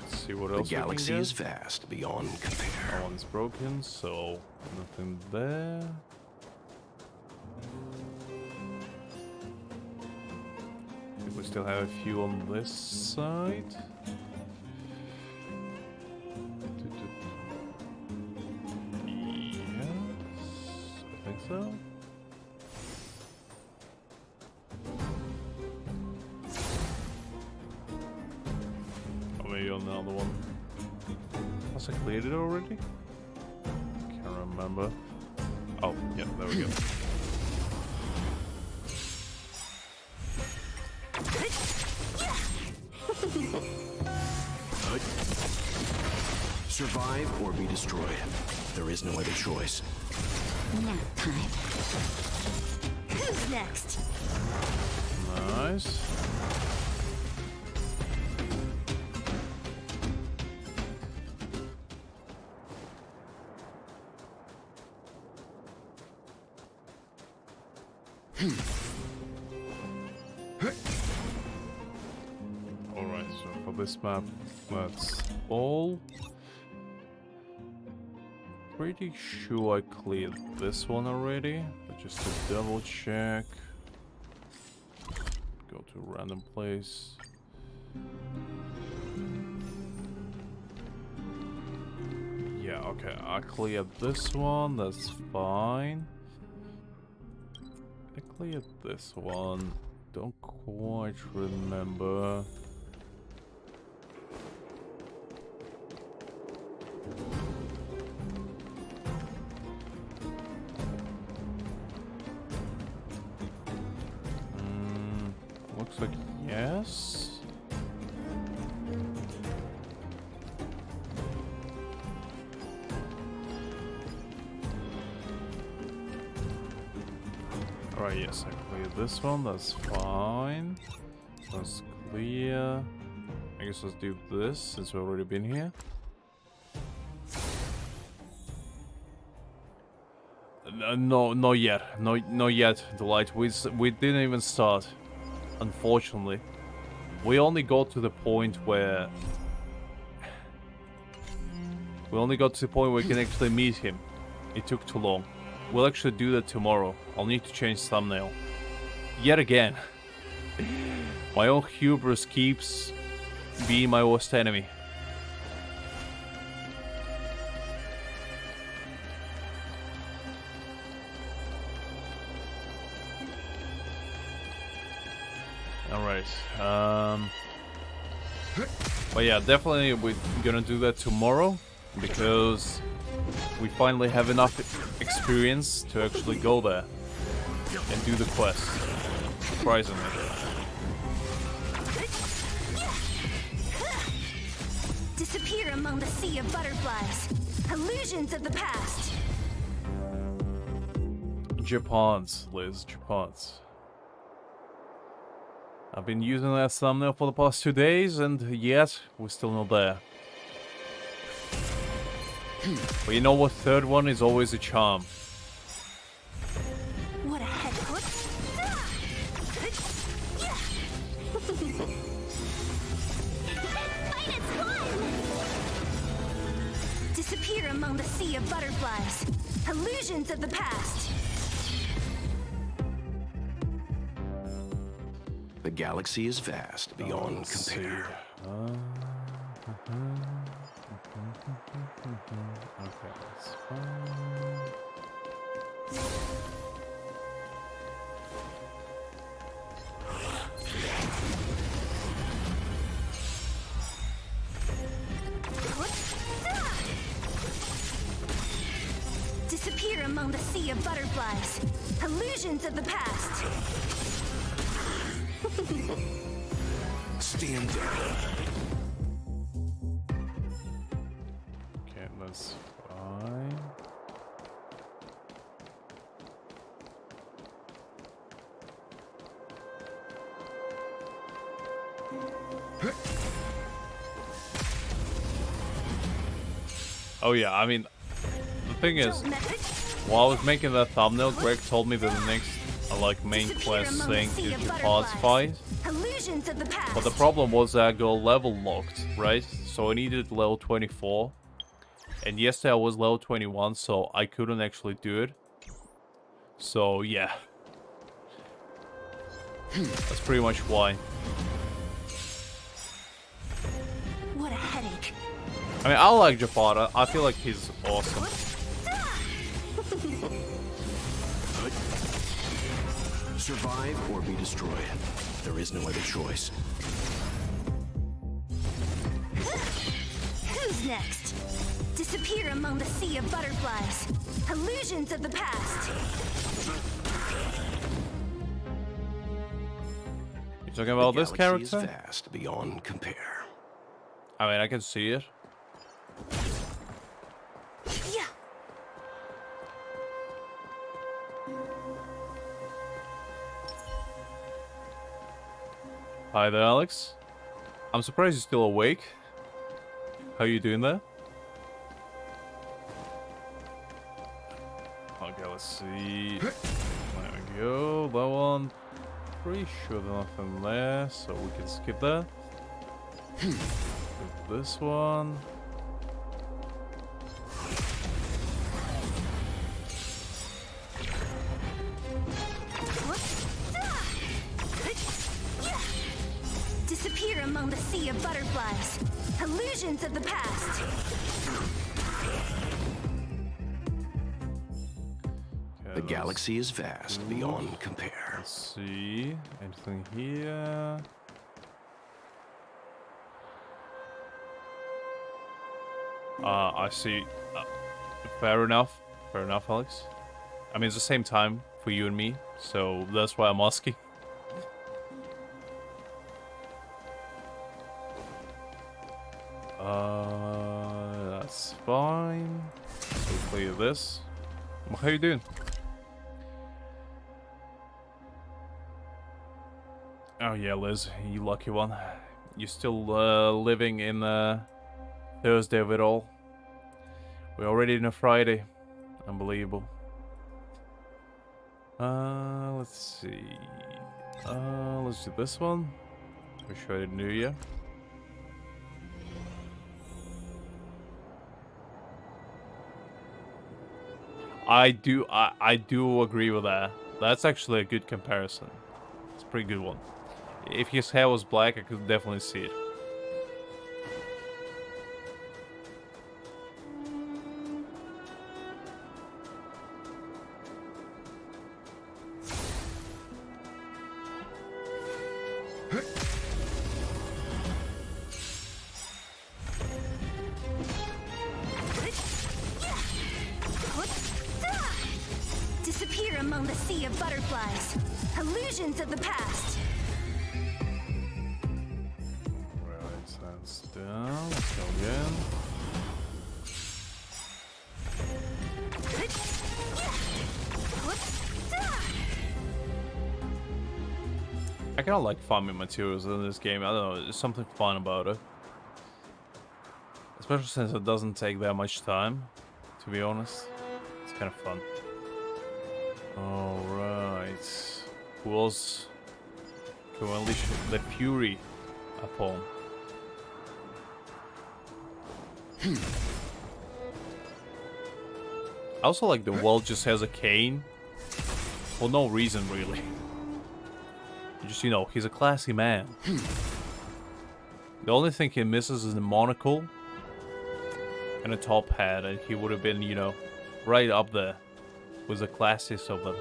Let's see what The else we can galaxy get. is vast beyond compare. That one's broken, so nothing there. I think we still have a few on this side. Yes, I think so. Or maybe on the other one. Has I cleared it already? Can't remember. Oh, yeah, there we go. Survive or be destroyed. There is no other choice. Nap time. Who's next? Nice. Alright, so for this map, that's all. Pretty sure I cleared this one already, but just to double check. Go to a random place. Yeah, okay, I cleared this one, that's fine. I cleared this one, don't quite remember. Looks like yes. Alright, yes, I cleared this one, that's fine. That's clear. I guess let's do this since we've already been here. No, not yet. No, not yet, Delight. We didn't even start. Unfortunately. We only got to the point where... We only got to the point where we can actually meet him. It took too long. We'll actually do that tomorrow. I'll need to change thumbnail. Yet again. My own hubris keeps being my worst enemy. Alright, but yeah, definitely we're gonna do that tomorrow, because we finally have enough experience to actually go there and do the quest, surprisingly. Disappear among the sea of butterflies. Illusions of the past. Japans, Liz, Japans. I've been using that thumbnail for the past 2 days, and yet we're still not there. But you know what? Third one is always a charm. What a head foot. Disappear among the sea of butterflies. Illusions of the past. galaxy is vast beyond compare. Okay, that's fine. Disappear among the sea of butterflies. Illusions of the past. Stand down. Okay, that's fine. Oh yeah, I mean, the thing is, while I was making that thumbnail, Greg told me that the next like main quest thing is Japad's fight. Illusions of the past. But the problem was that I got level locked, right? So I needed level 24. And yesterday I was level 21, so I couldn't actually do it. So yeah. That's pretty much why. What a headache. I mean, I like Japad. I feel like he's awesome. Survive or be destroyed. There is no other choice. Who's next? Disappear among the sea of butterflies. Illusions of the past. You talking about this character? Is vast beyond compare. I mean, I can see it. Yeah. Hi there, Alex. I'm surprised you're still awake. How you doing there? Okay, let's see. There we go. That one. Pretty sure there's nothing there, so we can skip that. This one. Disappear among the sea of butterflies. Illusions of the past. The galaxy is vast beyond compare. Let's see. Anything here? I see. Fair enough. Fair enough, Alex. I mean, it's the same time for you and me, so that's why I'm asking. That's fine. So clear this. How you doing? Oh yeah, Liz, you lucky one. You're still living in Thursday of it all. We're already in a Friday. Unbelievable. Let's see. Let's do this one. Wish I didn't know you. I do agree with that. That's actually a good comparison. It's a pretty good one. If his hair was black, I could definitely see it. Disappear among the sea of butterflies. Illusions of the past. Right, that's down. Let's go again. I kind of like farming materials in this game. I don't know, there's something fun about it. Especially since it doesn't take that much time, to be honest. It's kind of fun. Alright. Who else can we unleash the fury upon? I also like the world just has a cane. For no reason, really. It Just, you know, he's a classy man. The only thing he misses is the monocle and a top hat, and he would have been, you know, right up there with the classiest of them.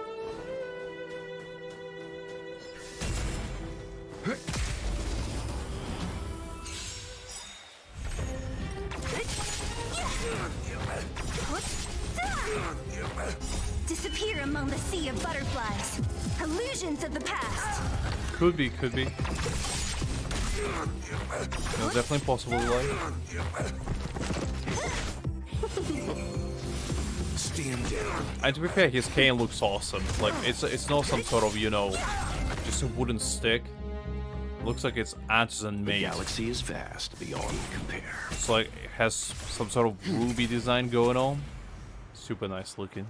Disappear among the sea of butterflies. Illusions of the past. Could be, could be. No, definitely possible, like. Stand down. And to be fair, his cane looks awesome. Like, it's not some sort of, you know, just a wooden stick. Looks like it's artisan made. The galaxy is vast beyond compare. It's like it has some sort of ruby design going on. Super nice looking.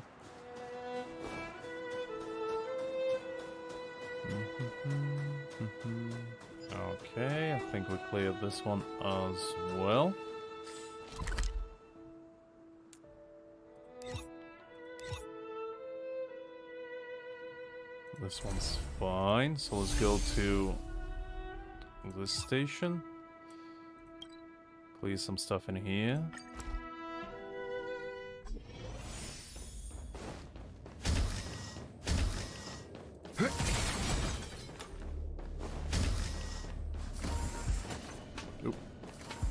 Okay, I think we cleared this one as well. This one's fine, so let's go to this station. Clear some stuff in here. Oop.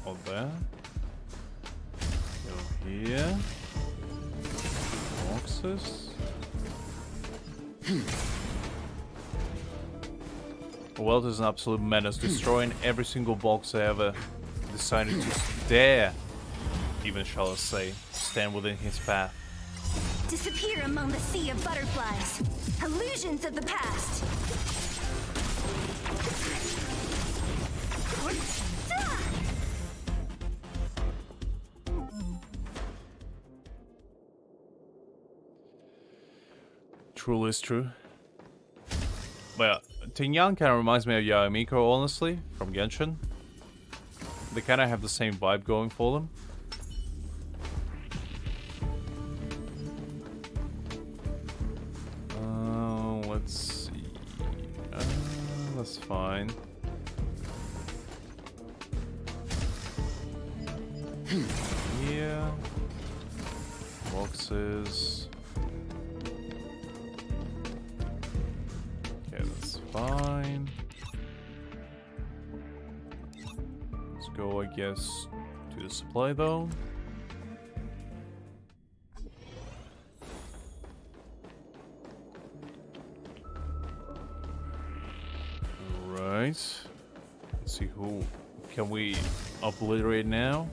All there. Go here. Boxes. Welt is an absolute menace, destroying every single box I ever decided to dare, even shall I say, stand within his path. Disappear among the sea of butterflies. Illusions of the past. Truly is true. But yeah, Tingyan kind of reminds me of Yaomiko, honestly, from Genshin. They kind of have the same vibe going for them. Let's see. That's fine. Here. Boxes. Okay, that's fine. Let's go, I guess, to the supply though. Right. Let's see who can we obliterate now.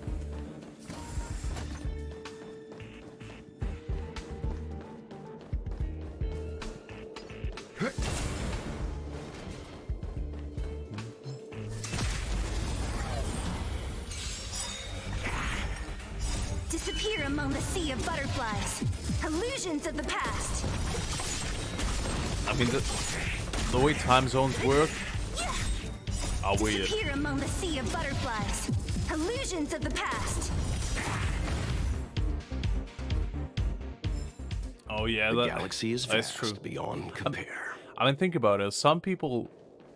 Disappear among the sea of butterflies. Illusions of the past. I mean, the way time zones work are weird. Disappear among the sea of butterflies. Illusions of the past. Oh yeah, the galaxy is that's vast true. Beyond compare. I mean, think about it. Some people,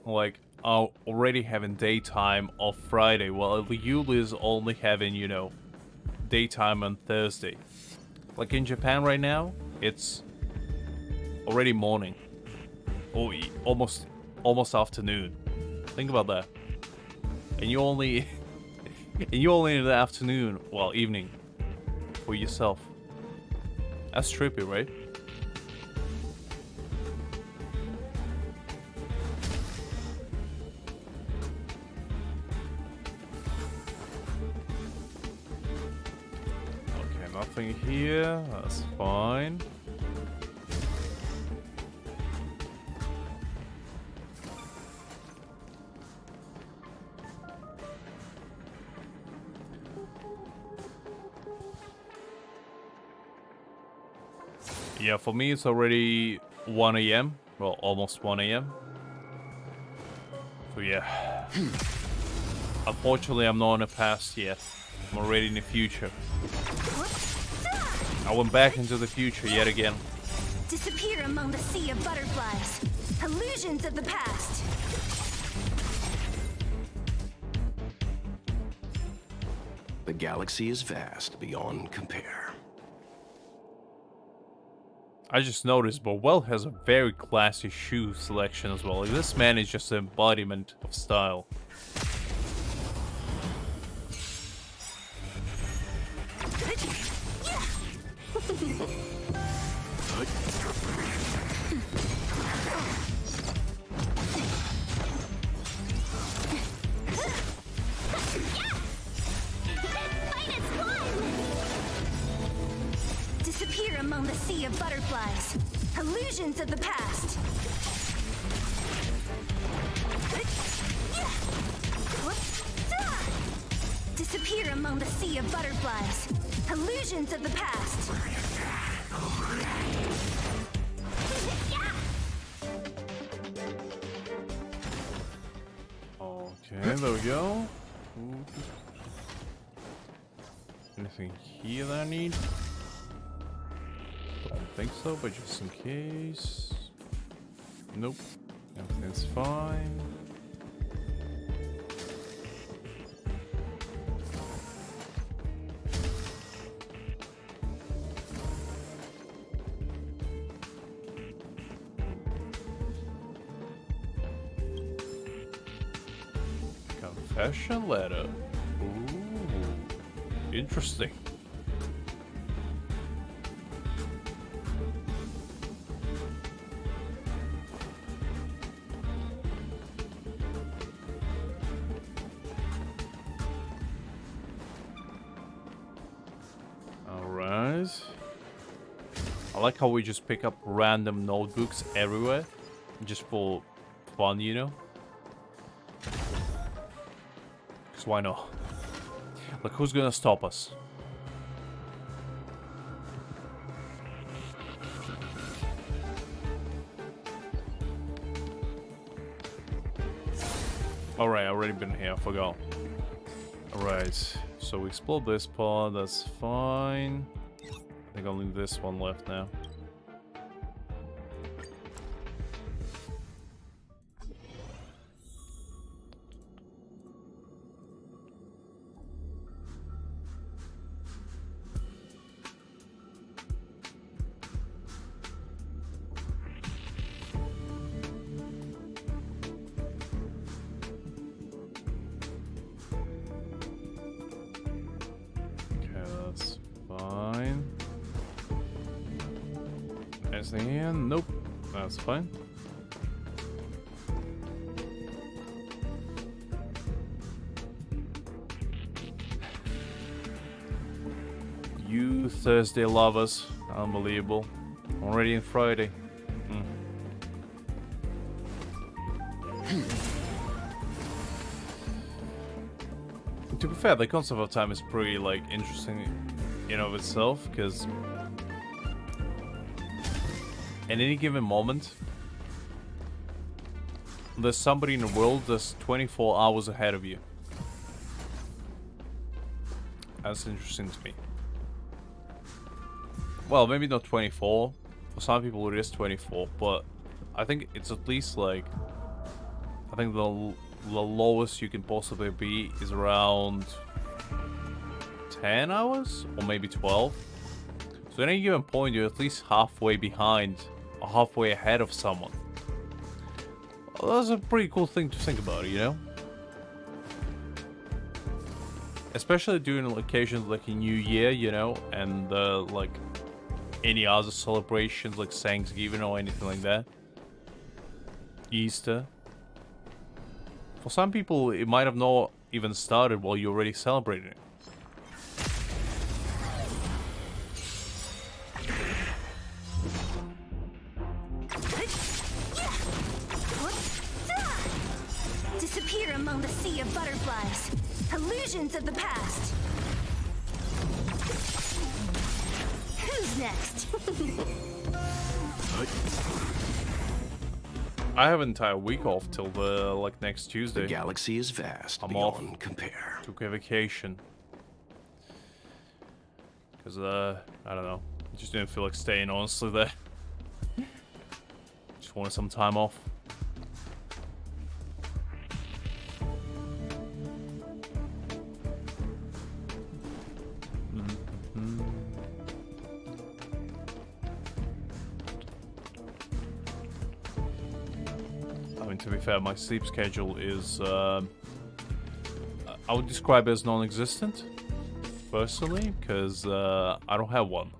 like, are already having daytime on Friday, while the Yule is only having, you know, daytime on Thursday. Like in Japan right now, it's already morning. Or almost afternoon. Think about that. And you only in the afternoon, well, evening, for yourself. That's trippy, right? Okay, nothing here. That's fine. Yeah, for me it's already 1 AM. Well, almost 1 AM. So yeah. Unfortunately, I'm not in the past yet. I'm already in the future. I went back into the future yet again. Disappear among the sea of butterflies. Illusions of the past. The galaxy is vast beyond compare. I just noticed Bowell has a very classy shoe selection as well. Like, this man is just an embodiment of style. Disappear among the sea of butterflies. Illusions of the past. Disappear among the sea of butterflies. Illusions of the past. Okay, there we go. Ooh. Anything here that I need? Don't think so, but just in case. Nope. Everything's fine. Confession letter. Ooh. Interesting. I like how we just pick up random notebooks everywhere, just for fun, you know? Because why not? Like, who's gonna stop us? Alright, I already been here, I forgot. Alright, so we explored this part, that's fine. I think only this one left now. And nope, that's fine. You Thursday lovers, unbelievable. Already in Friday. To be fair, the concept of time is pretty like interesting in of itself, because at any given moment, there's somebody in the world that's 24 hours ahead of you. That's interesting to me. Well, maybe not 24. For some people it is 24, but I think it's at least like... I think the lowest you can possibly be is around 10 hours? Or maybe 12. So at any given point, you're at least halfway behind or halfway ahead of someone. Well, that's a pretty cool thing to think about, you know? Especially during occasions like a New Year, you know, and like any other celebrations like Thanksgiving or anything like that. Easter. For some people, it might have not even started while you're already celebrating it. Disappear among the sea of butterflies. Illusions of the past. Who's next? I have an entire week off till the like next Tuesday. The galaxy is vast. I'm beyond off. Compare. Took a vacation. Because I don't know. Just didn't feel like staying honestly there. Just wanted some time off. to be fair, my sleep schedule is, I would describe it as non-existent, personally, because I don't have one.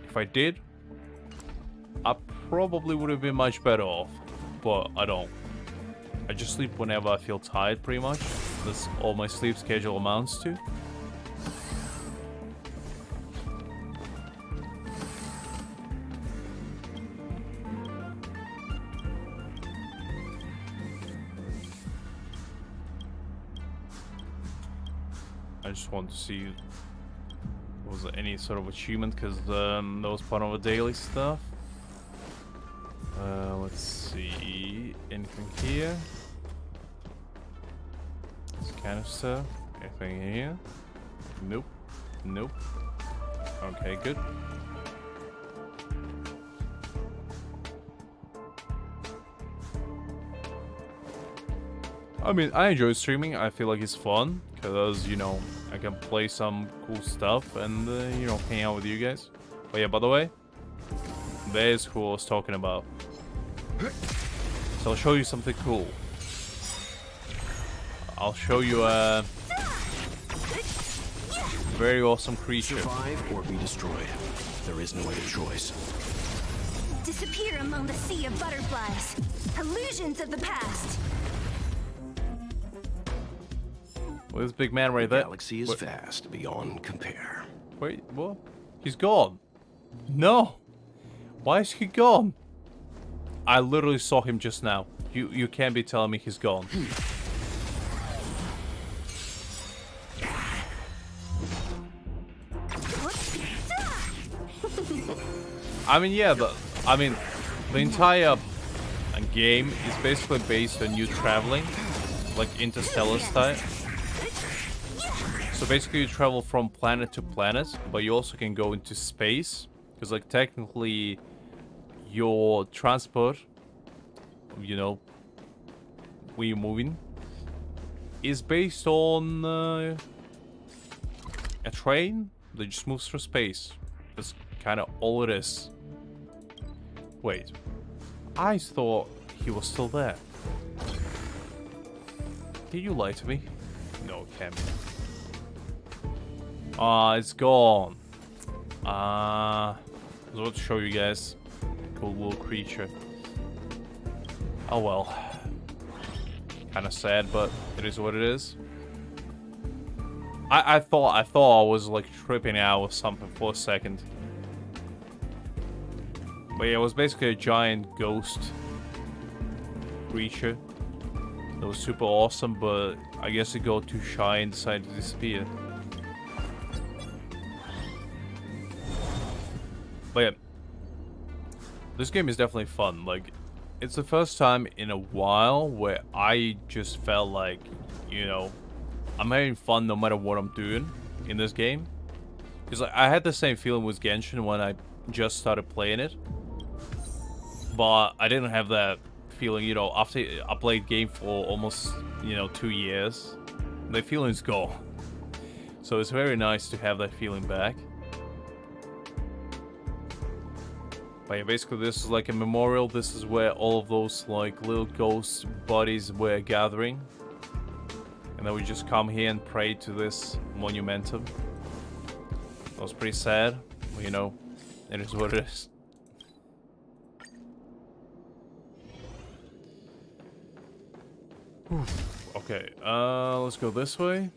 If I did, I probably would have been much better off, but I don't. I just sleep whenever I feel tired, pretty much. That's all my sleep schedule amounts to. I just want to see was there any sort of achievement, because that was part of the daily stuff. Let's see, anything here? This kind of stuff. Anything here? Nope. Nope. Okay, good. I mean, I enjoy streaming. I feel like it's fun because, you know, I can play some cool stuff and, you know, hang out with you guys. But yeah, by the way, there's who I was talking about. So I'll show you something cool. I'll show you a very awesome creature. Survive or be destroyed. There is no other choice. Disappear among the sea of butterflies. Illusions of the past. Well, this big man right there. The galaxy is vast beyond compare. Wait, what? He's gone. No. Why is he gone? I literally saw him just now. You can't be telling me he's gone. I mean, yeah, the entire game is basically based on you traveling, like interstellar style. So basically you travel from planet to planet, but you also can go into space, because like technically your transport, you know, where you're moving, is based on a train that just moves through space. That's kind of all it is. Wait, I thought he was still there. Did you lie to me? No, it can't be. It's gone. I was about to show you guys. Cool little creature. Oh well. Kinda sad, but it is what it is. I thought I was like tripping out or something for a second. But yeah, it was basically a giant ghost creature. That was super awesome, but I guess it got too shy and decided to disappear. But yeah, this game is definitely fun. Like, it's the first time in a while where I just felt like, you know, I'm having fun no matter what I'm doing in this game. Because like, I had the same feeling with Genshin when I just started playing it. But I didn't have that feeling, you know, after I played game for almost, you know, 2 years. The feeling's gone. So it's very nice to have that feeling back. But yeah, basically this is like a memorial. This is where all of those like little ghost bodies were gathering. And then we just come here and pray to this monumentum. That was pretty sad, but you know, it is what it is. Okay, let's go this way.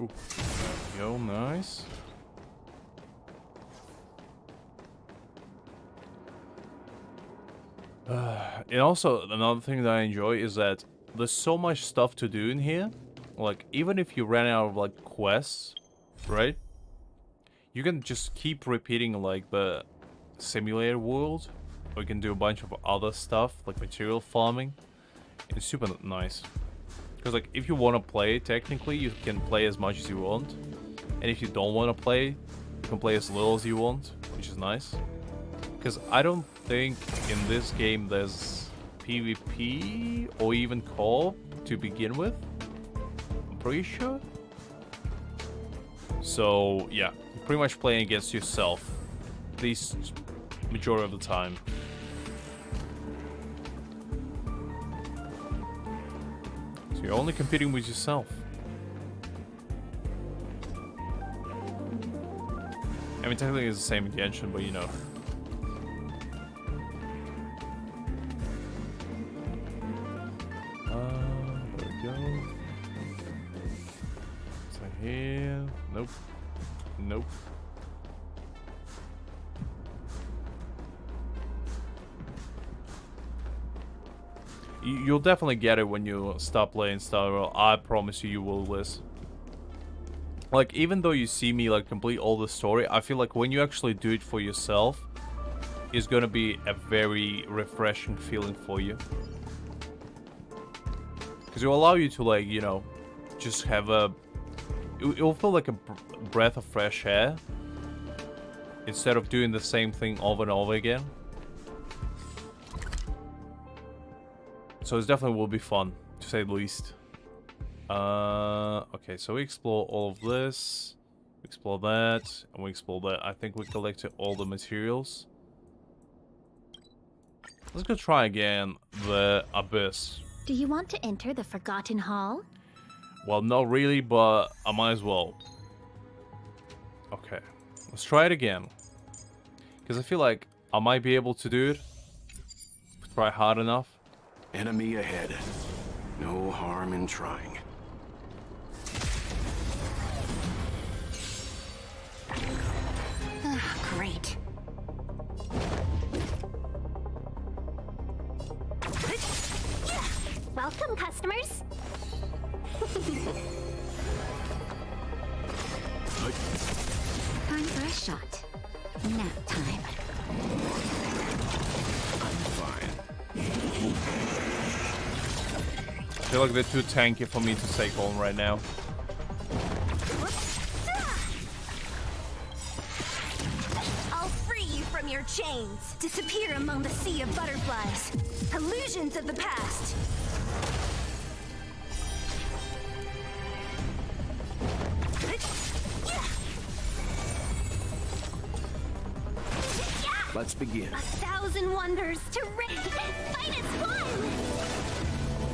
Ooh, there we go, nice. And also, another thing that I enjoy is that there's so much stuff to do in here. Like, even if you ran out of, like, quests, right? You can just keep repeating, like, the simulator world. Or you can do a bunch of other stuff, like material farming. It's super nice. Because, like, if you want to play, technically, you can play as much as you want. And if you don't want to play, you can play as little as you want, which is nice. Because I don't think in this game there's PvP or even co-op to begin with. I'm pretty sure. So yeah, you're pretty much playing against yourself, at least majority of the time. So you're only competing with yourself. I mean, technically it's the same in Genshin, but you know. There we go. So here, nope, nope. You'll definitely get it when you stop playing StarRail. I promise you, you will, Liz. Like, even though you see me, like, complete all the story, I feel like when you actually do it for yourself, it's gonna be a very refreshing feeling for you. Because it will allow you to, like, you know, just have a... It will feel like a breath of fresh air. Instead of doing the same thing over and over again. So it definitely will be fun, to say the least. Okay, so we explore all of this. We explore that, and we explore that. I think we collected all the materials. Let's go try again the Abyss. Do you want to enter the Forgotten Hall? Well, not really, but I might as well. Okay, let's try it again. Because I feel like I might be able to do it. Try hard enough. Enemy ahead. No harm in trying. Great. Welcome, customers. Time for a shot. Nap time. I'm fine. I feel like they're too tanky for me to take on right now. I'll free you from your chains. Disappear among the sea of butterflies. Illusions of the past. Let's begin. 1,000 wonders to fight as one.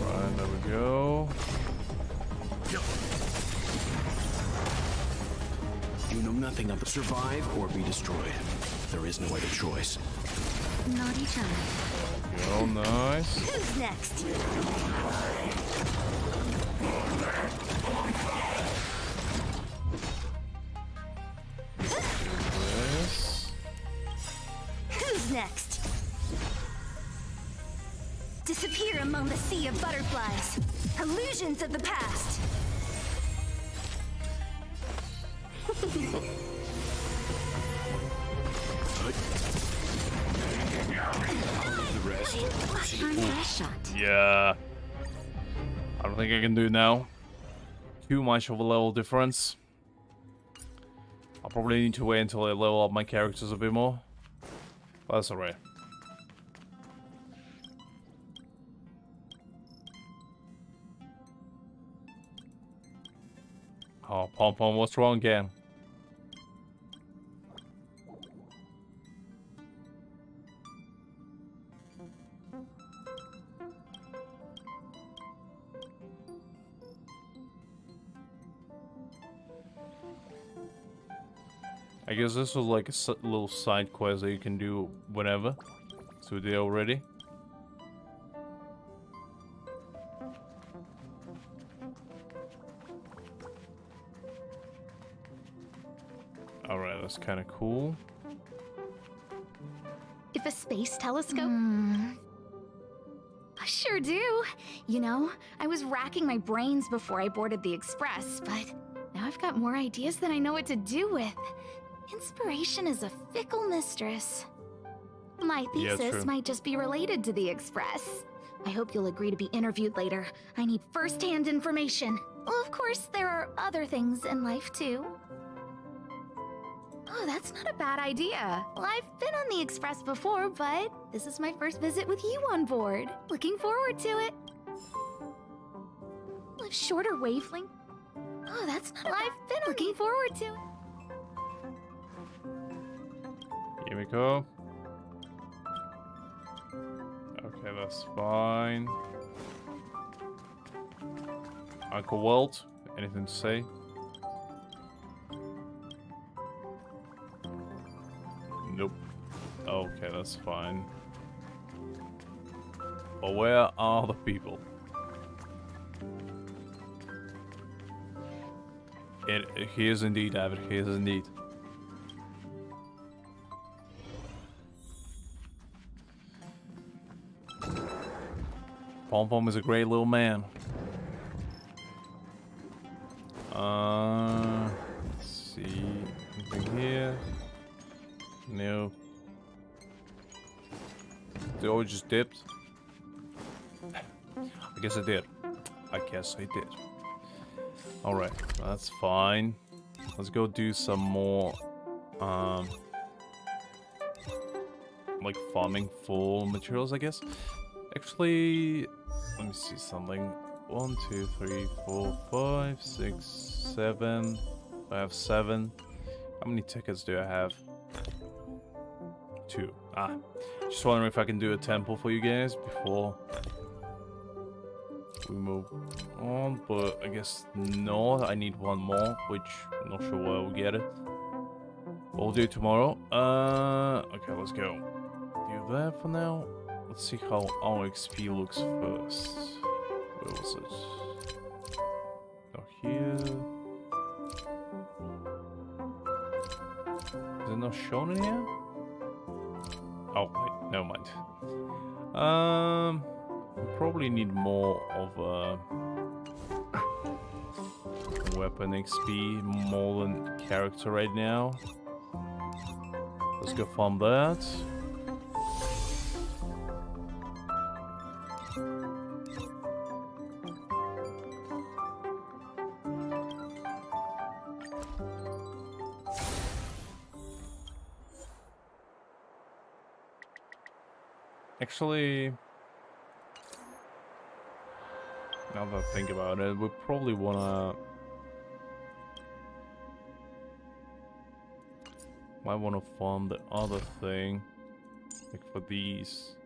Right, there we go. You know nothing of the survive or be destroyed. There is no other choice. Naughty child. Oh, nice. Who's next? This. Who's next? Disappear among the sea of butterflies. Illusions of the past. The rest. Time for a shot. Yeah. I don't think I can do now. Too much of a level difference. I'll probably need to wait until I level up my characters a bit more. But that's alright. Oh, Pom Pom, what's wrong again? I guess this was like a little side quest that you can do whenever. So we did already. Alright, that's kind of cool. If a space telescope... I sure do. You know, I was racking my brains before I boarded the Express, but now I've got more ideas than I know what to do with. Inspiration is a fickle mistress. My thesis might just be related to the Express. I hope you'll agree to be interviewed later. I need first-hand information. Well, of course, there are other things in life, too. Oh, that's not a bad idea. Well, I've been on the Express before, but this is my first visit with you on board. Looking forward to it. Live shorter wavelength. Oh, that's not. Well, I've been looking forward to it. Here we go. Okay, that's fine. Uncle Walt, anything to say? Nope. Okay, that's fine. But where are the people? He is indeed, Avid. He is indeed. Pom Pom is a great little man. Let's see. Anything here? No. They all just dipped. I guess I did. I guess I did. Alright, that's fine. Let's go do some more like farming for materials, I guess. Actually, let me see something. 1, 2, 3, 4, 5, 6, 7. I have 7. How many tickets do I have? 2. Just wondering if I can do a temple for you guys before we move on, but I guess no, I need one more, which I'm not sure where we'll get it. We'll do it tomorrow. Okay, let's go. Do that for now. Let's see how our XP looks first. Where was it? Go here. Is it not shown in here? Oh, wait, never mind. We probably need more of weapon XP, more than character right now. Let's go farm that. Actually, now that I think about it, we probably might wanna farm the other thing, like for these.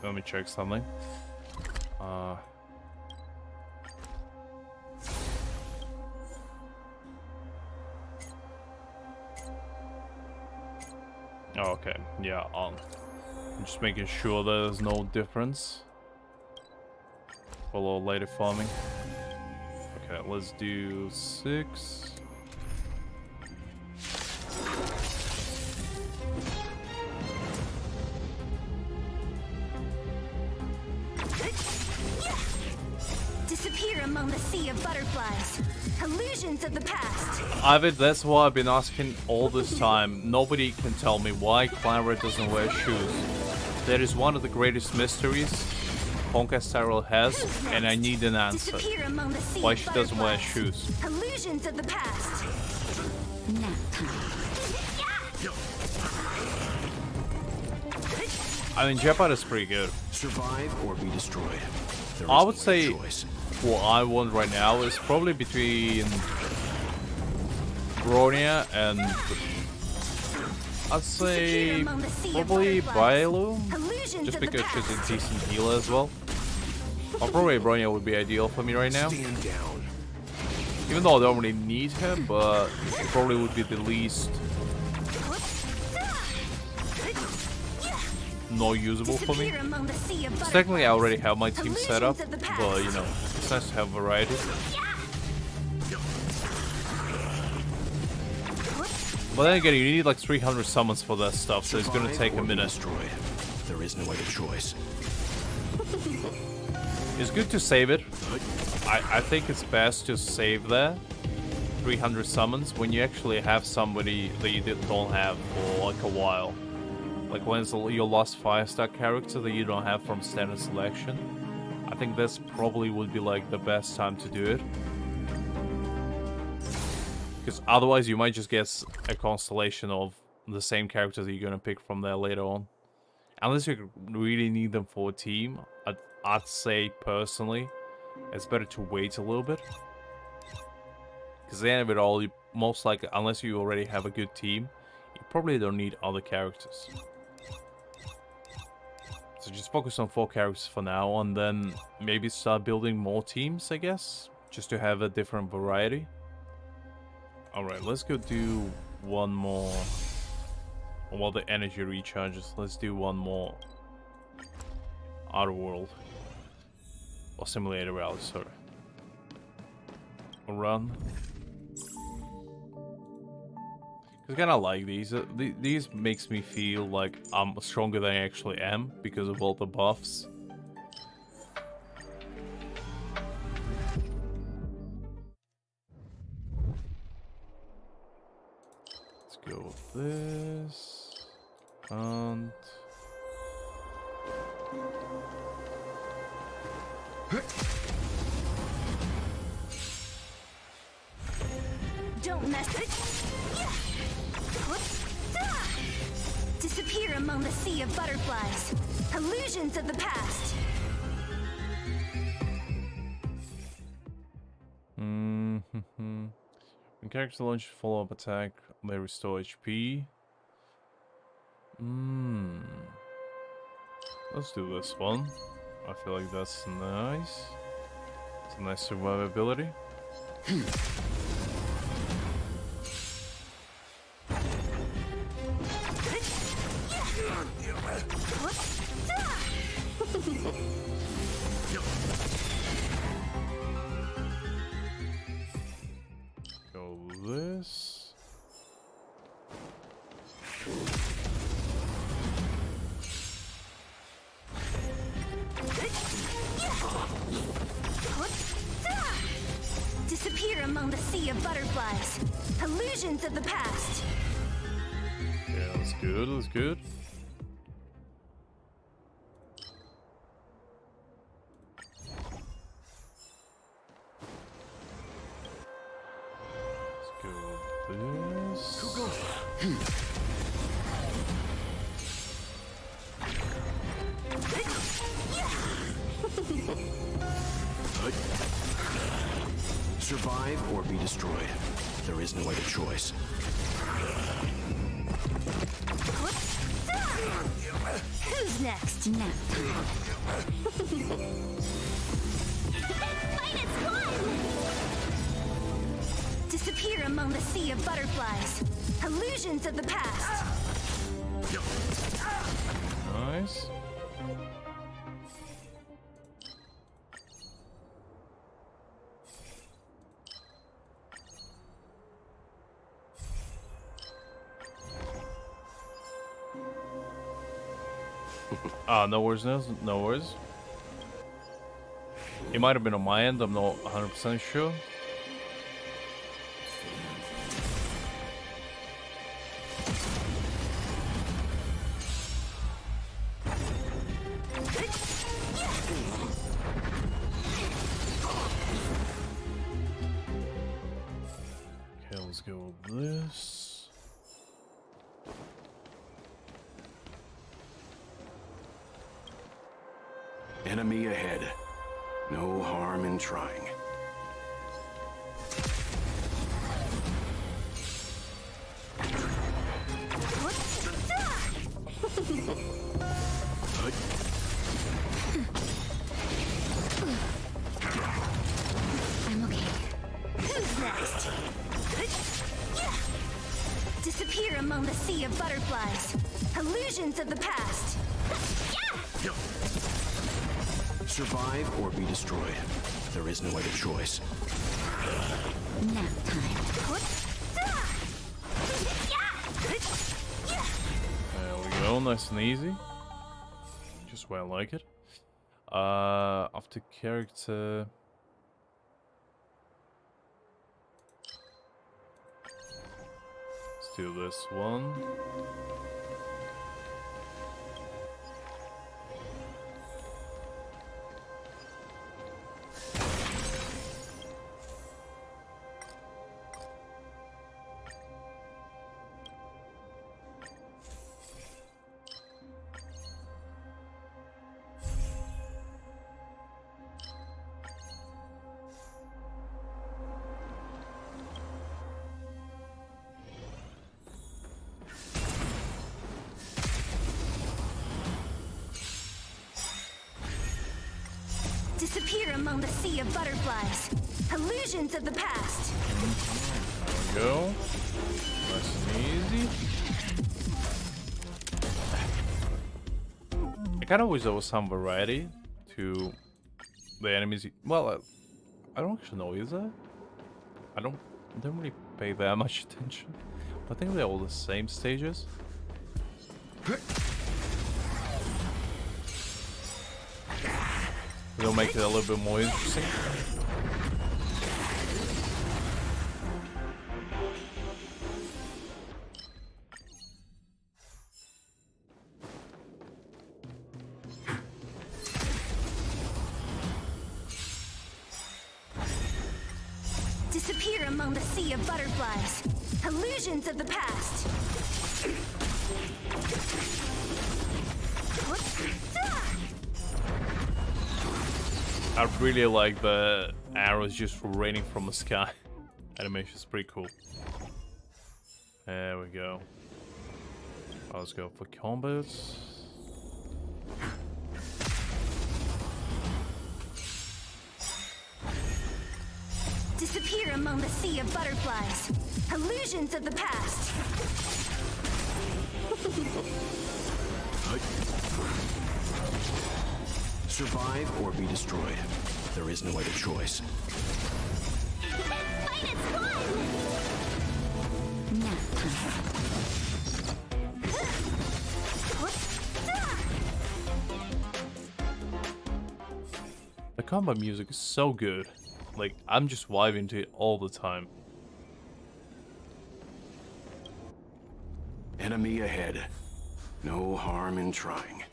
Let me check something. Oh, okay, yeah, I'm just making sure there's no difference for later farming. Okay, let's do 6. Disappear among the sea of butterflies. Illusions of the past. Ivid, that's why I've been asking all this time. Nobody can tell me why Clara doesn't wear shoes. That is one of the greatest mysteries HonkaiStarRail has, and I need an answer. Why she doesn't wear shoes. Illusions of the past. I mean, Jeopard is pretty good. Survive or be destroyed. I would say what I want right now is probably between Bronia and I'd say probably Bailu, just because she's a decent healer as well. Or probably Bronia would be ideal for me right now. Even though I don't really need her, but it probably would be the least not usable for me. So technically I already have my team set up, but you know, it's nice to have variety. But then again, you need like 300 summons for that stuff, so it's gonna take a minute. There is no other choice. It's good to save it. I think it's best to save there 300 summons when you actually have somebody that you don't have for like a while. like when it's your last 5-star character that you don't have from standard selection, I think this probably would be like the best time to do it. Because otherwise you might just get a constellation of the same characters that you're gonna pick from there later on. Unless you really need them for a team, I'd say personally, it's better to wait a little bit. Because at the end of it all, you most likely, unless you already have a good team, you probably don't need other characters. So just focus on 4 characters for now, and then maybe start building more teams, I guess, just to have a different variety. Alright, let's go do one more. While the energy recharges, let's do one more Outer World. Or Simulator Rally, sorry. Run. I kind of like these. These makes me feel like I'm stronger than I actually am because of all the buffs. Let's go with this. And... Don't mess it. Disappear among the sea of butterflies. Illusions of the past. When characters launch follow-up attack, they restore HP. Let's do this one. I feel like that's nice. It's a nice survivability. Go this. Disappear among the sea of butterflies. Illusions of the past. Yeah, that's good, that's good. Let's go with this. Survive or be destroyed. There is no other choice. Who's next? Disappear among the sea of butterflies. Illusions of the past. Nice. No worries, no worries. It might have been on my end, I'm not 100% sure. Okay, let's go with this. Enemy ahead. No harm in trying. I'm okay. Who's next? Disappear among the sea of butterflies. Illusions of the past. Survive or be destroyed. There is no other choice. Nap time. There we go, nice and easy. Just where I like it. After character... Let's do this one. Disappear among the sea of butterflies. Illusions of the past. There we go. Nice and easy. I kind of wish there was some variety to the enemies. Well, I don't actually know, is there? I don't really pay that much attention. I think they're all the same stages. It'll make it a little bit more interesting. Disappear among the sea of butterflies. Illusions of the past. I really like the arrows just raining from the sky. Animation is pretty cool. There we go. Let's go for combat. Disappear among the sea of butterflies. Illusions of the past. Survive or be destroyed. There is no other choice. The combat music is so good. Like, I'm just vibing to it all the time. Enemy ahead. No harm in trying.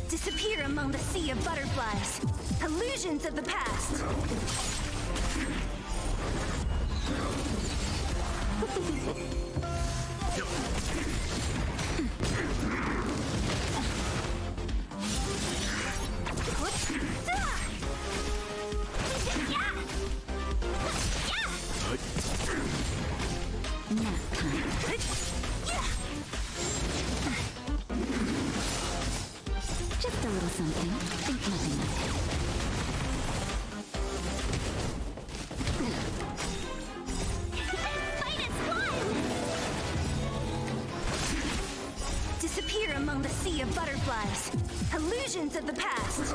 Disappear among the sea of butterflies. Illusions of the past. Just a little something. Think nothing of it. Disappear among the sea of butterflies. Illusions of the past.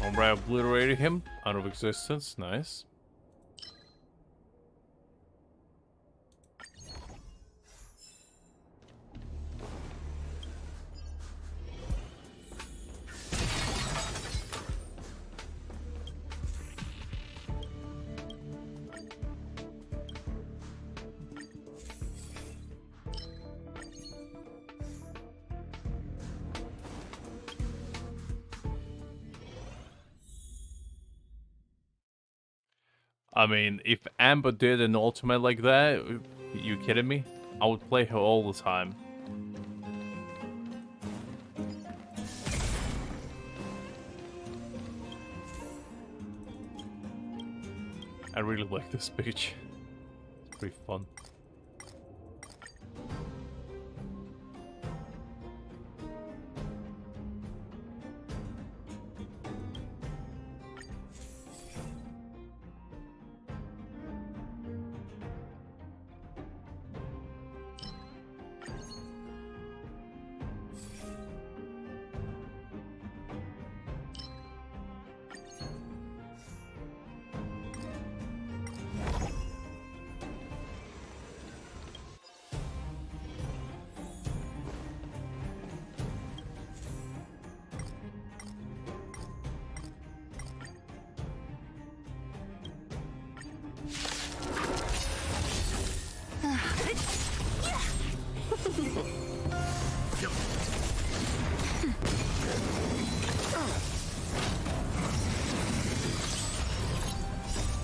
Alright, obliterated him out of existence. Nice. I mean, if Amber did an ultimate like that, you kidding me? I would play her all the time. I really like this speech. It's pretty fun.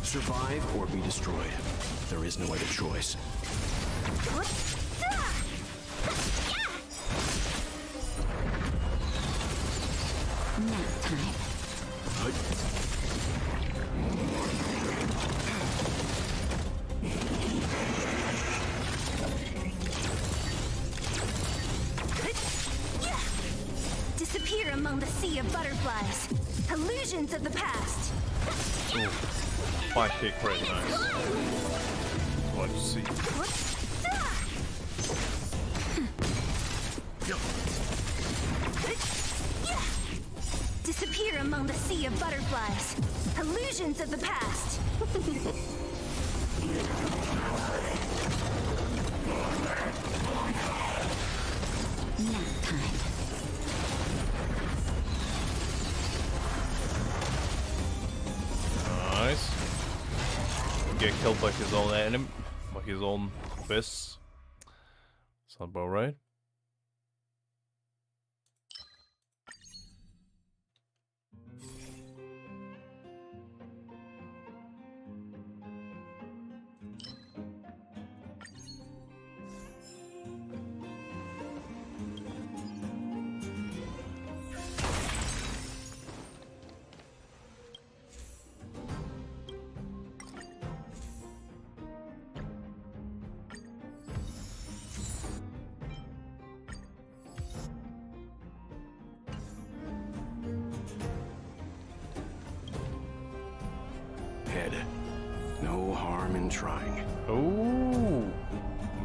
Survive or be destroyed. There is no other choice. nap time. Disappear among the sea of butterflies. Illusions of the past. Ooh, fire kick, very nice. What you see? Disappear among the sea of butterflies. Illusions of the past. Nap time. Nice. Get killed by his own enemy, by his own fists. Sound about right? Head. No harm in trying. Ooh.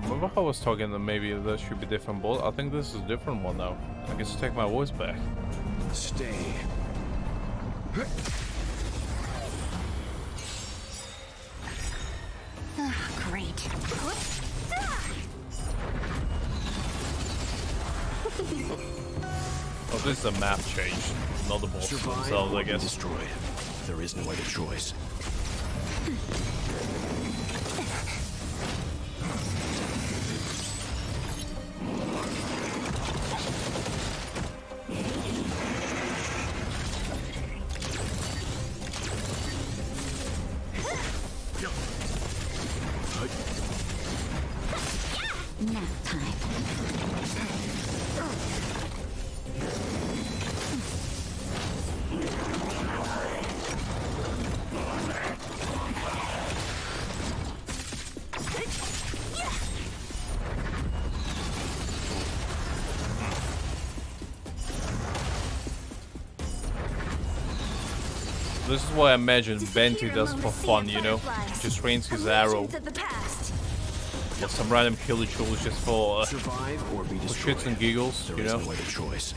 Remember how I was talking that maybe there should be different balls? I think this is a different one now. I guess take my voice back. Stay. Great. Oh, this is a map change, not the balls Survive themselves, or I be guess. destroyed. There is no other choice. Nap time. This is what I imagine Venti does for fun, you know? Just trains his arrow. Or some random killer tools just for Survive or be destroyed. shits and giggles, There you is know? no other choice.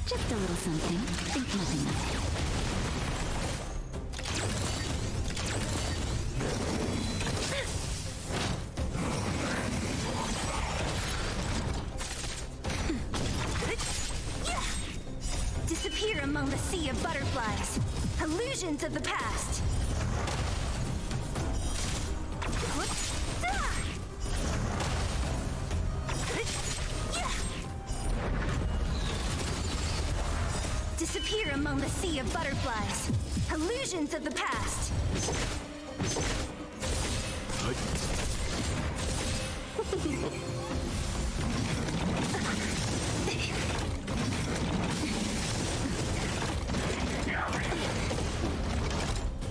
Just a little something. Think nothing of it. Disappear among the sea of butterflies. Illusions of the past. Disappear among the sea of butterflies. Illusions of the past.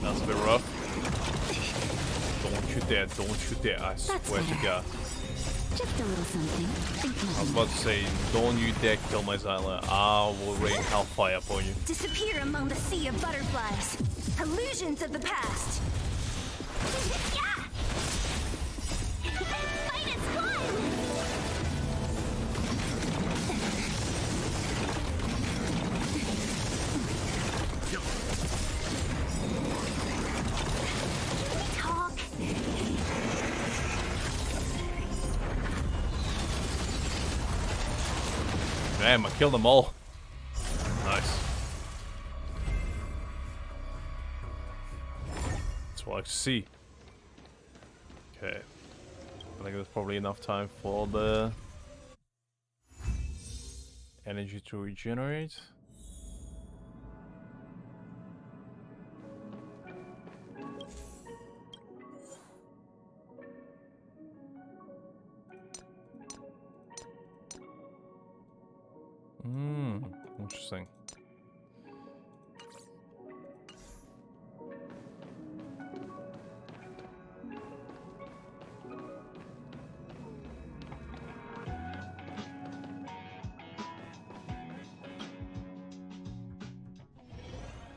That's a bit rough. Don't you dare, don't you dare, I swear to God. Just a little something. Think I was nothing about to say, don't you dare kill my Zyla. I will rain hellfire upon you. Disappear among the sea of butterflies. Illusions of the past. Fight is fun! Talk. Damn, I killed them all. Nice. That's what I like to see. Okay. I think there's probably enough time for the energy to regenerate. interesting.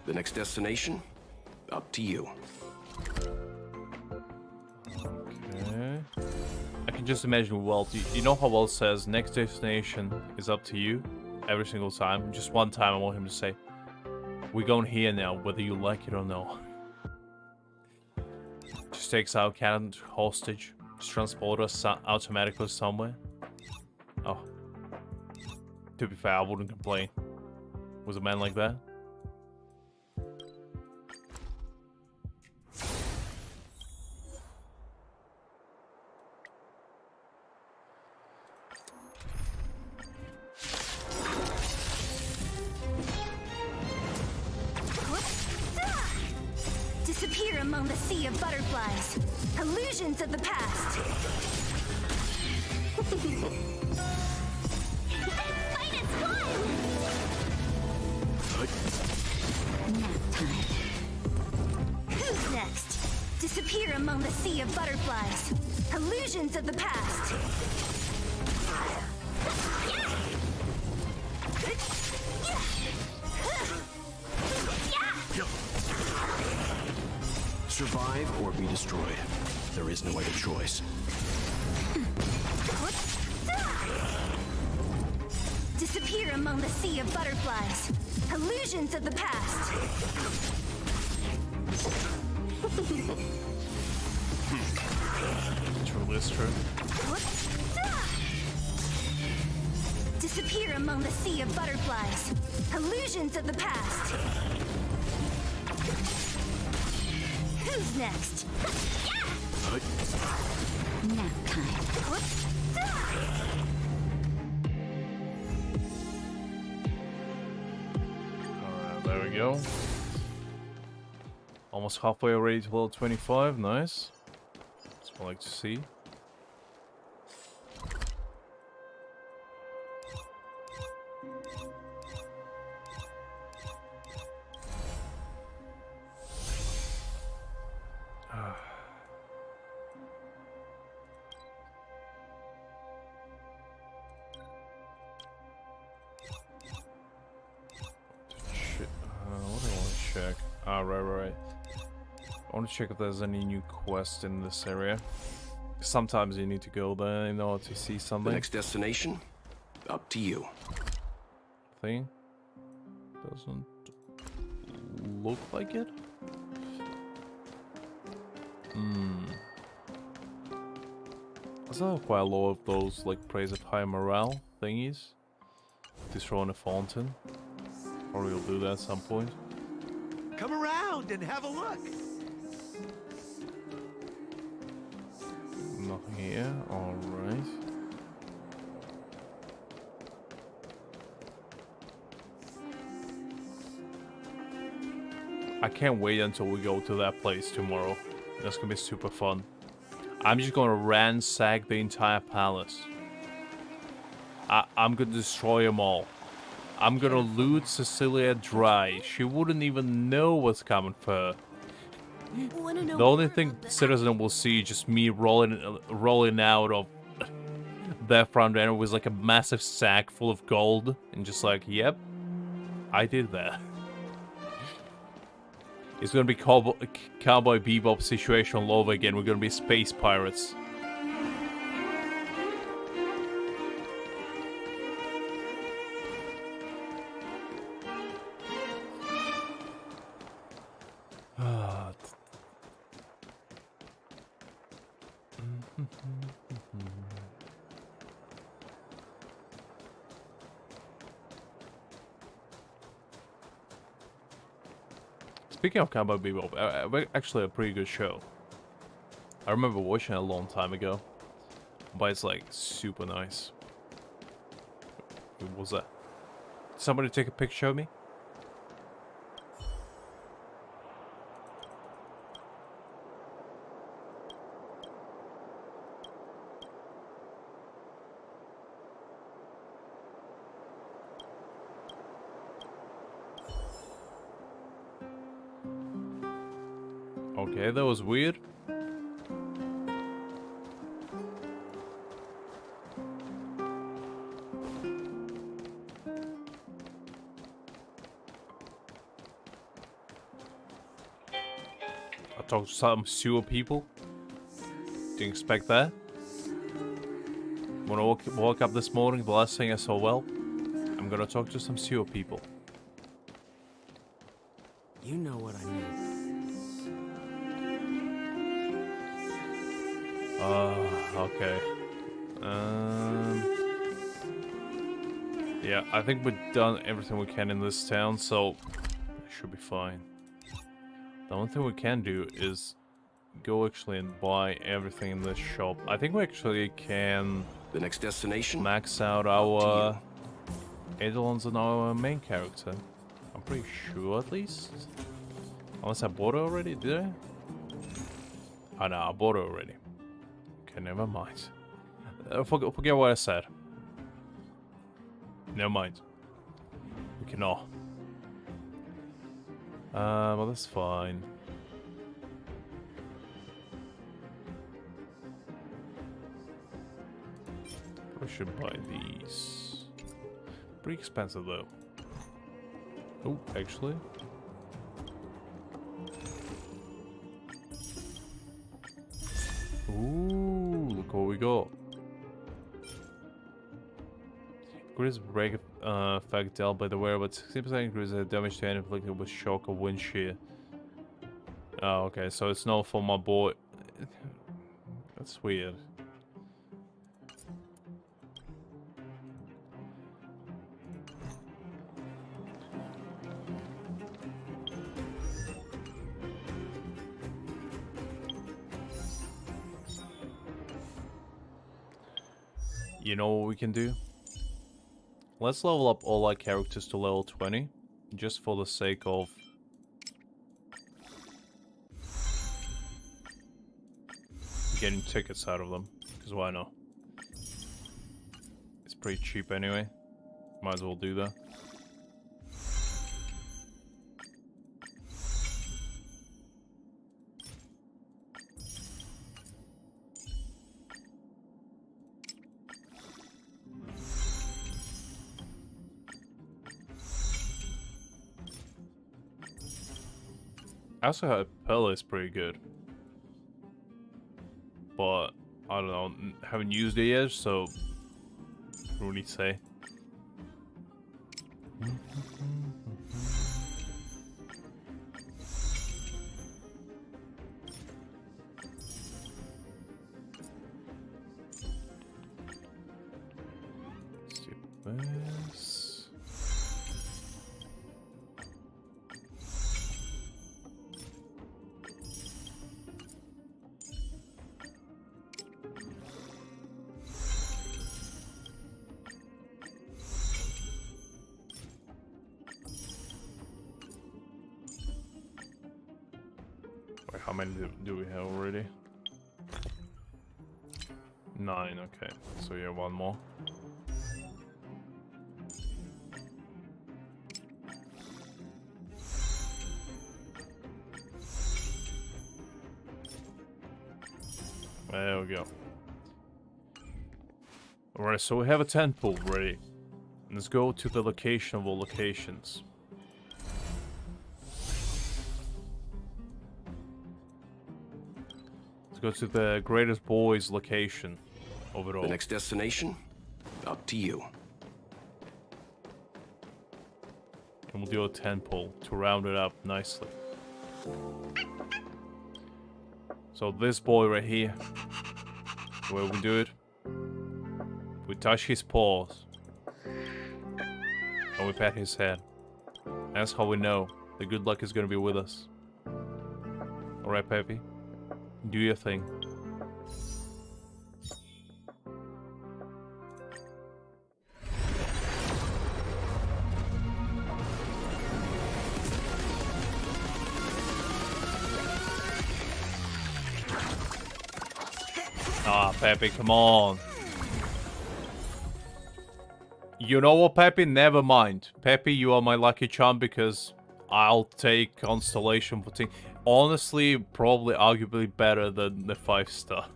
The next destination? Up to you. Okay. I can just imagine Walt. You know how Walt says next destination is up to you every single time? Just one time I want him to say, we're going here now, whether you like it or no. Just takes our cat hostage. Just transport us automatically somewhere. Oh. To be fair, I wouldn't complain. Was a man like that? Disappear among the sea of butterflies. Illusions of the past. Fight is fun! Who's next? Disappear among the sea of butterflies. Illusions of the past. Survive or be destroyed. There is no other choice. Disappear among the sea of butterflies. Illusions of the past. True, is true. Disappear among the sea of butterflies. Illusions of the past. Who's next? Nap time. Alright, there we go. Almost halfway already to level 25, nice. That's what I like to see. What do I want to check? Ah, right. I want to check if there's any new quests in this area. Sometimes you need to go there in order to see something. The next destination? Up to you. Thing doesn't look like it. I saw quite a lot of those like praise of high morale thingies. Destroying a fountain. Probably will do that at some point. Come around and have a look. Nothing here. Alright. I can't wait until we go to that place tomorrow. That's gonna be super fun. I'm just gonna ransack the entire palace. I'm gonna destroy them all. I'm gonna loot Cecilia dry. She wouldn't even know what's coming for her. The only thing Citizen will see is just me rolling out of their front end with like a massive sack full of gold. And just like, yep, I did that. It's gonna be Cowboy Bebop situation all over again. We're gonna be space pirates. Speaking of Cowboy Bebop, actually a pretty good show. I remember watching it a long time ago, but it's like super nice. What was that? Somebody take a picture of me? Okay, that was weird. I talked to some sewer people. Didn't expect that. When I woke up this morning, the last thing I saw, well, I'm gonna talk to some sewer people. You know what I mean. Okay. Yeah, I think we've done everything we can in this town, so it should be fine. The only thing we can do is go actually and buy everything in this shop. I think we actually can... The next destination? Max out our add-ons on our main character. I'm pretty sure, at least. Unless I bought it already, did I? Oh no, I bought it already. Okay, never mind. Forget what I said. Never mind. We can all. Well, that's fine. We should buy these. Pretty expensive though. Oh, actually. Ooh, look what we got. Increase break effect dealt by the wearer, but 60% increase the damage to any inflicted with shock or wind shear. Oh, okay, so it's not for my boy. That's weird. You know what we can do? Let's level up all our characters to level 20, just for the sake of... getting tickets out of them, because why not? It's pretty cheap anyway. Might as well do that. I also heard Pella is pretty good. But, I don't know, haven't used it yet, so... I don't really say. Let's do this. Wait, how many do we have already? 9, okay. So yeah, one more. There we go. Alright, so we have a tent pole ready. Let's go to the location of all locations. Go to the greatest boys location overall. The next destination? Up to you. And we'll do a 10 pole to round it up nicely. So this boy right here, the way we do it, we touch his paws and we pat his head. That's how we know the good luck is gonna be with us. Alright, Peppy? Do your thing. Ah, Peppy, come on. You know what, Peppy? Never mind. Peppy, you are my lucky charm because I'll take Constellation 14. Honestly, probably arguably better than the 5-star.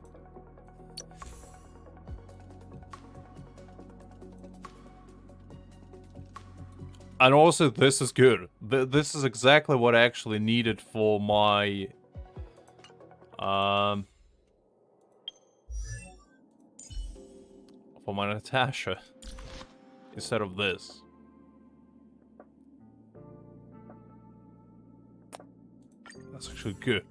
And also, this is good. This is exactly what I actually needed for my... for my Natasha. Instead of this. That's actually good.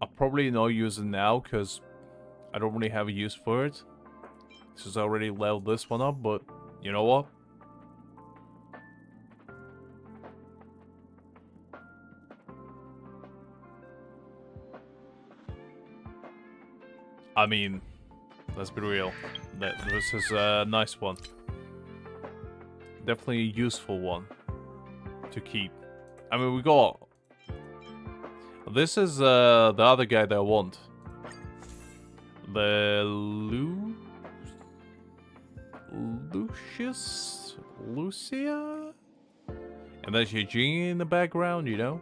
I'll probably not use it now because I don't really have a use for it. Since I already leveled this one up, but you know what? I mean, let's be real. This is a nice one. Definitely a useful one to keep. I mean, we got... This is the other guy that I want. The Lucia? And there's Eugene in the background, you know?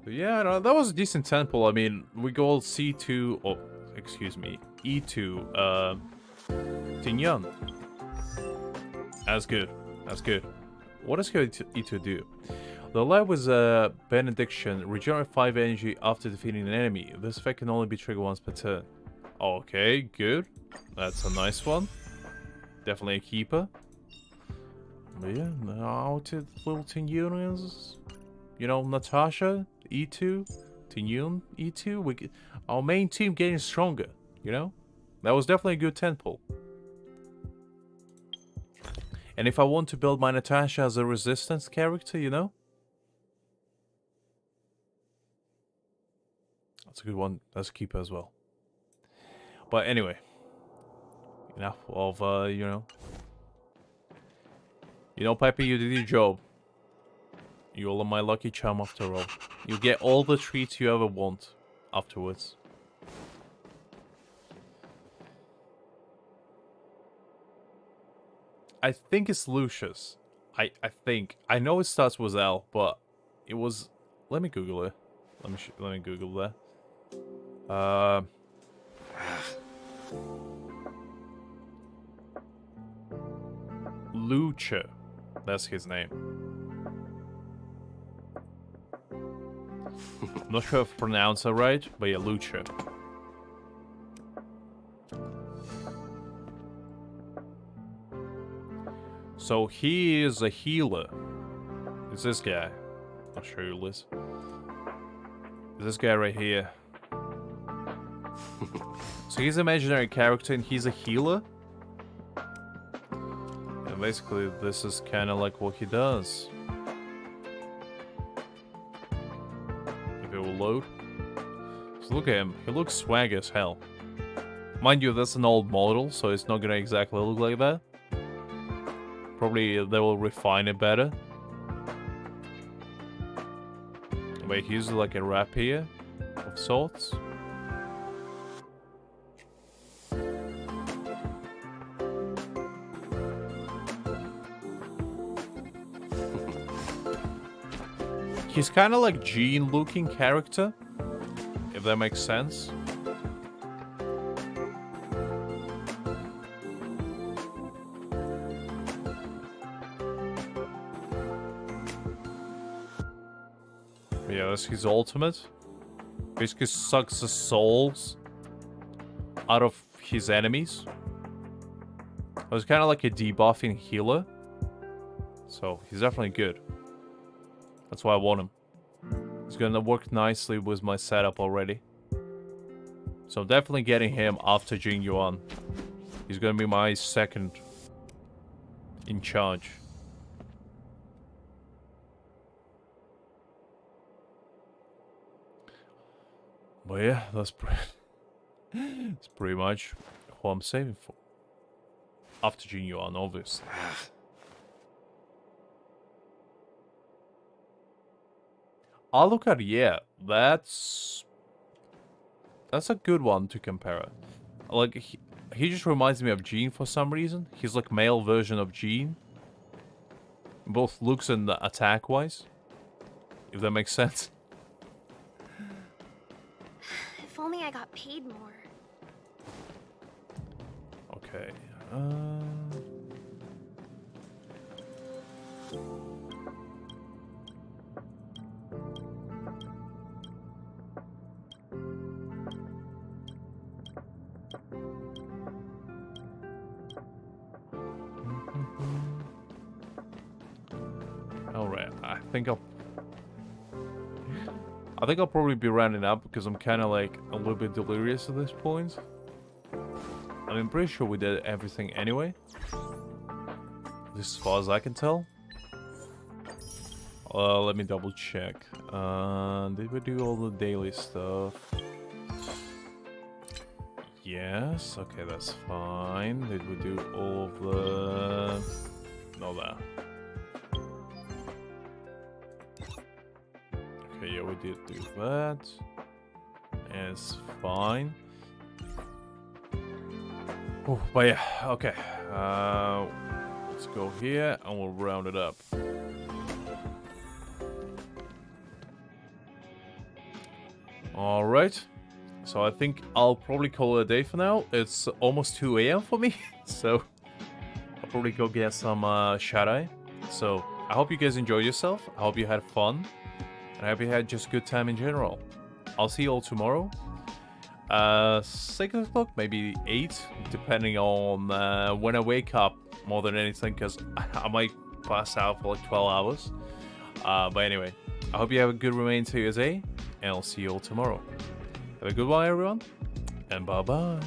But yeah, no, that was a decent temple. I mean, we go C2... Oh, excuse me. E2, Tignon. That's good. That's good. What does E2 do? The light was a benediction. Regenerate 5 energy after defeating an enemy. This effect can only be triggered once per turn. Okay, good. That's a nice one. Definitely a keeper. But yeah, now to little Tignonians. You know, Natasha, E2, Tignon, E2. Our main team getting stronger, you know? That was definitely a good temple. And if I want to build my Natasha as a resistance character, you know? That's a good one. That's a keeper as well. But anyway. Enough of, you know. You know, Pepe, you did your job. You're my lucky charm after all. You get all the treats you ever want afterwards. I think it's Lucius. I think. I know it starts with L, but it was... Let me Google it. Let me Google that. Lucha. That's his name. Not sure if I pronounced it right, but yeah, Lucha. So he is a healer. It's this guy. I'll show you this. It's this guy right here. So he's an imaginary character and he's a healer. And basically this is kind of like what he does. If it will load. So look at him. He looks swag as hell. Mind you, that's an old model, so it's not gonna exactly look like that. Probably they will refine it better. Wait, he uses like a rapier of sorts. He's kind of like Jean looking character, if that makes sense. Yeah, that's his ultimate. Basically sucks the souls out of his enemies. It was kind of like a debuffing healer. So, he's definitely good. That's why I want him. He's gonna work nicely with my setup already. So I'm definitely getting him after Jing Yuan. He's gonna be my second in charge. But yeah, that's pretty much who I'm saving for. After Jing Yuan, obviously. Alucard, yeah, that's a good one to compare. Like, he just reminds me of Jean for some reason. He's like male version of Jean. Both looks and attack-wise. If that makes sense. If only I got paid more. Okay. Alright, I think I'll probably be rounding up because I'm kind of like a little bit delirious at this point. I mean, pretty sure we did everything anyway. At least as far as I can tell. Let me double check. Did we do all the daily stuff? Yes, okay, that's fine. Did we do all of the... No, that. Okay, yeah, we did do that. It's fine. Oh, but yeah, okay. Let's go here and we'll round it up. Alright. So I think I'll probably call it a day for now. It's almost 2 AM for me. So I'll probably go get some shut-eye. So I hope you guys enjoyed yourself. I hope you had fun. And I hope you had just a good time in general. I'll see you all tomorrow. 6 o'clock, maybe 8, depending on when I wake up more than anything, because I might pass out for like 12 hours. But anyway, I hope you have a good remaining to your day, and I'll see you all tomorrow. Have a good one, everyone, and bye-bye.